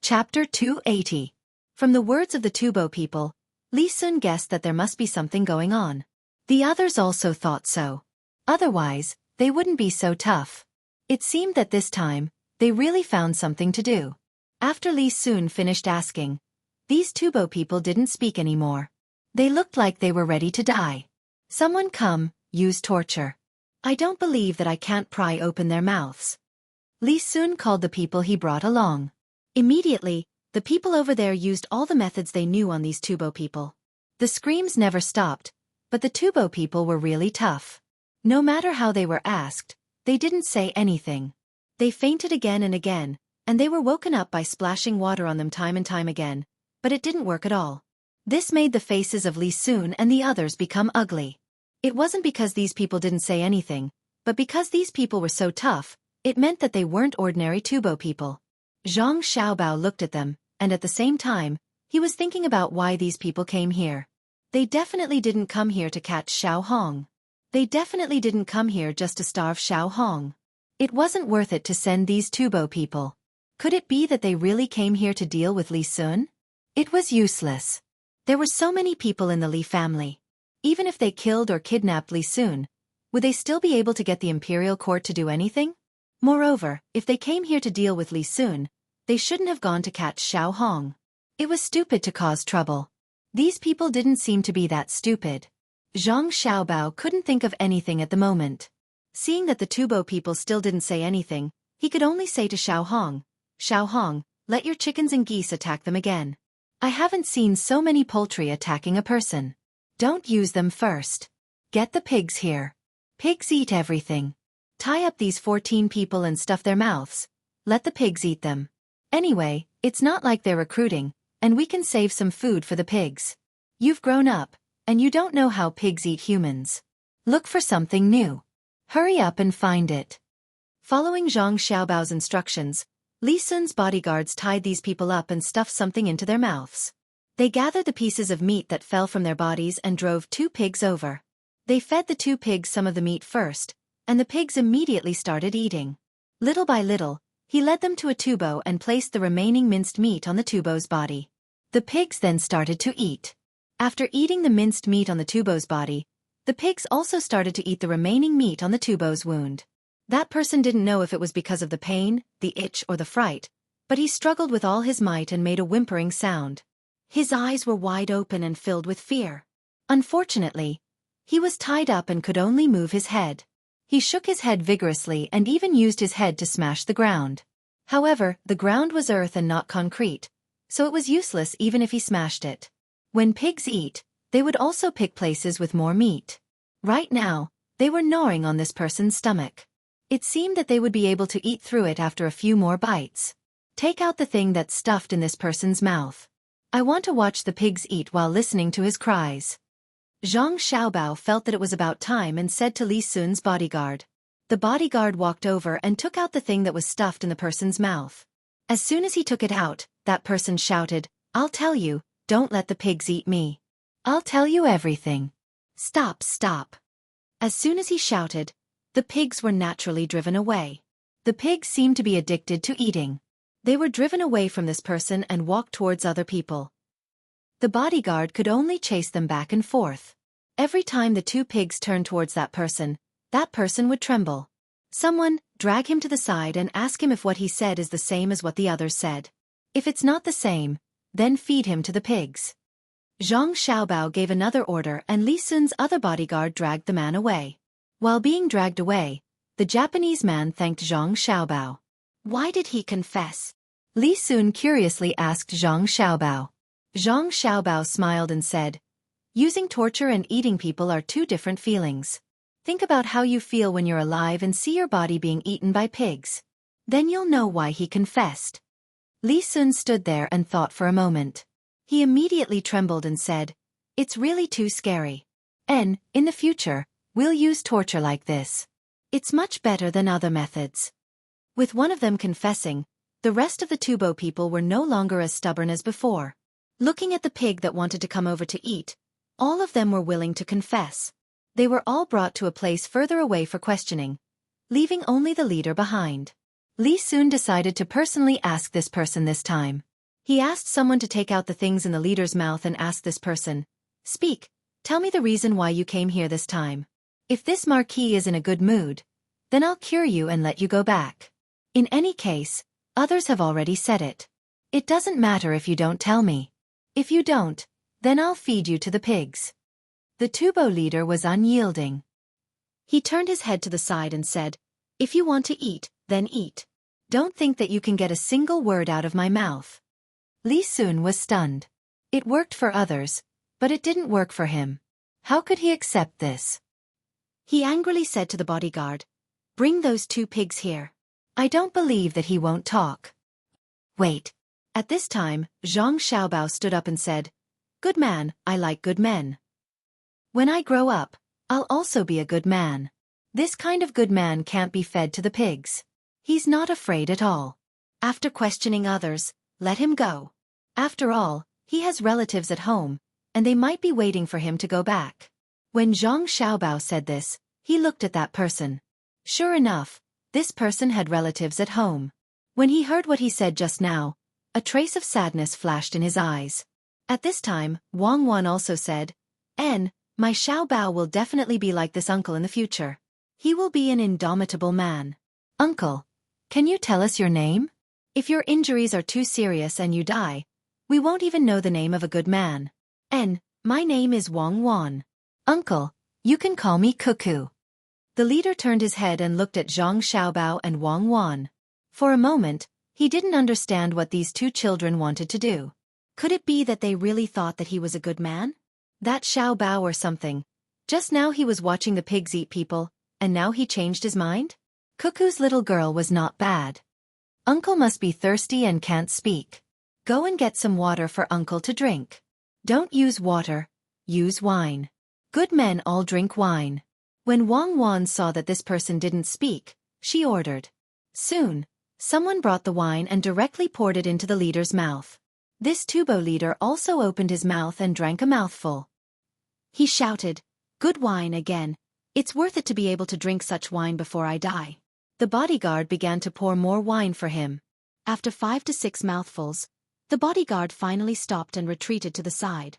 Chapter 280. From the words of the Tubo people, Li Sun guessed that there must be something going on. The others also thought so. Otherwise, they wouldn't be so tough. It seemed that this time, they really found something to do. After Li Sun finished asking, these Tubo people didn't speak anymore. They looked like they were ready to die. "Someone come, use torture. I don't believe that I can't pry open their mouths." Li Sun called the people he brought along. Immediately, the people over there used all the methods they knew on these Tubo people. The screams never stopped, but the Tubo people were really tough. No matter how they were asked, they didn't say anything. They fainted again and again, and they were woken up by splashing water on them time and time again, but it didn't work at all. This made the faces of Li Sun and the others become ugly. It wasn't because these people didn't say anything, but because these people were so tough, it meant that they weren't ordinary Tubo people. Zhang Xiaobao looked at them, and at the same time, he was thinking about why these people came here. They definitely didn't come here to catch Xiao Hong. They definitely didn't come here just to starve Xiao Hong. It wasn't worth it to send these Tubo people. Could it be that they really came here to deal with Li Sun? It was useless. There were so many people in the Li family. Even if they killed or kidnapped Li Sun, would they still be able to get the imperial court to do anything? Moreover, if they came here to deal with Li Sun, they shouldn't have gone to catch Xiao Hong. It was stupid to cause trouble. These people didn't seem to be that stupid. Zhang Xiaobao couldn't think of anything at the moment. Seeing that the Tubo people still didn't say anything, he could only say to Xiao Hong, let your chickens and geese attack them again. I haven't seen so many poultry attacking a person. Don't use them first. Get the pigs here. Pigs eat everything. Tie up these 14 people and stuff their mouths. Let the pigs eat them. Anyway, it's not like they're recruiting, and we can save some food for the pigs. You've grown up, and you don't know how pigs eat humans. Look for something new. Hurry up and find it. Following Zhang Xiaobao's instructions, Li Sun's bodyguards tied these people up and stuffed something into their mouths. They gathered the pieces of meat that fell from their bodies and drove 2 pigs over. They fed the 2 pigs some of the meat first, and the pigs immediately started eating. Little by little, he led them to a tubo and placed the remaining minced meat on the tubo's body. The pigs then started to eat. After eating the minced meat on the tubo's body, the pigs also started to eat the remaining meat on the tubo's wound. That person didn't know if it was because of the pain, the itch or the fright, but he struggled with all his might and made a whimpering sound. His eyes were wide open and filled with fear. Unfortunately, He was tied up and could only move his head. He shook his head vigorously and even used his head to smash the ground. However, the ground was earth and not concrete, so it was useless even if he smashed it. When pigs eat, they would also pick places with more meat. Right now, they were gnawing on this person's stomach. It seemed that they would be able to eat through it after a few more bites. Take out the thing that's stuffed in this person's mouth. I want to watch the pigs eat while listening to his cries. Zhang Xiaobao felt that it was about time and said to Li Sun's bodyguard. The bodyguard walked over and took out the thing that was stuffed in the person's mouth. As soon as he took it out, that person shouted, "I'll tell you, don't let the pigs eat me. I'll tell you everything. Stop, stop." As soon as he shouted, the pigs were naturally driven away. The pigs seemed to be addicted to eating. They were driven away from this person and walked towards other people. The bodyguard could only chase them back and forth. Every time the two pigs turned towards that person would tremble. Someone, drag him to the side and ask him if what he said is the same as what the others said. If it's not the same, then feed him to the pigs. Zhang Xiaobao gave another order and Li Sun's other bodyguard dragged the man away. While being dragged away, the Japanese man thanked Zhang Xiaobao. Why did he confess? Li Sun curiously asked Zhang Xiaobao. Zhang Xiaobao smiled and said, "Using torture and eating people are two different feelings. Think about how you feel when you're alive and see your body being eaten by pigs. Then you'll know why he confessed." Li Sun stood there and thought for a moment. He immediately trembled and said, "It's really too scary. In the future, we'll use torture like this. It's much better than other methods." With one of them confessing, the rest of the Tubo people were no longer as stubborn as before. Looking at the pig that wanted to come over to eat, all of them were willing to confess. They were all brought to a place further away for questioning, leaving only the leader behind. Li Sun decided to personally ask this person this time. He asked someone to take out the things in the leader's mouth and asked this person, "Speak, tell me the reason why you came here this time. If this marquis is in a good mood, then I'll cure you and let you go back. In any case, others have already said it. It doesn't matter if you don't tell me. If you don't, then I'll feed you to the pigs." The Tubo leader was unyielding. He turned his head to the side and said, "If you want to eat, then eat. Don't think that you can get a single word out of my mouth." Li Sun was stunned. It worked for others, but it didn't work for him. How could he accept this? He angrily said to the bodyguard, "Bring those two pigs here. I don't believe that he won't talk." Wait. At this time, Zhang Xiaobao stood up and said, "Good man, I like good men. When I grow up, I'll also be a good man. This kind of good man can't be fed to the pigs. He's not afraid at all. After questioning others, let him go. After all, he has relatives at home, and they might be waiting for him to go back." When Zhang Xiaobao said this, he looked at that person. Sure enough, this person had relatives at home. When he heard what he said just now, a trace of sadness flashed in his eyes. At this time, Wang Wan also said, My Xiaobao will definitely be like this uncle in the future. He will be an indomitable man." "Uncle, can you tell us your name? If your injuries are too serious and you die, we won't even know the name of a good man." My name is Wang Wan. Uncle, you can call me Cuckoo." The leader turned his head and looked at Zhang Xiaobao and Wang Wan. For a moment, he didn't understand what these two children wanted to do. Could it be that they really thought that he was a good man? That Xiaobao or something. Just now he was watching the pigs eat people, and now he changed his mind? Cuckoo's little girl was not bad. Uncle must be thirsty and can't speak. Go and get some water for Uncle to drink. Don't use water, use wine. Good men all drink wine. When Wang Wan saw that this person didn't speak, she ordered. Soon, someone brought the wine and directly poured it into the leader's mouth. This Tubo leader also opened his mouth and drank a mouthful. He shouted, "Good wine again. It's worth it to be able to drink such wine before I die." The bodyguard began to pour more wine for him. After 5 to 6 mouthfuls, the bodyguard finally stopped and retreated to the side.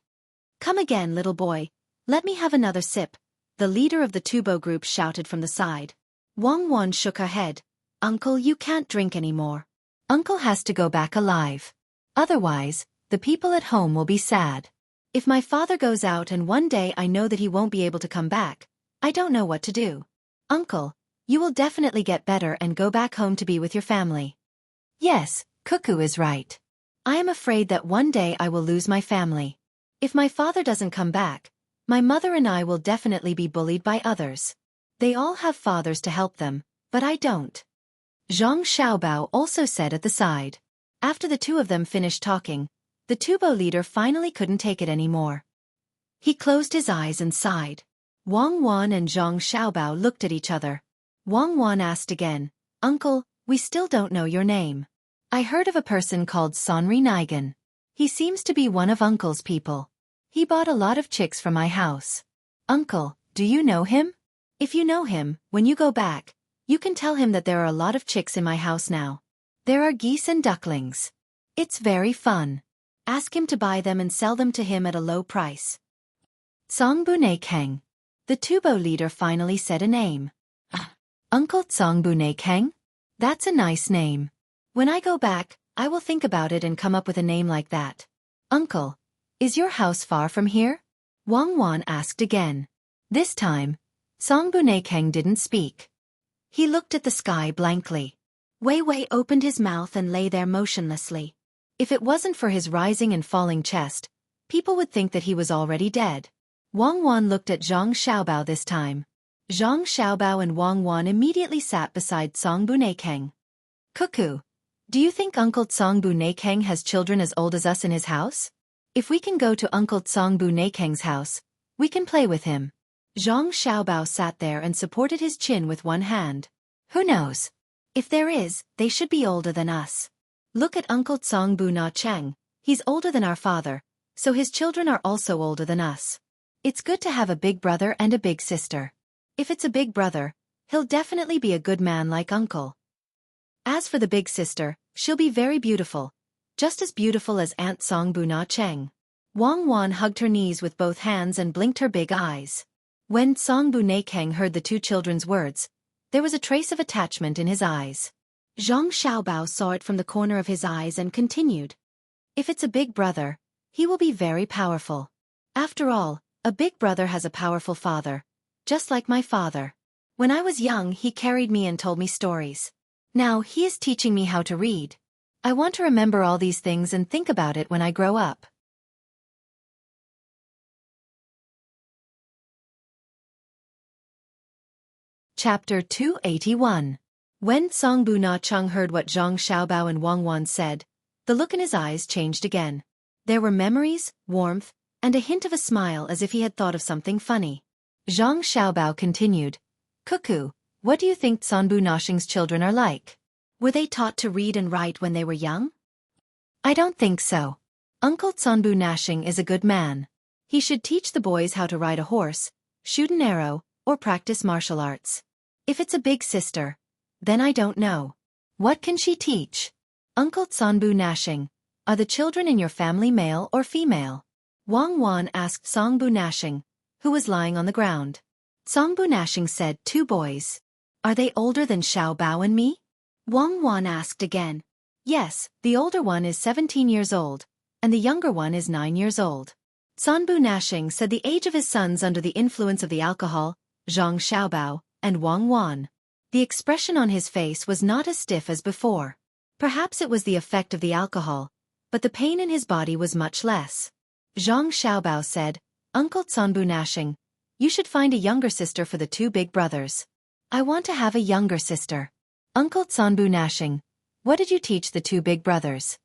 "Come again, little boy. Let me have another sip," the leader of the Tubo group shouted from the side. Wang Wan shook her head. "Uncle, you can't drink anymore. Uncle has to go back alive. Otherwise, the people at home will be sad." If my father goes out and one day I know that he won't be able to come back, I don't know what to do. Uncle, you will definitely get better and go back home to be with your family. Yes, Xueqi is right. I am afraid that one day I will lose my family. If my father doesn't come back, my mother and I will definitely be bullied by others. They all have fathers to help them, but I don't. Zhang Xiaobao also said at the side. After the two of them finished talking, the Tubo leader finally couldn't take it anymore. He closed his eyes and sighed. Wang Wan and Zhang Xiaobao looked at each other. Wang Wan asked again, Uncle, we still don't know your name. I heard of a person called Sonri Nigan. He seems to be one of Uncle's people. He bought a lot of chicks from my house. Uncle, do you know him? If you know him, when you go back, you can tell him that there are a lot of chicks in my house now. There are geese and ducklings. It's very fun. Ask him to buy them and sell them to him at a low price. Songbunekeng. The Tubo leader finally said a name. Uncle Songbunekeng? That's a nice name. When I go back, I will think about it and come up with a name like that. Uncle, is your house far from here? Wang Wan asked again. This time, Songbunekeng didn't speak. He looked at the sky blankly. Wei Wei opened his mouth and lay there motionlessly. If it wasn't for his rising and falling chest, people would think that he was already dead. Wang Wan looked at Zhang Xiaobao this time. Zhang Xiaobao and Wang Wan immediately sat beside Songbunekeng. Xueqi, do you think Uncle Songbunekeng has children as old as us in his house? If we can go to Uncle Songbunekeng's house, we can play with him. Zhang Xiaobao sat there and supported his chin with one hand. Who knows? If there is, they should be older than us. Look at Uncle Songbunekeng. He's older than our father, so his children are also older than us. It's good to have a big brother and a big sister. If it's a big brother, he'll definitely be a good man like Uncle. As for the big sister, she'll be very beautiful, just as beautiful as Aunt Songbunekeng. Wang Wan hugged her knees with both hands and blinked her big eyes. When Songbunekeng heard the two children's words, there was a trace of attachment in his eyes. Zhang Xiaobao saw it from the corner of his eyes and continued. If it's a big brother, he will be very powerful. After all, a big brother has a powerful father, just like my father. When I was young, he carried me and told me stories. Now he is teaching me how to read. I want to remember all these things and think about it when I grow up. Chapter 281. When Songbunekeng heard what Zhang Xiaobao and Wang Wan said, the look in his eyes changed again. There were memories, warmth, and a hint of a smile as if he had thought of something funny. Zhang Xiaobao continued, Xueqi, what do you think Songbunekeng's children are like? Were they taught to read and write when they were young? I don't think so. Uncle Songbunekeng is a good man. He should teach the boys how to ride a horse, shoot an arrow, or practice martial arts. If it's a big sister, then I don't know. What can she teach? Uncle Songbunekeng, are the children in your family male or female? Wang Wan asked Songbunekeng, who was lying on the ground. Songbunekeng said, 2 boys. Are they older than Xiaobao and me? Wang Wan asked again. Yes, the older one is 17 years old, and the younger one is 9 years old. Songbunekeng said the age of his sons under the influence of the alcohol, Zhang Xiaobao, and Wang Wan. The expression on his face was not as stiff as before. Perhaps it was the effect of the alcohol, but the pain in his body was much less. Zhang Xiaobao said, Uncle Songbunekeng, you should find a younger sister for the 2 big brothers. I want to have a younger sister. Uncle Songbunekeng, what did you teach the 2 big brothers?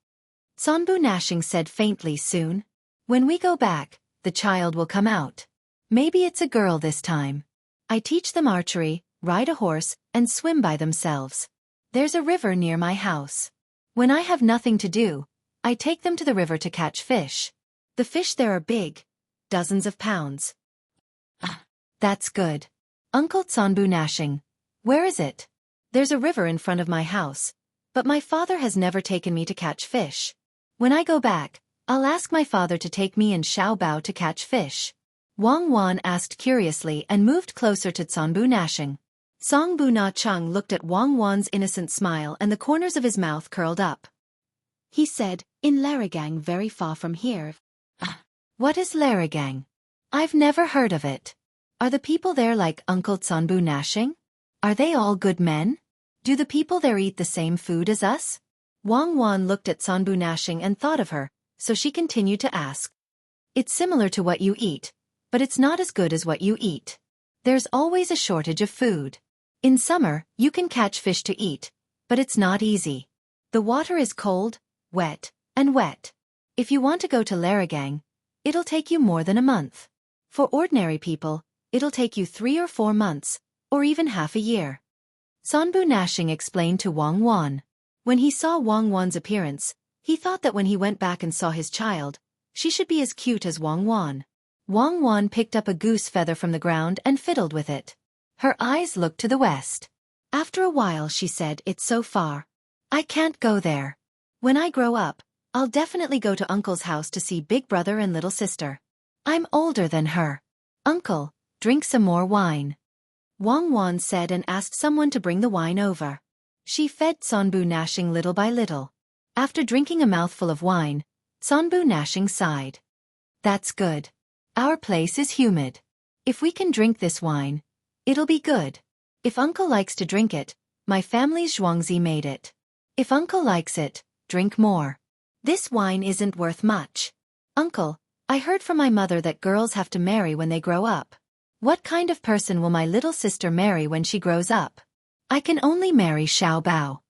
Songbunekeng said faintly soon. When we go back, the child will come out. Maybe it's a girl this time. I teach them archery, ride a horse, and swim by themselves. There's a river near my house. When I have nothing to do, I take them to the river to catch fish. The fish there are big, dozens of pounds. That's good. Uncle Songbunekeng, where is it? There's a river in front of my house, but my father has never taken me to catch fish. When I go back, I'll ask my father to take me and Xiaobao to catch fish. Wang Wan asked curiously and moved closer to Songbunekeng. Songbunekeng looked at Wang Wan's innocent smile and the corners of his mouth curled up. He said, in Lerigang very far from here. What is Laragang? I've never heard of it. Are the people there like Uncle Tsanbu Nashing? Are they all good men? Do the people there eat the same food as us? Wang Wan looked at Tsanbu Nashing and thought of her, so she continued to ask. It's similar to what you eat, but it's not as good as what you eat. There's always a shortage of food. In summer, you can catch fish to eat, but it's not easy. The water is cold, wet, and wet. If you want to go to Laragang, it'll take you more than a month. For ordinary people, it'll take you 3 or 4 months, or even half a year. Tsanbu Nashing explained to Wang Wan. When he saw Wang Wan's appearance, he thought that when he went back and saw his child, she should be as cute as Wang Wan. Wang Wan picked up a goose feather from the ground and fiddled with it. Her eyes looked to the west. After a while she said, "It's so far. I can't go there. When I grow up, I'll definitely go to Uncle's house to see big brother and little sister. I'm older than her. Uncle, drink some more wine." Wang Wan said and asked someone to bring the wine over. She fed Tsanbu Nashing little by little. After drinking a mouthful of wine, Tsanbu Nashing sighed. That's good. Our place is humid. If we can drink this wine, it'll be good. If Uncle likes to drink it, my family's Xueqi made it. If Uncle likes it, drink more. This wine isn't worth much. Uncle, I heard from my mother that girls have to marry when they grow up. What kind of person will my little sister marry when she grows up? I can only marry Xiaobao.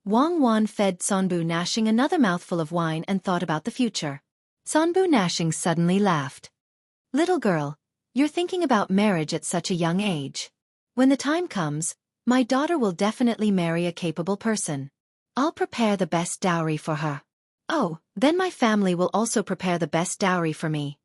Wang Wan fed Tsanbu Nashing another mouthful of wine and thought about the future. Tsanbu Nashing suddenly laughed. Little girl, you're thinking about marriage at such a young age. When the time comes, my daughter will definitely marry a capable person. I'll prepare the best dowry for her. Oh, then my family will also prepare the best dowry for me.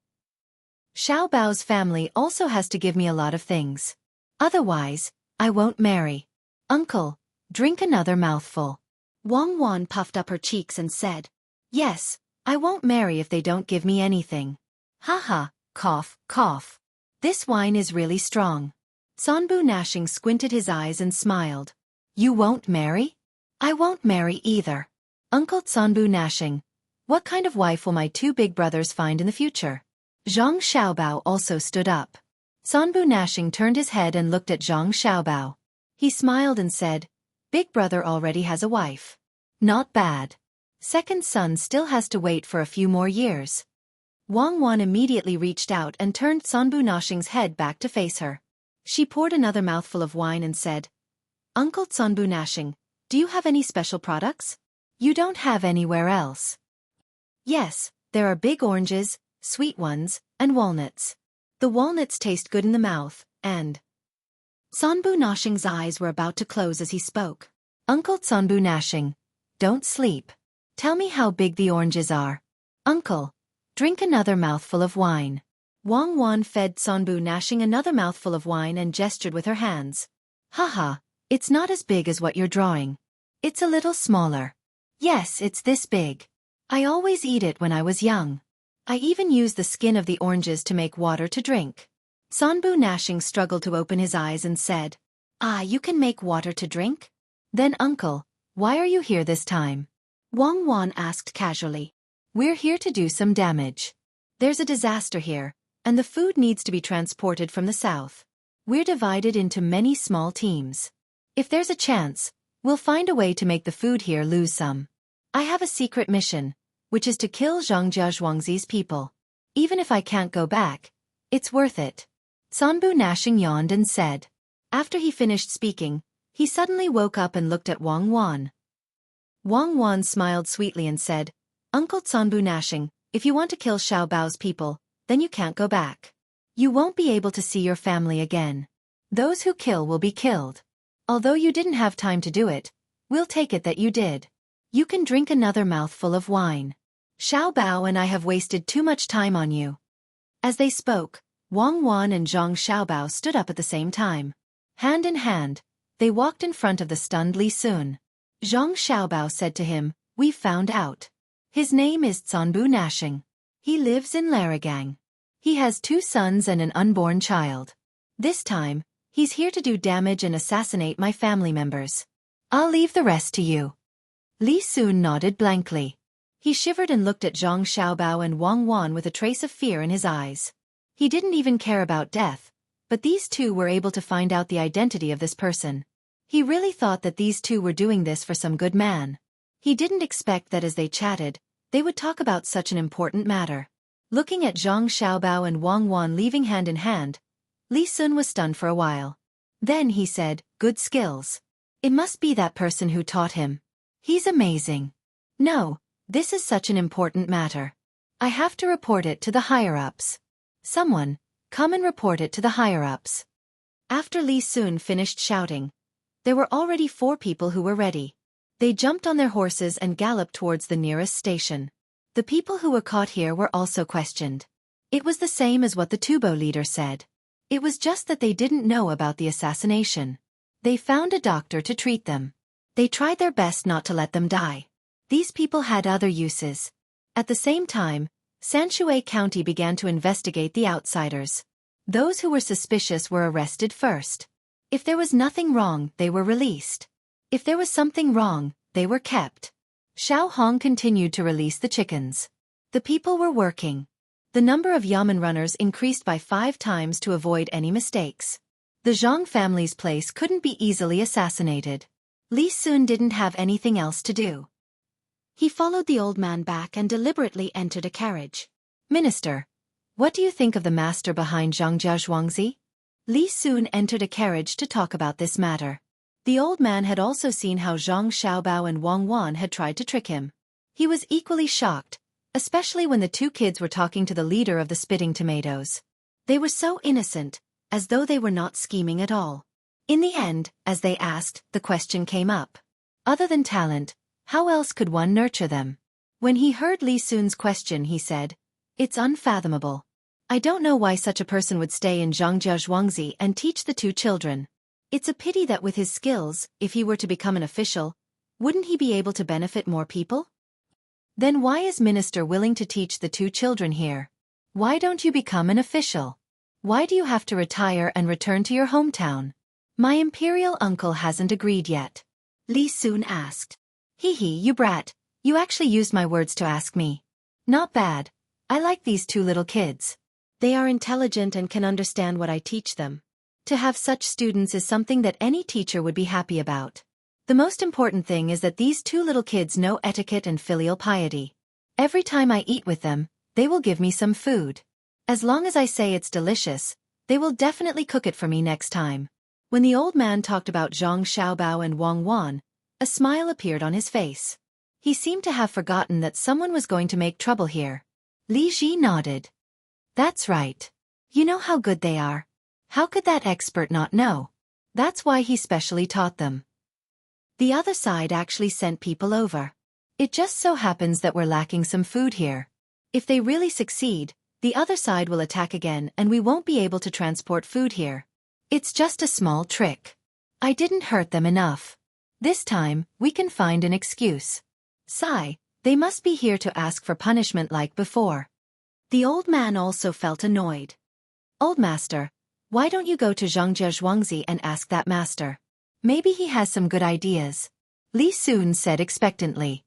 Xiaobao's family also has to give me a lot of things. Otherwise, I won't marry. Uncle, drink another mouthful. Wang Wan puffed up her cheeks and said, Yes, I won't marry if they don't give me anything. Haha, cough, cough. This wine is really strong. Tsanbu Nashing squinted his eyes and smiled. You won't marry? I won't marry either. Uncle Tsanbu Nashing, what kind of wife will my 2 big brothers find in the future? Zhang Xiaobao also stood up. Tsanbu Nashing turned his head and looked at Zhang Xiaobao. He smiled and said, Big brother already has a wife. Not bad. Second son still has to wait for a few more years. Wang Wan immediately reached out and turned Tsanbu Nashing's head back to face her. She poured another mouthful of wine and said, Uncle Tsanbu Nashing, do you have any special products? You don't have anywhere else. Yes, there are big oranges, sweet ones, and walnuts. The walnuts taste good in the mouth, and... Tsanbu Nashing's eyes were about to close as he spoke. Uncle Tsanbu Nashing, don't sleep. Tell me how big the oranges are. Uncle, drink another mouthful of wine. Wang Wan fed Tsanbu Nashing another mouthful of wine and gestured with her hands. Haha, it's not as big as what you're drawing. It's a little smaller. Yes, it's this big. I always eat it when I was young. I even use the skin of the oranges to make water to drink. Tsanbu Nashing struggled to open his eyes and said, you can make water to drink? Then uncle, why are you here this time? Wang Wan asked casually. We're here to do some damage. There's a disaster here, and the food needs to be transported from the south. We're divided into many small teams. If there's a chance, we'll find a way to make the food here lose some. I have a secret mission, which is to kill Zhangjia Zhuangzi's people. Even if I can't go back, it's worth it. Tsanbu Nashing yawned and said. After he finished speaking, he suddenly woke up and looked at Wang Wan. Wang Wan smiled sweetly and said, Uncle Tsanbu Nashing, if you want to kill Xiaobao's people, then you can't go back. You won't be able to see your family again. Those who kill will be killed. Although you didn't have time to do it, we'll take it that you did. You can drink another mouthful of wine. Xiaobao and I have wasted too much time on you. As they spoke, Wang Wan and Zhang Xiaobao stood up at the same time. Hand in hand, they walked in front of the stunned Li Sun. Zhang Xiaobao said to him, We've found out. His name is Tsanbu Nashing. He lives in Laragang. He has 2 sons and an unborn child. This time, he's here to do damage and assassinate my family members. I'll leave the rest to you. Li Sun nodded blankly. He shivered and looked at Zhang Xiaobao and Wang Wan with a trace of fear in his eyes. He didn't even care about death, but these two were able to find out the identity of this person. He really thought that these two were doing this for some good man. He didn't expect that as they chatted, they would talk about such an important matter. Looking at Zhang Xiaobao and Wang Wan leaving hand in hand, Li Sun was stunned for a while. Then he said, "Good skills. It must be that person who taught him. He's amazing. No, this is such an important matter. I have to report it to the higher-ups. Someone, come and report it to the higher-ups." After Li Sun finished shouting, there were already 4 people who were ready. They jumped on their horses and galloped towards the nearest station. The people who were caught here were also questioned. It was the same as what the Tubo leader said. It was just that they didn't know about the assassination. They found a doctor to treat them. They tried their best not to let them die. These people had other uses. At the same time, Xueqi County began to investigate the outsiders. Those who were suspicious were arrested first. If there was nothing wrong, they were released. If there was something wrong, they were kept. Xiao Hong continued to release the chickens. The people were working. The number of yamen runners increased by 5 times to avoid any mistakes. The Zhang family's place couldn't be easily assassinated. Li Sun didn't have anything else to do. He followed the old man back and deliberately entered a carriage. "Minister, what do you think of the master behind Zhangjia Zhuangzi?" Li Sun entered a carriage to talk about this matter. The old man had also seen how Zhang Xiaobao and Wang Wan had tried to trick him. He was equally shocked, especially when the 2 kids were talking to the leader of the spitting tomatoes. They were so innocent, as though they were not scheming at all. In the end, as they asked, the question came up. Other than talent, how else could one nurture them? When he heard Li Sun's question, he said, "It's unfathomable. I don't know why such a person would stay in Zhangjia Zhuangzi and teach the 2 children. It's a pity that with his skills, if he were to become an official, wouldn't he be able to benefit more people? Then why is minister willing to teach the 2 children here? Why don't you become an official? Why do you have to retire and return to your hometown? My imperial uncle hasn't agreed yet." Li Sun asked. "Hee, you brat, you actually used my words to ask me. Not bad. I like these 2 little kids. They are intelligent and can understand what I teach them. To have such students is something that any teacher would be happy about. The most important thing is that these 2 little kids know etiquette and filial piety. Every time I eat with them, they will give me some food. As long as I say it's delicious, they will definitely cook it for me next time." When the old man talked about Zhang Xiaobao and Wang Wan, a smile appeared on his face. He seemed to have forgotten that someone was going to make trouble here. Li Ji nodded. "That's right. You know how good they are. How could that expert not know? That's why he specially taught them. The other side actually sent people over. It just so happens that we're lacking some food here. If they really succeed, the other side will attack again and we won't be able to transport food here. It's just a small trick. I didn't hurt them enough. This time, we can find an excuse. Sigh, they must be here to ask for punishment like before." The old man also felt annoyed. "Old master, why don't you go to Zhangjia Zhuangzi and ask that master? Maybe he has some good ideas," Li Sun said expectantly.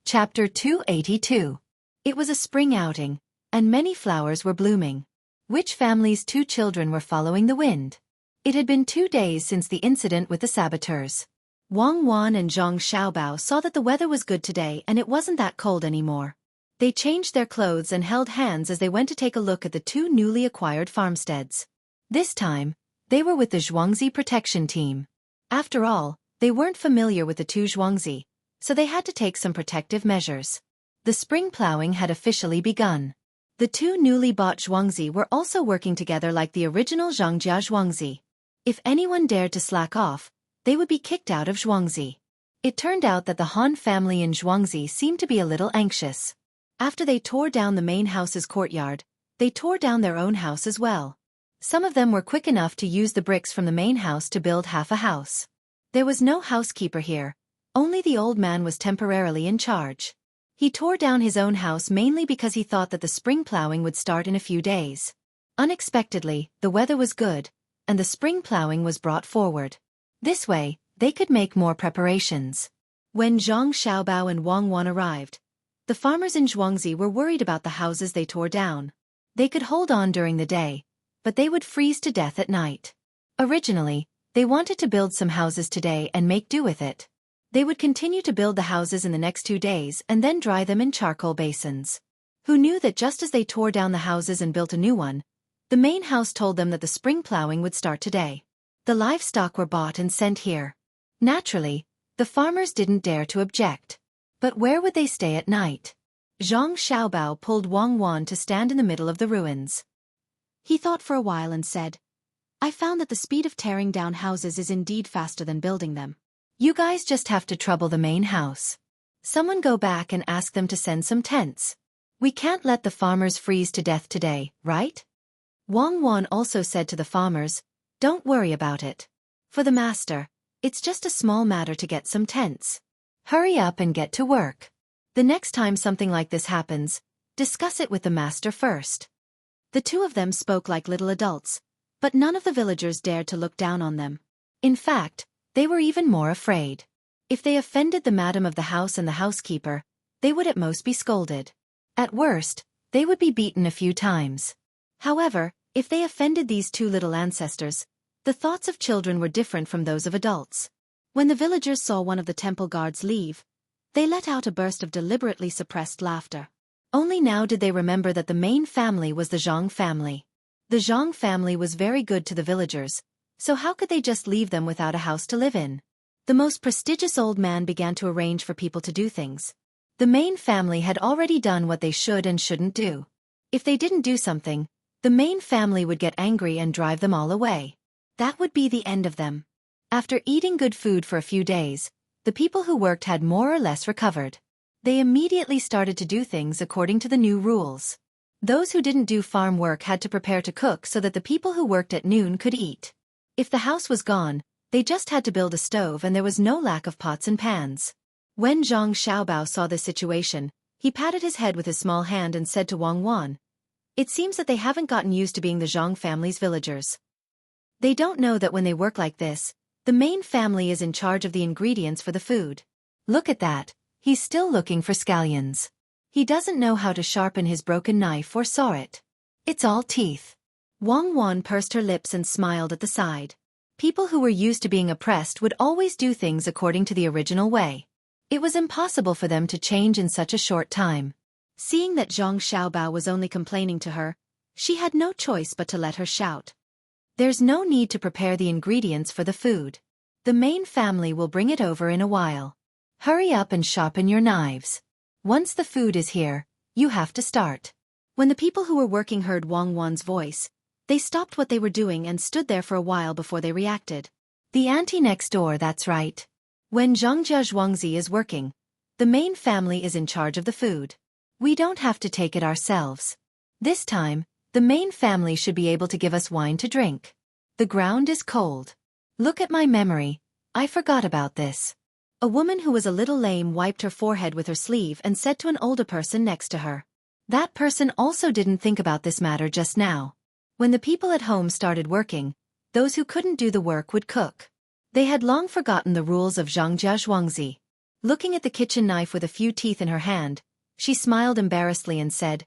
Chapter 282. It was a spring outing, and many flowers were blooming. Which family's 2 children were following the wind? It had been 2 days since the incident with the saboteurs. Wang Wan and Zhang Xiaobao saw that the weather was good today and it wasn't that cold anymore. They changed their clothes and held hands as they went to take a look at the 2 newly acquired farmsteads. This time, they were with the Zhuangzi protection team. After all, they weren't familiar with the 2 Zhuangzi, so they had to take some protective measures. The spring plowing had officially begun. The 2 newly bought Zhuangzi were also working together like the original Zhangjia Zhuangzi. If anyone dared to slack off, they would be kicked out of Zhuangzi. It turned out that the Han family in Zhuangzi seemed to be a little anxious. After they tore down the main house's courtyard, they tore down their own house as well. Some of them were quick enough to use the bricks from the main house to build half a house. There was no housekeeper here, only the old man was temporarily in charge. He tore down his own house mainly because he thought that the spring plowing would start in a few days. Unexpectedly, the weather was good, and the spring plowing was brought forward. This way, they could make more preparations. When Zhang Xiaobao and Wang Wan arrived, the farmers in Xueqi were worried about the houses they tore down. They could hold on during the day, but they would freeze to death at night. Originally, they wanted to build some houses today and make do with it. They would continue to build the houses in the next 2 days and then dry them in charcoal basins. Who knew that just as they tore down the houses and built a new one, the main house told them that the spring plowing would start today. The livestock were bought and sent here. Naturally, the farmers didn't dare to object. But where would they stay at night? Zhang Xiaobao pulled Wang Wan to stand in the middle of the ruins. He thought for a while and said, I found that the speed of tearing down houses is indeed faster than building them. You guys just have to trouble the main house. Someone go back and ask them to send some tents. We can't let the farmers freeze to death today, right? Wang Wan also said to the farmers, Don't worry about it. For the master, it's just a small matter to get some tents. Hurry up and get to work. The next time something like this happens, discuss it with the master first. The two of them spoke like little adults, but none of the villagers dared to look down on them. In fact, they were even more afraid. If they offended the madam of the house and the housekeeper, they would at most be scolded. At worst, they would be beaten a few times. However, if they offended these two little ancestors, the thoughts of children were different from those of adults. When the villagers saw one of the temple guards leave, they let out a burst of deliberately suppressed laughter. Only now did they remember that the main family was the Zhang family. The Zhang family was very good to the villagers, so how could they just leave them without a house to live in? The most prestigious old man began to arrange for people to do things. The main family had already done what they should and shouldn't do. If they didn't do something, the main family would get angry and drive them all away. That would be the end of them. After eating good food for a few days, the people who worked had more or less recovered. They immediately started to do things according to the new rules. Those who didn't do farm work had to prepare to cook so that the people who worked at noon could eat. If the house was gone, they just had to build a stove and there was no lack of pots and pans. When Zhang Xiaobao saw this situation, he patted his head with his small hand and said to Wang Wan, It seems that they haven't gotten used to being the Zhang family's villagers. They don't know that when they work like this, the main family is in charge of the ingredients for the food. Look at that, he's still looking for scallions. He doesn't know how to sharpen his broken knife or saw it. It's all teeth. Wang Wan pursed her lips and smiled at the side. People who were used to being oppressed would always do things according to the original way. It was impossible for them to change in such a short time. Seeing that Zhang Xiaobao was only complaining to her, she had no choice but to let her shout. There's no need to prepare the ingredients for the food. The main family will bring it over in a while. Hurry up and sharpen your knives. Once the food is here, you have to start. When the people who were working heard Wang Wan's voice, they stopped what they were doing and stood there for a while before they reacted. The auntie next door, that's right. When Zhangjia Zhuangzi is working, the main family is in charge of the food. We don't have to take it ourselves. This time, the main family should be able to give us wine to drink. The ground is cold. Look at my memory, I forgot about this. A woman who was a little lame wiped her forehead with her sleeve and said to an older person next to her. That person also didn't think about this matter just now. When the people at home started working, those who couldn't do the work would cook. They had long forgotten the rules of Zhangjia Zhuangzi. Looking at the kitchen knife with a few teeth in her hand, she smiled embarrassedly and said,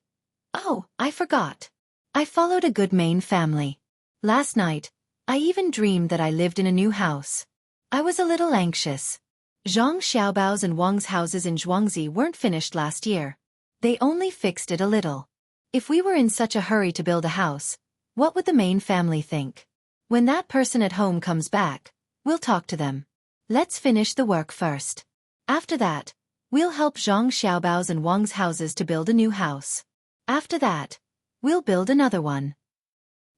Oh, I forgot. I followed a good main family. Last night, I even dreamed that I lived in a new house. I was a little anxious. Zhang Xiaobao's and Wang's houses in Zhuangzi weren't finished last year. They only fixed it a little. If we were in such a hurry to build a house, what would the main family think? When that person at home comes back, we'll talk to them. Let's finish the work first. After that, we'll help Zhang Xiaobao's and Wang's houses to build a new house. After that, we'll build another one.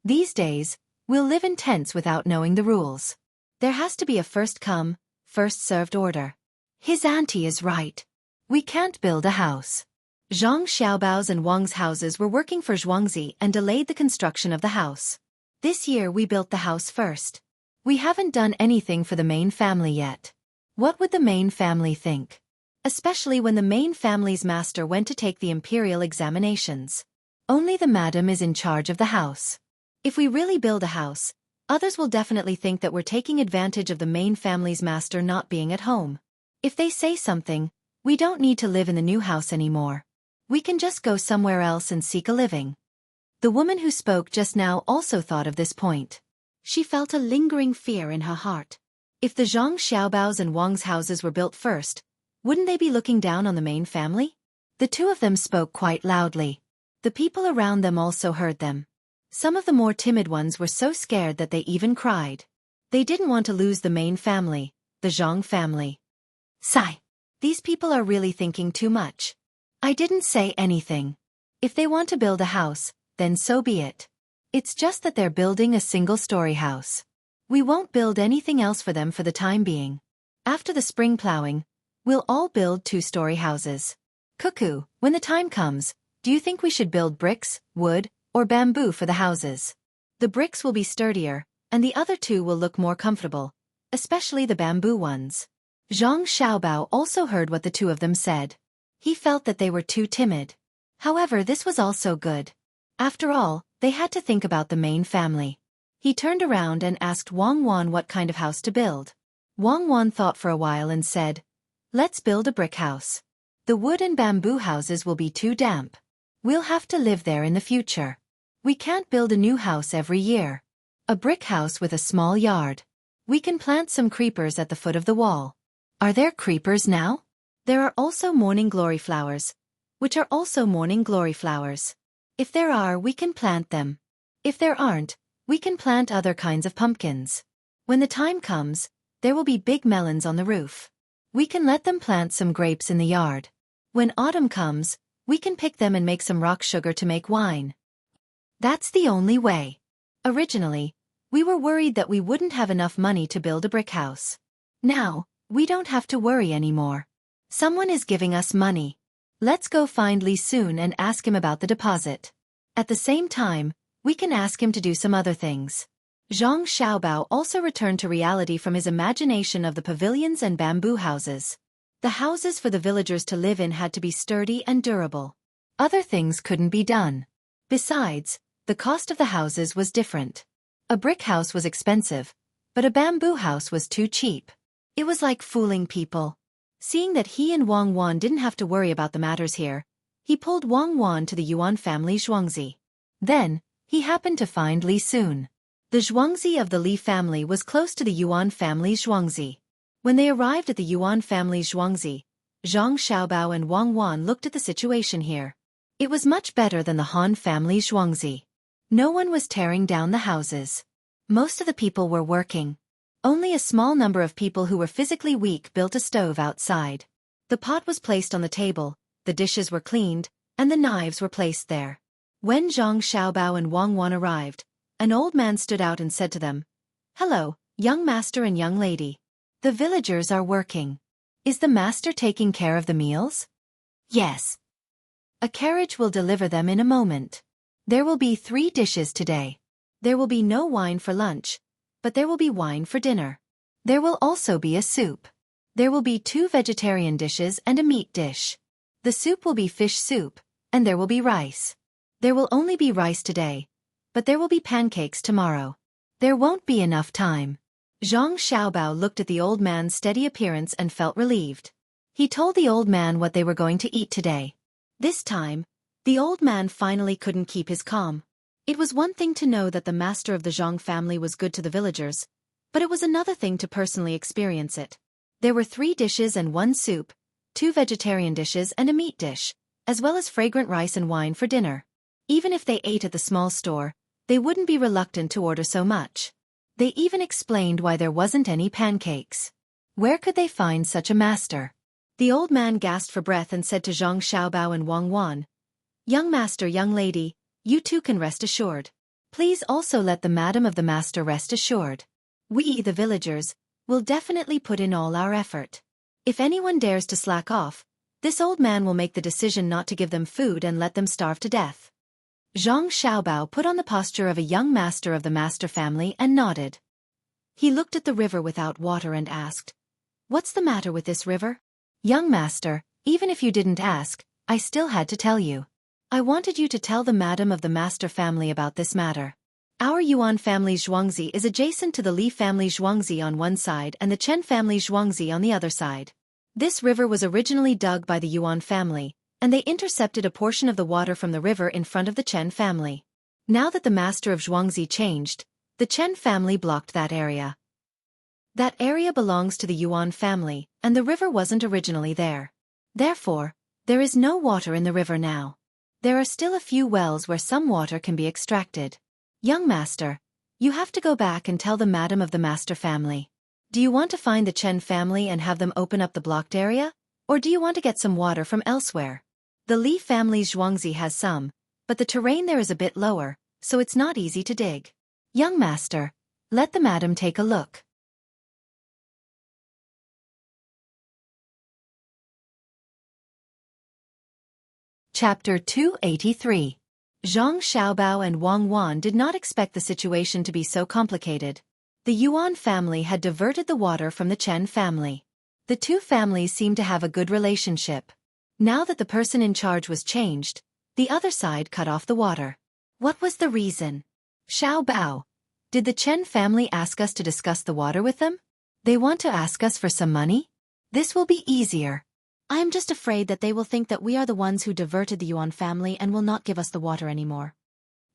These days, we'll live in tents without knowing the rules. There has to be a first come, first served order. His auntie is right. We can't build a house. Zhang Xiaobao's and Wang's houses were working for Zhuangzi and delayed the construction of the house. This year we built the house first. We haven't done anything for the main family yet. What would the main family think? Especially when the main family's master went to take the imperial examinations. Only the madam is in charge of the house. If we really build a house, Others will definitely think that we're taking advantage of the main family's master not being at home. If they say something, we don't need to live in the new house anymore. We can just go somewhere else and seek a living. The woman who spoke just now also thought of this point. She felt a lingering fear in her heart. If the Zhang Xiaobao's and Wang's houses were built first, wouldn't they be looking down on the main family? The two of them spoke quite loudly. The people around them also heard them. Some of the more timid ones were so scared that they even cried. They didn't want to lose the main family, the Zhang family. Sigh. These people are really thinking too much. I didn't say anything. If they want to build a house, then so be it. It's just that they're building a single-story house. We won't build anything else for them for the time being. After the spring plowing, we'll all build two-story houses. Cuckoo, when the time comes, do you think we should build bricks, wood, or bamboo for the houses? The bricks will be sturdier, and the other two will look more comfortable, especially the bamboo ones. Zhang Xiaobao also heard what the two of them said. He felt that they were too timid. However, this was also good. After all, they had to think about the main family. He turned around and asked Wang Wan what kind of house to build. Wang Wan thought for a while and said, "Let's build a brick house. The wood and bamboo houses will be too damp. We'll have to live there in the future. We can't build a new house every year. A brick house with a small yard. We can plant some creepers at the foot of the wall." Are there creepers now? There are also morning glory flowers, which are also morning glory flowers. If there are, we can plant them. If there aren't, we can plant other kinds of pumpkins. When the time comes, there will be big melons on the roof. We can let them plant some grapes in the yard. When autumn comes, we can pick them and make some rock sugar to make wine. That's the only way. Originally, we were worried that we wouldn't have enough money to build a brick house. Now, we don't have to worry anymore. Someone is giving us money. Let's go find Li soon and ask him about the deposit. At the same time, we can ask him to do some other things. Zhang Xiaobao also returned to reality from his imagination of the pavilions and bamboo houses. The houses for the villagers to live in had to be sturdy and durable. Other things couldn't be done. Besides, the cost of the houses was different. A brick house was expensive, but a bamboo house was too cheap. It was like fooling people. Seeing that he and Wang Wan didn't have to worry about the matters here, he pulled Wang Wan to the Yuan family Xueqi. Then, he happened to find Li soon. The Xueqi of the Li family was close to the Yuan family Xueqi. When they arrived at the Yuan family Xueqi, Zhang Xiaobao and Wang Wan looked at the situation here. It was much better than the Han family Xueqi. No one was tearing down the houses. Most of the people were working. Only a small number of people who were physically weak built a stove outside. The pot was placed on the table, the dishes were cleaned, and the knives were placed there. When Zhang Xiaobao and Wang Wan arrived, an old man stood out and said to them, "Hello, young master and young lady. The villagers are working. Is the master taking care of the meals?" "Yes. A carriage will deliver them in a moment. There will be 3 dishes today. There will be no wine for lunch, but there will be wine for dinner. There will also be a soup. There will be 2 vegetarian dishes and a meat dish. The soup will be fish soup, and there will be rice. There will only be rice today, but there will be pancakes tomorrow. There won't be enough time." Zhang Xiaobao looked at the old man's steady appearance and felt relieved. He told the old man what they were going to eat today. This time, the old man finally couldn't keep his calm. It was one thing to know that the master of the Zhang family was good to the villagers, but it was another thing to personally experience it. There were 3 dishes and 1 soup, 2 vegetarian dishes and a meat dish, as well as fragrant rice and wine for dinner. Even if they ate at the small store, they wouldn't be reluctant to order so much. They even explained why there wasn't any pancakes. Where could they find such a master? The old man gasped for breath and said to Zhang Xiaobao and Wang Wan, "Young master, young lady, you too can rest assured. Please also let the madam of the master rest assured. We, the villagers, will definitely put in all our effort. If anyone dares to slack off, this old man will make the decision not to give them food and let them starve to death." Zhang Xiaobao put on the posture of a young master of the master family and nodded. He looked at the river without water and asked, "What's the matter with this river?" "Young master, even if you didn't ask, I still had to tell you. I wanted you to tell the madam of the master family about this matter. Our Yuan family Xueqi is adjacent to the Li family Xueqi on one side and the Chen family Xueqi on the other side. This river was originally dug by the Yuan family, and they intercepted a portion of the water from the river in front of the Chen family. Now that the master of Xueqi changed, the Chen family blocked that area. That area belongs to the Yuan family, and the river wasn't originally there. Therefore, there is no water in the river now. There are still a few wells where some water can be extracted. Young master, you have to go back and tell the madam of the master family. Do you want to find the Chen family and have them open up the blocked area? Or do you want to get some water from elsewhere? The Li family's Xueqi has some, but the terrain there is a bit lower, so it's not easy to dig. Young master, let the madam take a look. Chapter 283. Zhang Xiaobao and Wang Wan did not expect the situation to be so complicated. The Yuan family had diverted the water from the Chen family. The two families seemed to have a good relationship. Now that the person in charge was changed, the other side cut off the water. What was the reason? Xiaobao, did the Chen family ask us to discuss the water with them? They want to ask us for some money? This will be easier. I am just afraid that they will think that we are the ones who diverted the Yuan family and will not give us the water anymore.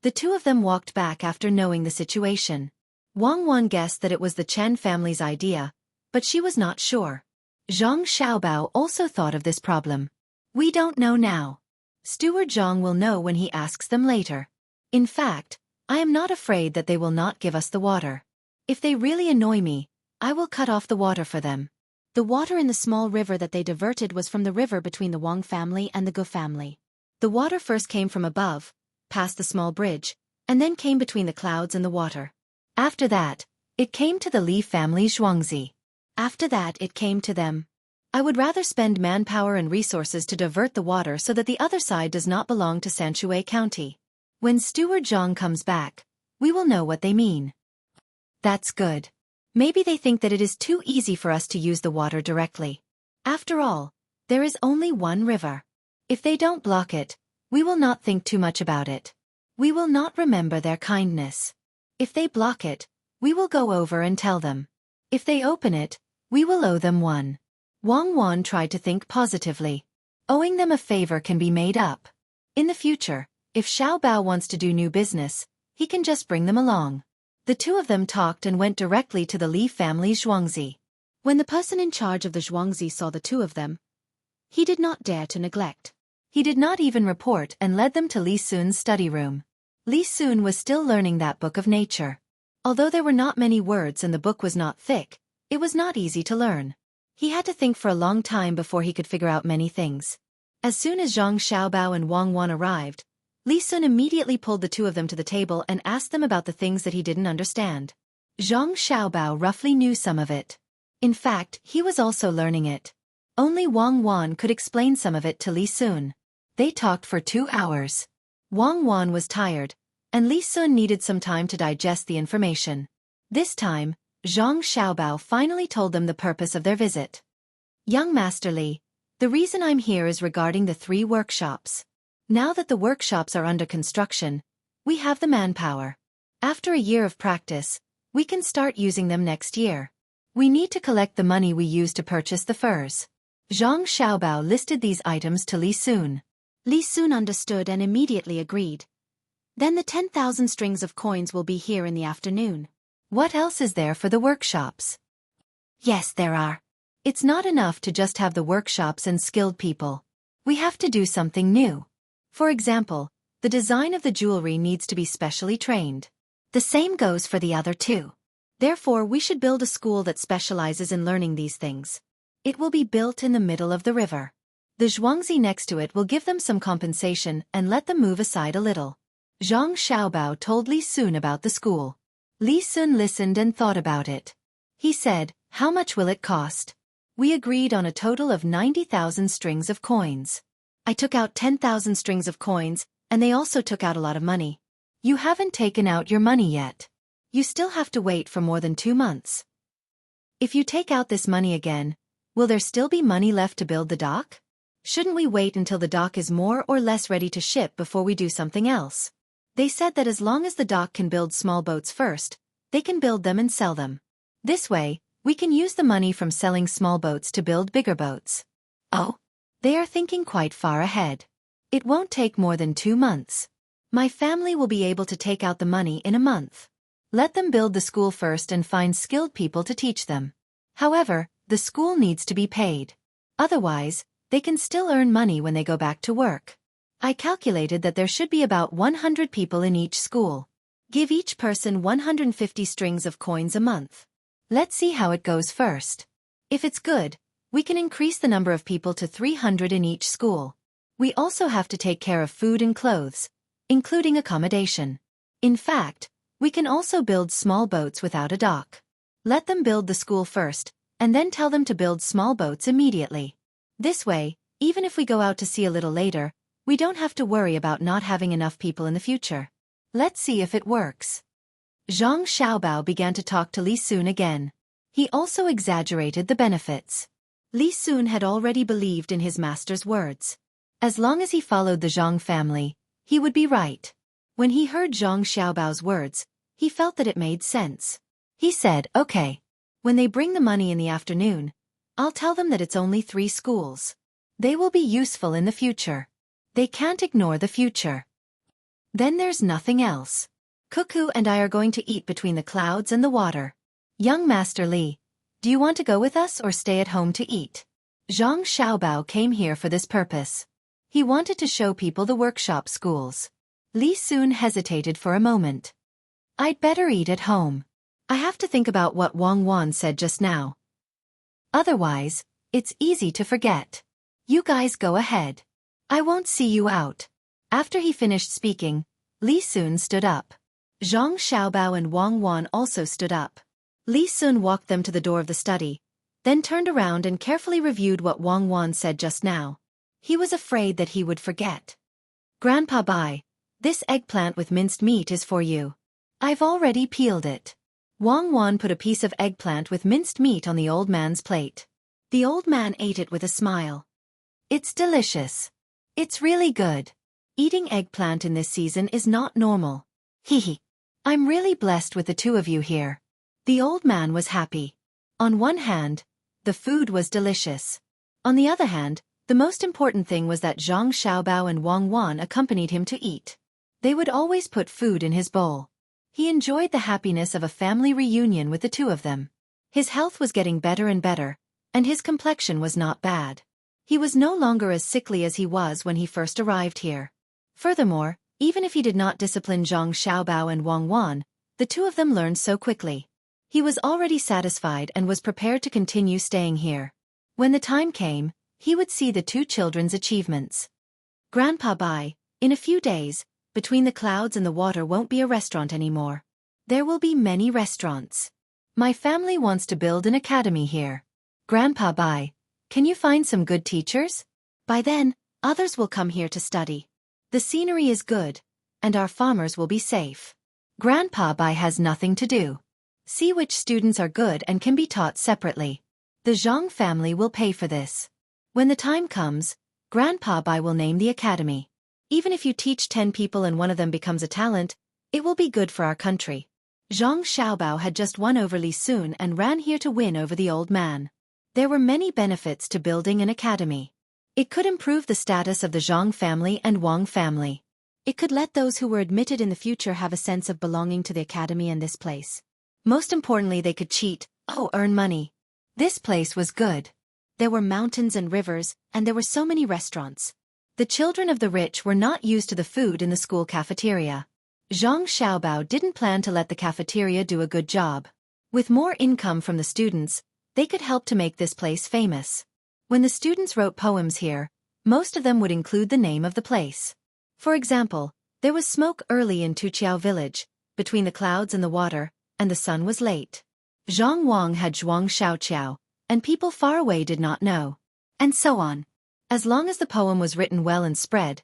The two of them walked back after knowing the situation. Wang Wan guessed that it was the Chen family's idea, but she was not sure. Zhang Xiaobao also thought of this problem. We don't know now. Steward Zhang will know when he asks them later. In fact, I am not afraid that they will not give us the water. If they really annoy me, I will cut off the water for them. The water in the small river that they diverted was from the river between the Wang family and the Gu family. The water first came from above, past the small bridge, and then came between the clouds and the water. After that, it came to the Li family Xueqi. After that it came to them. I would rather spend manpower and resources to divert the water so that the other side does not belong to Xueqi County. When Steward Zhang comes back, we will know what they mean. That's good. Maybe they think that it is too easy for us to use the water directly. After all, there is only one river. If they don't block it, we will not think too much about it. We will not remember their kindness. If they block it, we will go over and tell them. If they open it, we will owe them one. Wang Wan tried to think positively. Owing them a favor can be made up. In the future, if Xiaobao wants to do new business, he can just bring them along. The two of them talked and went directly to the Li family Xueqi. When the person in charge of the Xueqi saw the two of them, he did not dare to neglect. He did not even report and led them to Li Sun's study room. Li Sun was still learning that book of nature. Although there were not many words and the book was not thick, it was not easy to learn. He had to think for a long time before he could figure out many things. As soon as Zhang Xiaobao and Wang Wan arrived, Li Sun immediately pulled the two of them to the table and asked them about the things that he didn't understand. Zhang Xiaobao roughly knew some of it. In fact, he was also learning it. Only Wang Wan could explain some of it to Li Sun. They talked for 2 hours. Wang Wan was tired, and Li Sun needed some time to digest the information. This time, Zhang Xiaobao finally told them the purpose of their visit. Young Master Li, the reason I'm here is regarding the 3 workshops. Now that the workshops are under construction, we have the manpower. After a year of practice, we can start using them next year. We need to collect the money we use to purchase the furs. Zhang Xiaobao listed these items to Li Sun. Li Sun understood and immediately agreed. Then the 10,000 strings of coins will be here in the afternoon. What else is there for the workshops? Yes, there are. It's not enough to just have the workshops and skilled people. We have to do something new. For example, the design of the jewelry needs to be specially trained. The same goes for the other 2. Therefore, we should build a school that specializes in learning these things. It will be built in the middle of the river. The Xueqi next to it will give them some compensation and let them move aside a little. Zhang Xiaobao told Li Sun about the school. Li Sun listened and thought about it. He said, "How much will it cost?" We agreed on a total of 90,000 strings of coins. I took out 10,000 strings of coins, and they also took out a lot of money. You haven't taken out your money yet. You still have to wait for more than 2 months. If you take out this money again, will there still be money left to build the dock? Shouldn't we wait until the dock is more or less ready to ship before we do something else? They said that as long as the dock can build small boats first, they can build them and sell them. This way, we can use the money from selling small boats to build bigger boats. Oh, they are thinking quite far ahead. It won't take more than 2 months. My family will be able to take out the money in a month. Let them build the school first and find skilled people to teach them. However, the school needs to be paid. Otherwise, they can still earn money when they go back to work. I calculated that there should be about 100 people in each school. Give each person 150 strings of coins a month. Let's see how it goes first. If it's good, we can increase the number of people to 300 in each school. We also have to take care of food and clothes, including accommodation. In fact, we can also build small boats without a dock. Let them build the school first, and then tell them to build small boats immediately. This way, even if we go out to sea a little later, we don't have to worry about not having enough people in the future. Let's see if it works. Zhang Xiaobao began to talk to Li Sun again. He also exaggerated the benefits. Li Sun had already believed in his master's words. As long as he followed the Zhang family, he would be right. When he heard Zhang Xiaobao's words, he felt that it made sense. He said, okay. When they bring the money in the afternoon, I'll tell them that it's only 3 schools. They will be useful in the future. They can't ignore the future. Then there's nothing else. Cuckoo and I are going to eat between the clouds and the water. Young Master Li, do you want to go with us or stay at home to eat? Zhang Xiaobao came here for this purpose. He wanted to show people the workshop schools. Li Sun hesitated for a moment. I'd better eat at home. I have to think about what Wang Wan said just now. Otherwise, it's easy to forget. You guys go ahead. I won't see you out. After he finished speaking, Li Sun stood up. Zhang Xiaobao and Wang Wan also stood up. Li Sun walked them to the door of the study, then turned around and carefully reviewed what Wang Wan said just now. He was afraid that he would forget. Grandpa Bai, this eggplant with minced meat is for you. I've already peeled it. Wang Wan put a piece of eggplant with minced meat on the old man's plate. The old man ate it with a smile. It's delicious. It's really good. Eating eggplant in this season is not normal. Hehe. I'm really blessed with the 2 of you here. The old man was happy. On one hand, the food was delicious. On the other hand, the most important thing was that Zhang Xiaobao and Wang Wan accompanied him to eat. They would always put food in his bowl. He enjoyed the happiness of a family reunion with the 2 of them. His health was getting better and better, and his complexion was not bad. He was no longer as sickly as he was when he first arrived here. Furthermore, even if he did not discipline Zhang Xiaobao and Wang Wan, the 2 of them learned so quickly. He was already satisfied and was prepared to continue staying here. When the time came, he would see the 2 children's achievements. Grandpa Bai, in a few days, between the clouds and the water won't be a restaurant anymore. There will be many restaurants. My family wants to build an academy here. Grandpa Bai, can you find some good teachers? By then, others will come here to study. The scenery is good, and our farmers will be safe. Grandpa Bai has nothing to do. See which students are good and can be taught separately. The Zhang family will pay for this. When the time comes, Grandpa Bai will name the academy. Even if you teach 10 people and one of them becomes a talent, it will be good for our country. Zhang Xiaobao had just won over Li Sun and ran here to win over the old man. There were many benefits to building an academy. It could improve the status of the Zhang family and Wang family. It could let those who were admitted in the future have a sense of belonging to the academy and this place. Most importantly, they could earn money. This place was good. There were mountains and rivers, and there were so many restaurants. The children of the rich were not used to the food in the school cafeteria. Zhang Xiaobao didn't plan to let the cafeteria do a good job. With more income from the students, they could help to make this place famous. When the students wrote poems here, most of them would include the name of the place. For example, there was smoke early in Tuqiao village, between the clouds and the water, and the sun was late. Zhang Wang had Zhuang Xiaoqiao, and people far away did not know. And so on. As long as the poem was written well and spread,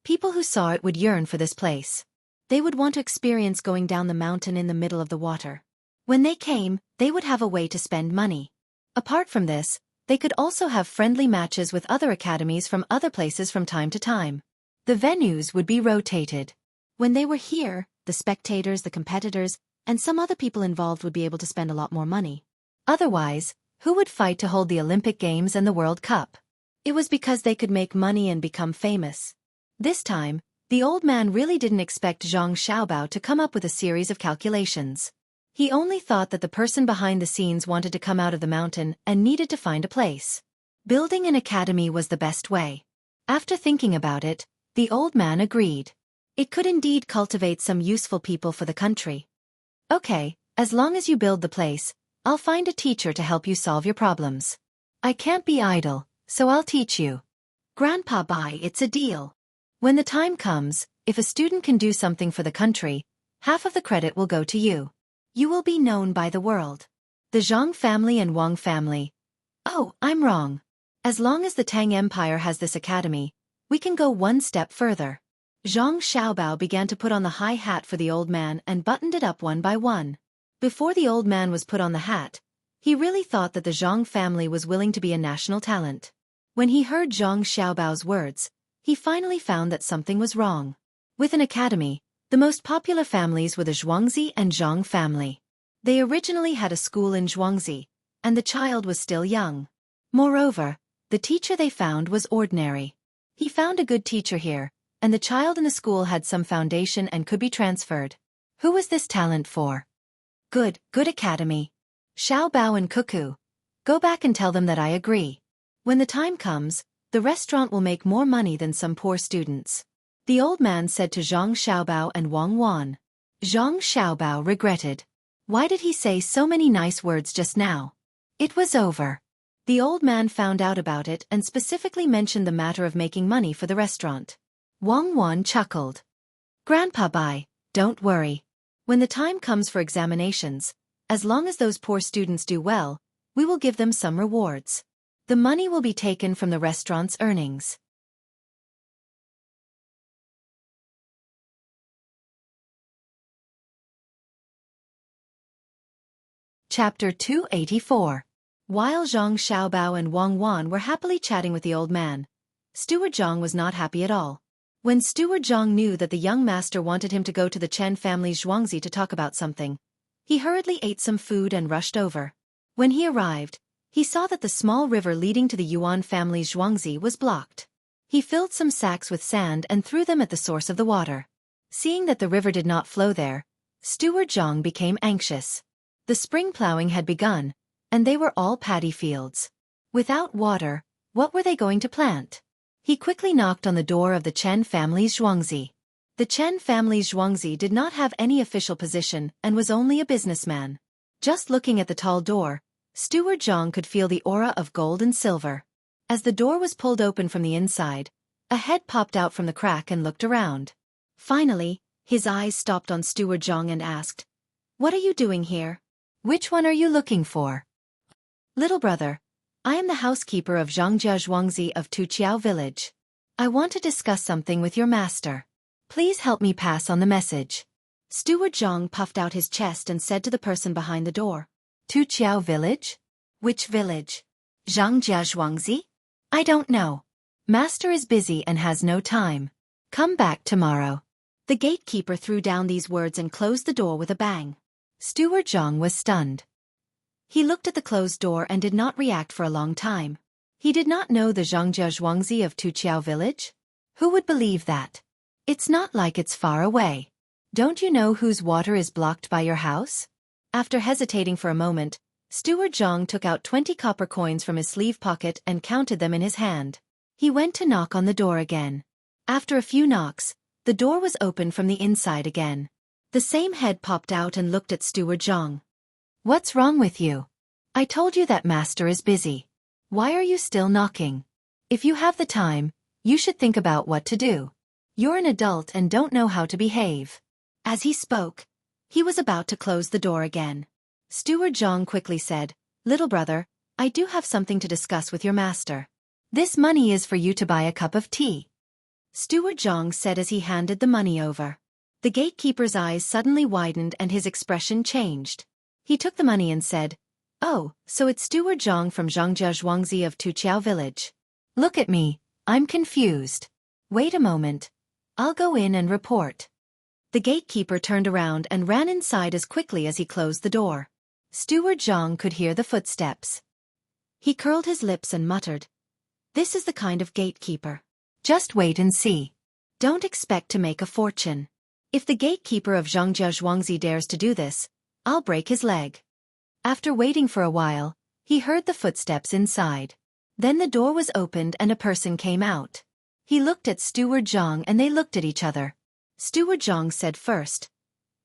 people who saw it would yearn for this place. They would want to experience going down the mountain in the middle of the water. When they came, they would have a way to spend money. Apart from this, they could also have friendly matches with other academies from other places from time to time. The venues would be rotated. When they were here, the spectators, the competitors, and some other people involved would be able to spend a lot more money. Otherwise, who would fight to hold the Olympic Games and the World Cup? It was because they could make money and become famous. This time, the old man really didn't expect Zhang Xiaobao to come up with a series of calculations. He only thought that the person behind the scenes wanted to come out of the mountain and needed to find a place. Building an academy was the best way. After thinking about it, the old man agreed. It could indeed cultivate some useful people for the country. Okay, as long as you build the place, I'll find a teacher to help you solve your problems. I can't be idle, so I'll teach you. Grandpa, bye, it's a deal. When the time comes, if a student can do something for the country, half of the credit will go to you. You will be known by the world. The Zhang family and Wang family. Oh, I'm wrong. As long as the Tang Empire has this academy, we can go one step further. Zhang Xiaobao began to put on the high hat for the old man and buttoned it up one by one. Before the old man was put on the hat, he really thought that the Zhang family was willing to be a national talent. When he heard Zhang Xiaobao's words, he finally found that something was wrong. With an academy, the most popular families were the Xueqi and Zhang family. They originally had a school in Xueqi, and the child was still young. Moreover, the teacher they found was ordinary. He found a good teacher here, and the child in the school had some foundation and could be transferred. Who was this talent for? Good academy. Xiaobao and Xueqi. Go back and tell them that I agree. When the time comes, the restaurant will make more money than some poor students. The old man said to Zhang Xiaobao and Wang Wan. Zhang Xiaobao regretted. Why did he say so many nice words just now? It was over. The old man found out about it and specifically mentioned the matter of making money for the restaurant. Wang Wan chuckled. Grandpa, bye, don't worry. When the time comes for examinations, as long as those poor students do well, we will give them some rewards. The money will be taken from the restaurant's earnings. Chapter 284. While Zhang Xiaobao and Wang Wan were happily chatting with the old man, Steward Zhang was not happy at all. When Steward Zhang knew that the young master wanted him to go to the Chen family's Xueqi to talk about something, he hurriedly ate some food and rushed over. When he arrived, he saw that the small river leading to the Yuan family's Xueqi was blocked. He filled some sacks with sand and threw them at the source of the water. Seeing that the river did not flow there, Steward Zhang became anxious. The spring plowing had begun, and they were all paddy fields. Without water, what were they going to plant? He quickly knocked on the door of the Chen family's Xueqi. The Chen family's Xueqi did not have any official position and was only a businessman. Just looking at the tall door, Steward Zhang could feel the aura of gold and silver. As the door was pulled open from the inside, a head popped out from the crack and looked around. Finally, his eyes stopped on Steward Zhang and asked, "What are you doing here? Which one are you looking for?" "Little brother, I am the housekeeper of Zhangjia Xueqi of Tuqiao village. I want to discuss something with your master. Please help me pass on the message." Steward Zhang puffed out his chest and said to the person behind the door, "Tuqiao village? Which village? Zhangjia Xueqi? I don't know. Master is busy and has no time. Come back tomorrow." The gatekeeper threw down these words and closed the door with a bang. Steward Zhang was stunned. He looked at the closed door and did not react for a long time. He did not know the Zhangjia Xueqi of Tuqiao village? Who would believe that? It's not like it's far away. Don't you know whose water is blocked by your house? After hesitating for a moment, Steward Zhang took out 20 copper coins from his sleeve pocket and counted them in his hand. He went to knock on the door again. After a few knocks, the door was opened from the inside again. The same head popped out and looked at Steward Zhang. "What's wrong with you? I told you that master is busy. Why are you still knocking? If you have the time, you should think about what to do. You're an adult and don't know how to behave." As he spoke, he was about to close the door again. Steward Zhang quickly said, "Little brother, I do have something to discuss with your master. This money is for you to buy a cup of tea." Steward Zhang said as he handed the money over. The gatekeeper's eyes suddenly widened and his expression changed. He took the money and said, "Oh, so it's Steward Zhang from Zhangjia Xueqi of Tuqiao village. Look at me, I'm confused. Wait a moment. I'll go in and report." The gatekeeper turned around and ran inside as quickly as he closed the door. Steward Zhang could hear the footsteps. He curled his lips and muttered, "This is the kind of gatekeeper. Just wait and see. Don't expect to make a fortune. If the gatekeeper of Zhangjia Zhuangzi dares to do this, I'll break his leg." After waiting for a while, he heard the footsteps inside. Then the door was opened and a person came out. He looked at Steward Zhang and they looked at each other. Steward Zhang said first,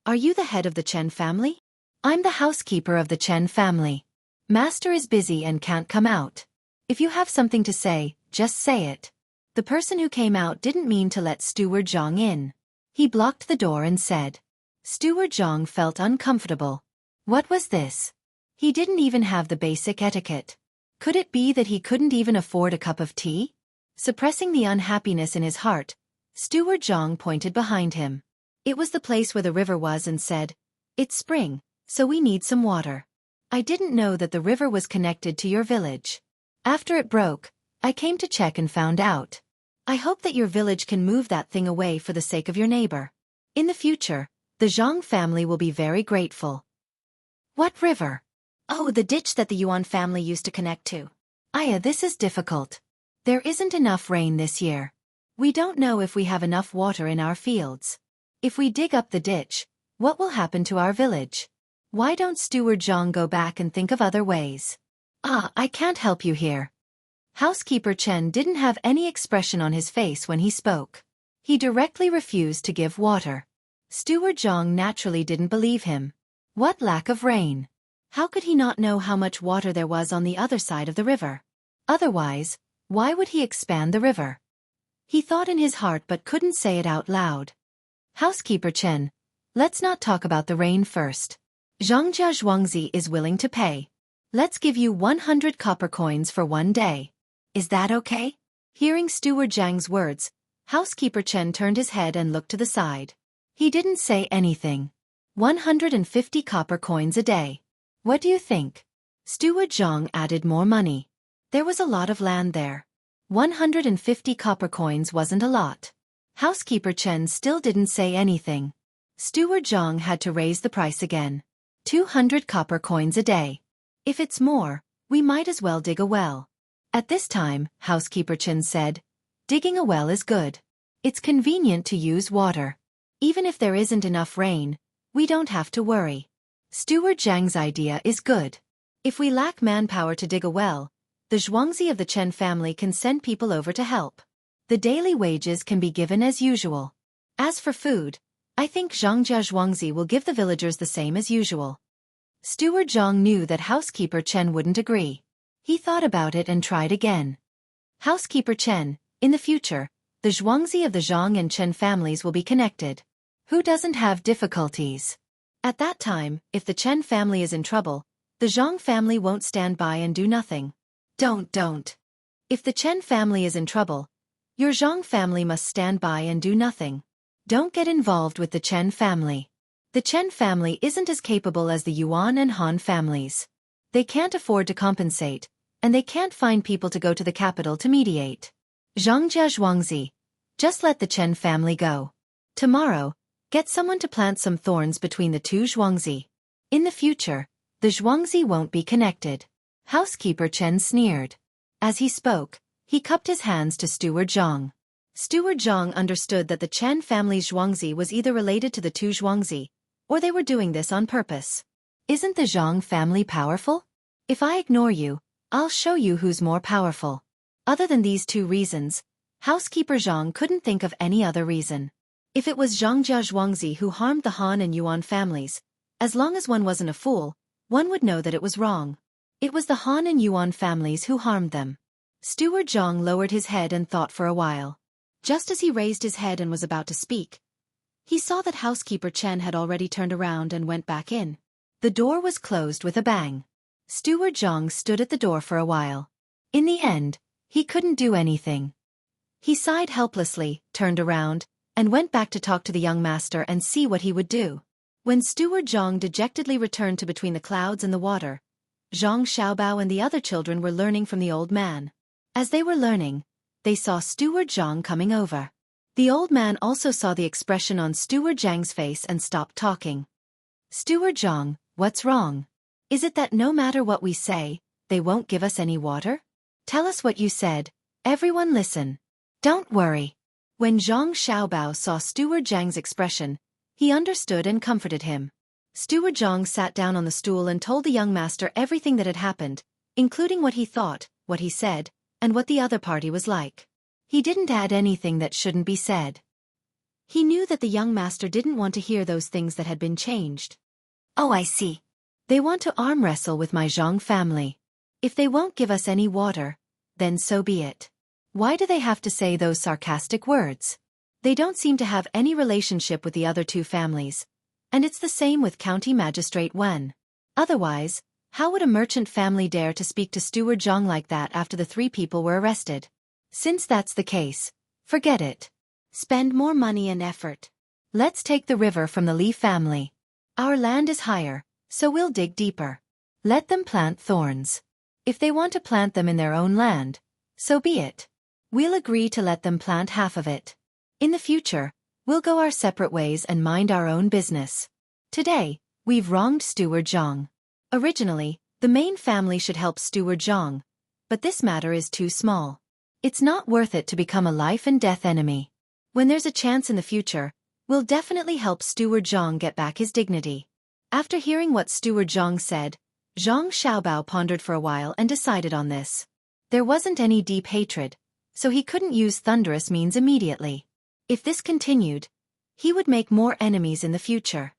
"Are you the head of the Chen family?" "I'm the housekeeper of the Chen family. Master is busy and can't come out. If you have something to say, just say it." The person who came out didn't mean to let Steward Zhang in. He blocked the door and said. Steward Zhang felt uncomfortable. What was this? He didn't even have the basic etiquette. Could it be that he couldn't even afford a cup of tea? Suppressing the unhappiness in his heart, Steward Zhang pointed behind him. It was the place where the river was and said, "It's spring, so we need some water. I didn't know that the river was connected to your village. After it broke, I came to check and found out. I hope that your village can move that thing away for the sake of your neighbor. In the future, the Zhang family will be very grateful." "What river?" "Oh, the ditch that the Yuan family used to connect to." "Aya, this is difficult. There isn't enough rain this year. We don't know if we have enough water in our fields. If we dig up the ditch, what will happen to our village? Why don't Steward Zhang go back and think of other ways?" I can't help you here." Housekeeper Chen didn't have any expression on his face when he spoke. He directly refused to give water. Steward Zhang naturally didn't believe him. What lack of rain? How could he not know how much water there was on the other side of the river? Otherwise, why would he expand the river? He thought in his heart but couldn't say it out loud. "Housekeeper Chen, let's not talk about the rain first. Zhangjia Zhuangzi is willing to pay. Let's give you 100 copper coins for 1 day. Is that okay?" Hearing Steward Zhang's words, Housekeeper Chen turned his head and looked to the side. He didn't say anything. 150 copper coins a day. What do you think? Steward Zhang added more money. There was a lot of land there. 150 copper coins wasn't a lot. Housekeeper Chen still didn't say anything. Steward Zhang had to raise the price again. 200 copper coins a day. If it's more, we might as well dig a well. At this time, Housekeeper Chen said, "Digging a well is good. It's convenient to use water. Even if there isn't enough rain, we don't have to worry. Steward Zhang's idea is good. If we lack manpower to dig a well, the Zhuangzi of the Chen family can send people over to help. The daily wages can be given as usual. As for food, I think Zhangjia Zhuangzi will give the villagers the same as usual." Steward Zhang knew that Housekeeper Chen wouldn't agree. He thought about it and tried again. "Housekeeper Chen, in the future, the Zhuangzi of the Zhang and Chen families will be connected. Who doesn't have difficulties? At that time, if the Chen family is in trouble, the Zhang family won't stand by and do nothing. Don't. If the Chen family is in trouble, your Zhang family must stand by and do nothing. Don't get involved with the Chen family. The Chen family isn't as capable as the Yuan and Han families. They can't afford to compensate, and they can't find people to go to the capital to mediate. Zhangjia Zhuangzi, just let the Chen family go. Tomorrow, get someone to plant some thorns between the two Zhuangzi. In the future, the Zhuangzi won't be connected." Housekeeper Chen sneered. As he spoke, he cupped his hands to Steward Zhang. Steward Zhang understood that the Chen family's Zhuangzi was either related to the two Zhuangzi, or they were doing this on purpose. "Isn't the Zhang family powerful? If I ignore you, I'll show you who's more powerful." Other than these two reasons, Housekeeper Zhang couldn't think of any other reason. If it was Zhangjia Zhuangzi who harmed the Han and Yuan families, as long as one wasn't a fool, one would know that it was wrong. It was the Han and Yuan families who harmed them. Steward Zhang lowered his head and thought for a while. Just as he raised his head and was about to speak, he saw that Housekeeper Chen had already turned around and went back in. The door was closed with a bang. Steward Zhang stood at the door for a while. In the end, he couldn't do anything. He sighed helplessly, turned around, and went back to talk to the young master and see what he would do. When Steward Zhang dejectedly returned to between the clouds and the water, Zhang Xiaobao and the other children were learning from the old man. As they were learning, they saw Steward Zhang coming over. The old man also saw the expression on Steward Zhang's face and stopped talking. Steward Zhang, what's wrong? Is it that no matter what we say, they won't give us any water? Tell us what you said. Everyone listen. Don't worry. When Zhang Xiaobao saw Steward Zhang's expression, he understood and comforted him. Steward Zhang sat down on the stool and told the young master everything that had happened, including what he thought, what he said, and what the other party was like. He didn't add anything that shouldn't be said. He knew that the young master didn't want to hear those things that had been changed. Oh, I see. They want to arm wrestle with my Zhang family. If they won't give us any water, then so be it. Why do they have to say those sarcastic words? They don't seem to have any relationship with the other two families. And it's the same with County Magistrate Wen. Otherwise, how would a merchant family dare to speak to Steward Zhang like that after the 3 people were arrested? Since that's the case, forget it. Spend more money and effort. Let's take the river from the Li family. Our land is higher, so we'll dig deeper. Let them plant thorns. If they want to plant them in their own land, so be it. We'll agree to let them plant half of it. In the future, we'll go our separate ways and mind our own business. Today, we've wronged Steward Zhang. Originally, the main family should help Steward Zhang, but this matter is too small. It's not worth it to become a life-and-death enemy. When there's a chance in the future, we'll definitely help Steward Zhang get back his dignity. After hearing what Steward Zhang said, Zhang Xiaobao pondered for a while and decided on this. There wasn't any deep hatred, so he couldn't use thunderous means immediately. If this continued, he would make more enemies in the future.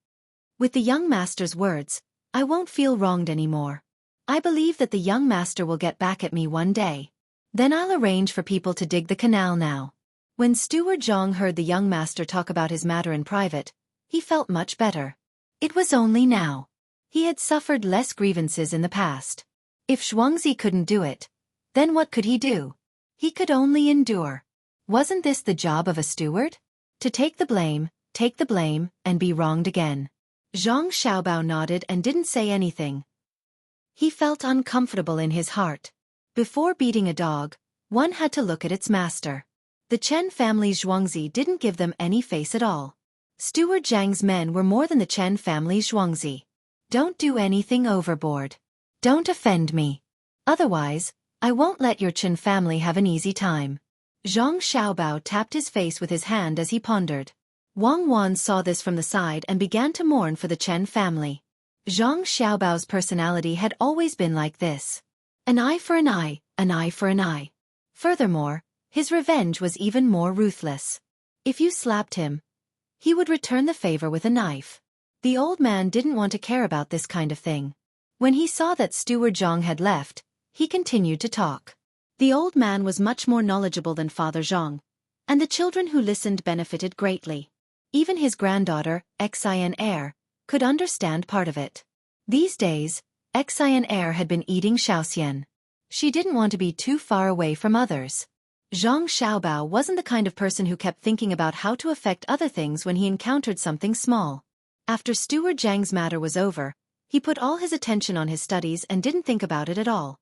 With the young master's words, I won't feel wronged anymore. I believe that the young master will get back at me one day. Then I'll arrange for people to dig the canal now. When Steward Zhang heard the young master talk about his matter in private, he felt much better. It was only now. He had suffered less grievances in the past. If Xueqi couldn't do it, then what could he do? He could only endure. Wasn't this the job of a steward? To take the blame, and be wronged again. Zhang Xiaobao nodded and didn't say anything. He felt uncomfortable in his heart. Before beating a dog, one had to look at its master. The Chen family's Xueqi didn't give them any face at all. Steward Zhang's men were more than the Chen family's Xueqi. Don't do anything overboard. Don't offend me. Otherwise, I won't let your Chen family have an easy time. Zhang Xiaobao tapped his face with his hand as he pondered. Wang Wan saw this from the side and began to mourn for the Chen family. Zhang Xiaobao's personality had always been like this. An eye for an eye, an eye for an eye. Furthermore, his revenge was even more ruthless. If you slapped him, he would return the favor with a knife. The old man didn't want to care about this kind of thing. When he saw that Steward Zhang had left, he continued to talk. The old man was much more knowledgeable than Father Zhang, and the children who listened benefited greatly. Even his granddaughter, Xin Heir, could understand part of it. These days, Xin Heir had been eating Shaoxian. She didn't want to be too far away from others. Zhang Xiaobao wasn't the kind of person who kept thinking about how to affect other things when he encountered something small. After Steward Zhang's matter was over, he put all his attention on his studies and didn't think about it at all.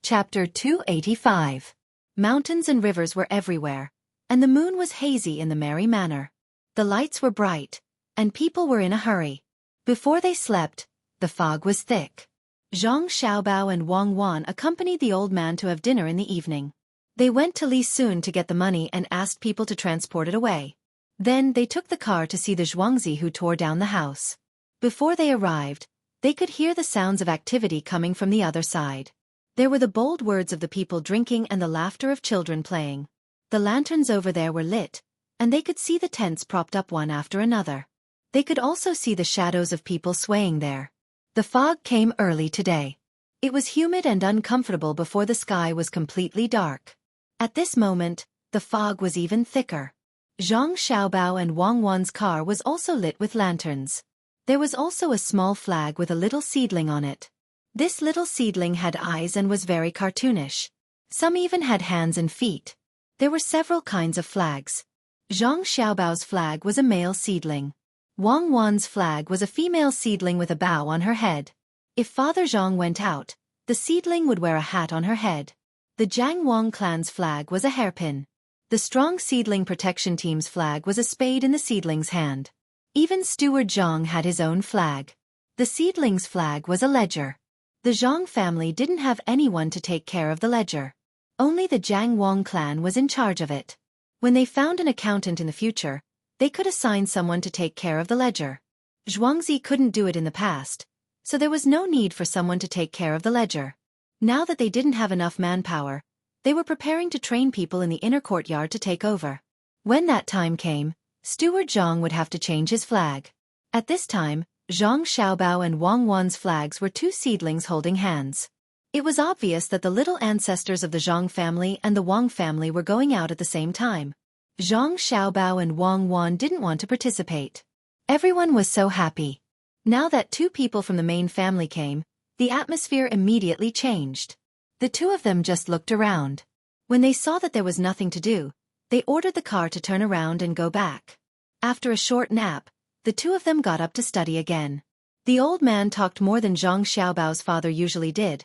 Chapter 285. Mountains and rivers were everywhere, and the moon was hazy in the merry manner. The lights were bright, and people were in a hurry. Before they slept, the fog was thick. Zhang Xiaobao and Wang Wan accompanied the old man to have dinner in the evening. They went to Li Sun to get the money and asked people to transport it away. Then they took the car to see the Xueqi who tore down the house. Before they arrived, they could hear the sounds of activity coming from the other side. There were the bold words of the people drinking and the laughter of children playing. The lanterns over there were lit, and they could see the tents propped up one after another. They could also see the shadows of people swaying there. The fog came early today. It was humid and uncomfortable before the sky was completely dark. At this moment, the fog was even thicker. Zhang Xiaobao and Wang Wan's car was also lit with lanterns. There was also a small flag with a little seedling on it. This little seedling had eyes and was very cartoonish. Some even had hands and feet. There were several kinds of flags. Zhang Xiaobao's flag was a male seedling. Wang Wan's flag was a female seedling with a bow on her head. If Father Zhang went out, the seedling would wear a hat on her head. The Jiang Wang clan's flag was a hairpin. The strong seedling protection team's flag was a spade in the seedling's hand. Even Steward Zhang had his own flag. The seedling's flag was a ledger. The Zhang family didn't have anyone to take care of the ledger. Only the Jiang Wang clan was in charge of it. When they found an accountant in the future, they could assign someone to take care of the ledger. Xueqi couldn't do it in the past, so there was no need for someone to take care of the ledger. Now that they didn't have enough manpower, they were preparing to train people in the inner courtyard to take over. When that time came, Steward Zhang would have to change his flag. At this time, Zhang Xiaobao and Wang Wan's flags were two seedlings holding hands. It was obvious that the little ancestors of the Zhang family and the Wang family were going out at the same time. Zhang Xiaobao and Wang Wan didn't want to participate. Everyone was so happy. Now that two people from the main family came, the atmosphere immediately changed. The two of them just looked around. When they saw that there was nothing to do, they ordered the car to turn around and go back. After a short nap, the two of them got up to study again. The old man talked more than Zhang Xiaobao's father usually did,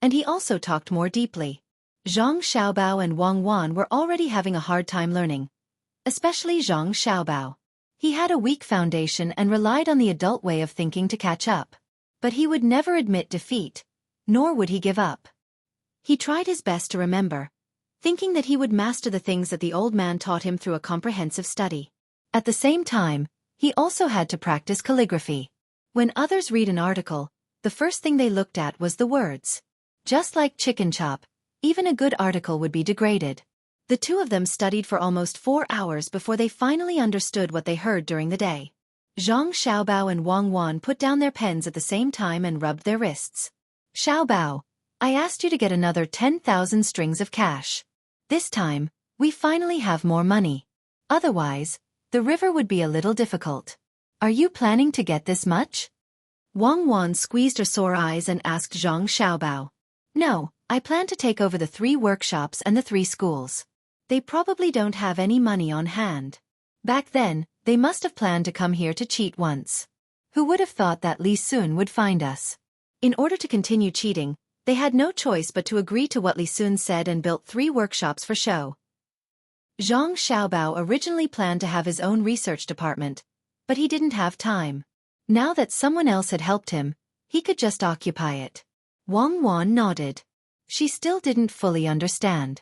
and he also talked more deeply. Zhang Xiaobao and Wang Wan were already having a hard time learning, especially Zhang Xiaobao. He had a weak foundation and relied on the adult way of thinking to catch up. But he would never admit defeat, nor would he give up. He tried his best to remember, thinking that he would master the things that the old man taught him through a comprehensive study. At the same time, he also had to practice calligraphy. When others read an article, the first thing they looked at was the words. Just like chicken chop, even a good article would be degraded. The two of them studied for almost 4 hours before they finally understood what they heard during the day. Zhang Xiaobao and Wang Wan put down their pens at the same time and rubbed their wrists. Xiaobao, I asked you to get another 10,000 strings of cash. This time, we finally have more money. Otherwise, the river would be a little difficult. Are you planning to get this much? Wang Wan squeezed her sore eyes and asked Zhang Xiaobao. No, I plan to take over the 3 workshops and the 3 schools. They probably don't have any money on hand. Back then, they must have planned to come here to cheat once. Who would have thought that Li Sun would find us? In order to continue cheating, they had no choice but to agree to what Li Sun said and built 3 workshops for show. Zhang Xiaobao originally planned to have his own research department, but he didn't have time. Now that someone else had helped him, he could just occupy it. Wang Wan nodded. She still didn't fully understand.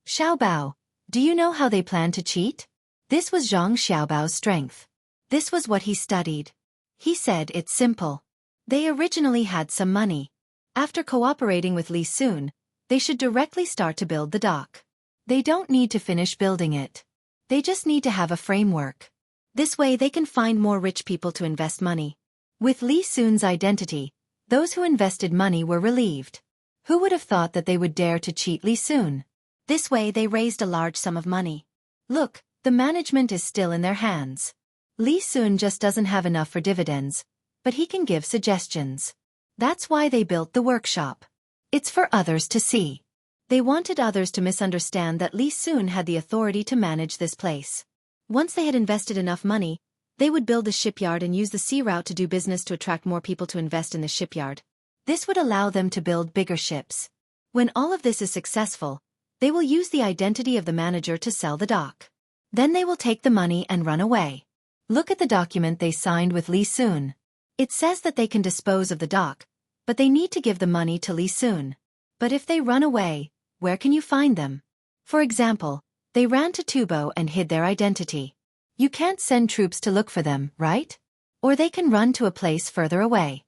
Xiaobao, do you know how they plan to cheat? This was Zhang Xiaobao's strength. This was what he studied. He said it's simple. They originally had some money. After cooperating with Li Sun, they should directly start to build the dock. They don't need to finish building it. They just need to have a framework. This way they can find more rich people to invest money. With Li Sun's identity, those who invested money were relieved. Who would have thought that they would dare to cheat Li Sun? This way they raised a large sum of money. Look, the management is still in their hands. Li Sun just doesn't have enough for dividends, but he can give suggestions. That's why they built the workshop. It's for others to see. They wanted others to misunderstand that Li Sun had the authority to manage this place. Once they had invested enough money, they would build the shipyard and use the sea route to do business to attract more people to invest in the shipyard. This would allow them to build bigger ships. When all of this is successful, they will use the identity of the manager to sell the dock. Then they will take the money and run away. Look at the document they signed with Li Sun. It says that they can dispose of the dock, but they need to give the money to Li Sun. But if they run away, where can you find them? For example, they ran to Tubo and hid their identity. You can't send troops to look for them, right? Or they can run to a place further away.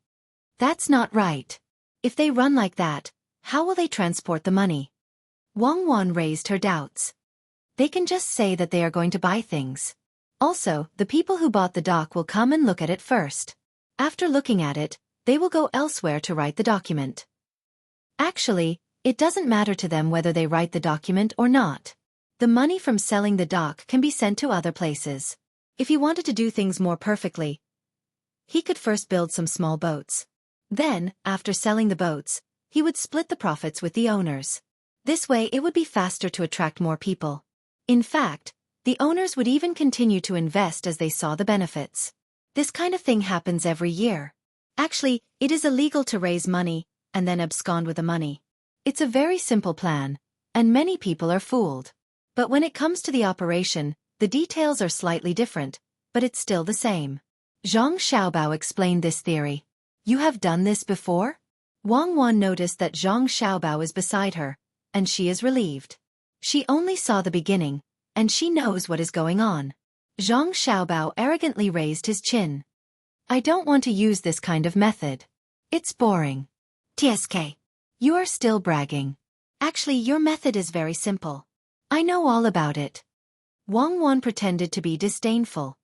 That's not right. If they run like that, how will they transport the money? Wang Wan raised her doubts. They can just say that they are going to buy things. Also, the people who bought the dock will come and look at it first. After looking at it, they will go elsewhere to write the document. Actually, it doesn't matter to them whether they write the document or not. The money from selling the dock can be sent to other places. If he wanted to do things more perfectly, he could first build some small boats. Then, after selling the boats, he would split the profits with the owners. This way it would be faster to attract more people. In fact, the owners would even continue to invest as they saw the benefits. This kind of thing happens every year. Actually, it is illegal to raise money and then abscond with the money. It's a very simple plan, and many people are fooled. But when it comes to the operation, the details are slightly different, but it's still the same. Zhang Xiaobao explained this theory. You have done this before? Wang Wan noticed that Zhang Xiaobao is beside her, and she is relieved. She only saw the beginning, and she knows what is going on. Zhang Xiaobao arrogantly raised his chin. I don't want to use this kind of method. It's boring. TSK. You are still bragging. Actually, your method is very simple. I know all about it. Wang Wan pretended to be disdainful.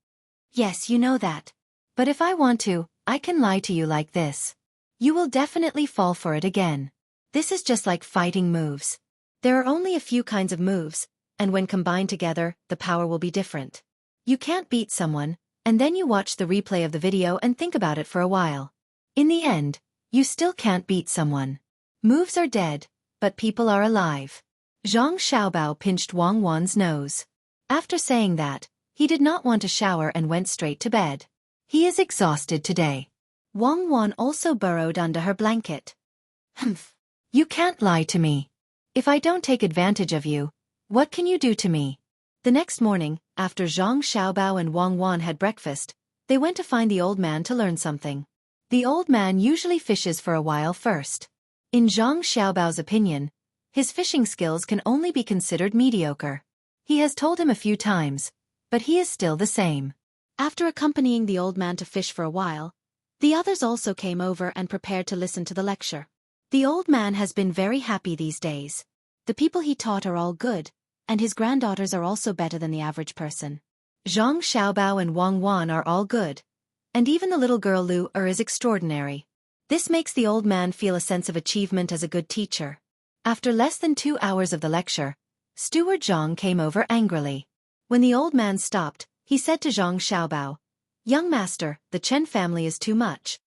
Yes, you know that. But if I want to, I can lie to you like this. You will definitely fall for it again. This is just like fighting moves. There are only a few kinds of moves, and when combined together, the power will be different. You can't beat someone, and then you watch the replay of the video and think about it for a while. In the end, you still can't beat someone. Moves are dead, but people are alive. Zhang Xiaobao pinched Wang Wan's nose. After saying that, he did not want to shower and went straight to bed. He is exhausted today. Wang Wan also burrowed under her blanket. Humph. You can't lie to me. If I don't take advantage of you, what can you do to me? The next morning, after Zhang Xiaobao and Wang Wan had breakfast, they went to find the old man to learn something. The old man usually fishes for a while first. In Zhang Xiaobao's opinion, his fishing skills can only be considered mediocre. He has told him a few times, but he is still the same. After accompanying the old man to fish for a while, the others also came over and prepared to listen to the lecture. The old man has been very happy these days. The people he taught are all good, and his granddaughters are also better than the average person. Zhang Xiaobao and Wang Wan are all good, and even the little girl Lu is extraordinary. This makes the old man feel a sense of achievement as a good teacher. After less than 2 hours of the lecture, Steward Zhang came over angrily. When the old man stopped, he said to Zhang Xiaobao, Young master, the Chen family is too much.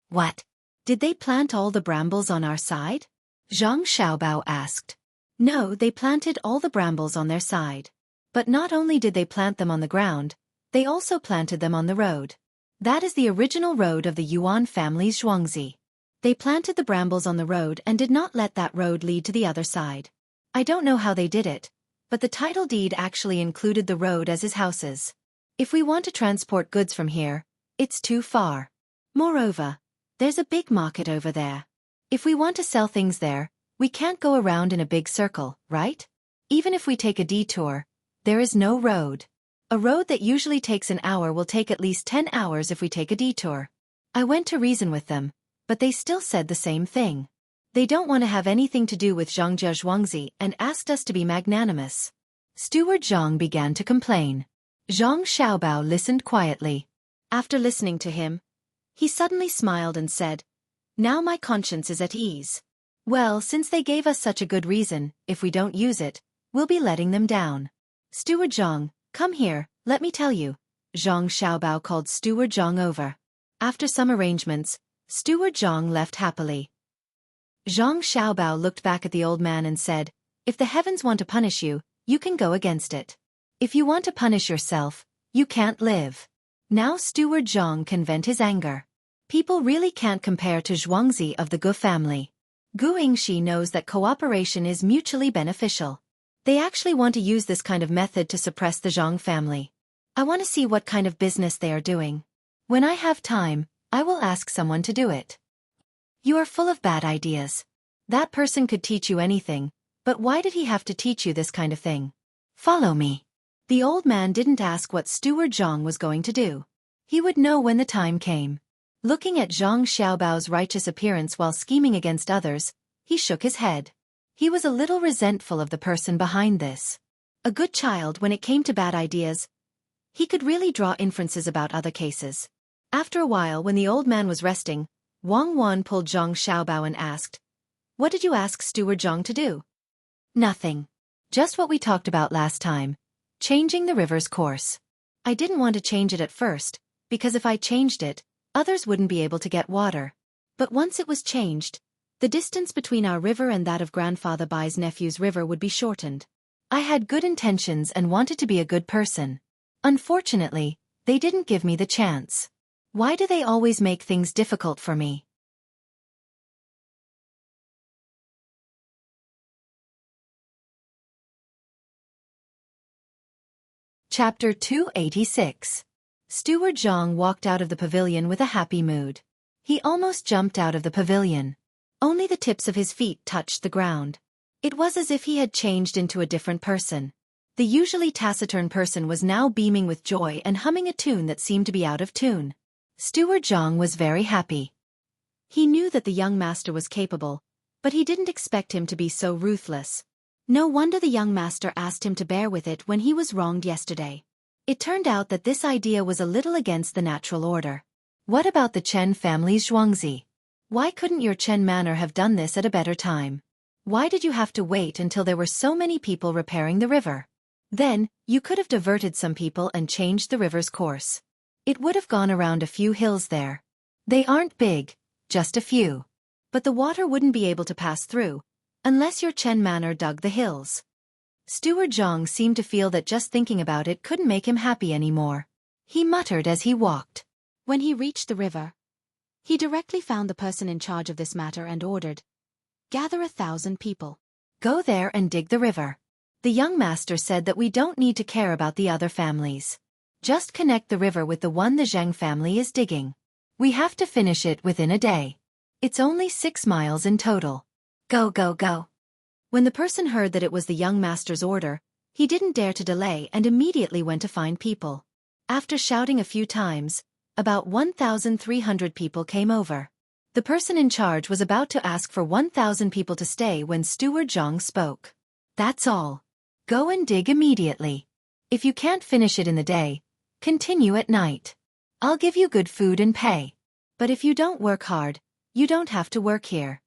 What? Did they plant all the brambles on our side? Zhang Xiaobao asked. No, they planted all the brambles on their side. But not only did they plant them on the ground, they also planted them on the road. That is the original road of the Yuan family's Xueqi. They planted the brambles on the road and did not let that road lead to the other side. I don't know how they did it, but the title deed actually included the road as his houses. If we want to transport goods from here, it's too far. Moreover, there's a big market over there. If we want to sell things there, we can't go around in a big circle, right? Even if we take a detour, there is no road. A road that usually takes an hour will take at least 10 hours if we take a detour. I went to reason with them, but they still said the same thing. They don't want to have anything to do with Zhangjia Zhuangzi and asked us to be magnanimous. Steward Zhang began to complain. Zhang Xiaobao listened quietly. After listening to him, he suddenly smiled and said, Now my conscience is at ease. Well, since they gave us such a good reason, if we don't use it, we'll be letting them down. Steward Zhang, come here, let me tell you. Zhang Xiaobao called Steward Zhang over. After some arrangements, Steward Zhang left happily. Zhang Xiaobao looked back at the old man and said, If the heavens want to punish you, you can go against it. If you want to punish yourself, you can't live. Now Steward Zhang can vent his anger. People really can't compare to Zhuangzi of the Gu family. Gu Yingxi knows that cooperation is mutually beneficial. They actually want to use this kind of method to suppress the Zhang family. I want to see what kind of business they are doing. When I have time, I will ask someone to do it. You are full of bad ideas. That person could teach you anything, but why did he have to teach you this kind of thing? Follow me. The old man didn't ask what Steward Zhang was going to do. He would know when the time came. Looking at Zhang Xiaobao's righteous appearance while scheming against others, he shook his head. He was a little resentful of the person behind this. A good child when it came to bad ideas. He could really draw inferences about other cases. After a while, when the old man was resting, Wang Wan pulled Zhang Xiaobao and asked, What did you ask Steward Zhang to do? Nothing. Just what we talked about last time. Changing the river's course. I didn't want to change it at first, because if I changed it, others wouldn't be able to get water. But once it was changed, the distance between our river and that of Grandfather Bai's nephew's river would be shortened. I had good intentions and wanted to be a good person. Unfortunately, they didn't give me the chance. Why do they always make things difficult for me? Chapter 286. Steward Zhang walked out of the pavilion with a happy mood. He almost jumped out of the pavilion. Only the tips of his feet touched the ground. It was as if he had changed into a different person. The usually taciturn person was now beaming with joy and humming a tune that seemed to be out of tune. Steward Zhang was very happy. He knew that the young master was capable, but he didn't expect him to be so ruthless. No wonder the young master asked him to bear with it when he was wronged yesterday. It turned out that this idea was a little against the natural order. What about the Chen family's Xueqi? Why couldn't your Chen manor have done this at a better time? Why did you have to wait until there were so many people repairing the river? Then, you could have diverted some people and changed the river's course. It would have gone around a few hills there. They aren't big, just a few. But the water wouldn't be able to pass through, unless your Chen manor dug the hills. Steward Zhang seemed to feel that just thinking about it couldn't make him happy anymore. He muttered as he walked. When he reached the river, he directly found the person in charge of this matter and ordered, "Gather 1,000 people. Go there and dig the river." The young master said that we don't need to care about the other families. Just connect the river with the one the Zhang family is digging. We have to finish it within a day. It's only 6 miles in total. Go, go, go. When the person heard that it was the young master's order, he didn't dare to delay and immediately went to find people. After shouting a few times, about 1,300 people came over. The person in charge was about to ask for 1,000 people to stay when Steward Zhang spoke. That's all. Go and dig immediately. If you can't finish it in the day, continue at night. I'll give you good food and pay. But if you don't work hard, you don't have to work here.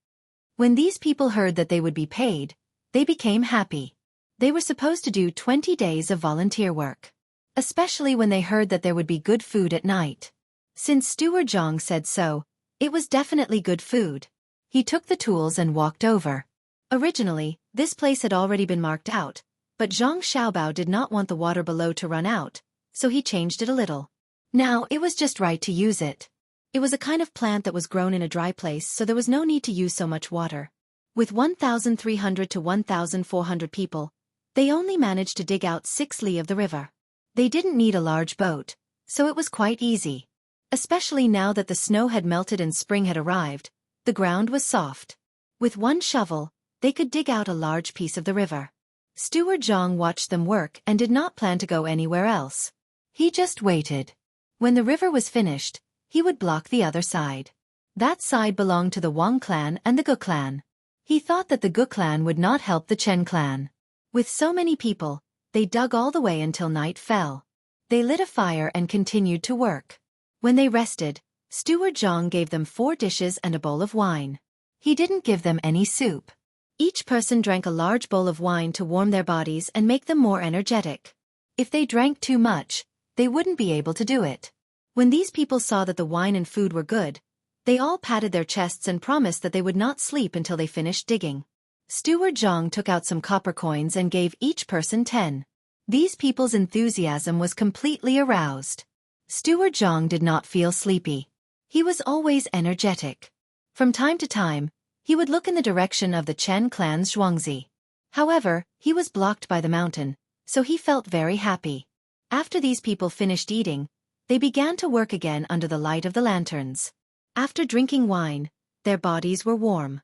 When these people heard that they would be paid, they became happy. They were supposed to do 20 days of volunteer work. Especially when they heard that there would be good food at night. Since Steward Zhang said so, it was definitely good food. He took the tools and walked over. Originally, this place had already been marked out, but Zhang Xiaobao did not want the water below to run out, so he changed it a little. Now it was just right to use it. It was a kind of plant that was grown in a dry place, so there was no need to use so much water. With 1,300 to 1,400 people, they only managed to dig out 6 li of the river. They didn't need a large boat, so it was quite easy. Especially now that the snow had melted and spring had arrived, the ground was soft. With one shovel, they could dig out a large piece of the river. Steward Zhang watched them work and did not plan to go anywhere else. He just waited. When the river was finished, he would block the other side. That side belonged to the Wang clan and the Gu clan. He thought that the Gu clan would not help the Chen clan. With so many people, they dug all the way until night fell. They lit a fire and continued to work. When they rested, Steward Zhang gave them 4 dishes and a bowl of wine. He didn't give them any soup. Each person drank a large bowl of wine to warm their bodies and make them more energetic. If they drank too much, they wouldn't be able to do it. When these people saw that the wine and food were good, they all patted their chests and promised that they would not sleep until they finished digging. Steward Zhang took out some copper coins and gave each person 10. These people's enthusiasm was completely aroused. Steward Zhang did not feel sleepy. He was always energetic. From time to time, he would look in the direction of the Chen clan's Xueqi. However, he was blocked by the mountain, so he felt very happy. After these people finished eating, they began to work again under the light of the lanterns. After drinking wine, their bodies were warm.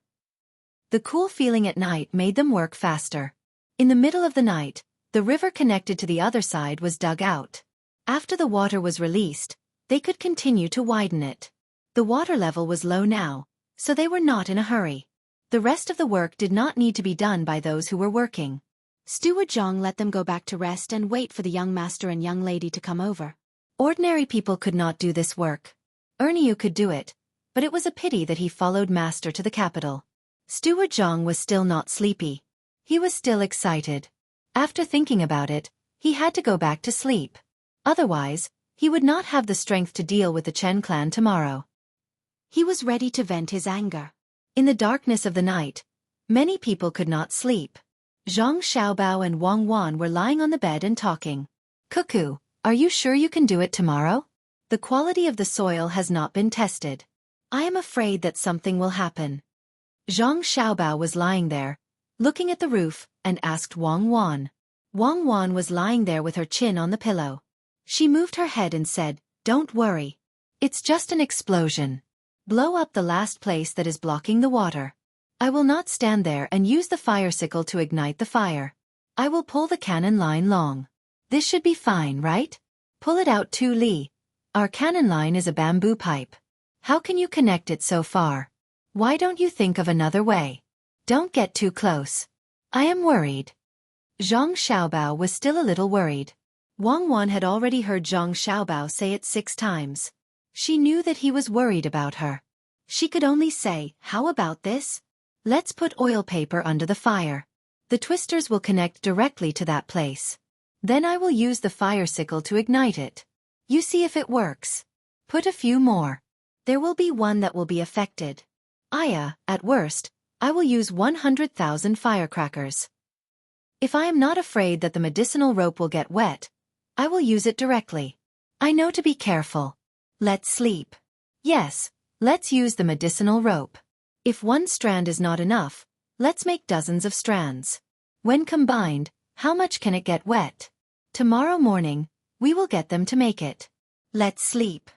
The cool feeling at night made them work faster. In the middle of the night, the river connected to the other side was dug out. After the water was released, they could continue to widen it. The water level was low now, so they were not in a hurry. The rest of the work did not need to be done by those who were working. Steward Zhang let them go back to rest and wait for the young master and young lady to come over. Ordinary people could not do this work. Erniu could do it, but it was a pity that he followed master to the capital. Steward Zhang was still not sleepy. He was still excited. After thinking about it, he had to go back to sleep. Otherwise, he would not have the strength to deal with the Chen clan tomorrow. He was ready to vent his anger. In the darkness of the night, many people could not sleep. Zhang Xiaobao and Wang Wan were lying on the bed and talking. "Cuckoo, are you sure you can do it tomorrow? The quality of the soil has not been tested. I am afraid that something will happen. Zhang Xiaobao was lying there, looking at the roof, and asked Wang Wan. Wang Wan was lying there with her chin on the pillow. She moved her head and said, "Don't worry. It's just an explosion. Blow up the last place that is blocking the water. I will not stand there and use the fire sickle to ignite the fire. I will pull the cannon line long. This should be fine, right? Pull it out too, Li. Our cannon line is a bamboo pipe. How can you connect it so far? Why don't you think of another way? Don't get too close. I am worried." Zhang Xiaobao was still a little worried. Wang Wan had already heard Zhang Xiaobao say it 6 times. She knew that he was worried about her. She could only say, "How about this? Let's put oil paper under the fire. The twisters will connect directly to that place. Then I will use the fire sickle to ignite it. You see if it works. Put a few more. There will be one that will be affected. At worst, I will use 100,000 firecrackers. If I am not afraid that the medicinal rope will get wet, I will use it directly. I know to be careful. Let's sleep. Yes, let's use the medicinal rope. If one strand is not enough, let's make dozens of strands. When combined, how much can it get wet? Tomorrow morning, we will get them to make it. Let's sleep."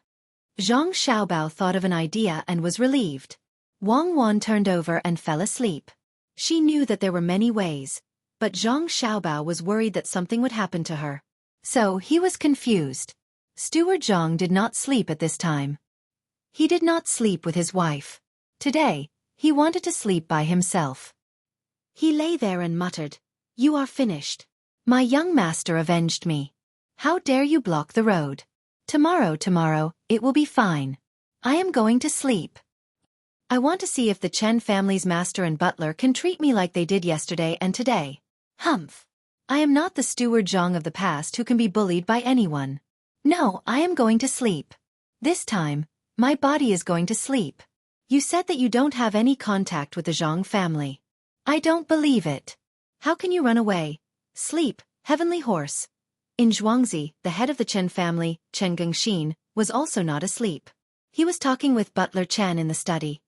Zhang Xiaobao thought of an idea and was relieved. Wang Wan turned over and fell asleep. She knew that there were many ways, but Zhang Xiaobao was worried that something would happen to her. So he was confused. Steward Zhang did not sleep at this time. He did not sleep with his wife. Today, he wanted to sleep by himself. He lay there and muttered, "You are finished. My young master avenged me. How dare you block the road? Tomorrow, it will be fine. I am going to sleep. I want to see if the Chen family's master and butler can treat me like they did yesterday and today. Humph. I am not the steward Zhang of the past who can be bullied by anyone. No, I am going to sleep. This time, my body is going to sleep. You said that you don't have any contact with the Zhang family. I don't believe it. How can you run away? Sleep, heavenly horse." In Zhuangzi, the head of the Chen family, Chen Gengxin, was also not asleep. He was talking with Butler Chen in the study.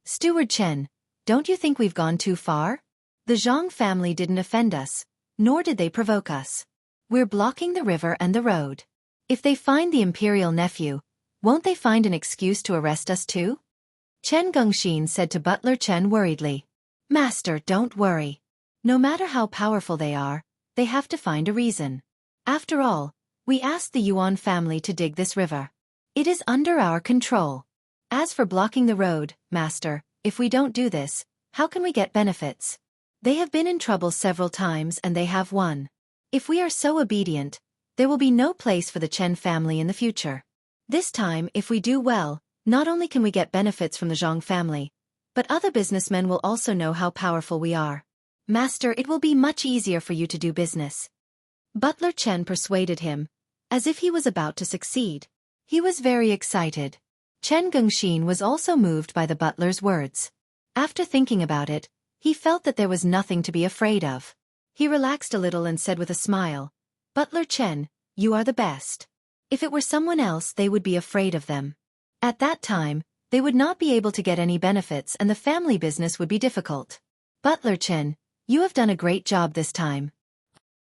"Steward Chen, don't you think we've gone too far? The Zhang family didn't offend us, nor did they provoke us. We're blocking the river and the road. If they find the imperial nephew, won't they find an excuse to arrest us too?" Chen Gengxin said to Butler Chen worriedly. "Master, don't worry. No matter how powerful they are, they have to find a reason. After all, we asked the Yuan family to dig this river. It is under our control. As for blocking the road, Master, if we don't do this, how can we get benefits? They have been in trouble several times and they have won. If we are so obedient, there will be no place for the Chen family in the future. This time, if we do well, not only can we get benefits from the Zhang family, but other businessmen will also know how powerful we are. Master, it will be much easier for you to do business." Butler Chen persuaded him, as if he was about to succeed. He was very excited. Chen Gengxin was also moved by the butler's words. After thinking about it, he felt that there was nothing to be afraid of. He relaxed a little and said with a smile, "Butler Chen, you are the best. If it were someone else, they would be afraid of them. At that time, they would not be able to get any benefits and the family business would be difficult. Butler Chen, you have done a great job this time."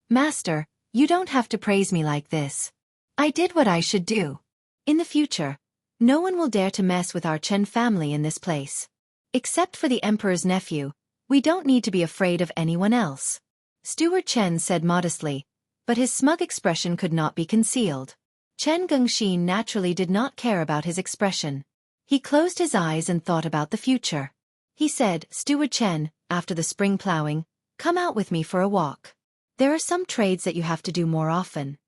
"Master, you don't have to praise me like this. I did what I should do. In the future, no one will dare to mess with our Chen family in this place. Except for the emperor's nephew, we don't need to be afraid of anyone else." Steward Chen said modestly, but his smug expression could not be concealed. Chen Gengxin naturally did not care about his expression. He closed his eyes and thought about the future. He said, "Steward Chen, after the spring plowing, come out with me for a walk. There are some trades that you have to do more often."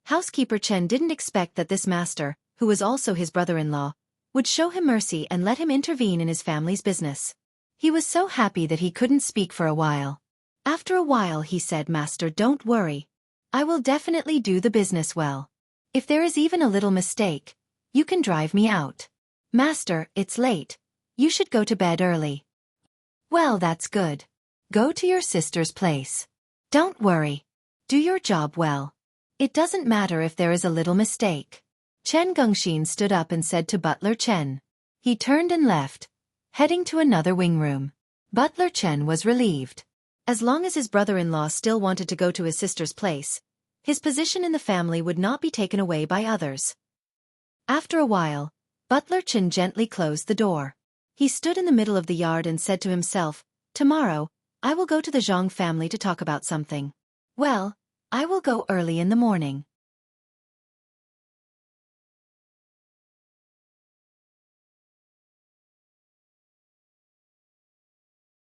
Housekeeper Chen didn't expect that this master, who was also his brother-in-law, would show him mercy and let him intervene in his family's business. He was so happy that he couldn't speak for a while. After a while he said, "Master, don't worry. I will definitely do the business well. If there is even a little mistake, you can drive me out. Master, it's late. You should go to bed early." "Well, that's good. Go to your sister's place. Don't worry. Do your job well. It doesn't matter if there is a little mistake. Chen Gongxin stood up and said to Butler Chen. He turned and left, heading to another wing room. Butler Chen was relieved. As long as his brother-in-law still wanted to go to his sister's place, his position in the family would not be taken away by others. After a while, Butler Chen gently closed the door. He stood in the middle of the yard and said to himself, "Tomorrow, I will go to the Zhang family to talk about something. Well, I will go early in the morning."